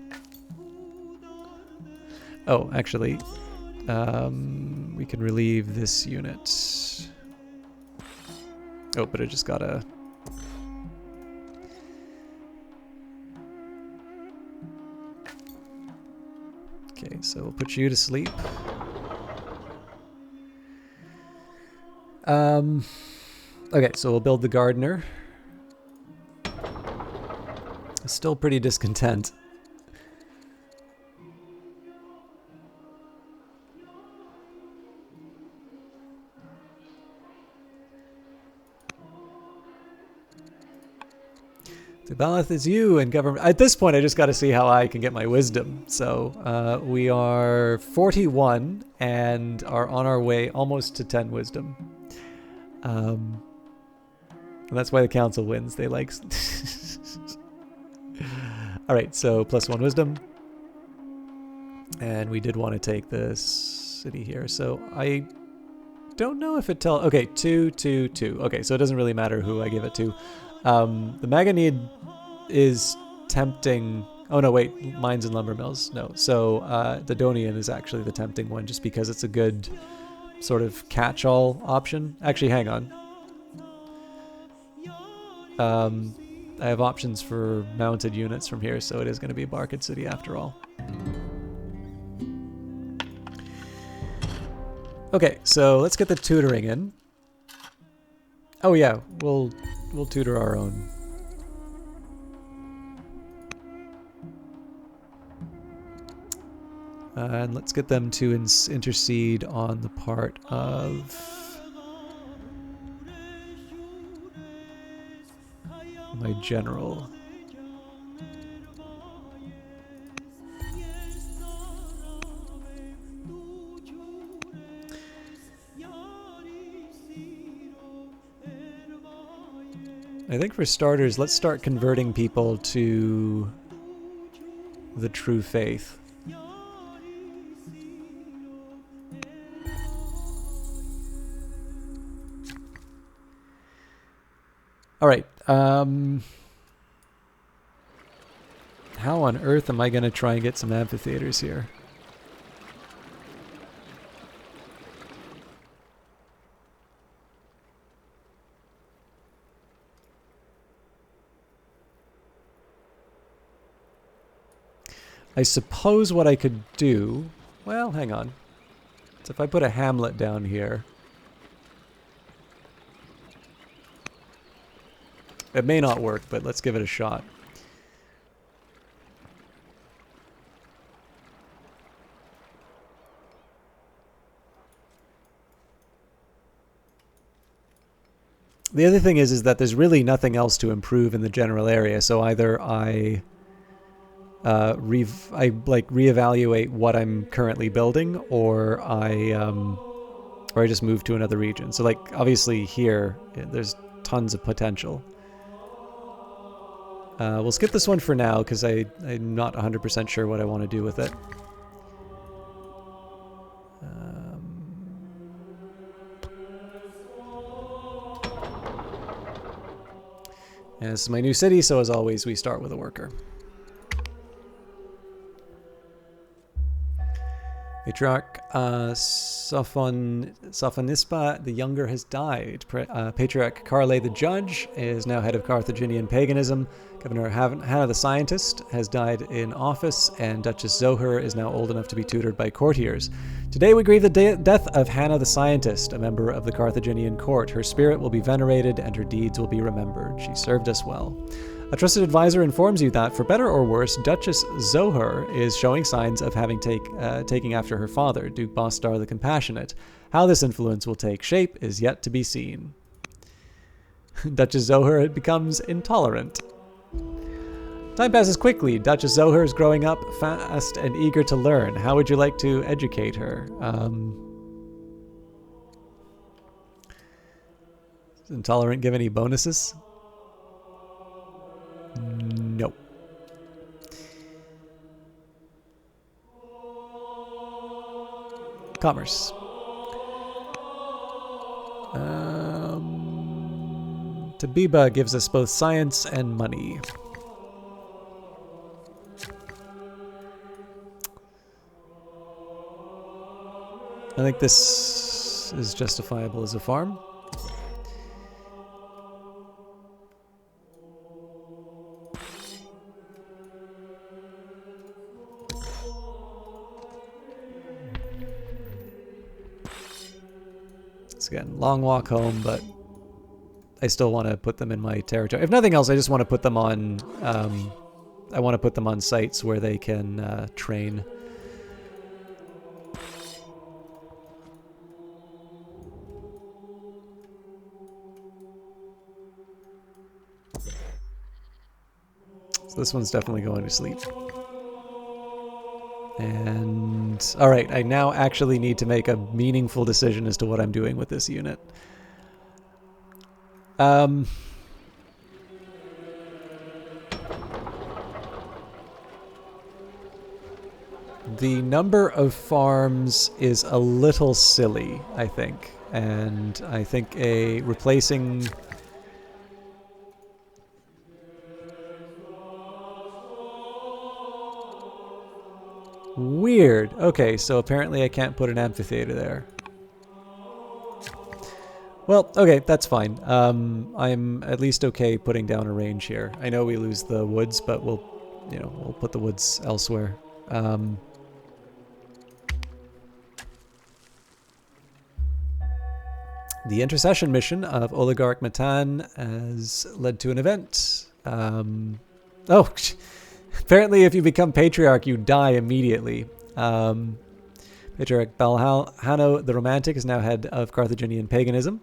Oh, actually, we can relieve this unit. Oh, but I just gotta... Okay, so we'll put you to sleep. Okay, so we'll build the gardener. Still pretty discontent. Tubalith is you and government. At this point, I just got to see how I can get my wisdom. So we are 41 and are on our way almost to 10 wisdom. And that's why the council wins. They like... All right, so +1 wisdom. And we did want to take this city here. So I don't know if it tells... Okay, 2, 2, 2. Okay, so it doesn't really matter who I give it to. The Maganid is tempting... Oh, no, wait. Mines and lumber mills. No. So the Donian is actually the tempting one just because it's a good sort of catch-all option. Actually, hang on. I have options for mounted units from here, so it is going to be Barked City after all. Okay, so let's get the tutoring in. Oh yeah, we'll tutor our own. And let's get them to intercede on the part of my general. I think for starters, let's start converting people to the true faith. All right. How on earth am I going to try and get some amphitheaters here? I suppose what I could do... Well, hang on. So if I put a hamlet down here... It may not work, but let's give it a shot. The other thing is that there's really nothing else to improve in the general area, so either I reevaluate what I'm currently building, or I just move to another region. So like obviously here, there's tons of potential. We'll skip this one for now because I'm not 100% sure what I want to do with it. And this is my new city, so as always, we start with a worker. Patriarch Sophonisba the Younger has died. Patriarch Carle the Judge is now head of Carthaginian paganism. Governor Hannah the Scientist has died in office, and Duchess Zohar is now old enough to be tutored by courtiers. Today we grieve the death of Hannah the Scientist, a member of the Carthaginian court. Her spirit will be venerated, and her deeds will be remembered. She served us well. A trusted advisor informs you that, for better or worse, Duchess Zohar is showing signs of having taking after her father, Duke Bostar the Compassionate. How this influence will take shape is yet to be seen. Duchess Zohar becomes intolerant. Time passes quickly. Duchess Zohar is growing up fast and eager to learn. How would you like to educate her? Does intolerant give any bonuses? No. Commerce. Tabiba gives us both science and money. I think this is justifiable as a farm. Again, long walk home, but I still want to put them in my territory. If nothing else, I just want to put them on. I want to put them on sites where they can train. So this one's definitely going to sleep. And all right, I now actually need to make a meaningful decision as to what I'm doing with this unit. The number of farms is a little silly, I think. And I think a replacing... Weird. Okay, so apparently I can't put an amphitheater there. Well, okay, that's fine. I'm at least okay putting down a range here. I know we lose the woods, but we'll put the woods elsewhere. The intercession mission of Oligarch Matan has led to an event. Oh, apparently if you become Patriarch, you die immediately. Patriarch Balhano the Romantic is now head of Carthaginian paganism.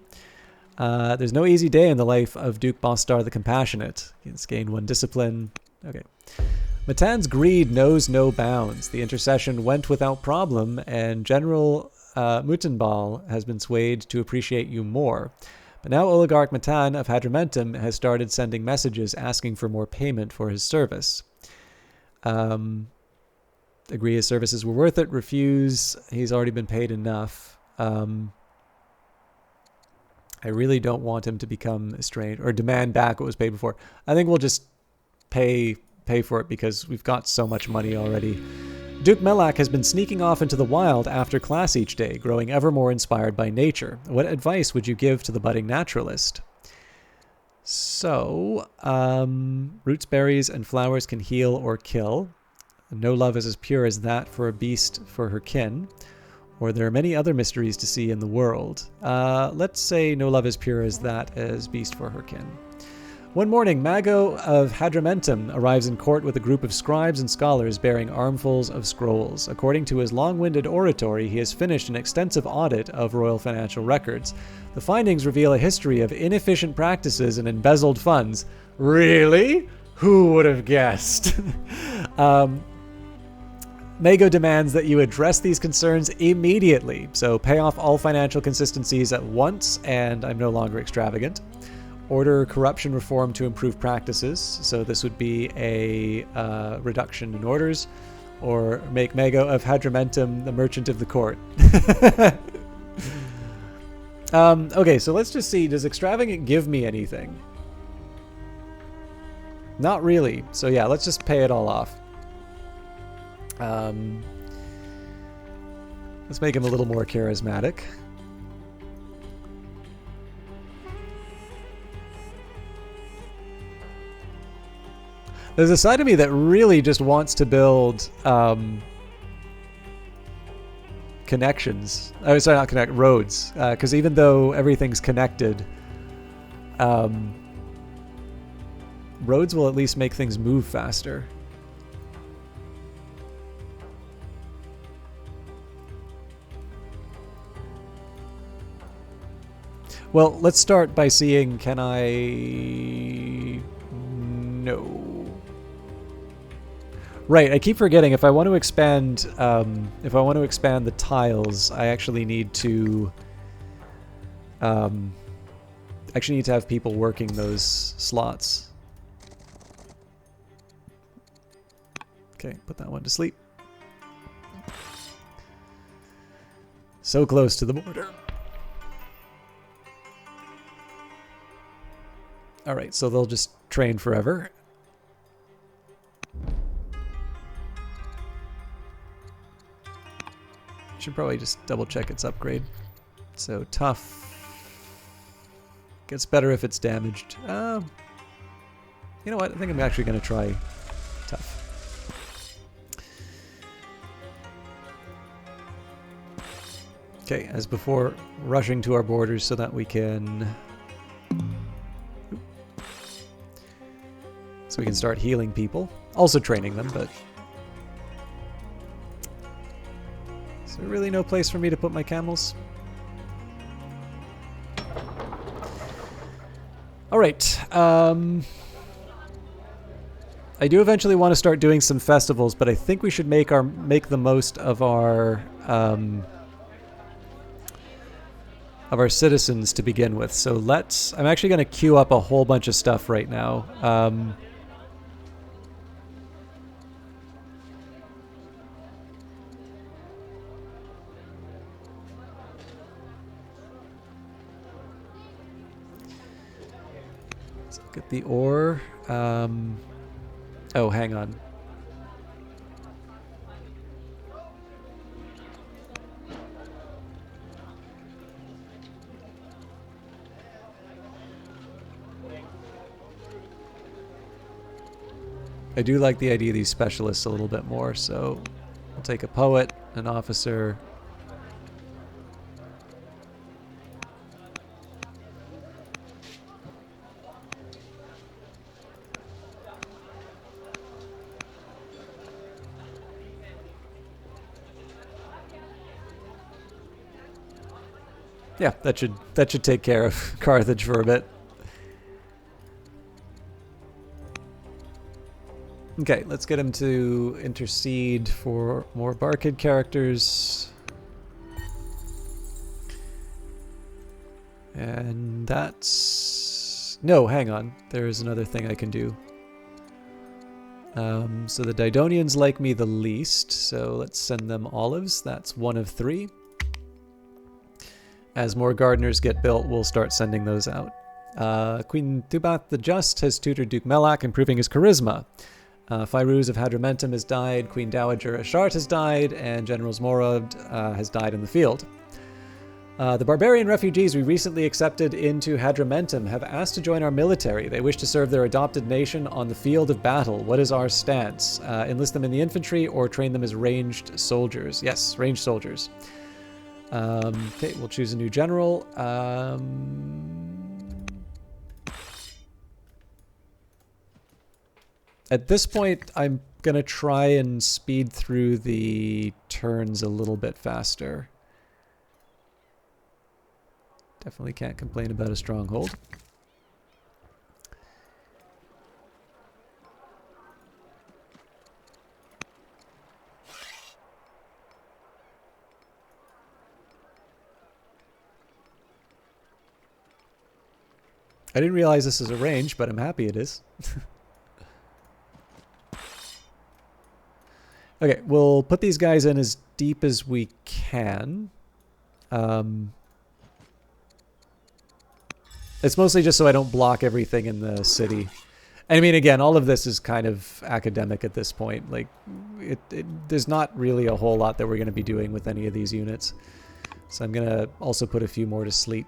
There's no easy day in the life of Duke Bostar the Compassionate. He's gained 1 discipline. Okay. Matan's greed knows no bounds. The intercession went without problem, and General Mutanbal has been swayed to appreciate you more. But now Oligarch Matan of Hadramentum has started sending messages asking for more payment for his service. Agree his services were worth it. Refuse. He's already been paid enough. I really don't want him to become estranged or demand back what was paid before. I think we'll just pay for it because we've got so much money already. Duke Melak has been sneaking off into the wild after class each day, growing ever more inspired by nature. What advice would you give to the budding naturalist? So, roots, berries, and flowers can heal or kill. No love is as pure as that for a beast for her kin. Or there are many other mysteries to see in the world. Let's say no love is pure as that as beast for her kin. One morning, Mago of Hadramentum arrives in court with a group of scribes and scholars bearing armfuls of scrolls. According to his long-winded oratory, he has finished an extensive audit of royal financial records. The findings reveal a history of inefficient practices and embezzled funds. Really? Who would have guessed? Mago demands that you address these concerns immediately. So pay off all financial consistencies at once, and I'm no longer extravagant. Order corruption reform to improve practices. So this would be a reduction in orders. Or make Mago of Hadramentum the merchant of the court. Okay, so let's just see. Does extravagant give me anything? Not really. So yeah, let's just pay it all off. Let's make him a little more charismatic. There's a side of me that really just wants to build connections. Oh, sorry, not connect, roads. Because even though everything's connected, roads will at least make things move faster. Well, let's start by seeing, can I... No. Right, I keep forgetting if I want to expand the tiles, I actually need to have people working those slots. Okay, put that one to sleep. So close to the border. All right, so they'll just train forever. Should probably just double check its upgrade. So tough gets better if it's damaged. You know what? I think I'm actually going to try tough. Okay, as before, rushing to our borders so that we can start healing people. Also training them, but is there really no place for me to put my camels? Alright, I do eventually want to start doing some festivals, but I think we should make the most of our citizens to begin with. So I'm actually going to queue up a whole bunch of stuff right now. Get the ore. Oh, hang on. I do like the idea of these specialists a little bit more, so I'll take a poet, an officer. Yeah, that should take care of Carthage for a bit. Okay, let's get him to intercede for more Barcid characters. And that's... No, hang on. There is another thing I can do. So the Didonians like me the least, so let's send them olives. That's 1 of 3. As more gardeners get built, we'll start sending those out. Queen Tubath the Just has tutored Duke Melak, improving his charisma. Fairuz of Hadramentum has died, Queen Dowager Ashart has died, and General Zmorod has died in the field. The barbarian refugees we recently accepted into Hadramentum have asked to join our military. They wish to serve their adopted nation on the field of battle. What is our stance? Enlist them in the infantry or train them as ranged soldiers? Yes, ranged soldiers. Okay, we'll choose a new general. At this point, I'm going to try and speed through the turns a little bit faster. Definitely can't complain about a stronghold. I didn't realize this is a range, but I'm happy it is. Okay, we'll put these guys in as deep as we can. It's mostly just so I don't block everything in the city. And I mean, again, all of this is kind of academic at this point. Like, there's not really a whole lot that we're going to be doing with any of these units. So I'm going to also put a few more to sleep.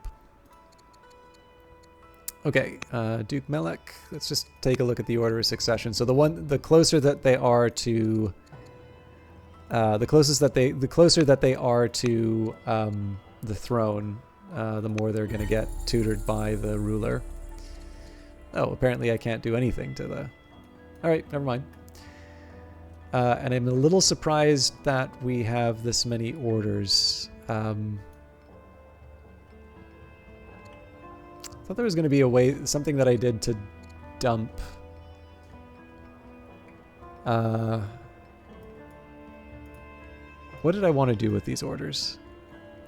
Okay, Duke Melek. Let's just take a look at the order of succession. So the closer that they are to, the closer that they are to the throne, the more they're going to get tutored by the ruler. Oh, apparently I can't do anything to the... All right, never mind. And I'm a little surprised that we have this many orders. I thought there was going to be a way, something that I did to dump. What did I want to do with these orders?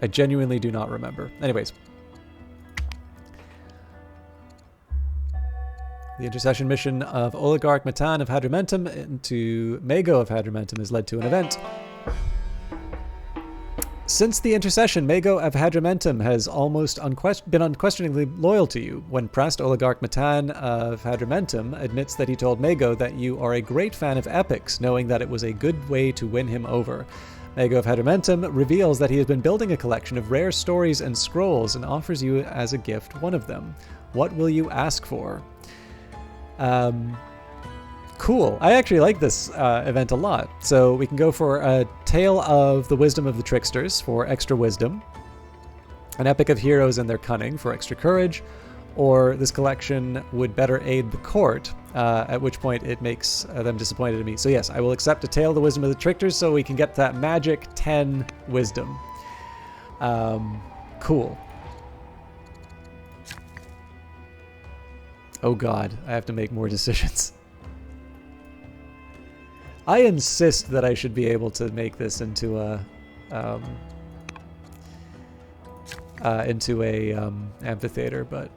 I genuinely do not remember. Anyways. The intercession mission of Oligarch Matan of Hadramentum into Mago of Hadramentum has led to an event. Since the intercession, Mago of Hadramentum has almost been unquestioningly loyal to you. When pressed, Oligarch Matan of Hadramentum admits that he told Mago that you are a great fan of epics, knowing that it was a good way to win him over. Mago of Hadramentum reveals that he has been building a collection of rare stories and scrolls and offers you as a gift one of them. What will you ask for? Cool. I actually like this event a lot. So we can go for a Tale of the Wisdom of the Tricksters for extra wisdom, an Epic of Heroes and their Cunning for extra courage, or this collection would better aid the court, at which point it makes them disappointed in me. So yes, I will accept a Tale of the Wisdom of the Tricksters so we can get that magic 10 wisdom. Cool. Oh god, I have to make more decisions. I insist that I should be able to make this into a amphitheater, but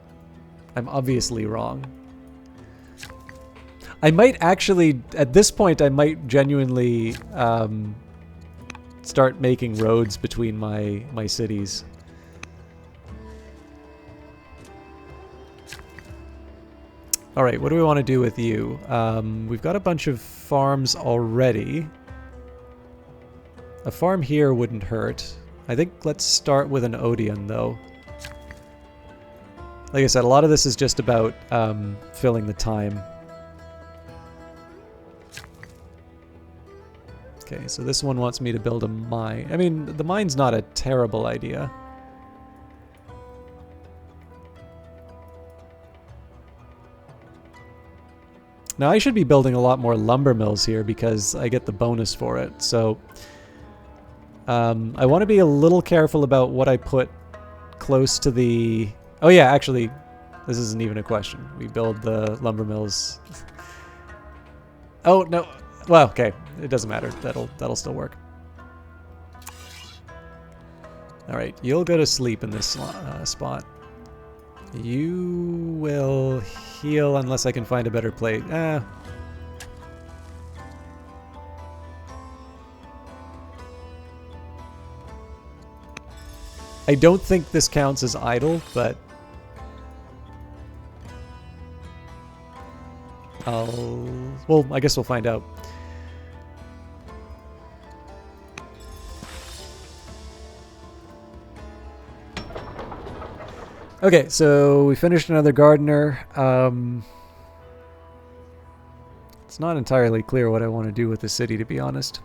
I'm obviously wrong. I might actually, at this point, I might genuinely start making roads between my cities. All right, what do we want to do with you? We've got a bunch of farms already. A farm here wouldn't hurt. I think let's start with an Odeon, though. Like I said, a lot of this is just about filling the time. Okay, so this one wants me to build a mine. I mean, the mine's not a terrible idea. Now, I should be building a lot more lumber mills here because I get the bonus for it. So, I want to be a little careful about what I put close to the... Oh yeah, actually, this isn't even a question. We build the lumber mills. Oh, no. Well, okay. It doesn't matter. That'll still work. All right, you'll go to sleep in this spot. You will heal unless I can find a better place. I don't think this counts as idle, but well, I guess we'll find out. Okay, so we finished another gardener. It's not entirely clear what I want to do with the city, to be honest.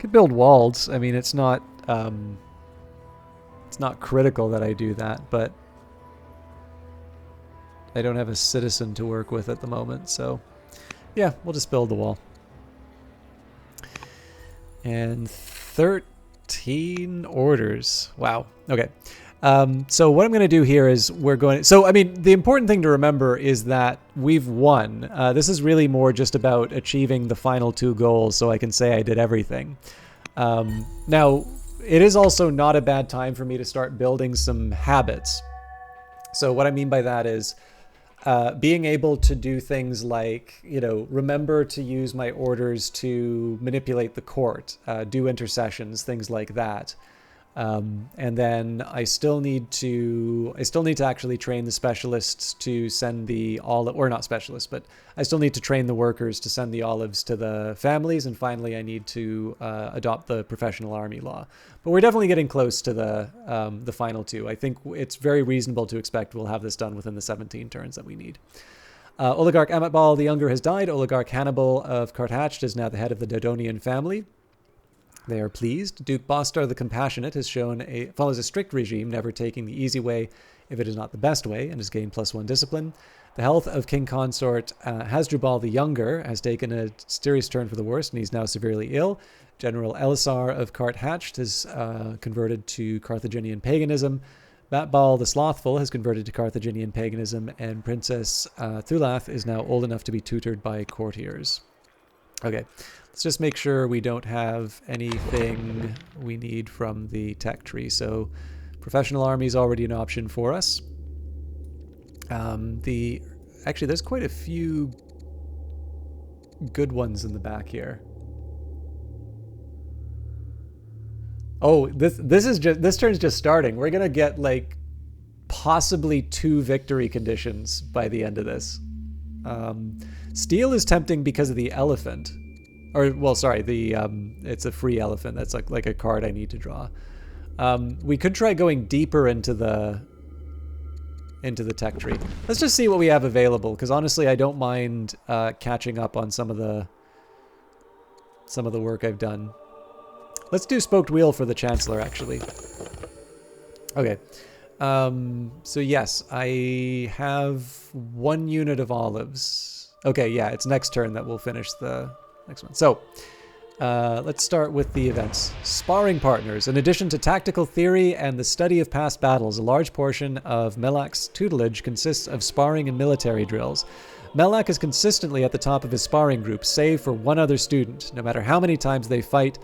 Could build walls. I mean, it's not critical that I do that, but I don't have a citizen to work with at the moment, so yeah, we'll just build the wall. And 13 orders. Wow. Okay. So what I'm going to do here is we're going... So, I mean, the important thing to remember is that we've won. This is really more just about achieving the final 2 goals so I can say I did everything. Now, it is also not a bad time for me to start building some habits. So what I mean by that is being able to do things like, you know, remember to use my orders to manipulate the court, do intercessions, things like that. And then I still need to actually train the specialists to send the olive, or not specialists, but I still need to train the workers to send the olives to the families. And finally, I need to adopt the professional army law. But we're definitely getting close to the final 2. I think it's very reasonable to expect we'll have this done within the 17 turns that we need. Oligarch Amatbal the Younger has died. Oligarch Hannibal of Carthage is now the head of the Dodonian family. They are pleased. Duke Bostar the Compassionate has follows a strict regime, never taking the easy way if it is not the best way, and has gained +1 discipline. The health of King Consort Hasdrubal the Younger has taken a serious turn for the worse, and he's now severely ill. General Elisar of Carthage has converted to Carthaginian paganism. Batbal the Slothful has converted to Carthaginian paganism, and Princess Thulath is now old enough to be tutored by courtiers. Okay. Let's just make sure we don't have anything we need from the tech tree. So professional army is already an option for us. Actually, there's quite a few good ones in the back here. Oh, this turn's just starting. We're gonna get like possibly 2 victory conditions by the end of this. Steel is tempting because of the elephant. Or, well, sorry, it's a free elephant. That's like a card I need to draw. We could try going deeper into the tech tree. Let's just see what we have available, because honestly, I don't mind catching up on some of the work I've done. Let's do spoked wheel for the Chancellor, actually. Okay. So yes, I have 1 unit of olives. Okay, yeah, it's next turn that we'll finish the next one. So, let's start with the events. Sparring partners. In addition to tactical theory and the study of past battles, a large portion of Melak's tutelage consists of sparring and military drills. Melak is consistently at the top of his sparring group, save for 1 other student. No matter how many times they fight,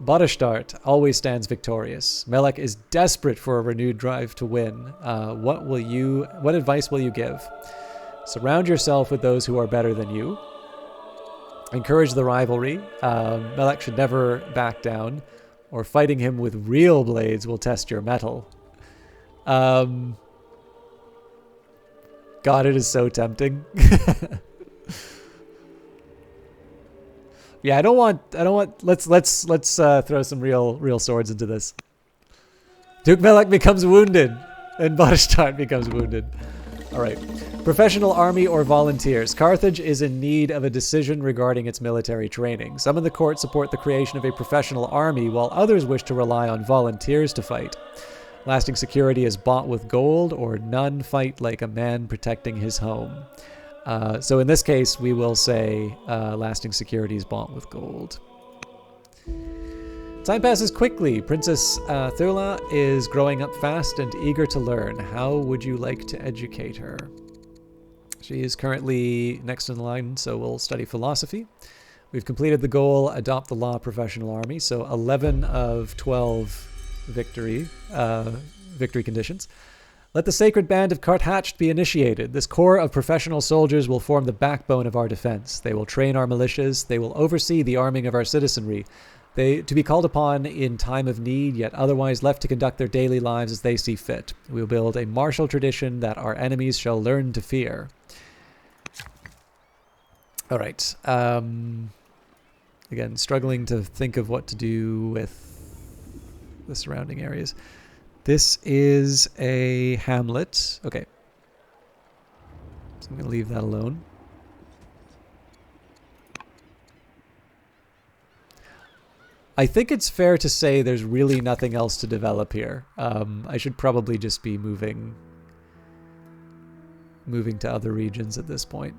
Bodestart always stands victorious. Melak is desperate for a renewed drive to win. What advice will you give? Surround yourself with those who are better than you. Encourage the rivalry. Melak should never back down, or fighting him with real blades will test your mettle. God, God, it is so tempting. Yeah, I don't want, let's throw some real swords into this. Duke Melek becomes wounded, and Badashtan becomes wounded. All right. Professional army or volunteers. Carthage is in need of a decision regarding its military training. Some in the court support the creation of a professional army, while others wish to rely on volunteers to fight. Lasting security is bought with gold, or none fight like a man protecting his home. So in this case, we will say lasting security is bought with gold. Time passes quickly. Princess Thula is growing up fast and eager to learn. How would you like to educate her? She is currently next in the line, so we'll study philosophy. We've completed the goal, adopt the law professional army, so 11 of 12 victory conditions. Let the sacred band of Karthatcht be initiated. This corps of professional soldiers will form the backbone of our defense. They will train our militias. They will oversee the arming of our citizenry. They to be called upon in time of need, yet otherwise left to conduct their daily lives as they see fit. We will build a martial tradition that our enemies shall learn to fear. All right. Again, struggling to think of what to do with the surrounding areas. This is a hamlet. Okay. So I'm going to leave that alone. I think it's fair to say there's really nothing else to develop here. I should probably just be moving to other regions at this point.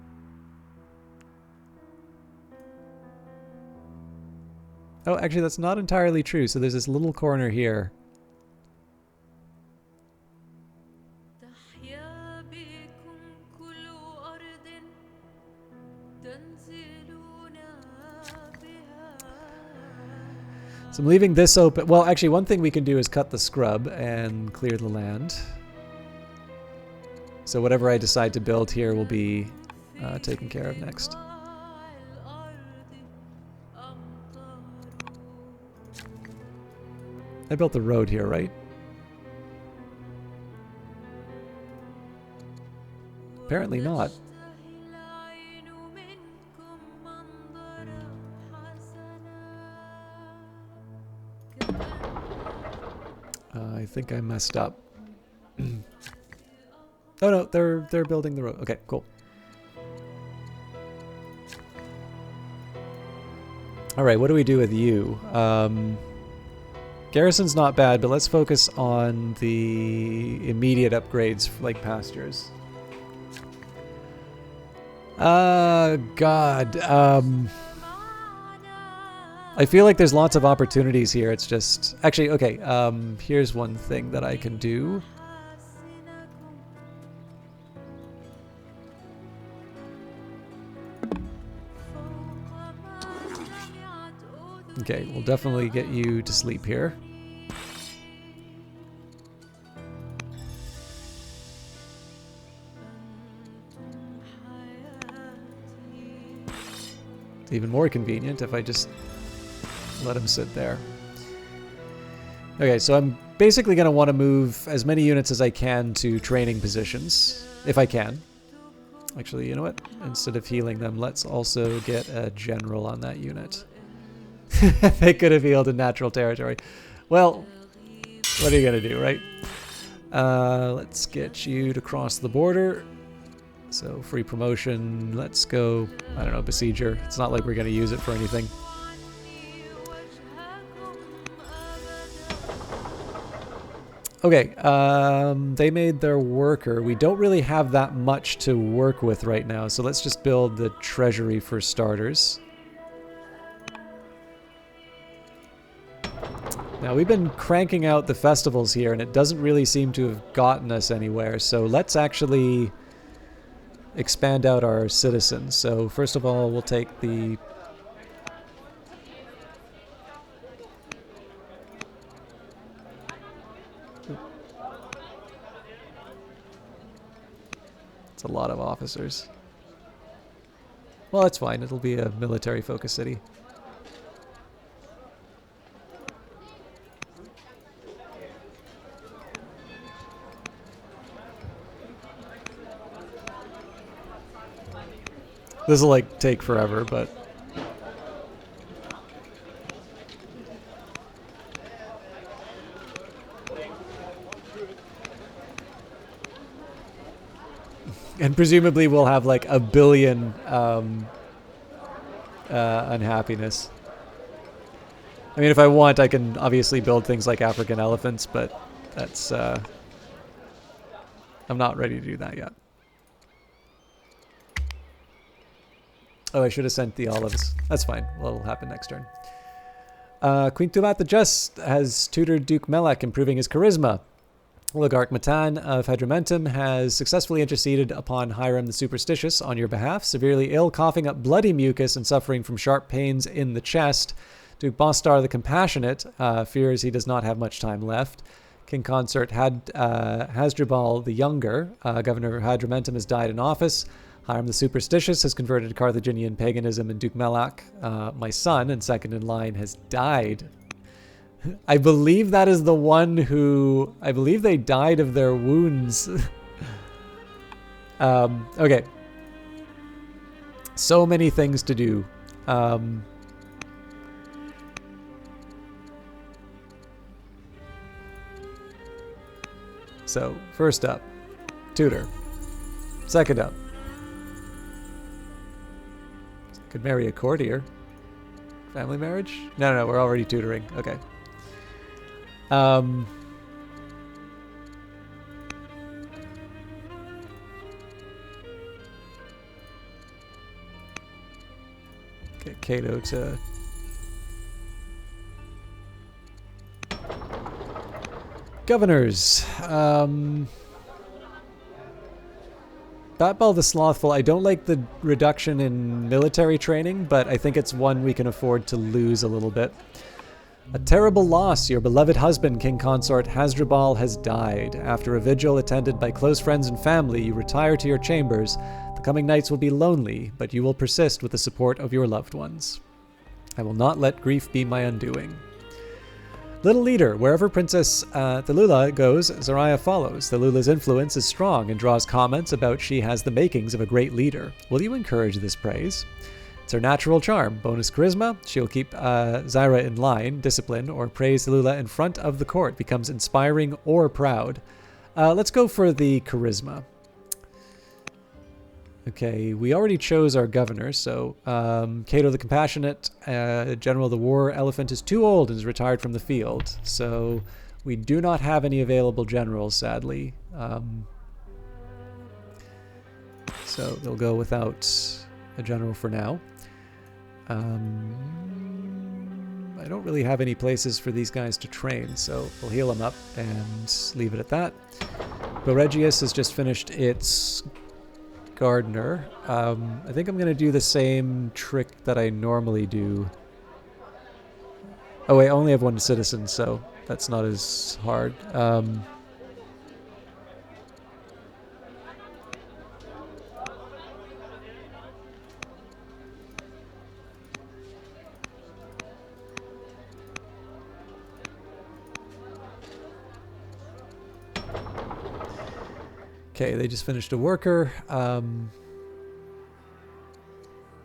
Oh, actually, that's not entirely true. So there's this little corner here. So I'm leaving this open. Well, actually, one thing we can do is cut the scrub and clear the land. So whatever I decide to build here will be taken care of next. I built the road here, right? Apparently not. I think I messed up. Oh no, they're building the road. Okay, cool. All right, what do we do with you? Garrison's not bad, but let's focus on the immediate upgrades like pastures. God. I feel like there's lots of opportunities here. It's just... Actually, okay, here's one thing that I can do. Okay, we'll definitely get you to sleep here. It's even more convenient if I just let him sit there. Okay, so I'm basically going to want to move as many units as I can to training positions, if I can. Actually, you know what? Instead of healing them, let's also get a general on that unit. They could have healed in natural territory. Well, what are you going to do, right? Let's get you to cross the border. So, free promotion. Let's go, I don't know, Besieger. It's not like we're going to use it for anything. Okay, they made their worker. We don't really have that much to work with right now, so let's just build the treasury for starters. Now, we've been cranking out the festivals here, and it doesn't really seem to have gotten us anywhere, so let's actually expand out our citizens. So, first of all, we'll take the... It's a lot of officers. Well, that's fine. It'll be a military-focused city. This will like take forever, but and presumably we'll have like a billion unhappiness. I mean, if I want, I can obviously build things like African elephants, but that's I'm not ready to do that yet. Oh, I should have sent the olives. That's fine. Well, it'll happen next turn. Queen Tumat the Just has tutored Duke Melek, improving his charisma. Oligarch Matan of Hedramentum has successfully interceded upon Hiram the Superstitious on your behalf, severely ill, coughing up bloody mucus and suffering from sharp pains in the chest. Duke Bostar the Compassionate fears he does not have much time left. King Consort Hasdrubal the Younger, Governor of Hedramentum, has died in office. Hiram the Superstitious has converted to Carthaginian paganism, and Duke Melek, my son and second in line, has died. I believe that is the one who... I believe they died of their wounds. Okay. So many things to do. So, first up, tutor. Second up, could marry a courtier. Family marriage? No, we're already tutoring. Okay. Get Cato to... Governors. Batball the Slothful, I don't like the reduction in military training, but I think it's one we can afford to lose a little bit. A terrible loss. Your beloved husband, King Consort Hasdrubal, has died. After a vigil attended by close friends and family, you retire to your chambers. The coming nights will be lonely, but you will persist with the support of your loved ones. I will not let grief be my undoing. Little leader, wherever Princess Thalula goes, Zariah follows. Thalula's influence is strong and draws comments about she has the makings of a great leader. Will you encourage this praise? It's her natural charm. Bonus charisma. She'll keep Zyra in line, discipline, or praise Thalula in front of the court. Becomes inspiring or proud. Let's go for the charisma. Okay, we already chose our governor, so Cato the Compassionate, General of the War Elephant, is too old and is retired from the field. So we do not have any available generals, sadly. So they'll go without a general for now. I don't really have any places for these guys to train, so we'll heal them up and leave it at that. Boregius has just finished its... Gardener. I think I'm going to do the same trick that I normally do. Oh wait, I only have one citizen, so that's not as hard. Okay, they just finished a worker.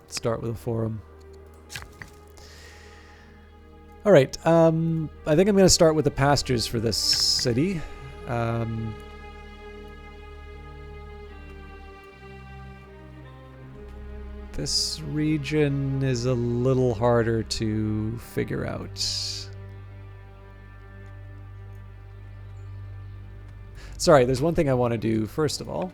Start with a forum. All right, I think I'm going to start with the pastures for this city. This region is a little harder to figure out. Sorry, there's one thing I want to do first of all.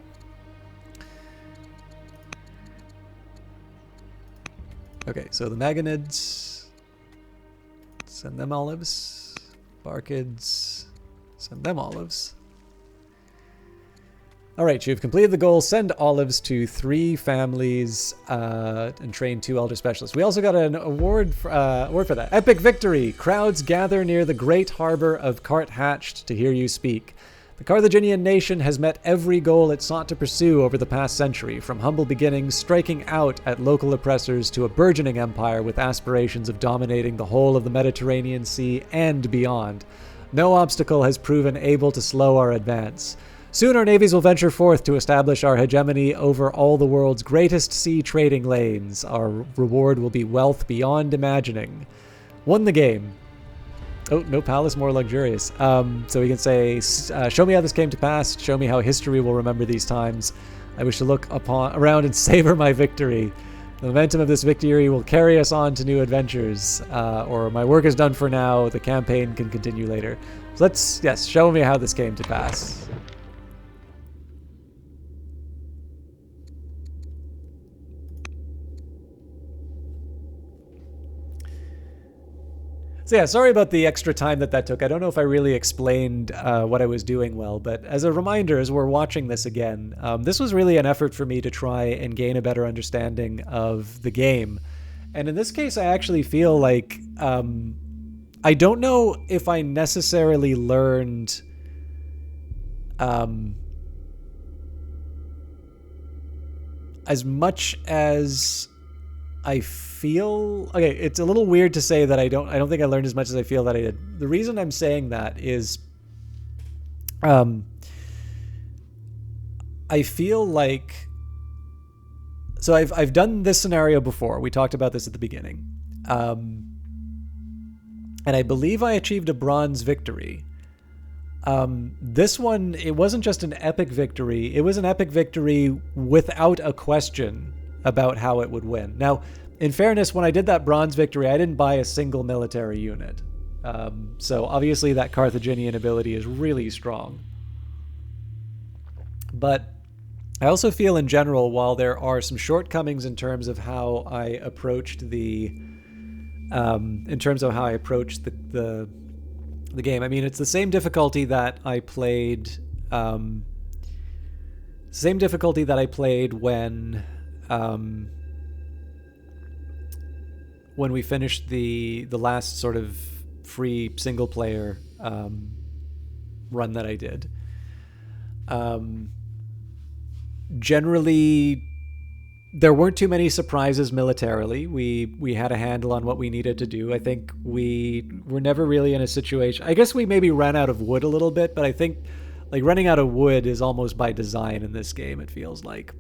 Okay, so the Magonids, send them olives. Barkids, send them olives. All right, you've completed the goal. Send olives to 3 families and train 2 elder specialists. We also got an award for that. Epic victory! Crowds gather near the great harbor of Carthatched to hear you speak. The Carthaginian nation has met every goal it sought to pursue over the past century, from humble beginnings, striking out at local oppressors, to a burgeoning empire with aspirations of dominating the whole of the Mediterranean Sea and beyond. No obstacle has proven able to slow our advance. Soon our navies will venture forth to establish our hegemony over all the world's greatest sea trading lanes. Our reward will be wealth beyond imagining. Won the game. Oh, no palace more luxurious. So we can say, show me how this came to pass. Show me how history will remember these times. I wish to look around and savor my victory. The momentum of this victory will carry us on to new adventures. Or my work is done for now. The campaign can continue later. So yes, show me how this came to pass. So yeah, sorry about the extra time that took. I don't know if I really explained what I was doing well, but as a reminder, as we're watching this again, this was really an effort for me to try and gain a better understanding of the game. And in this case, I actually feel like I don't know if I necessarily learned as much as I feel. Okay, it's a little weird to say that I don't think I learned as much as I feel that I did. The reason I'm saying that is I feel like, so I've done this scenario before. We talked about this at the beginning. And I believe I achieved a bronze victory. This one, it wasn't just an epic victory. It was an epic victory without a question about how it would win. Now, in fairness, when I did that bronze victory, I didn't buy a single military unit. So obviously that Carthaginian ability is really strong. But I also feel in general, while there are some shortcomings in terms of how I approached the game. I mean, it's the same difficulty that I played. When we finished the last sort of free single player run that I did. Generally, there weren't too many surprises militarily. We had a handle on what we needed to do. I think we were never really in a situation. I guess we maybe ran out of wood a little bit, but I think like running out of wood is almost by design in this game, it feels like.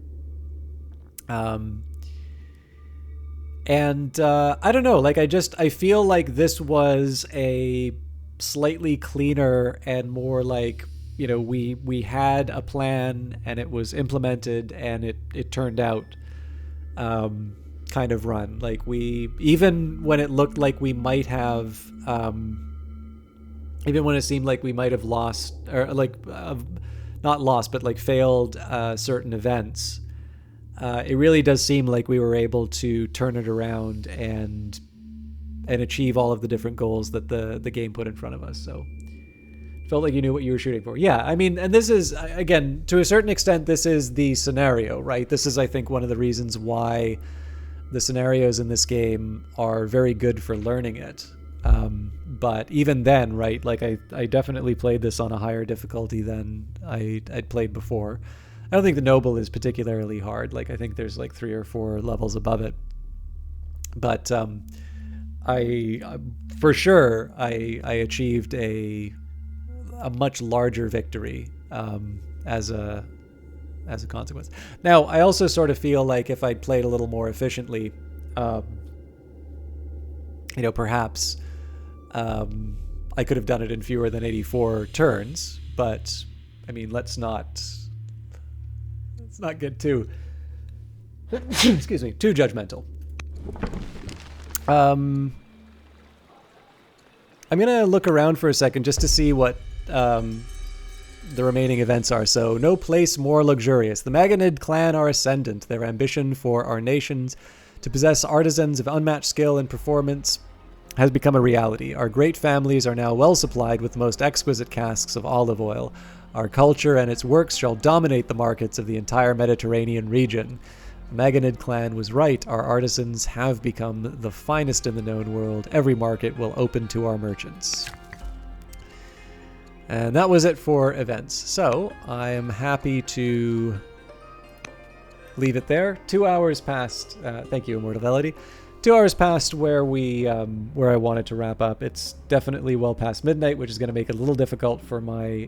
And I don't know, like I feel like this was a slightly cleaner and more like, you know, we had a plan and it was implemented and it turned out kind of run. Like even when it looked like we might have, even when it seemed like we might have lost, or like not lost, but like failed certain events, it really does seem like we were able to turn it around and achieve all of the different goals that the game put in front of us. So felt like you knew what you were shooting for. Yeah, I mean, and this is, again, to a certain extent, this is the scenario, right? This is, I think, one of the reasons why the scenarios in this game are very good for learning it. But even then, right, like I definitely played this on a higher difficulty than I'd played before. I don't think the Noble is particularly hard. Like, I think there's like 3 or 4 levels above it. But I for sure, I achieved a much larger victory as a consequence. Now, I also sort of feel like if I'd played a little more efficiently, you know, perhaps I could have done it in fewer than 84 turns. But I mean, let's not get too excuse me, too judgmental. I'm gonna look around for a second just to see what the remaining events are. So, no place more luxurious. The Maganid clan are ascendant. Their ambition for our nations to possess artisans of unmatched skill and performance has become a reality. Our great families are now well supplied with the most exquisite casks of olive oil. Our culture and its works shall dominate the markets of the entire Mediterranean region. The Maganid clan was right. Our artisans have become the finest in the known world. Every market will open to our merchants. And that was it for events. So I am happy to leave it there. 2 hours passed. Thank you, Immortality. 2 hours past where I wanted to wrap up. It's definitely well past midnight, which is going to make it a little difficult for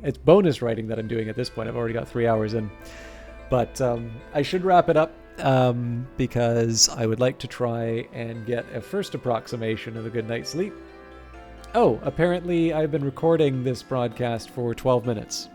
it's bonus writing that I'm doing at this point. I've already got 3 hours in, but I should wrap it up because I would like to try and get a first approximation of a good night's sleep. Oh, apparently I've been recording this broadcast for 12 minutes.